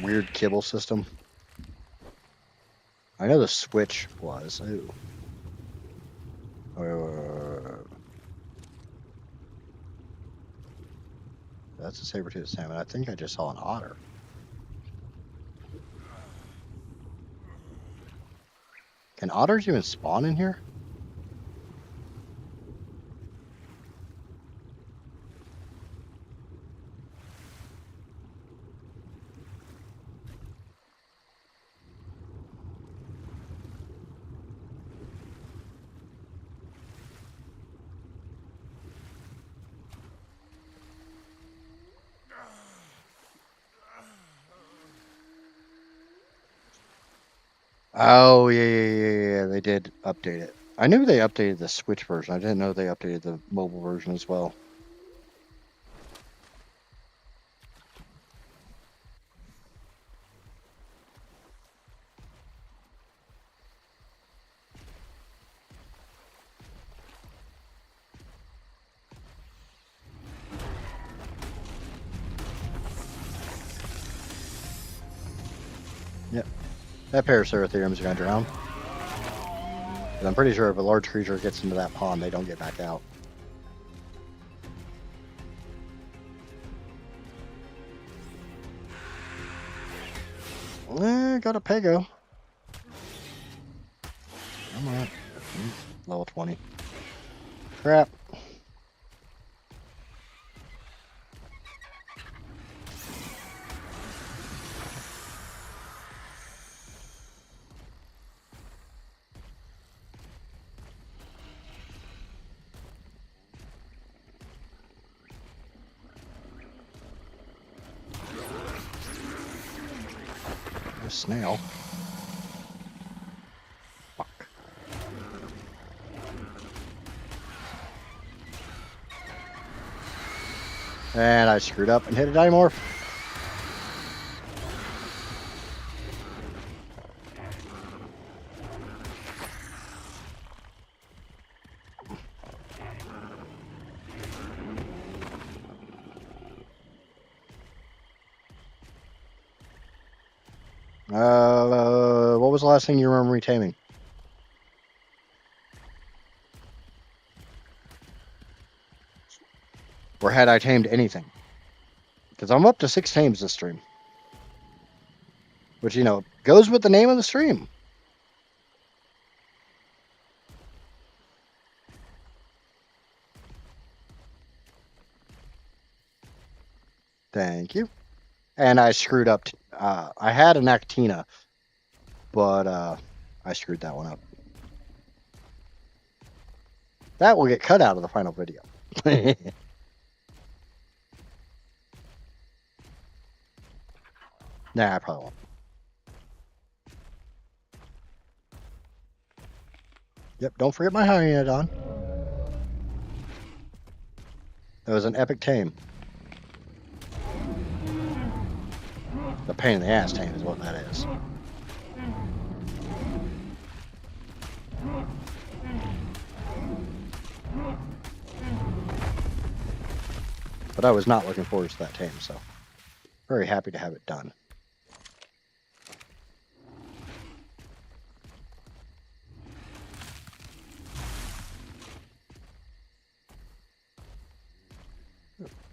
weird kibble system? I know the Switch was. Ooh. That's a saber-toothed salmon. I think I just saw an otter. Can otters even spawn in here? Oh, yeah. They did update it. I knew they updated the Switch version. I didn't know they updated the mobile version as well. Yep. That Paraceratherium is going to drown. But I'm pretty sure if a large creature gets into that pond, they don't get back out. Got a Pego. Come on. Level 20. Crap. A snail. Fuck. And I screwed up and hit a Dimorph. What was the last thing you remember me taming? Or had I tamed anything? Because I'm up to 6 tames this stream. Which, you know, goes with the name of the stream. Thank you. And I screwed up. I had an Actina, but I screwed that one up. That will get cut out of the final video. Nah, I probably won't. Yep, don't forget my Hyaenodon. That was an epic tame. The pain in the ass tame is what that is. But I was not looking forward to that tame, so very happy to have it done.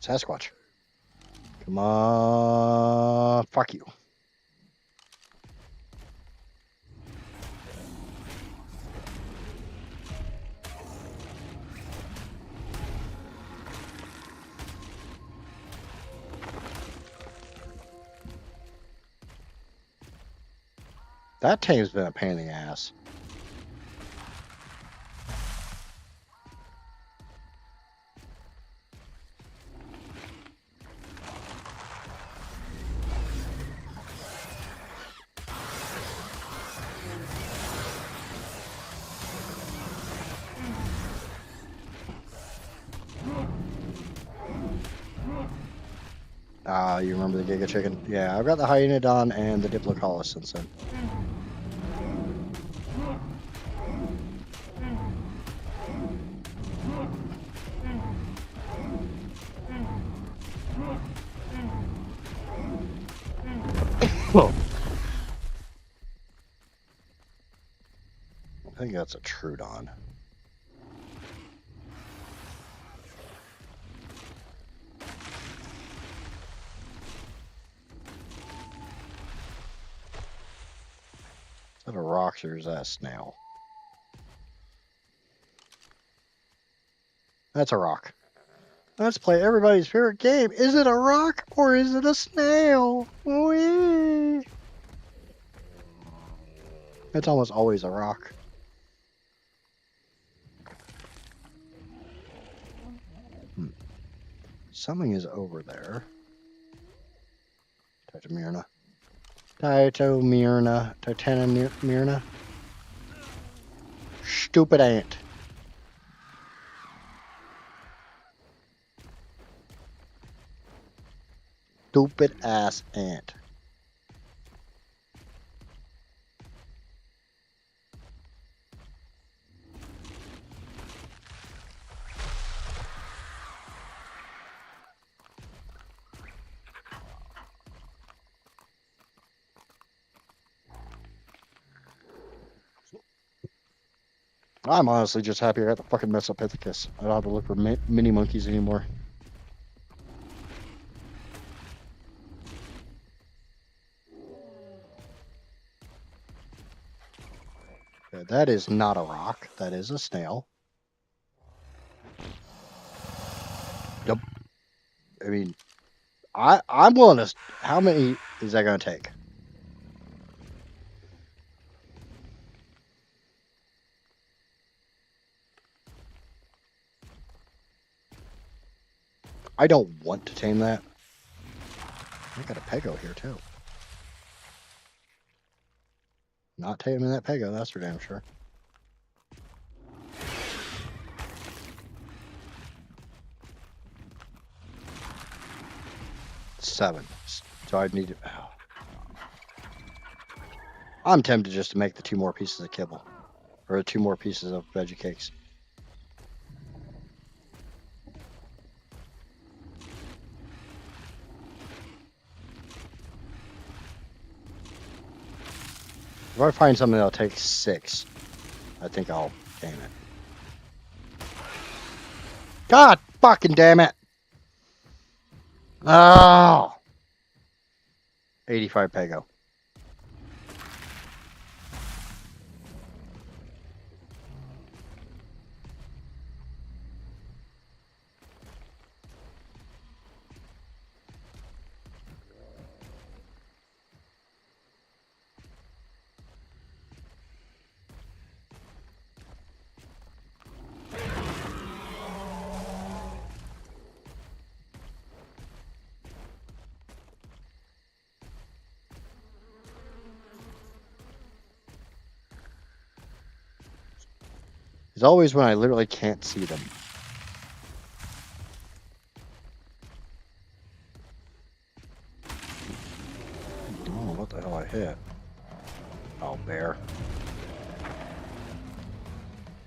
Sasquatch. Come on. Fuck you. That tame's been a pain in the ass. You remember the Giga Chicken? Yeah, I've got the Hyaenodon and the Diplocaulus since then. I think that's a Trudon. Is that a rock or is that a snail? That's a rock. Let's play everybody's favorite game. Is it a rock or is it a snail? Whee! It's almost always a rock. Something is over there. Titamirna. Titamirna. Stupid ant. Stupid ass ant. I'm honestly just happy I got the fucking Mesopithecus. I don't have to look for mini monkeys anymore. Okay, that is not a rock. That is a snail. Yep. I mean, I'm willing to. How many is that going to take? I don't want to tame that. I got a Pego here too. Not taming that Pego, that's for damn sure. Seven. So I'd need to. Oh. I'm tempted just to make the 2 more pieces of kibble. Or 2 more pieces of veggie cakes. If I find something that'll take 6, I think I'll tame it. God fucking damn it! Oh! 85 Pego. It's always when I literally can't see them. Oh, what the hell I hit? Oh, bear.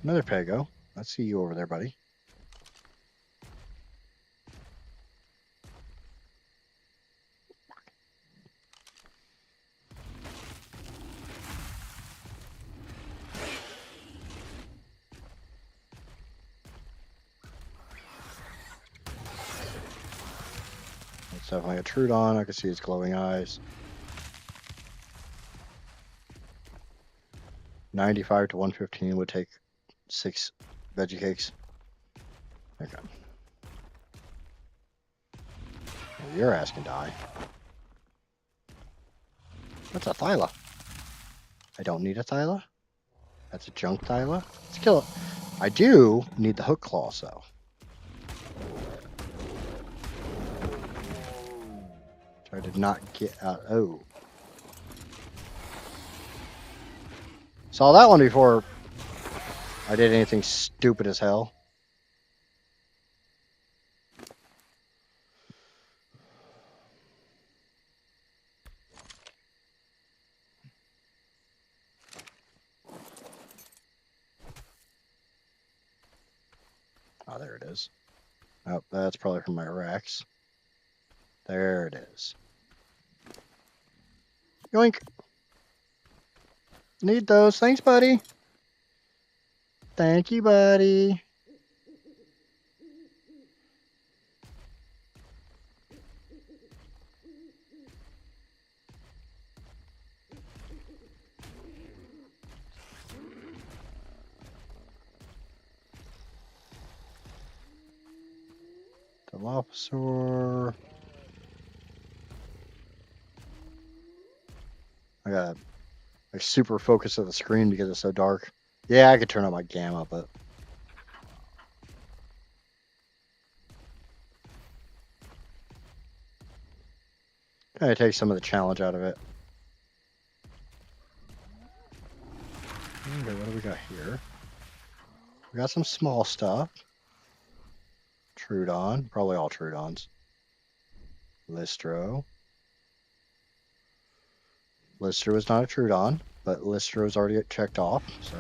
Another Pego. I see you over there, buddy. It's definitely a Trudon. I can see its glowing eyes. 95 to 115 would take 6 veggie cakes. Okay. Well, your ass can die. That's a Thyla. I don't need a Thyla. That's a junk Thyla. Let's kill it. I do need the hook claws though. So I did not get out. Oh. Saw that one before I did anything stupid as hell. Oh, there it is. Oh, that's probably from my racks. There it is. Yoink. Need those. Thanks, buddy. Thank you, buddy. The Dilophosaur. I got like super focus of the screen because it's so dark. Yeah, I could turn on my gamma, but kind of takes some of the challenge out of it. Okay, what do we got here? We got some small stuff. Trudon, probably all Trudons. Listro. Lister was not a Trudon, but Listro was already checked off, so.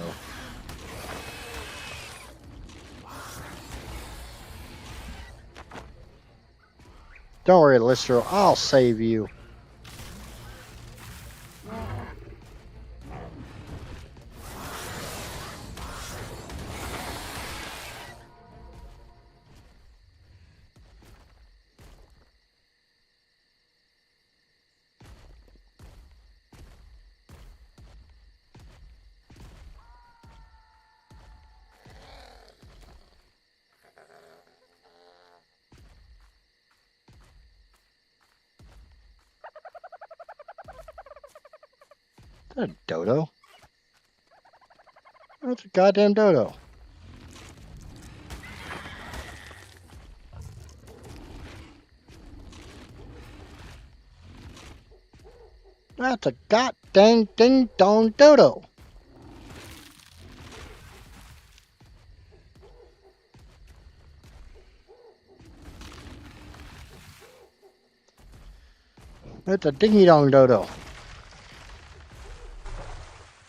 Don't worry, Listro, I'll save you. Is that a dodo? That's a goddamn dodo. That's a goddamn ding dong dodo. It's a dingy dong dodo.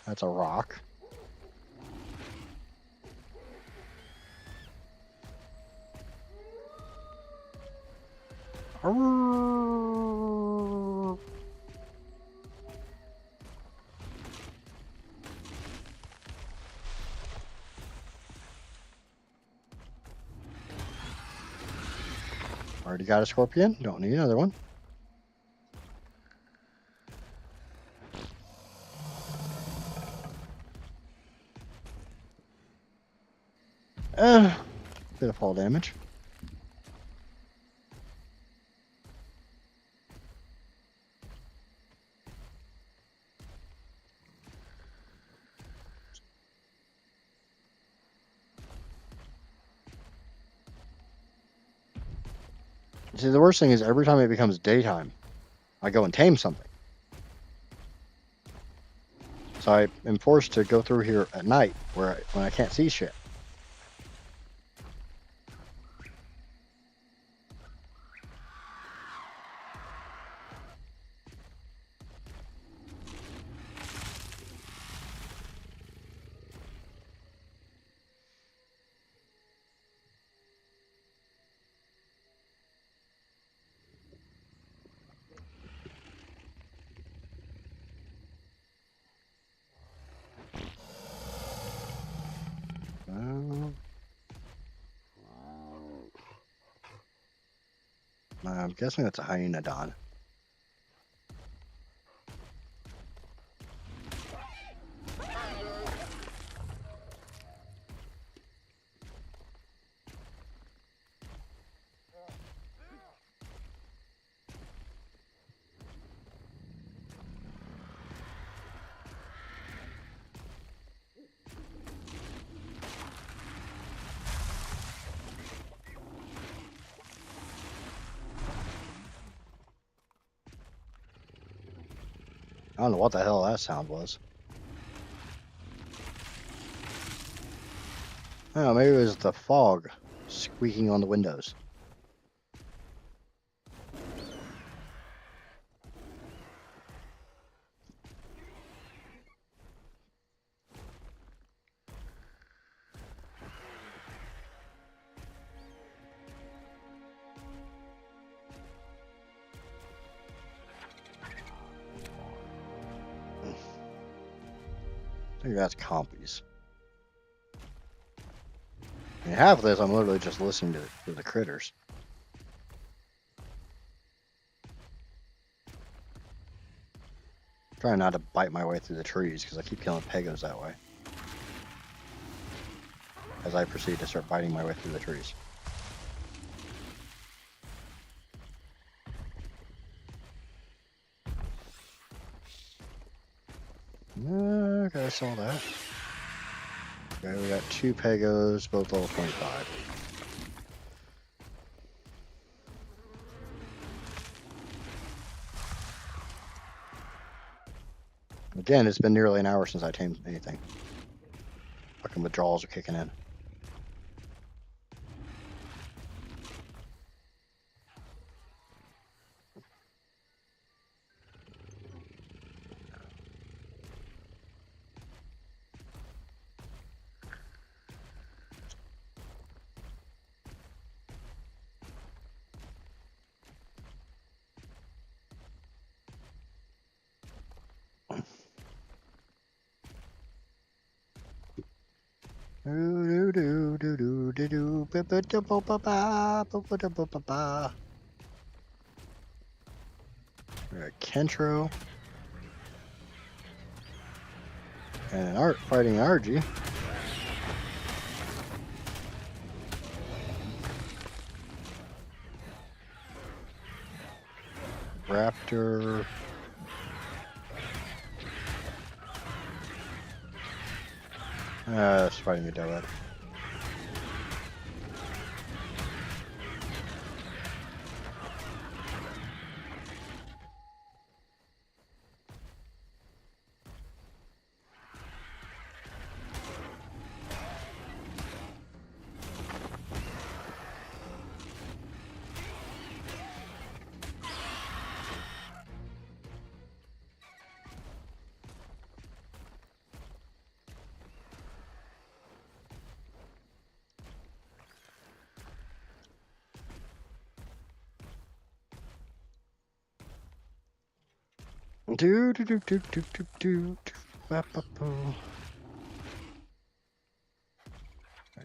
That's a rock. Already got a scorpion. Don't need another one. Bit of fall damage. See, the worst thing is every time it becomes daytime, I go and tame something. So I am forced to go through here at night when I can't see shit. I'm guessing that's a hyenodon. I don't know what the hell that sound was. Oh, maybe it was the fog squeaking on the windows. think that's compies. And half of this, I'm literally just listening to the critters. Trying not to bite my way through the trees because I keep killing pegos that way. As I proceed to start biting my way through the trees. Okay, I saw that. Okay, we got 2 pegos, both level 25. Again, it's been nearly an hour since I tamed anything. Fucking withdrawals are kicking in. Kentro. And an art fighting Argy. Raptor. That's fighting a Doet.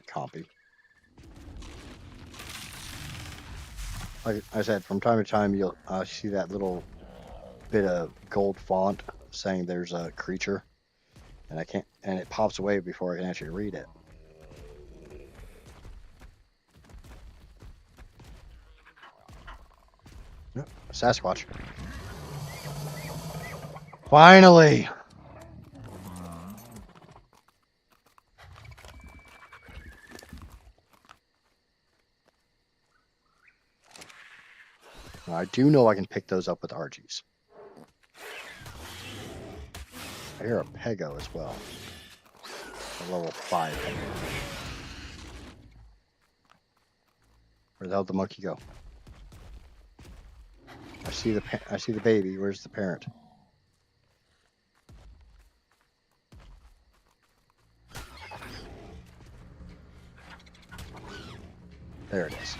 Copy. Like I said, from time to time you'll see that little bit of gold font saying there's a creature, and I can't, and it pops away before I can actually read it. Yep, Sasquatch. Finally! I do know I can pick those up with RGs. I hear a Pego as well. A level 5 Pego. Where the hell did the monkey go? I see the baby. Where's the parent? There it is.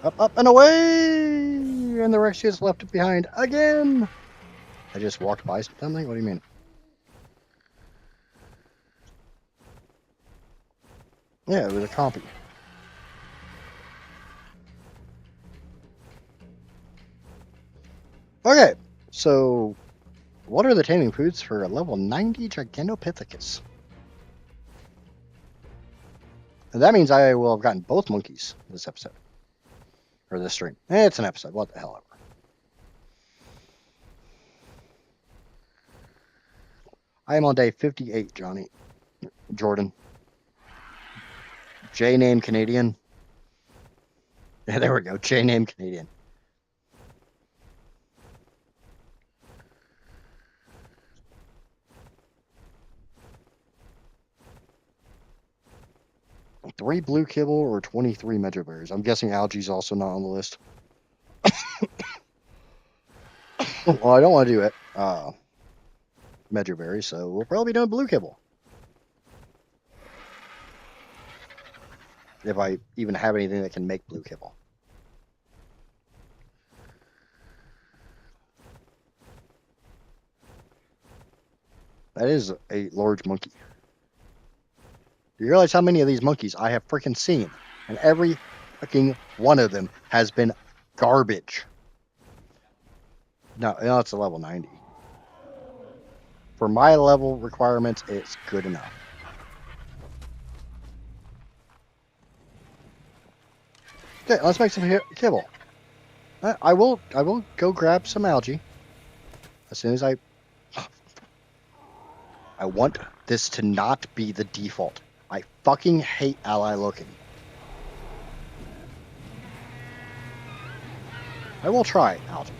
Up, up, and away! And the Rexius left it behind again! I just walked by something? What do you mean? Yeah, it was a compy. Okay, so what are the taming foods for a level 90 Gigantopithecus? And that means I will have gotten both monkeys this episode. Or this stream. It's an episode, what the hell ever. I am on day 58, Johnny. Jordan. J-name Canadian. Yeah, there we go. J-name Canadian. Three blue kibble or 23 mejoberries. I'm guessing algae's also not on the list. Well, I don't want to do it. Mejoberry, so we'll probably be doing blue kibble. if I even have anything that can make blue kibble. That is a large monkey. Do you realize how many of these monkeys I have freaking seen? And every fucking one of them has been garbage. No, it's a level 90. For my level requirements, it's good enough. Okay, let's make some kibble. I will go grab some algae as soon as I want this to not be the default. I fucking hate ally looking. I will try algae.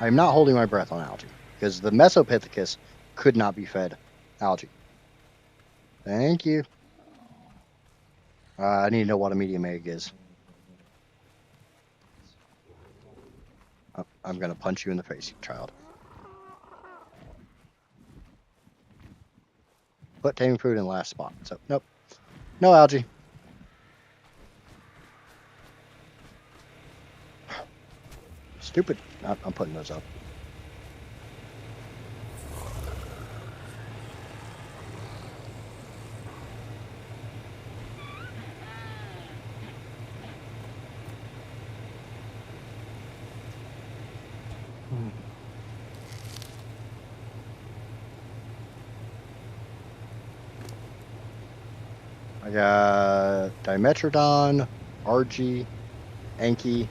I'm not holding my breath on algae because the Mesopithecus could not be fed algae. Thank you. I need to know what a medium egg is. I'm going to punch you in the face, child. Put taming food in the last spot. So, nope. No algae. Stupid. I'm putting those up. I got Dimetrodon, RG, Anki.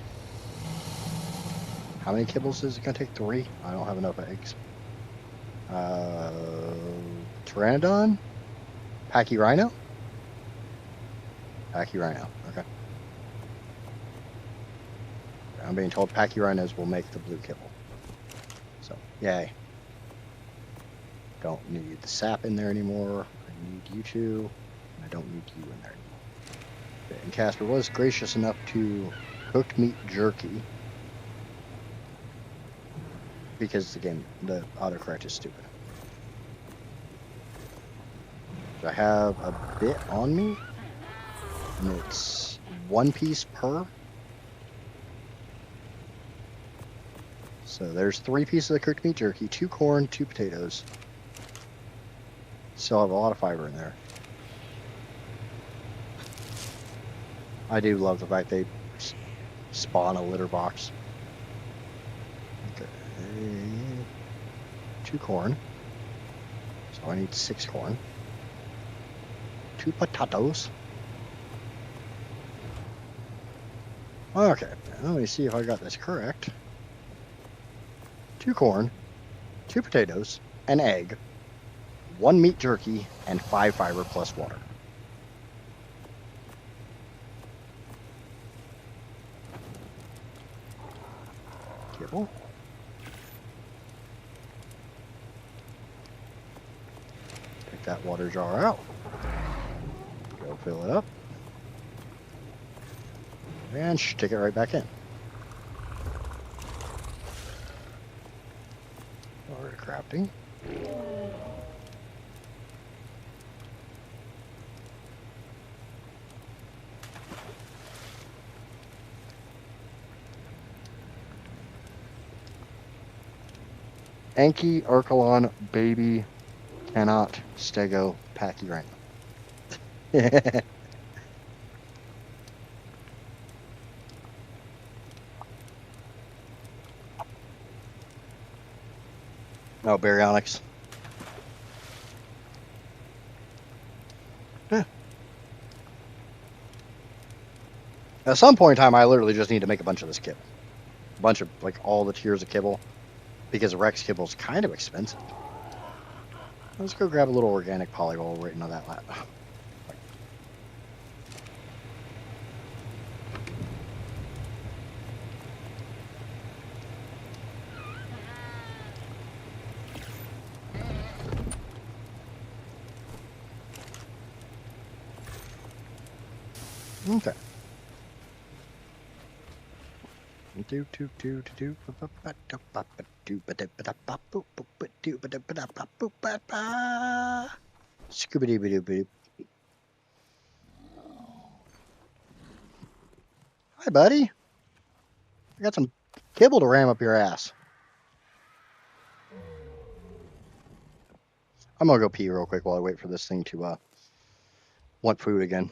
How many kibbles is it going to take? 3? I don't have enough eggs. Pteranodon? Pachyrhino? Pachyrhino, okay. I'm being told Pachyrhinos will make the blue kibble. So, yay. Don't need the sap in there anymore. I need you two. And I don't need you in there anymore. Okay, and Casper was gracious enough to cooked meat jerky. Because the autocorrect is stupid. I have a bit on me. And it's 1 piece per. So there's 3 pieces of cooked meat jerky, 2 corn, 2 potatoes. Still have a lot of fiber in there. I do love the fact they spawn a litter box. Okay. 2 corn. So I need 6 corn. 2 potatoes. Okay, let me see if I got this correct. 2 corn, 2 potatoes, an egg, 1 meat jerky, and 5 fiber plus water. Kibble. Take that water jar out. Go fill it up. And stick it right back in. Over to crafting. Anki, ARKeMon, baby, cannot stego Pachyrhino. Oh, baryonyx. Yeah. At some point in time, I literally just need to make a bunch of this kibble. A bunch of, like, all the tiers of kibble. Because Rex kibble is kind of expensive. Let's go grab a little organic polygol right into that lap. Okay. Scooby-Doo. Hi, buddy. I got some kibble to ram up your ass. I'm gonna go pee real quick while I wait for this thing to want food again.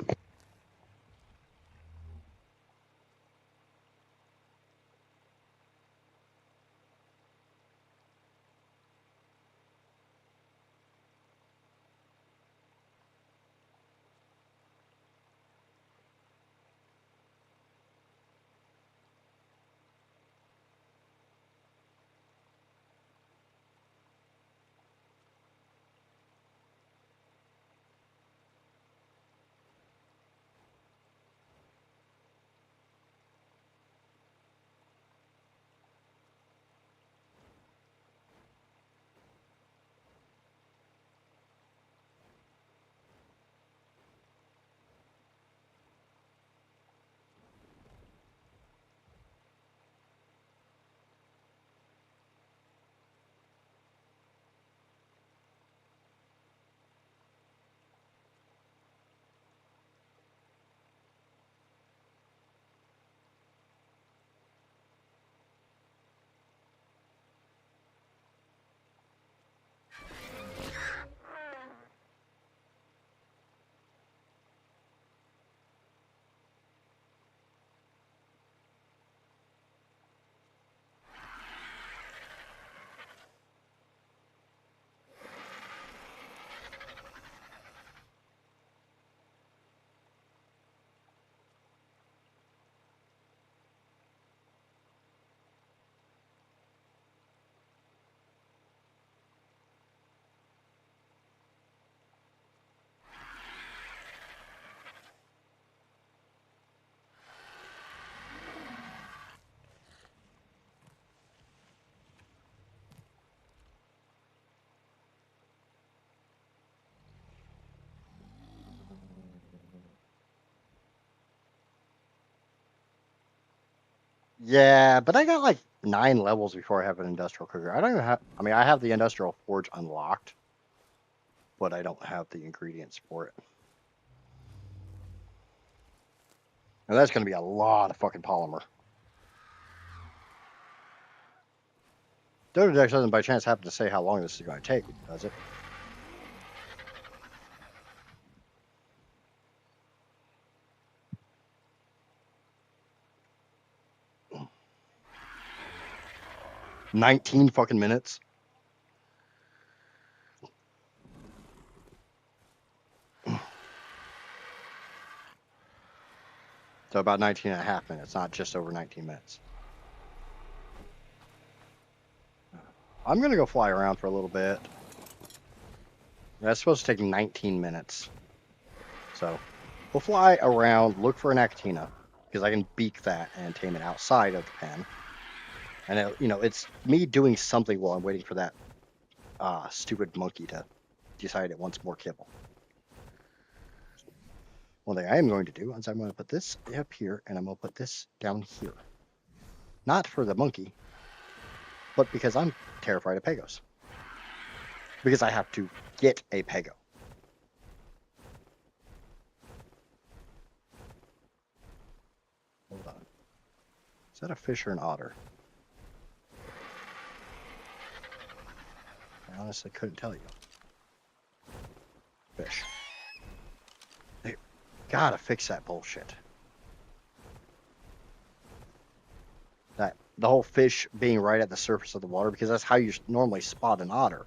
Yeah, but I got like 9 levels before I have an industrial cooker. I don't even have. I mean, I have the industrial forge unlocked, but I don't have the ingredients for it. And that's going to be a lot of fucking polymer. Dododex doesn't by chance happen to say how long this is going to take, does it? "19 fucking minutes." So about 19 and a half minutes, not just over 19 minutes. I'm going to go fly around for a little bit. That's supposed to take 19 minutes. So we'll fly around, look for an Acatina, because I can beak that and tame it outside of the pen. And, it's me doing something while I'm waiting for that stupid monkey to decide it wants more kibble. One thing I am going to do is I'm going to put this up here, and I'm going to put this down here. Not for the monkey, but because I'm terrified of pegos. Because I have to get a pego. Hold on. Is that a fish or an otter? I honestly couldn't tell you. Fish. They gotta fix that bullshit. That the whole fish being right at the surface of the water, because that's how you normally spot an otter.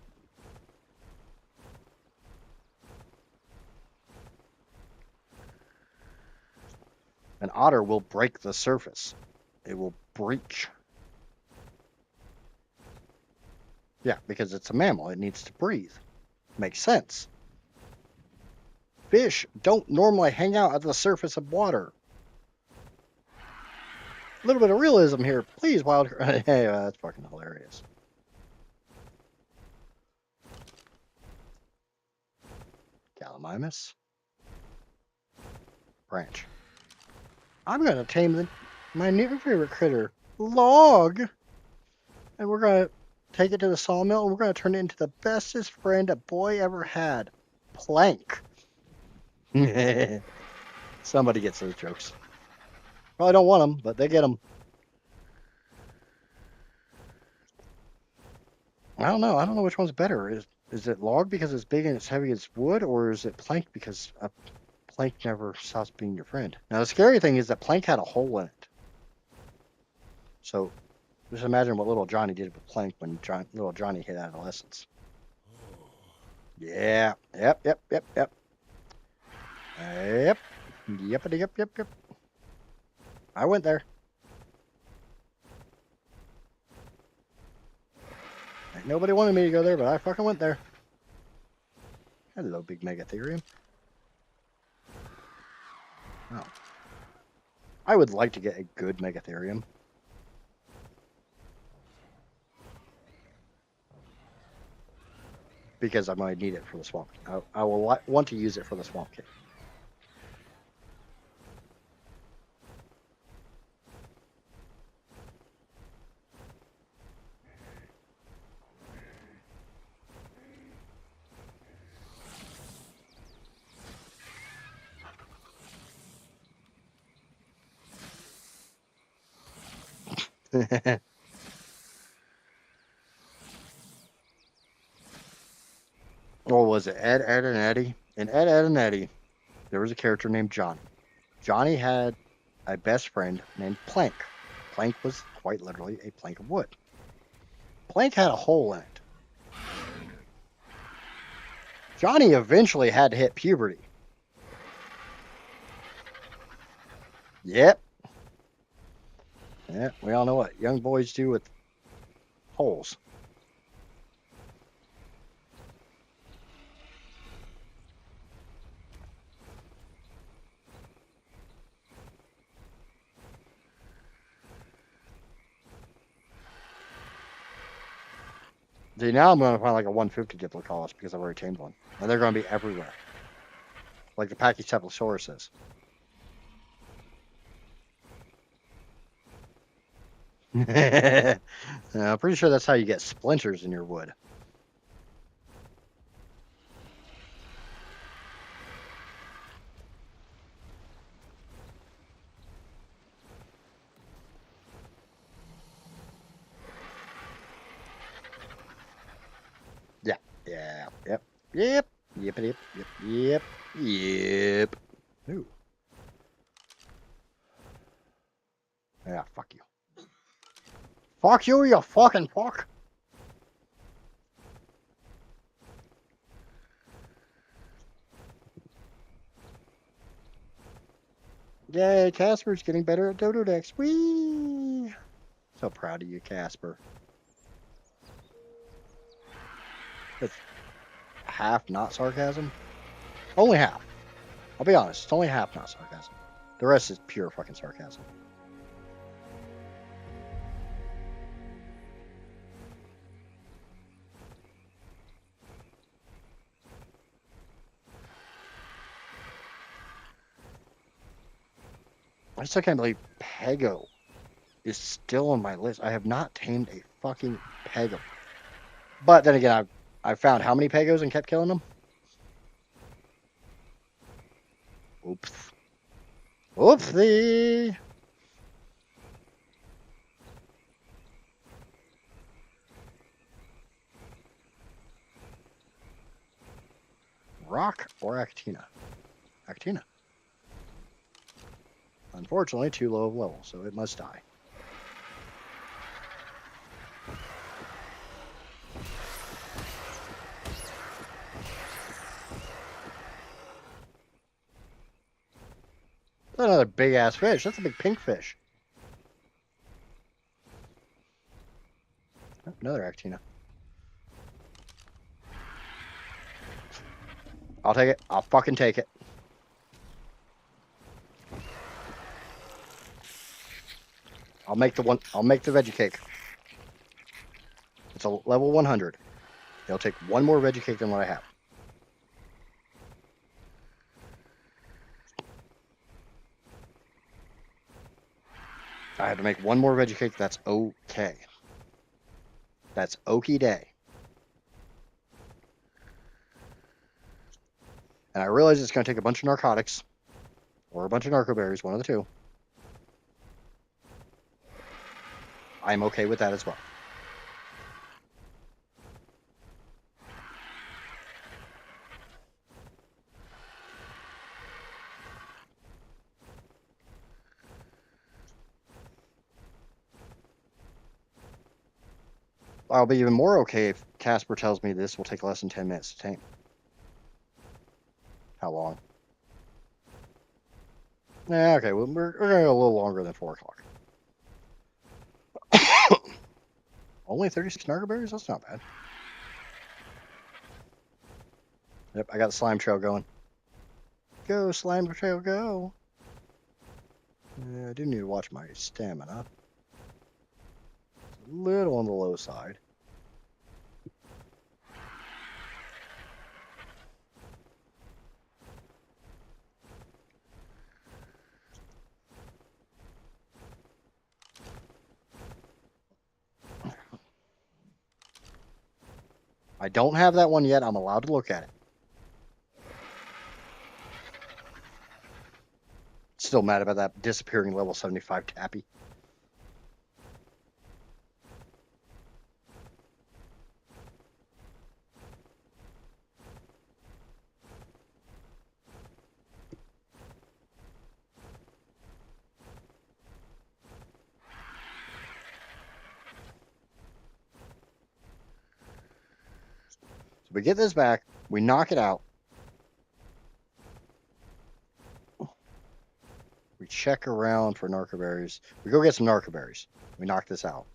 An otter will break the surface. It will breach. Yeah, because it's a mammal. It needs to breathe. Makes sense. Fish don't normally hang out at the surface of water. A little bit of realism here, please, wild. Hey, that's fucking hilarious. Gallimimus. Branch. I'm gonna tame my new favorite critter, Log, and we're gonna take it to the sawmill, and we're gonna turn it into the bestest friend a boy ever had, Plank. Somebody gets those jokes. Probably don't want them, but they get them. I don't know. I don't know which one's better. Is it log because it's big and it's heavy as wood, or is it plank because a plank never stops being your friend? Now the scary thing is that plank had a hole in it. So just imagine what little Johnny did with plank when little Johnny hit adolescence. Yeah. Yep. Yep. Yep. Yep. Yep. Yep. Yep. Yep. Yep. I went there. Ain't nobody wanted me to go there, but I fucking went there. Hello, big megatherium. Oh. I would like to get a good megatherium. Because I might need it for the swamp. I will want to use it for the swamp cave. What was it? Ed, Ed, and Eddie? In Ed, Ed, and Eddie, there was a character named Johnny. Johnny had a best friend named Plank. Plank was quite literally a plank of wood. Plank had a hole in it. Johnny eventually had to hit puberty. Yep. Yeah, we all know what young boys do with holes. See, now I'm going to find like a 150 Diplodocus because I've already tamed one. And they're going to be everywhere. Like the Pachycephalosaurus. I'm pretty sure that's how you get splinters in your wood. Yeah. Yeah. Yep. Yep. Yep. Yep. Yep. Yep. Yep. Ooh. Yeah. Fuck you. Fuck you, you fucking fuck. Yay, Casper's getting better at Dodo decks. Whee! So proud of you, Casper. It's half not sarcasm. Only half. I'll be honest. It's only half not sarcasm. The rest is pure fucking sarcasm. I still can't believe Pego is still on my list. I have not tamed a fucking Pego. But then again, I found how many Pegos and kept killing them? Oops. Oopsie. Rock or Actina? Actina. Unfortunately, too low of level, so it must die. That's another big ass fish. That's a big pink fish. Oh, another Actina. I'll take it. I'll fucking take it. I'll make the veggie cake. It's a level 100. It'll take one more veggie cake than what I have. I have to make one more veggie cake. That's okay. That's okie day. And I realize it's going to take a bunch of narcotics or a bunch of narco berries, one of the two. I'm okay with that as well. I'll be even more okay if Casper tells me this will take less than 10 minutes to tame. How long? Yeah, okay, well, we're going to go a little longer than 4 o'clock. Only 36 narcoberries? That's not bad. Yep, I got the slime trail going. Go, slime trail, go. Yeah, I do need to watch my stamina. It's a little on the low side. I don't have that one yet. I'm allowed to look at it. Still mad about that disappearing level 75 tappy. So we get this back. We knock it out. We check around for narcoberries. We go get some narcoberries. We knock this out.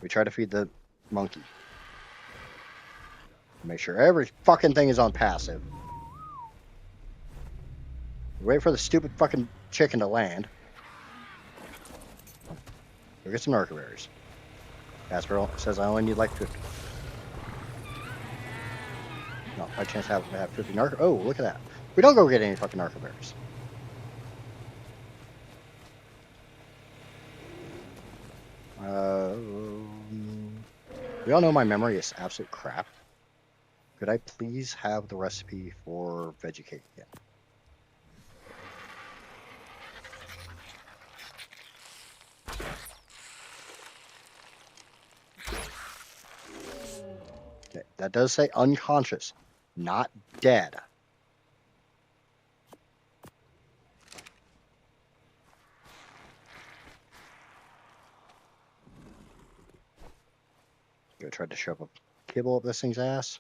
We try to feed the monkey. Make sure every fucking thing is on passive. We wait for the stupid fucking chicken to land. Go get some narcoberries. Casper says I only need like 50. No, by chance have 50 narco. Oh, look at that. We don't go get any fucking narcoberries. We all know my memory is absolute crap. Could I please have the recipe for veggie cake again? Okay, that does say unconscious, not dead. Go try to shove a kibble up this thing's ass.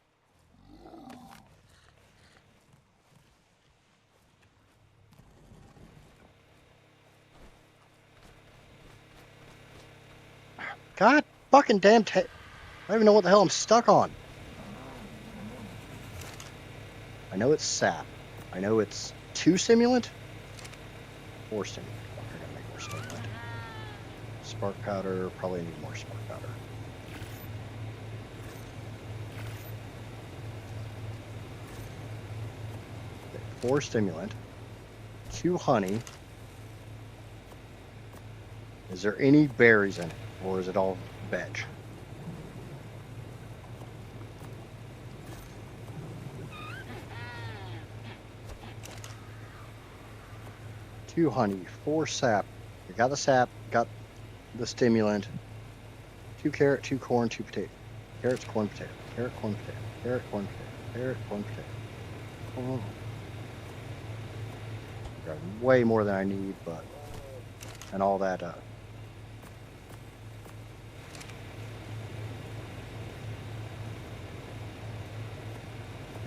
God fucking damn I don't even know what the hell I'm stuck on. I know it's sap. I know it's 2 stimulant. 4 stimulant. I gotta make more stimulant. Spark powder. Probably need more spark powder. Okay, 4 stimulant. 2 honey. Is there any berries in it? Or is it all veg? Two honey, 4 sap. We got the sap, got the stimulant. 2 carrot, 2 corn, 2 potato. Carrots, corn, potato. Carrot, corn, potato. Carrot, corn, potato. Carrot, corn, potato. Oh. Got way more than I need, but and all that.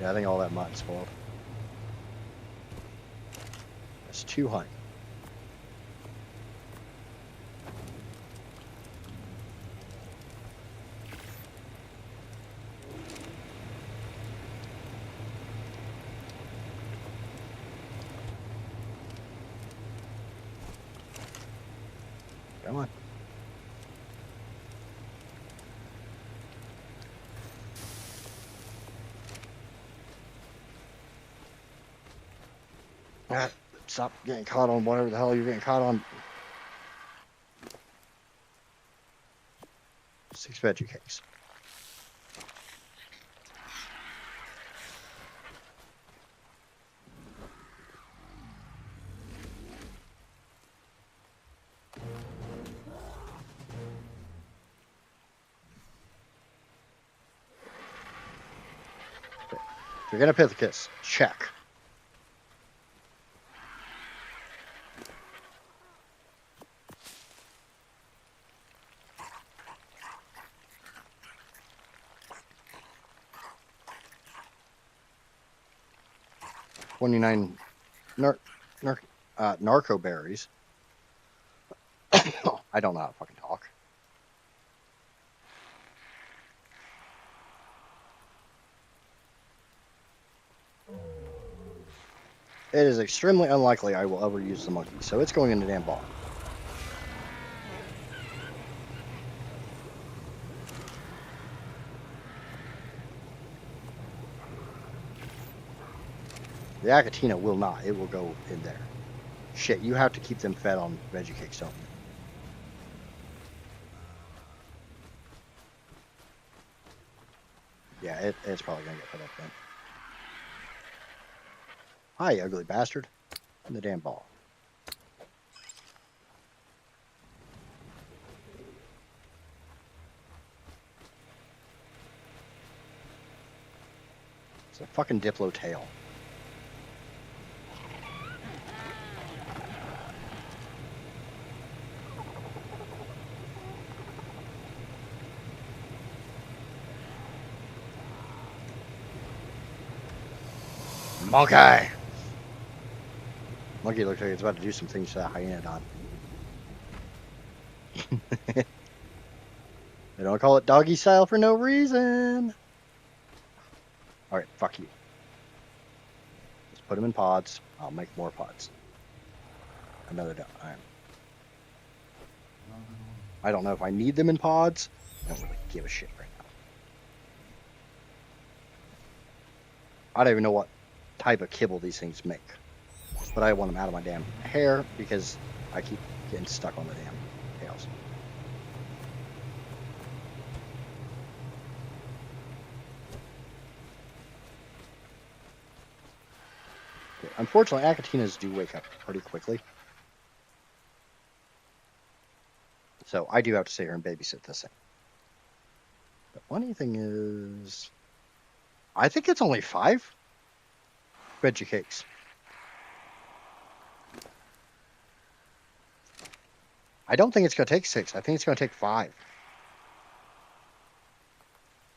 Yeah, I think all that mutton spoiled. That's 2 honey. Come on. Ah, stop getting caught on whatever the hell you're getting caught on. 6 veggie cakes. You're gonna pith a kiss. Check. $29 narco berries. I don't know how to fucking talk. It is extremely unlikely I will ever use the monkey, so it's going in the damn ball. The Acatina will not. It will go in there. Shit, you have to keep them fed on veggie cakes, don't you? Yeah, it's probably going to get put up then. Hi, you ugly bastard. In the damn ball. It's a fucking Diplo tail. Monkey! Monkey looks like it's about to do some things to that hyena, Don. They don't call it doggy style for no reason. Alright, fuck you. Just put them in pods. I'll make more pods. Another dog. Alright. I don't know if I need them in pods. I don't really give a shit right now. I don't even know what type of kibble these things make. But I want them out of my damn hair because I keep getting stuck on the damn tails. Okay. Unfortunately, Acatinas do wake up pretty quickly. So I do have to sit here and babysit this thing. The funny thing is, I think it's only 5 veggie cakes. I don't think it's going to take 6. I think it's going to take 5.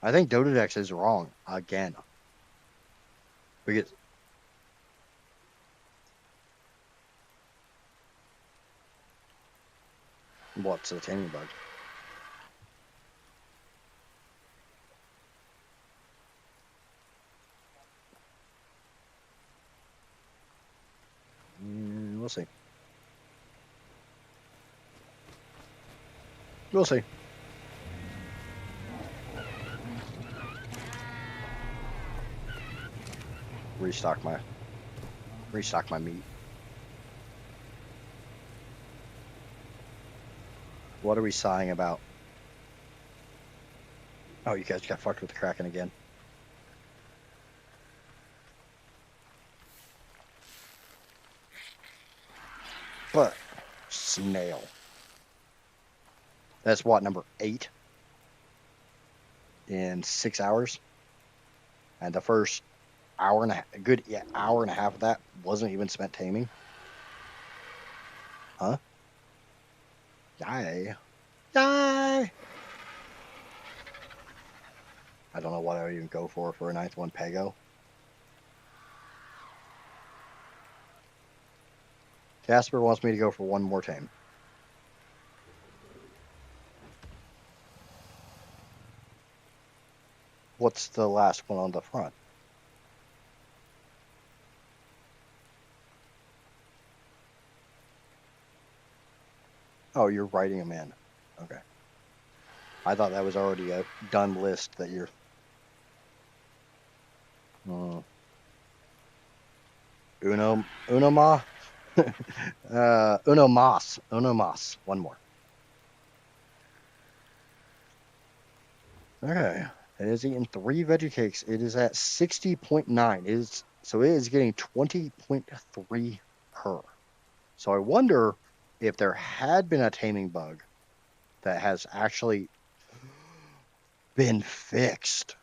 I think Dododex is wrong again. Because what's the taming bug? We'll see. We'll see. Restock my meat. What are we sighing about? Oh, you guys got fucked with the Kraken again. But snail. That's what, number 8 in 6 hours? And the first hour and a good hour and a half of that wasn't even spent taming. Huh? Yay. Yay! I don't know what I would even go for a 9th one Pego. Casper wants me to go for one more tame. What's the last one on the front? Oh, you're writing them in. Okay. I thought that was already a done list that you're... Uno ma? Uno mas. One more. Okay. It is eating 3 veggie cakes. It is at 60.9. So it is getting 20.3 per. So I wonder if there had been a taming bug that has actually been fixed.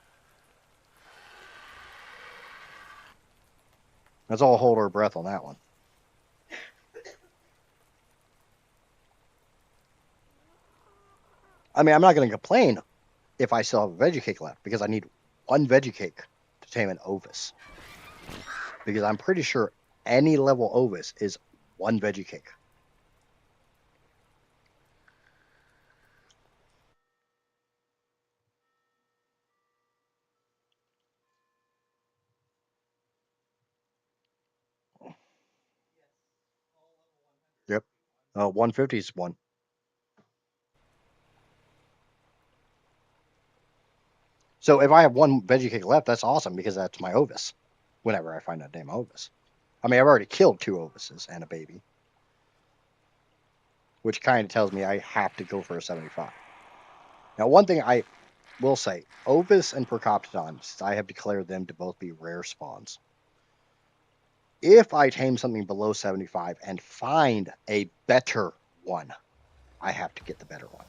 Let's all hold our breath on that one. I mean, I'm not going to complain if I still have a veggie cake left because I need one veggie cake to tame an ovis. Because I'm pretty sure any level ovis is one veggie cake. Yep. 150 is one. So if I have one veggie cake left, that's awesome because that's my ovis. Whenever I find that damn ovis. I mean, I've already killed 2 ovises and a baby. Which kind of tells me I have to go for a 75. Now, one thing I will say, ovis and Procoptodon, I have declared them to both be rare spawns. If I tame something below 75 and find a better one, I have to get the better one.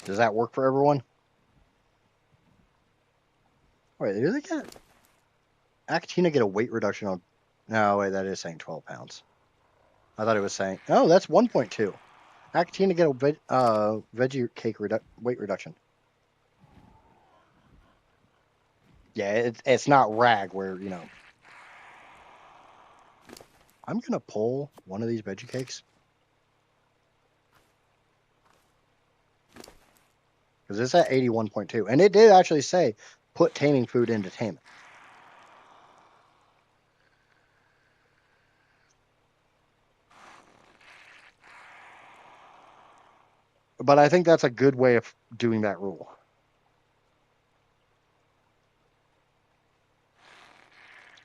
Does that work for everyone? Wait, do they get Acatina get a weight reduction on? No, wait, that is saying 12 pounds. I thought it was saying, oh, that's 1.2. Acatina get a veggie cake weight reduction. Yeah, it's not rag where, you know. I'm going to pull one of these veggie cakes. Because it's at 81.2. And it did actually say, put taming food into taming. But I think that's a good way of doing that rule.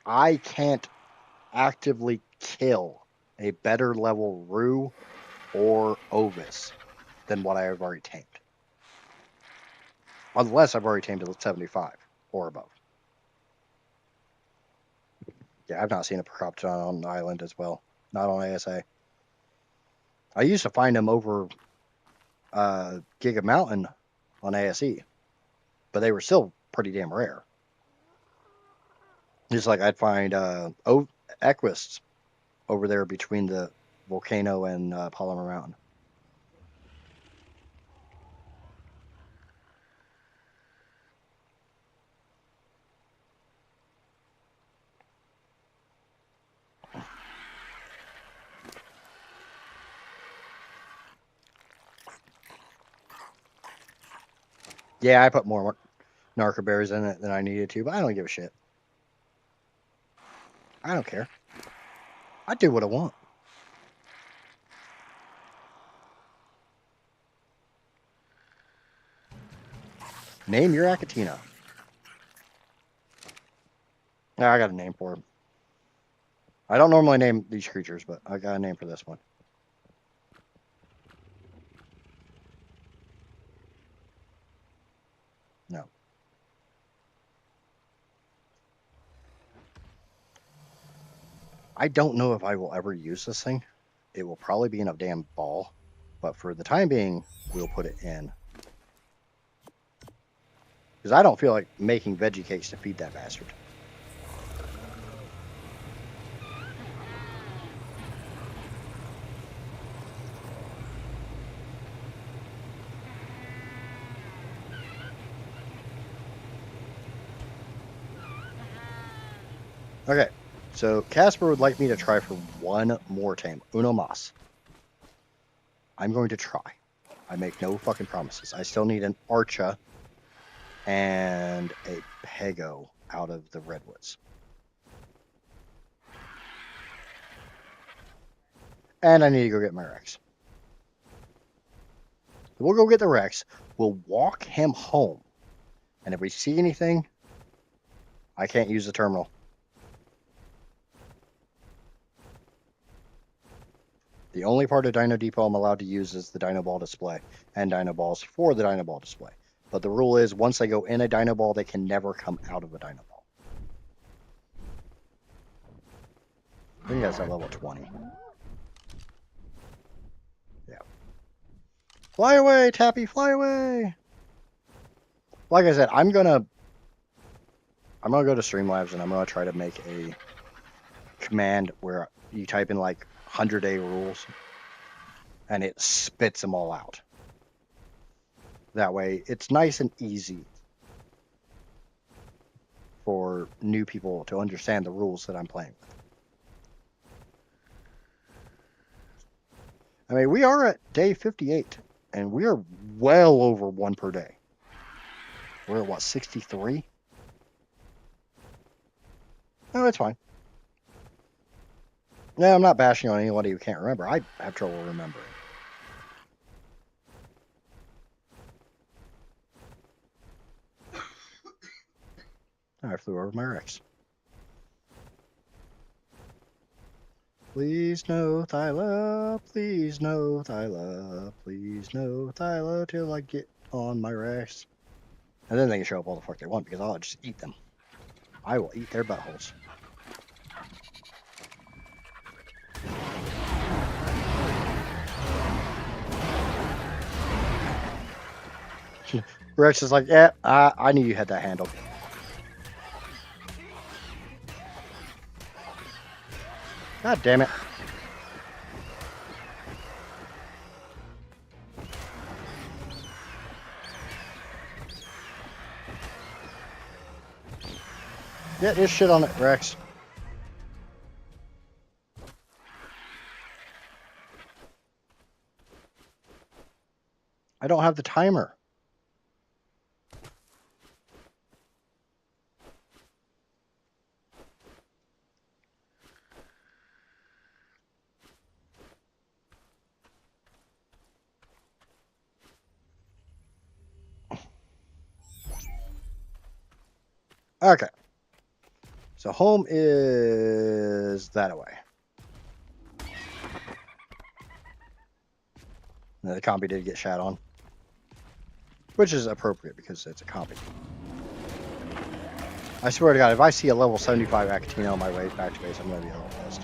I can't actively kill a better level Rue or Ovis than what I have already tamed. Unless I've already tamed it 75 or above. Yeah, I've not seen a Procoptodon on the island as well. Not on ASA. I used to find them over Giga Mountain on ASE. But they were still pretty damn rare. Just like I'd find Equists over there between the volcano and Polymer Mountain. Yeah, I put more narco berries in it than I needed to, but I don't give a shit. I don't care. I do what I want. Name your Acatina. Yeah, I got a name for him. I don't normally name these creatures, but I got a name for this one. No. I don't know if I will ever use this thing. It will probably be in a damn ball, but for the time being, we'll put it in. Because I don't feel like making veggie cakes to feed that bastard. Okay, so Casper would like me to try for one more tame. Uno mas. I'm going to try. I make no fucking promises. I still need an Archa and a Pego out of the Redwoods. And I need to go get my Rex. We'll go get the Rex. We'll walk him home. And if we see anything, I can't use the terminal. The only part of Dino Depot I'm allowed to use is the Dino Ball display and Dino Balls for the Dino Ball display. But the rule is once they go in a Dino Ball, they can never come out of a Dino Ball. I think that's at level 20. Yeah. Fly away, Tappy, fly away. Like I said, I'm gonna go to Streamlabs and I'm gonna try to make a command where you type in like 100-day rules and it spits them all out. That way, it's nice and easy for new people to understand the rules that I'm playing with. I mean, we are at day 58, and we are well over one per day. We're at what, 63? No, it's fine. No, I'm not bashing on anybody who can't remember. I have trouble remembering. I flew over my Rex. Please no Thyla, please no Thyla, please no Thyla till I get on my Rex. And then they can show up all the fuck they want because I'll just eat them. I will eat their buttholes. Rex is like, yeah, I knew you had that handled. God damn it. Yeah, just shit on it, Rex. I don't have the timer. Okay. So home is that away. Now, the compy did get shat on. Which is appropriate because it's a compy. I swear to God, if I see a level 75 Acatino on my way back to base, I'm going to be a little pissed.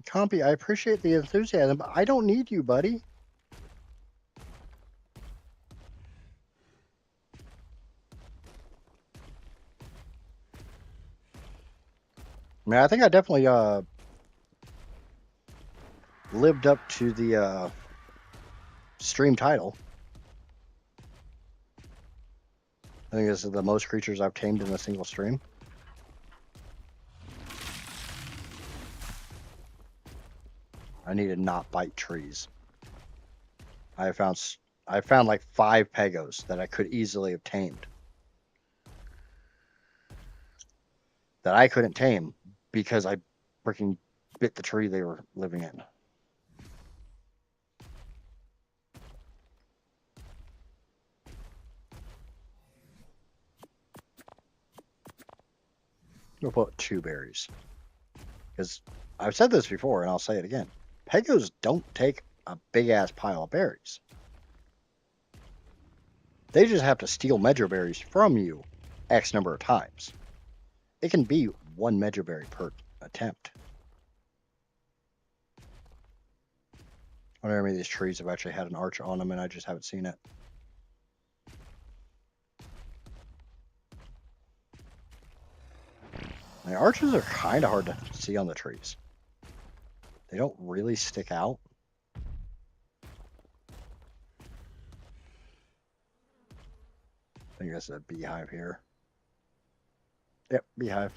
Compy, I appreciate the enthusiasm, but I don't need you, buddy. I mean, I think I definitely lived up to the stream title. I think this is the most creatures I've tamed in a single stream. I need to not bite trees. I found like 5 pegos that I could easily have tamed. That I couldn't tame because I freaking bit the tree they were living in. We'll put 2 berries. Because I've said this before and I'll say it again. Pegos don't take a big ass pile of berries. They just have to steal mejoberries from you X number of times. It can be 1 mejoberry per attempt. I wonder how many of these trees have actually had an arch on them and I just haven't seen it. The arches are kind of hard to see on the trees. They don't really stick out. I think that's a beehive here. Yep, beehive.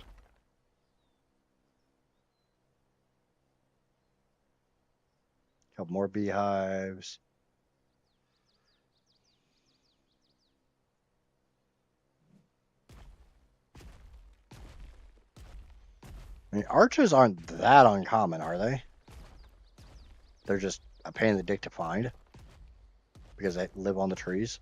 Couple more beehives. I mean, arches aren't that uncommon, are they? They're just a pain in the dick to find because they live on the trees.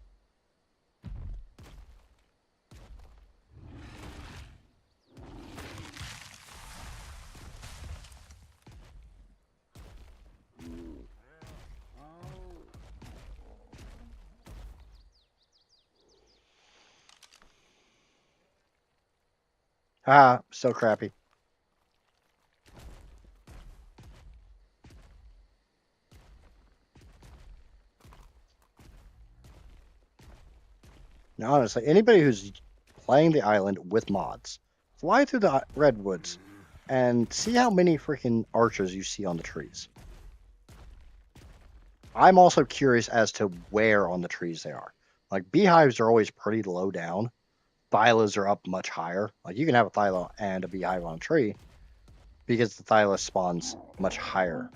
Ah, so crappy. Now, honestly, anybody who's playing the island with mods, fly through the redwoods and see how many freaking archers you see on the trees. I'm also curious as to where on the trees they are. Like beehives are always pretty low down. Thylas are up much higher. Like you can have a thyla and a beehive on a tree because the thyla spawns much higher.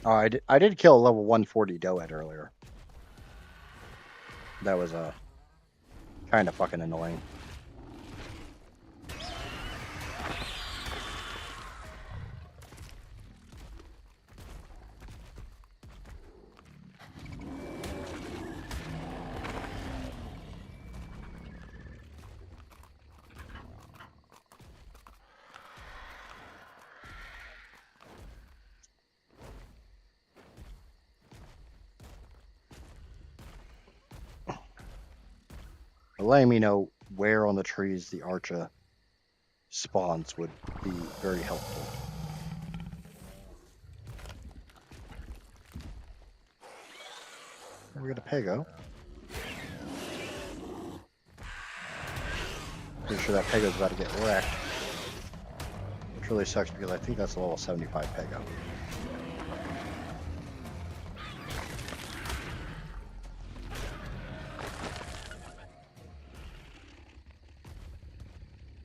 Oh, I did kill a level 140 Doed earlier. That was kind of fucking annoying. Letting me know where on the trees the archer spawns would be very helpful. We got a Pego. Pretty sure that Pego's about to get wrecked. Which really sucks because I think that's a level 75 Pego.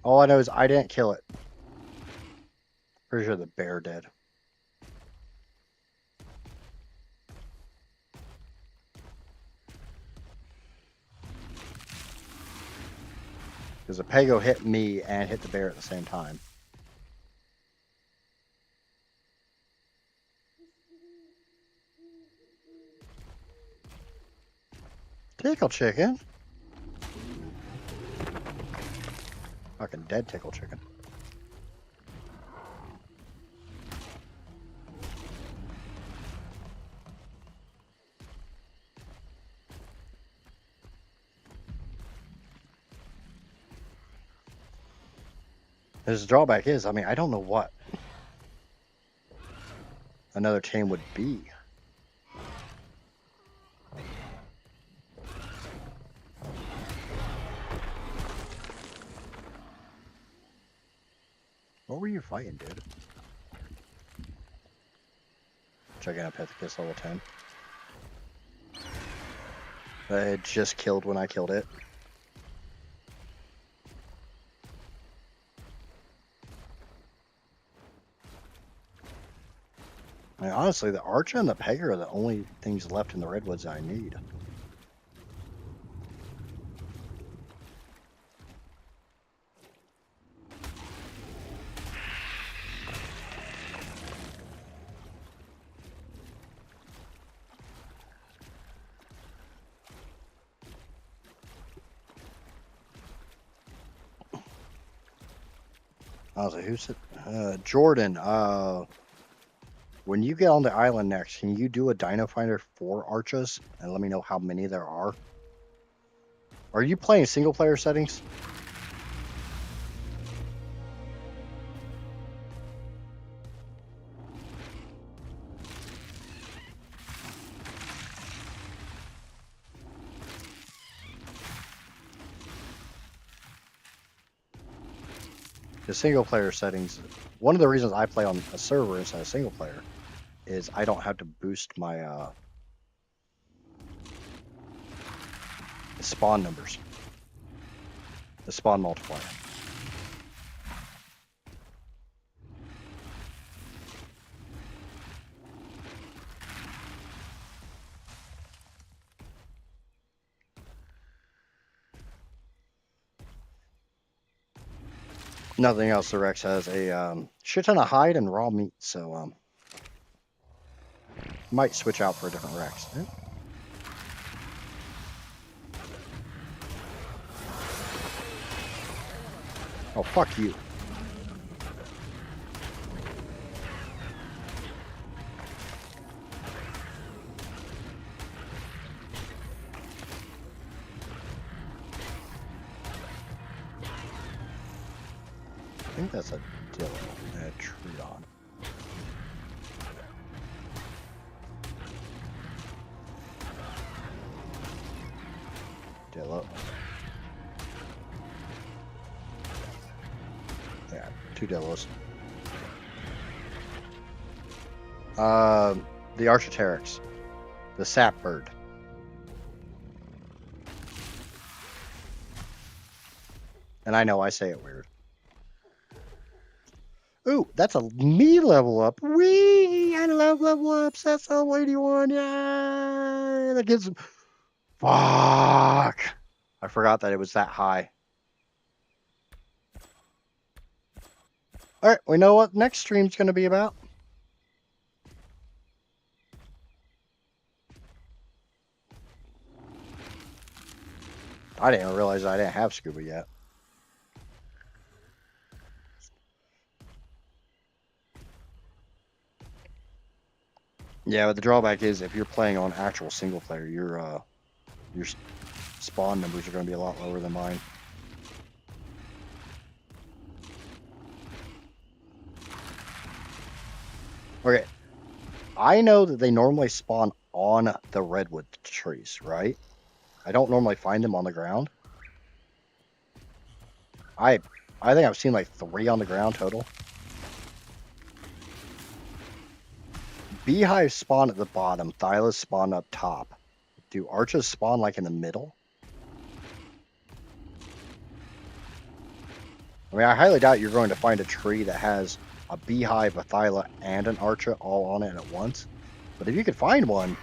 All I know is I didn't kill it. Pretty sure the bear did. Because the Pego hit me and hit the bear at the same time. Tickle chicken? Fucking dead tickle chicken. His drawback is, I mean, I don't know what another tame would be. What were you fighting, dude? Checking out Pithecus level 10. It just killed when I killed it. I mean, honestly, the Archer and the Pegger are the only things left in the Redwoods I need. Honestly, who's it? Jordan, when you get on the island next, can you do a Dino Finder for Archers and let me know how many there are? Are you playing single player settings? The single player settings, one of the reasons I play on a server instead of single player is I don't have to boost my spawn numbers, the spawn multiplier. Nothing else, the Rex has a shit ton of hide and raw meat, so might switch out for a different Rex. Oh, fuck you. I think that's a dillo and a Tridon. Dillo. Yeah, 2 Dillos. The Archaeopteryx, the sap bird. And I know I say it weird. Ooh, that's a me level up. Wee! I love level ups. That's all 81. Yeah, that gives. Fuck! I forgot that it was that high. All right, we know what next stream's going to be about. I didn't realize I didn't have scuba yet. Yeah, but the drawback is if you're playing on actual single player, your spawn numbers are going to be a lot lower than mine. Okay, I know that they normally spawn on the redwood trees, right? I don't normally find them on the ground. I think I've seen like 3 on the ground total. Beehives spawn at the bottom. Thylas spawn up top. Do arches spawn like in the middle? I mean, I highly doubt you're going to find a tree that has a beehive, a thyla, and an archer all on it at once. But if you could find one,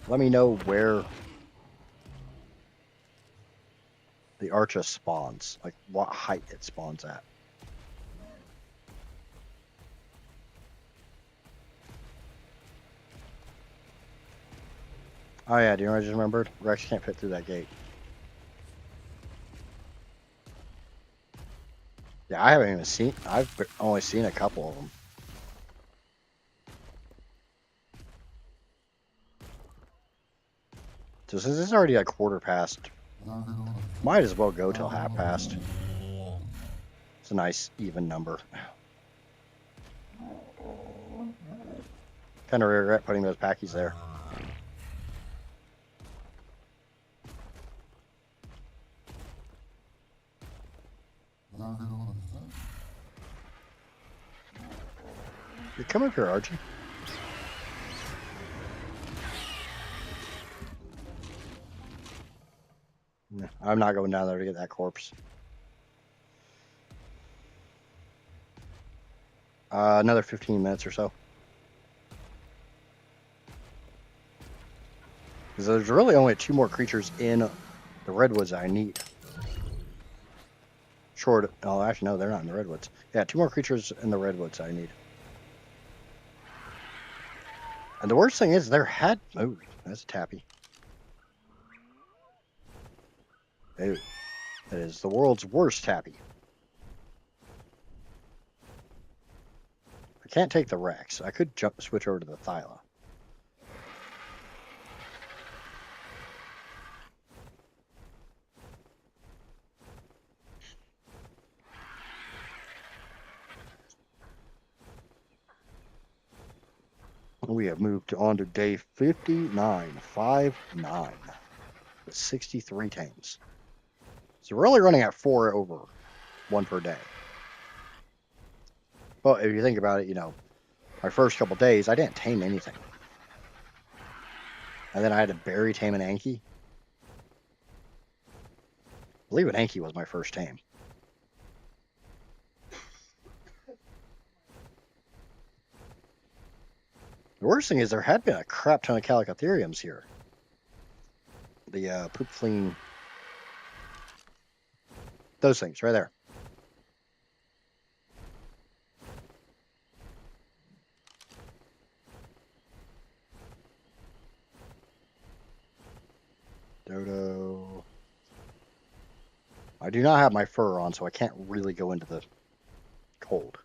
let me know where the archer spawns, like what height it spawns at. Oh yeah, do you know what I just remembered? Rex can't fit through that gate. Yeah, I haven't even seen. I've only seen a couple of them. So since it's already like quarter past, might as well go till half past. It's a nice even number. Kind of regret putting those packies there. You come up here, Archie. Yeah, I'm not going down there to get that corpse. Another 15 minutes or so. Because there's really only 2 more creatures in the redwoods I need. Short. Oh, actually, no, they're not in the redwoods. Yeah, 2 more creatures in the redwoods I need. And the worst thing is, there had. Oh, that's a tappy. Oh, that is the world's worst tappy. I can't take the Rex. I could switch over to the Thyla. We have moved on to day 59, 5-9, with 63 tames. So we're only running at 4 over 1 per day. But if you think about it, you know, my first couple days, I didn't tame anything. And then I had to bury, tame an Anki. I believe an Anki was my first tame. The worst thing is there had been a crap ton of Calicotheriums here. The poop fleeing. Those things right there. Dodo. I do not have my fur on, so I can't really go into the cold.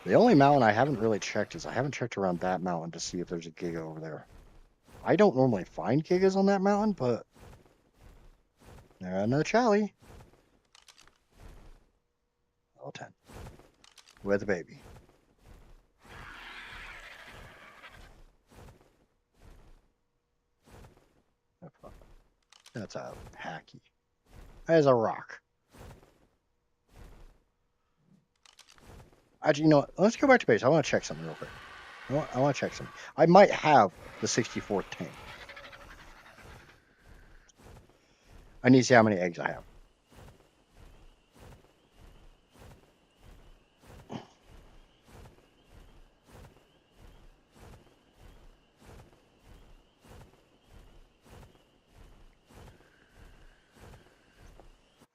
The only mountain I haven't really checked is I haven't checked around that mountain to see if there's a Giga over there. I don't normally find Gigas on that mountain, but Another Charlie. Level 10. With a baby. That's a hacky. That is a rock. Actually, you know what? Let's go back to base. I want to check something real quick. I want to check something. I might have the 64th tame. I need to see how many eggs I have.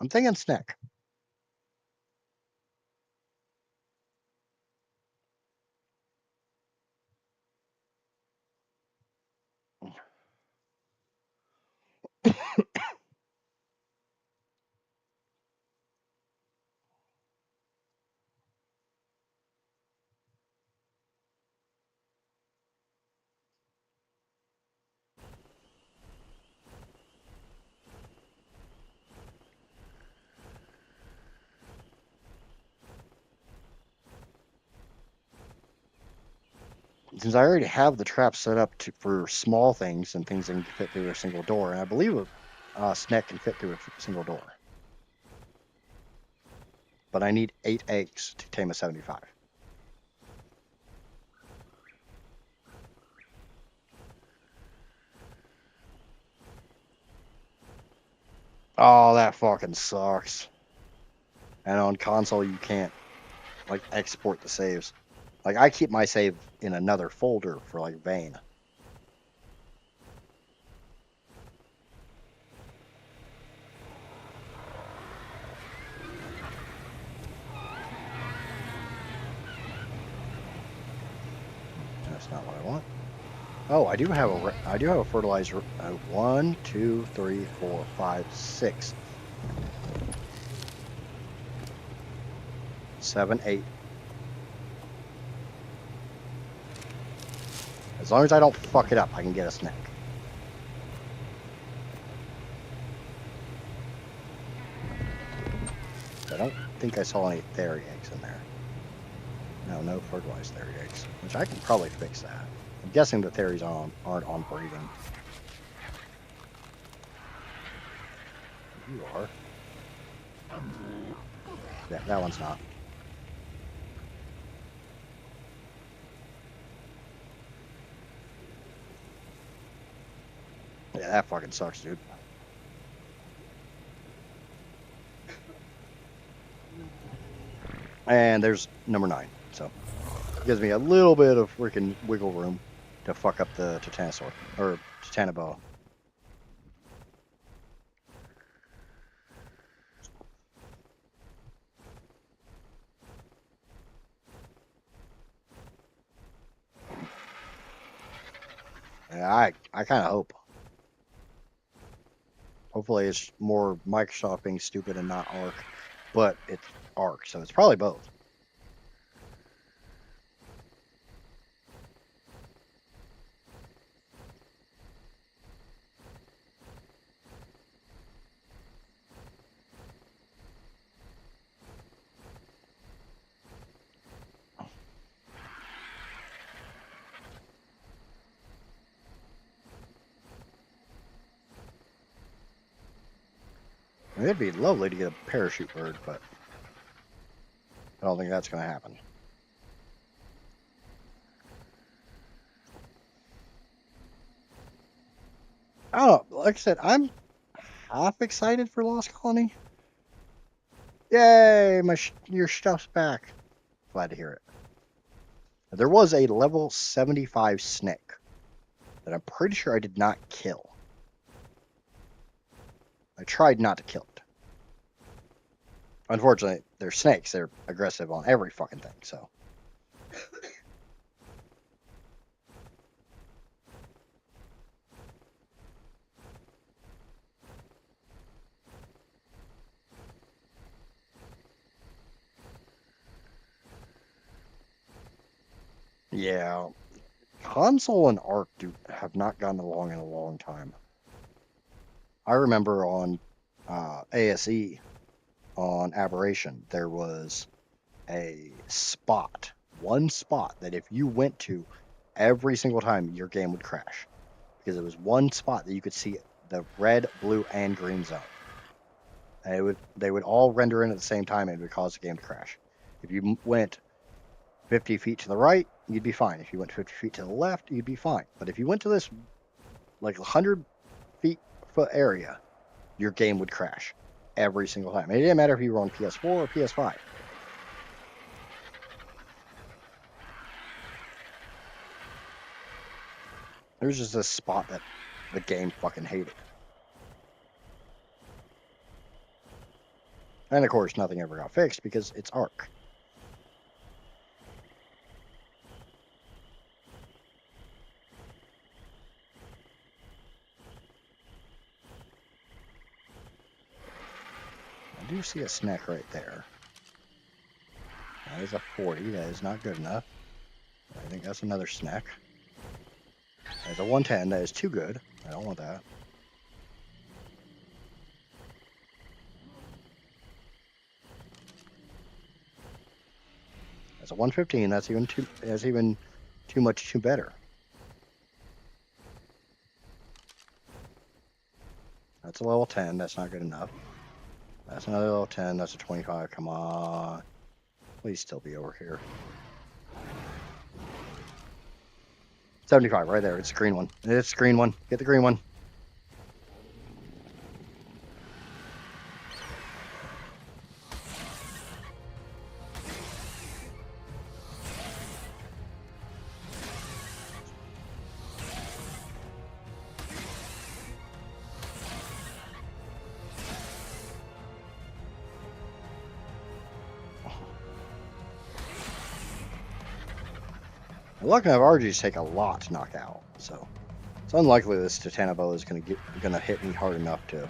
I'm thinking snack. Since I already have the trap set up for small things and things that can fit through a single door, and I believe a snack can fit through a single door. But I need 8 eggs to tame a 75. Oh, that fucking sucks. And on console, you can't like export the saves. Like I keep my save in another folder for like Vane. That's not what I want. Oh, I do have a fertilizer. 1, 2, 3, 4, 5, 6, 7, 8. As long as I don't fuck it up, I can get a snack. I don't think I saw any theory eggs in there. No fertilized theory eggs, which I can probably fix that. I'm guessing the theories aren't on breeding. You are. Yeah, that one's not. Yeah, that fucking sucks, dude. And there's number 9. So it gives me a little bit of freaking wiggle room to fuck up the Titanosaur or Titanoboa. Yeah, I kind of hope. Hopefully, it's more Microsoft being stupid and not ARK, but it's ARK, so it's probably both. I mean, it'd be lovely to get a parachute bird, but I don't think that's going to happen. I don't know. Like I said, I'm half excited for Lost Colony. Yay! Your stuff's back. Glad to hear it. There was a level 75 snake that I'm pretty sure I did not kill. I tried not to kill it. Unfortunately, they're snakes. They're aggressive on every fucking thing, so. Yeah, console and ARK have not gotten along in a long time. I remember on ASE on Aberration, there was a spot, one spot that if you went to every single time, your game would crash because it was one spot that you could see the red, blue, and green zone. And they would all render in at the same time, and it would cause the game to crash. If you went 50 feet to the right, you'd be fine. If you went 50 feet to the left, you'd be fine. But if you went to this like 100 foot area, your game would crash every single time. It didn't matter if you were on PS4 or PS5. There's just this spot that the game fucking hated. And of course, nothing ever got fixed because it's ARK. I do see a snack right there. That is a 40. That is not good enough. I think that's another snack. There's a 110. That is too good. I don't want that. That's a 115. That's even too much too better. That's a level 10. That's not good enough. That's another level 10. That's a 25. Come on. Please still be over here. 75 right there. It's the green one. It's the green one. Get the green one. Lucky enough, RGs take a lot to knock out, so it's unlikely this Titanabo is gonna hit me hard enough to.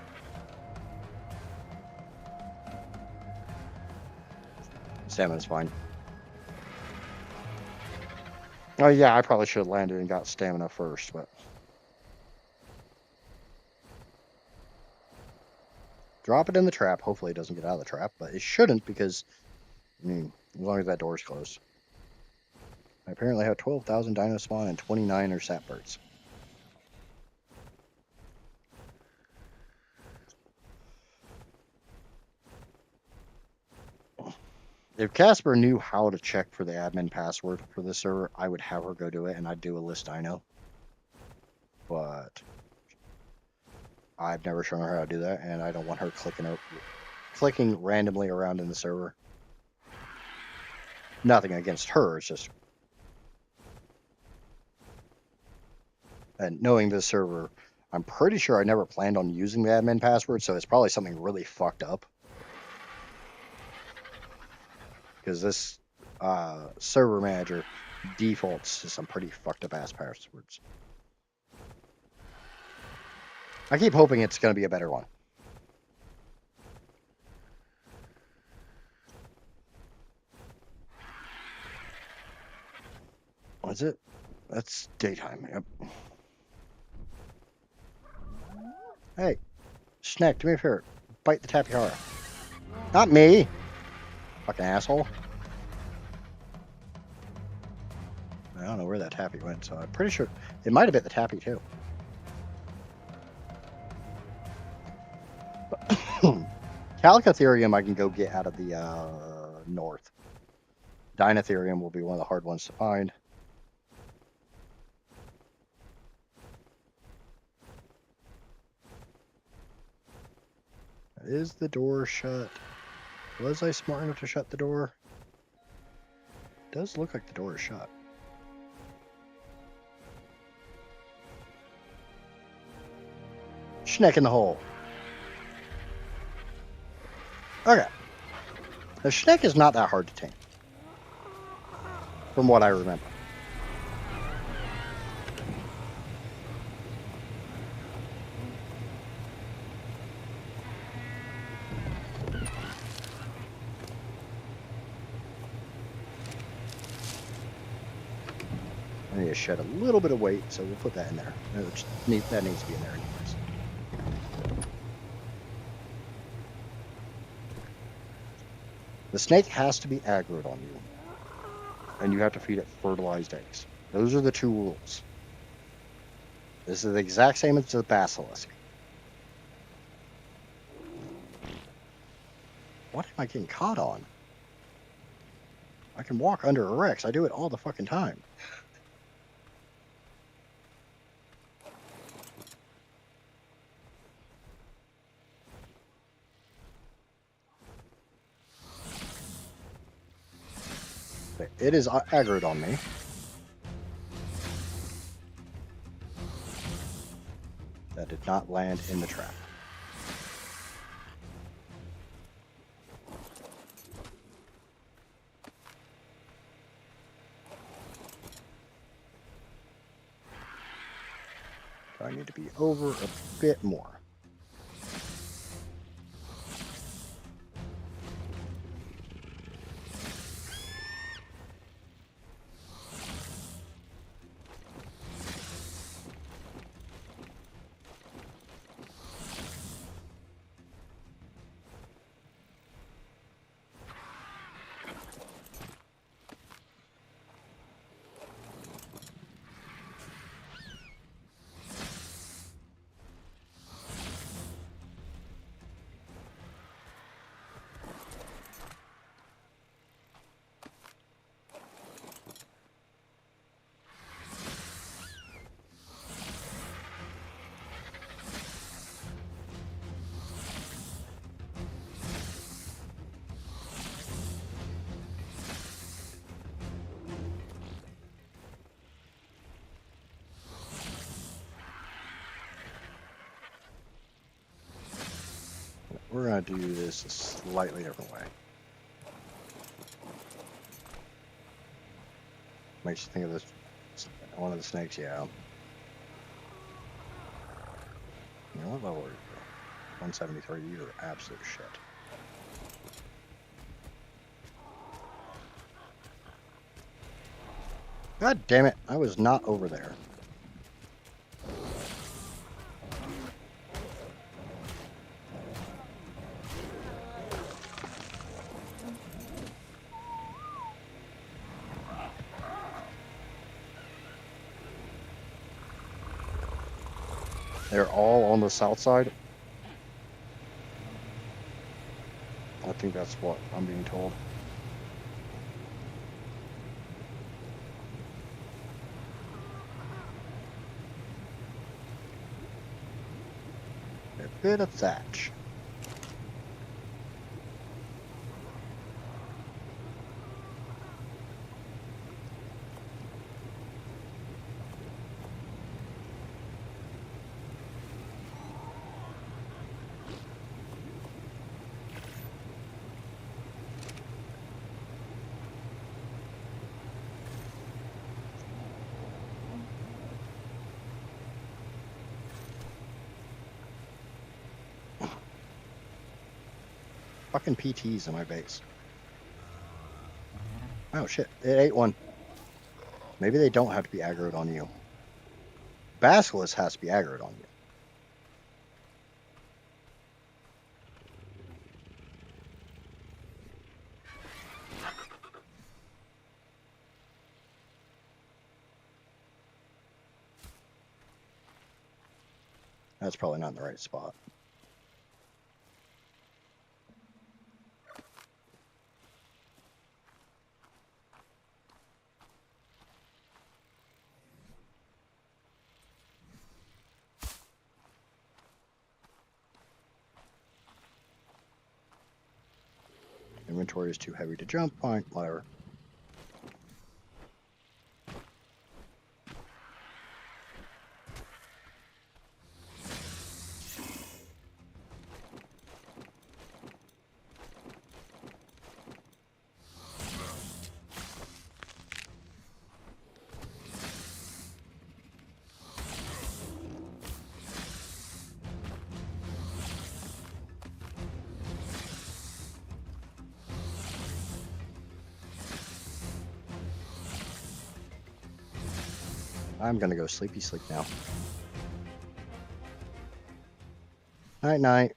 Stamina's fine. Oh yeah, I probably should have landed and got stamina first, but drop it in the trap. Hopefully it doesn't get out of the trap, but it shouldn't because, I mean, as long as that door's closed. I apparently have 12,000 dino spawn and 29 are sap birds. If Casper knew how to check for the admin password for this server, I would have her go do it and I'd do a list dino. But I've never shown her how to do that, and I don't want her clicking randomly around in the server. Nothing against her, it's just. And knowing this server, I'm pretty sure I never planned on using the admin password, so it's probably something really fucked up. Because this server manager defaults to some pretty fucked up ass passwords. I keep hoping it's going to be a better one. What's it? That's daytime. Yep. Hey, Snack, do me a favor. Bite the Tapihara. Not me! Fucking asshole. I don't know where that tappy went, so I'm pretty sure it might have been the tappy too. Calicotherium I can go get out of the north. Dinotherium will be one of the hard ones to find. Is the door shut? Was I smart enough to shut the door? It does look like the door is shut. Schneck in the hole. Okay. The Schneck is not that hard to tame. From what I remember. I need to shed a little bit of weight, so we'll put that in there. That needs to be in there anyways. The snake has to be aggroed on you, and you have to feed it fertilized eggs. Those are the two rules. This is the exact same as the basilisk. What am I getting caught on? I can walk under a Rex. I do it all the fucking time. It is aggroed on me. That did not land in the trap. I need to be over a bit more. We're going to do this a slightly different way. Makes you think of this, one of the snakes, yeah. You know what level are you? 173, you're absolute shit. God damn it, I was not over there. They're all on the south side. I think that's what I'm being told. A bit of thatch. Fucking PTs in my base. Oh shit, it ate one. Maybe they don't have to be aggroed on you. Basilisk has to be aggroed on you. That's probably not in the right spot. Inventory is too heavy to jump. Fine, whatever. I'm gonna go sleepy sleep now. Night night.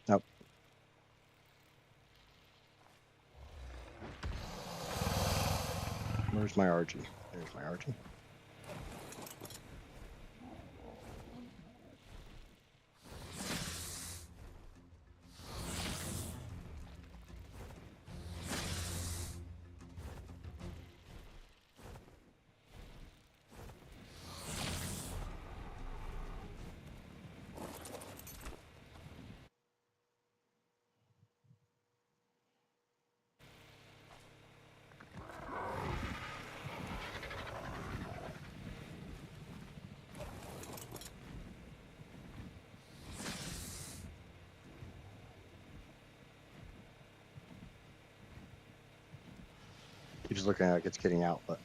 Nope. Where's my RG? There's my RG. You're just looking like it's getting out, but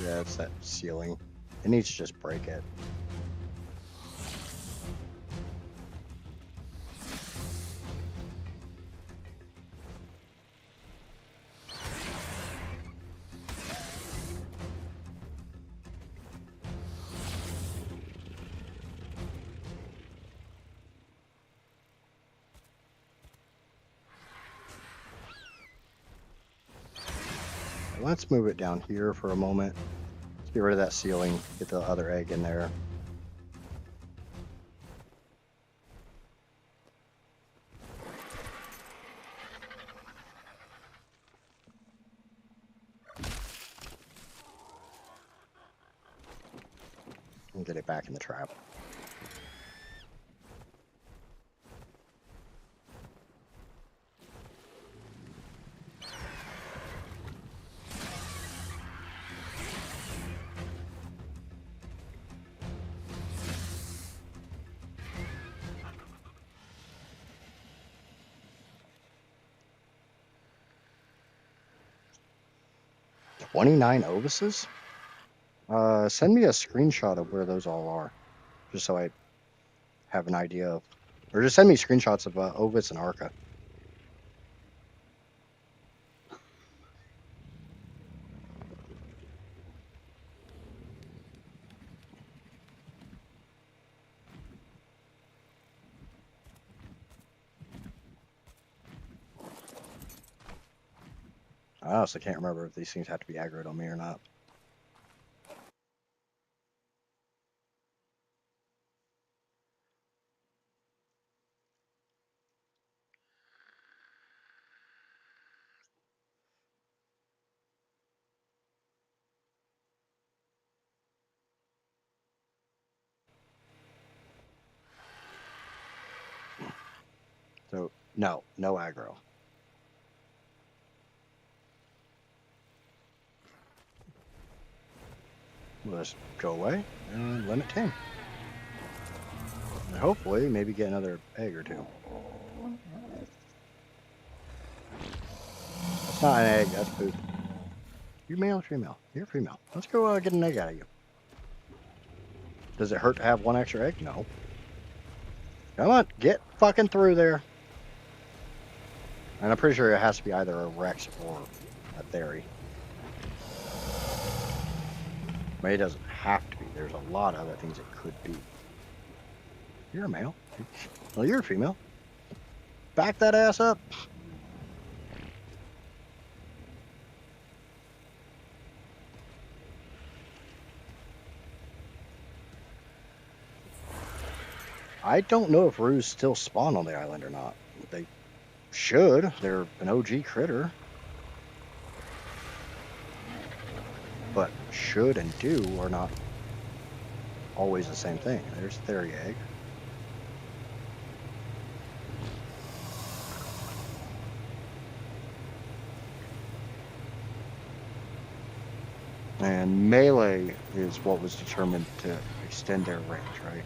yeah, it's that ceiling. It needs to just break it. Let's move it down here for a moment. Let's get rid of that ceiling, get the other egg in there. And get it back in the trap. "29 ovises? Send me a screenshot of where those all are, just so I have an idea of, or just send me screenshots of ovis and ARKa. I honestly can't remember if these things have to be aggroed on me or not. So, no aggro. We'll just go away and limit tame. And hopefully, maybe get another egg or two. That's not an egg, that's poop. You male or female? You're female. Let's go get an egg out of you. Does it hurt to have one extra egg? No. Come on, get fucking through there. And I'm pretty sure it has to be either a Rex or a Theory. But it doesn't have to be. There's a lot of other things it could be. You're a male. Well, you're a female. Back that ass up. I don't know if roos still spawn on the island or not. They should. They're an OG critter. But should and do are not always the same thing. There's Theory egg. And melee is what was determined to extend their range, right?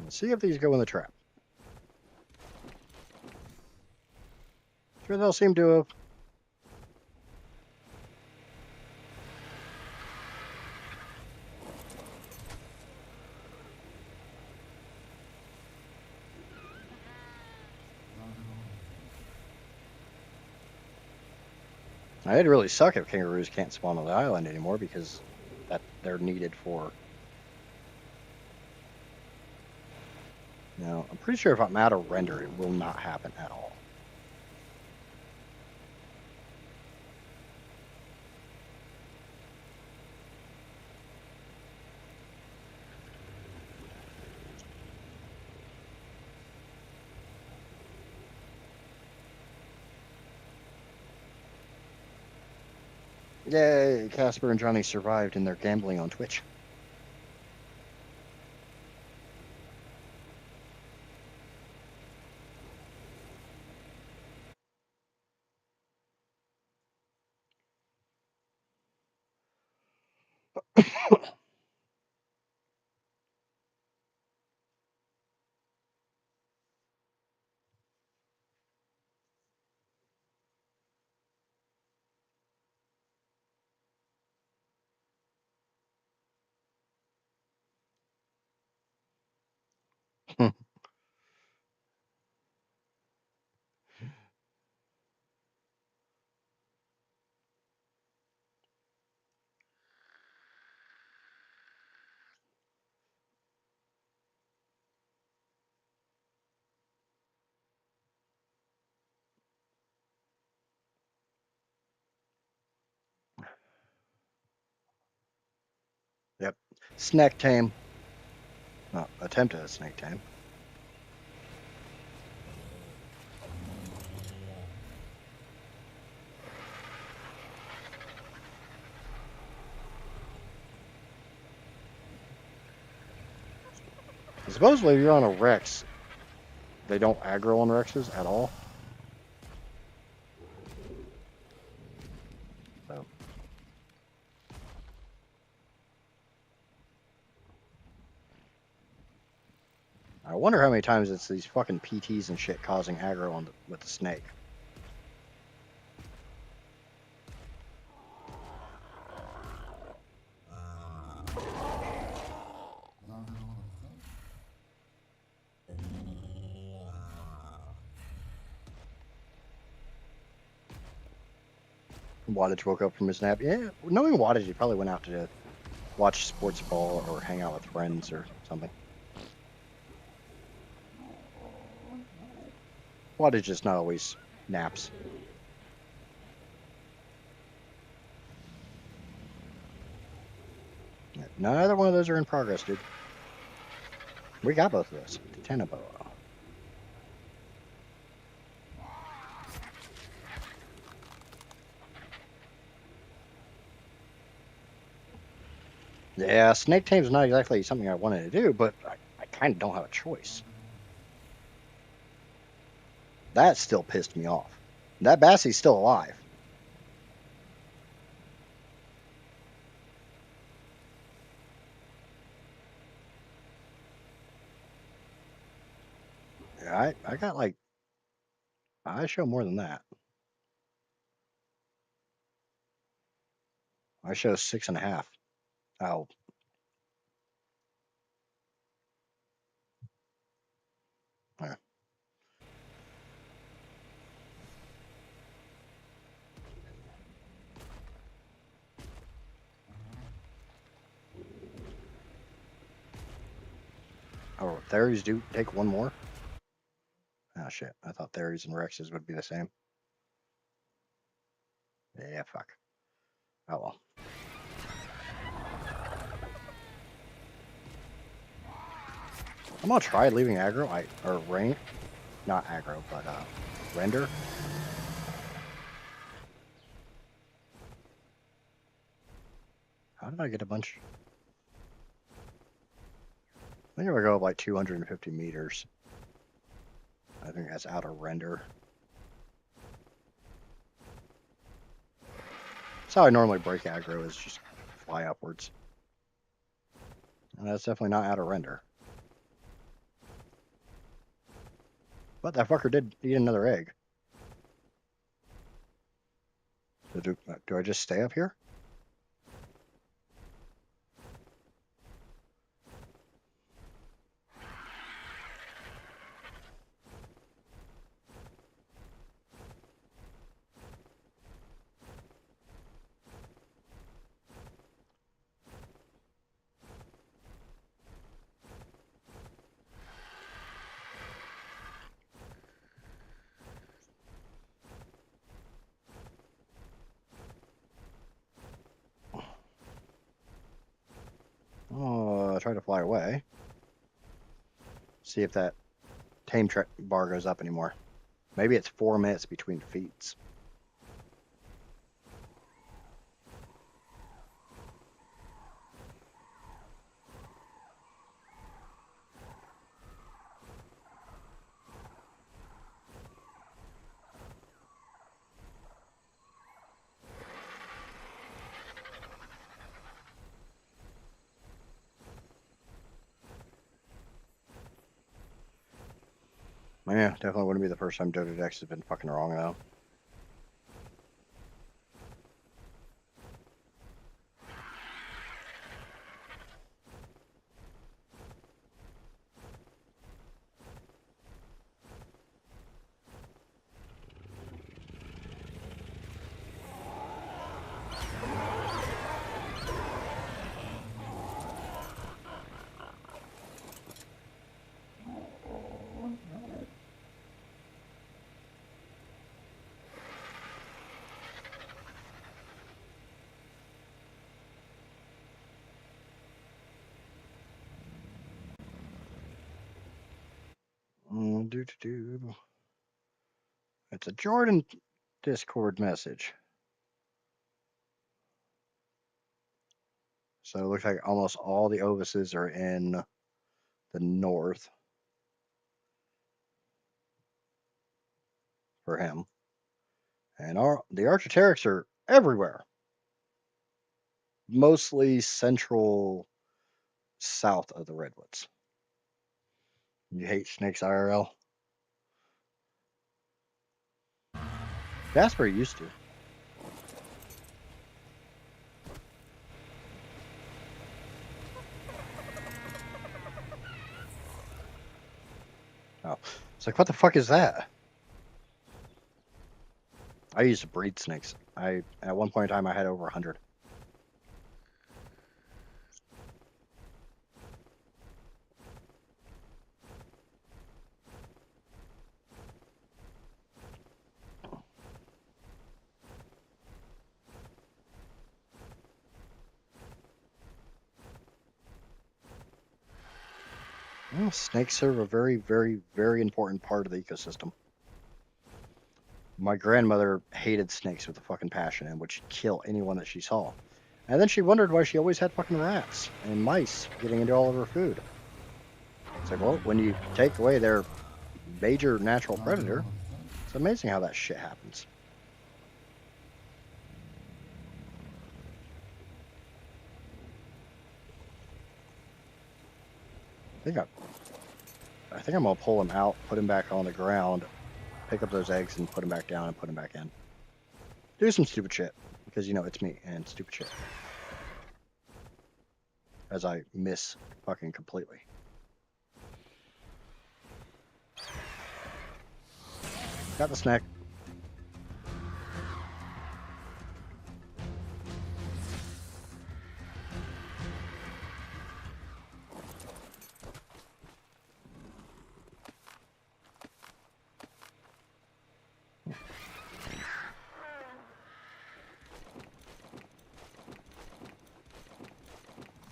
Let's see if these go in the trap. Sure, they'll seem to have. It'd really suck if kangaroos can't spawn on the island anymore because they're needed for. I'm pretty sure if I'm out of render, it will not happen at all. Yay, Casper and Johnny survived in their gambling on Twitch. Yep. Snake tame. Attempt at a snake tame. Supposedly, if you're on a Rex, they don't aggro on Rexes at all. So. I wonder how many times it's these fucking PTs and shit causing aggro with the snake. Wattage woke up from his nap. Yeah, knowing Wattage, he probably went out to watch sports ball or hang out with friends or something. Wattage just not always naps. Neither one of those are in progress, dude. We got both of those. Tenebo. Yeah, snake tame's not exactly something I wanted to do, but I kind of don't have a choice. That still pissed me off. That Bassie's still alive. I got like, I show more than that. I show 6.5. Oh. Yeah. Oh, Theries do take one more? Oh, shit. I thought Theries and Rexes would be the same. Yeah, fuck. Oh, well. I'm gonna try leaving aggro, or rain, not aggro, but render. How How did I get a bunch? I think if I go up like 250 meters, I think that's out of render. That's how I normally break aggro, is just fly upwards. And that's definitely not out of render. But that fucker did eat another egg. So do I just stay up here? Oh, try to fly away. See if that tame bar goes up anymore. Maybe it's 4 minutes between feeds. Yeah, definitely wouldn't be the first time Dota Dex has been fucking wrong though. It's a Jordan Discord message. So it looks like almost all the Ovises are in the north for him. And the Archaeopteryx are everywhere. Mostly central south of the Redwoods. You hate snakes IRL? Jasper used to. Oh, it's like, what the fuck is that? I used to breed snakes. At one point in time I had over 100. Well, snakes serve a very, very, very important part of the ecosystem. My grandmother hated snakes with a fucking passion and would kill anyone that she saw. And then she wondered why she always had fucking rats and mice getting into all of her food. It's like, well, when you take away their major natural predator, it's amazing how that shit happens. I think I'm gonna pull him out, put him back on the ground, pick up those eggs and put them back down and put them back in. Do some stupid shit because you know it's me and stupid shit. As I miss fucking completely. Got the snack.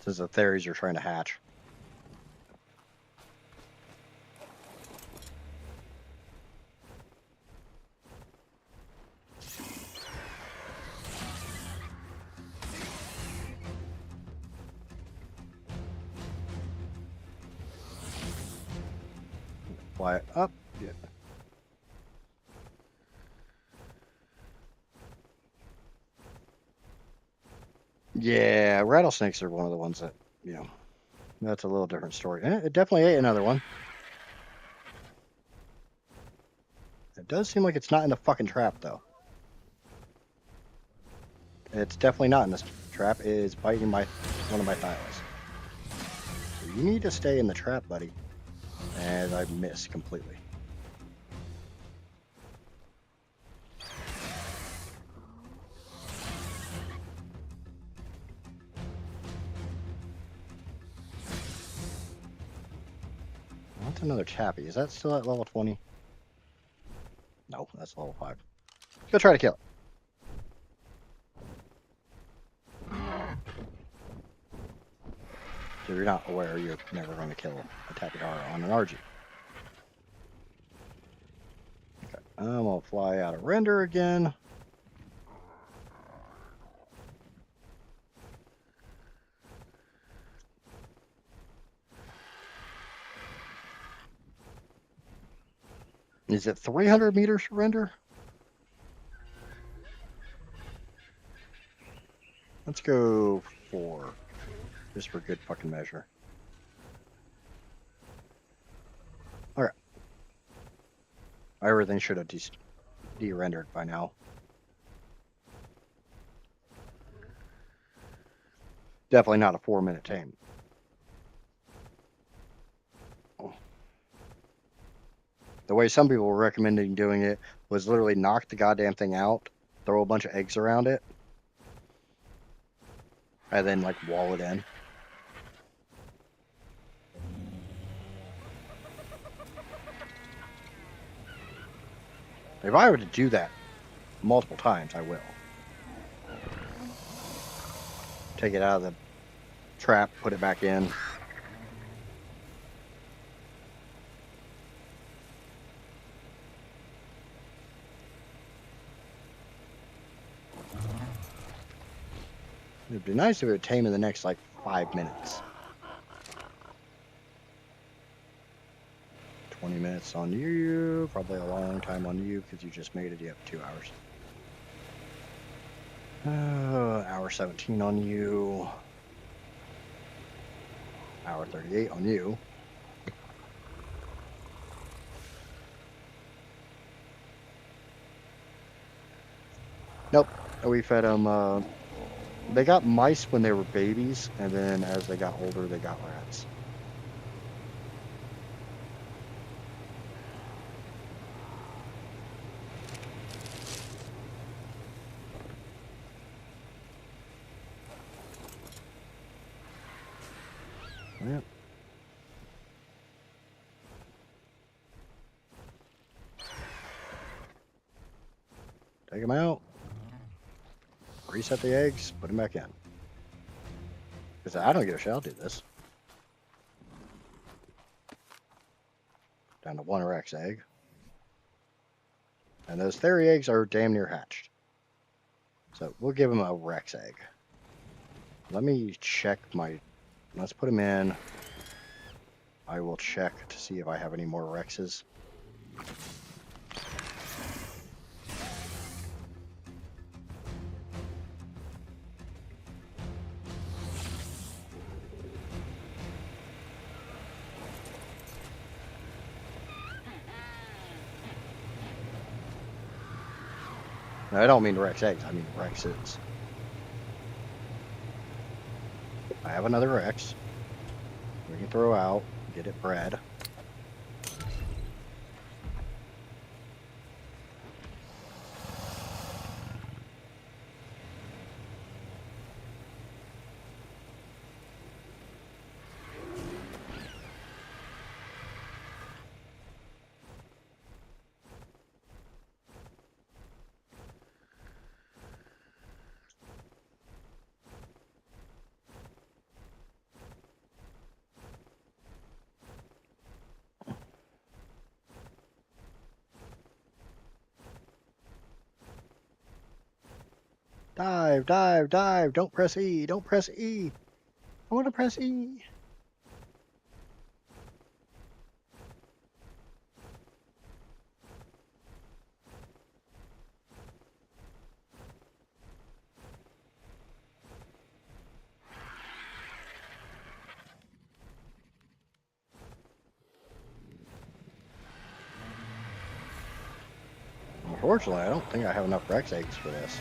This is the theories you're trying to hatch. fly up. Yeah. Yeah, rattlesnakes are one of the ones that, you know, that's a little different story. It definitely ate another one. It does seem like it's not in the fucking trap, though. It's definitely not in this trap. It is biting one of my thighs. So you need to stay in the trap, buddy. And I miss completely. What's another tappy? Is that still at level 20? No, that's level 5. Go try to kill it. If you're not aware, you're never going to kill a Tapidara on an RG. Okay, I'm going to fly out of render again. Is it 300 meters for render? Let's go 4, just for good fucking measure. Alright. Everything should have de-rendered by now. Definitely not a 4-minute tame. The way some people were recommending doing it was literally knock the goddamn thing out, throw a bunch of eggs around it, and then like wall it in. If I were to do that multiple times, I will. Take it out of the trap, put it back in. It'd be nice if it would tame in the next like 5 minutes. 20 minutes on you, probably a long time on you because you just made it. You have 2 hours. Hour 17 on you. Hour 38 on you. Nope. We fed them. They got mice when they were babies, and then as they got older, they got rats. Yep. Take them out. Reset the eggs. Put them back in. Because I don't give a shit. I'll do this. Down to 1 Rex egg. And those Theory eggs are damn near hatched. So we'll give them a Rex egg. Let me check my... Let's put them in. I will check to see if I have any more Rexes. Now, I don't mean Rex eggs, I mean Rexes. I have another Rex. We can throw out, get it bred. Dive, dive, dive. Don't press E. Don't press E. I want to press E. Unfortunately, I don't think I have enough Rex eggs for this.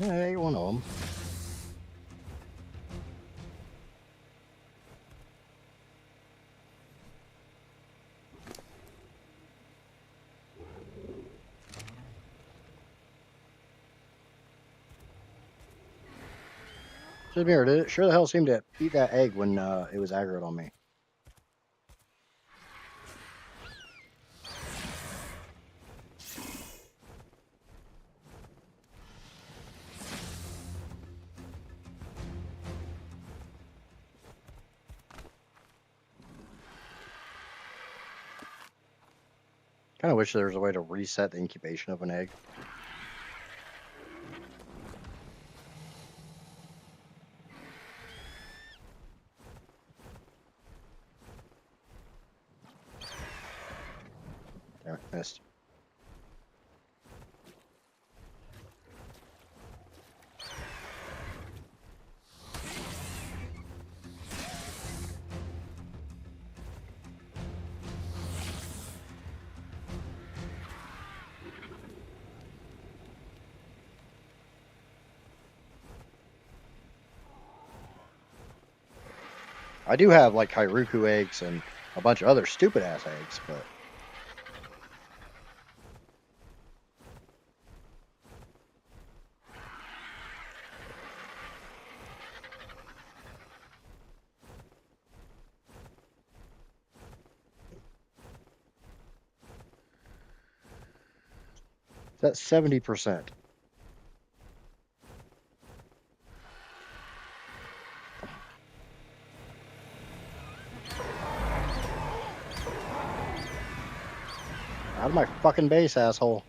Yeah, I ate one of them. Just mirror, did it sure the hell seemed to eat that egg when it was aggroed on me. Kind of wish there was a way to reset the incubation of an egg. Damn it, missed. I do have like Kairuku eggs and a bunch of other stupid ass eggs, but that's 70%. Out of my fucking base, asshole.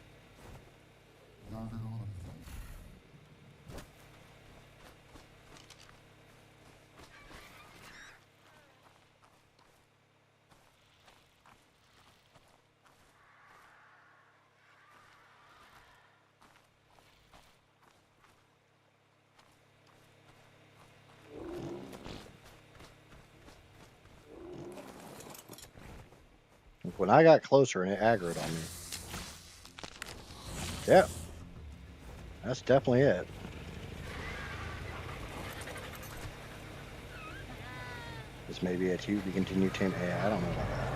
When I got closer and it aggroed on me. Yep. That's definitely it. This may be a to be continued tame. Hey, I don't know about that.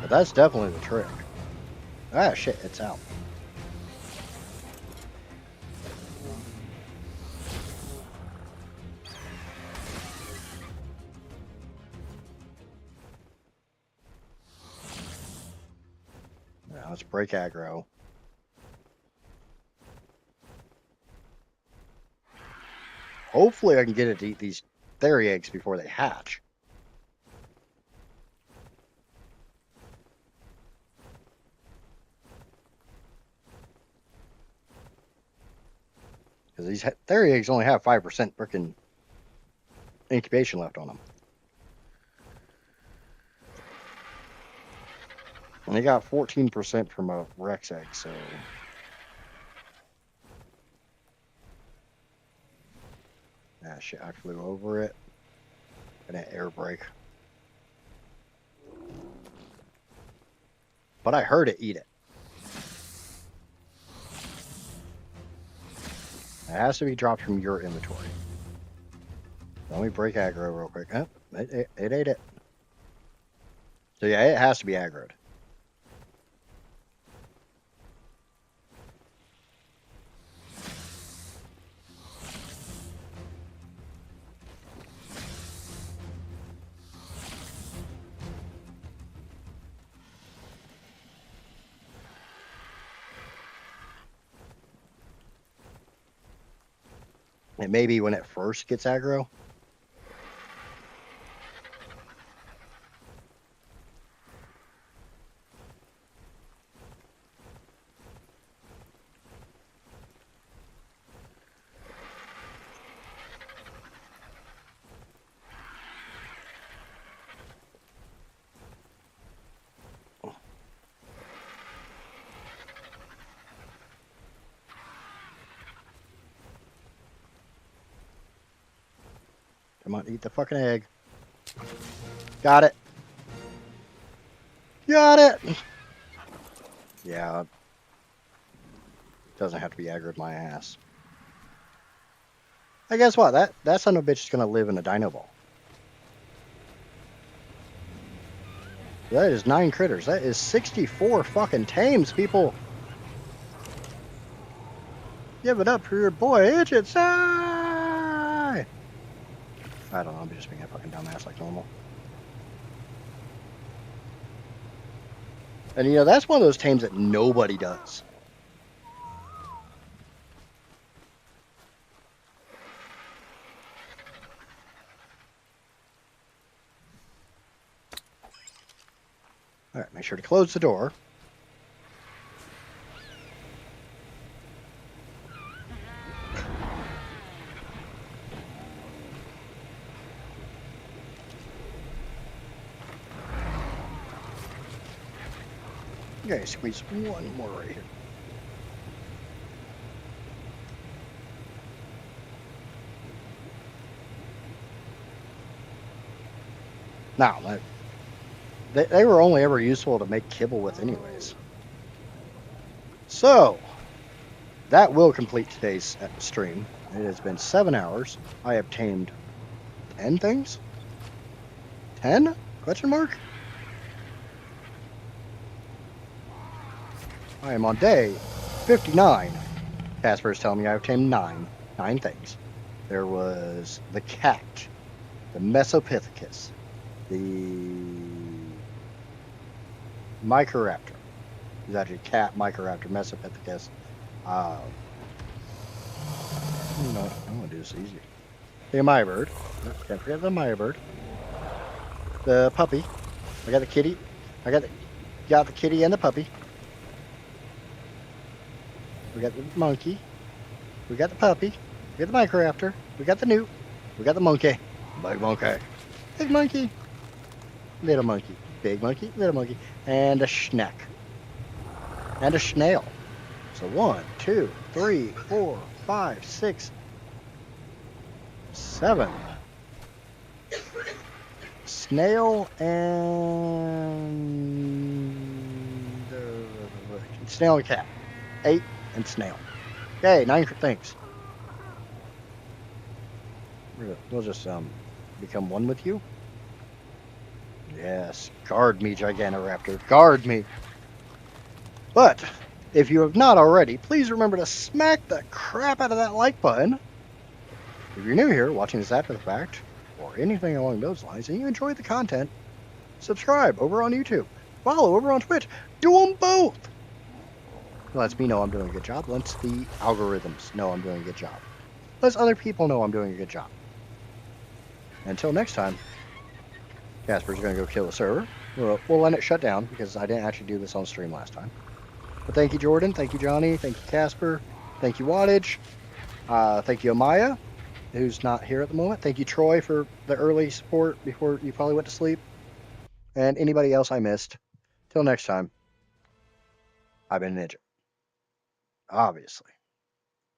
But that's definitely the trick. Ah, shit, it's out. Now let's break aggro. Hopefully I can get it to eat these fairy eggs before they hatch. Because these fairy eggs only have 5% freaking incubation left on them. And they got 14% from a Rex egg, so. Ah, shit, I flew over it. And an air brake. But I heard it eat it. It has to be dropped from your inventory. Let me break aggro real quick. Oh, it ate it. So yeah, it has to be aggroed. It may be when it first gets aggro. Come on, eat the fucking egg. Got it. Got it. Yeah. Doesn't have to be aggroed my ass. Hey, guess what? That son of a bitch is gonna live in a dino ball. That is 9 critters. That is 64 fucking tames, people. Give it up for your boy, Idgitsai! I don't know, I'm just being a fucking dumbass like normal. And that's one of those tames that nobody does. Alright, make sure to close the door. Okay, squeeze one more right here. Now, they were only ever useful to make kibble with anyways. So, that will complete today's stream. It has been 7 hours. I have tamed 10 things? 10? Question mark? I am on day 59. Casper is telling me I've tamed 9 things. There was the cat, the Mesopithecus, the Microraptor. It's actually cat, Microraptor, Mesopithecus. I'm gonna do this easy. The Myrabird. Can't forget the Myrabird. The puppy. I got the kitty. Got the kitty and the puppy. We got the monkey. We got the puppy. We got the Microraptor. We got the newt. We got the monkey. Big monkey. Big monkey. Little monkey. Big monkey. Little monkey. And a schneck. And a snail. So 1, 2, 3, 4, 5, 6, 7. Snail and snail and cat. 8 and snail. Okay, 9 things. We'll just become one with you. Yes, guard me, Gigantoraptor. Guard me. But if you have not already, please remember to smack the crap out of that like button. If you're new here, watching this after the fact, or anything along those lines, and you enjoy the content, subscribe over on YouTube. Follow over on Twitch. Do them both. Lets me know I'm doing a good job. Lets the algorithms know I'm doing a good job. Lets other people know I'm doing a good job. Until next time, Casper's going to go kill the server. We'll let it shut down because I didn't actually do this on stream last time. But thank you, Jordan. Thank you, Johnny. Thank you, Casper. Thank you, Wattage. Thank you, Amaya, who's not here at the moment. Thank you, Troy, for the early support before you probably went to sleep. And anybody else I missed. Till next time, I've been Ninja. Obviously.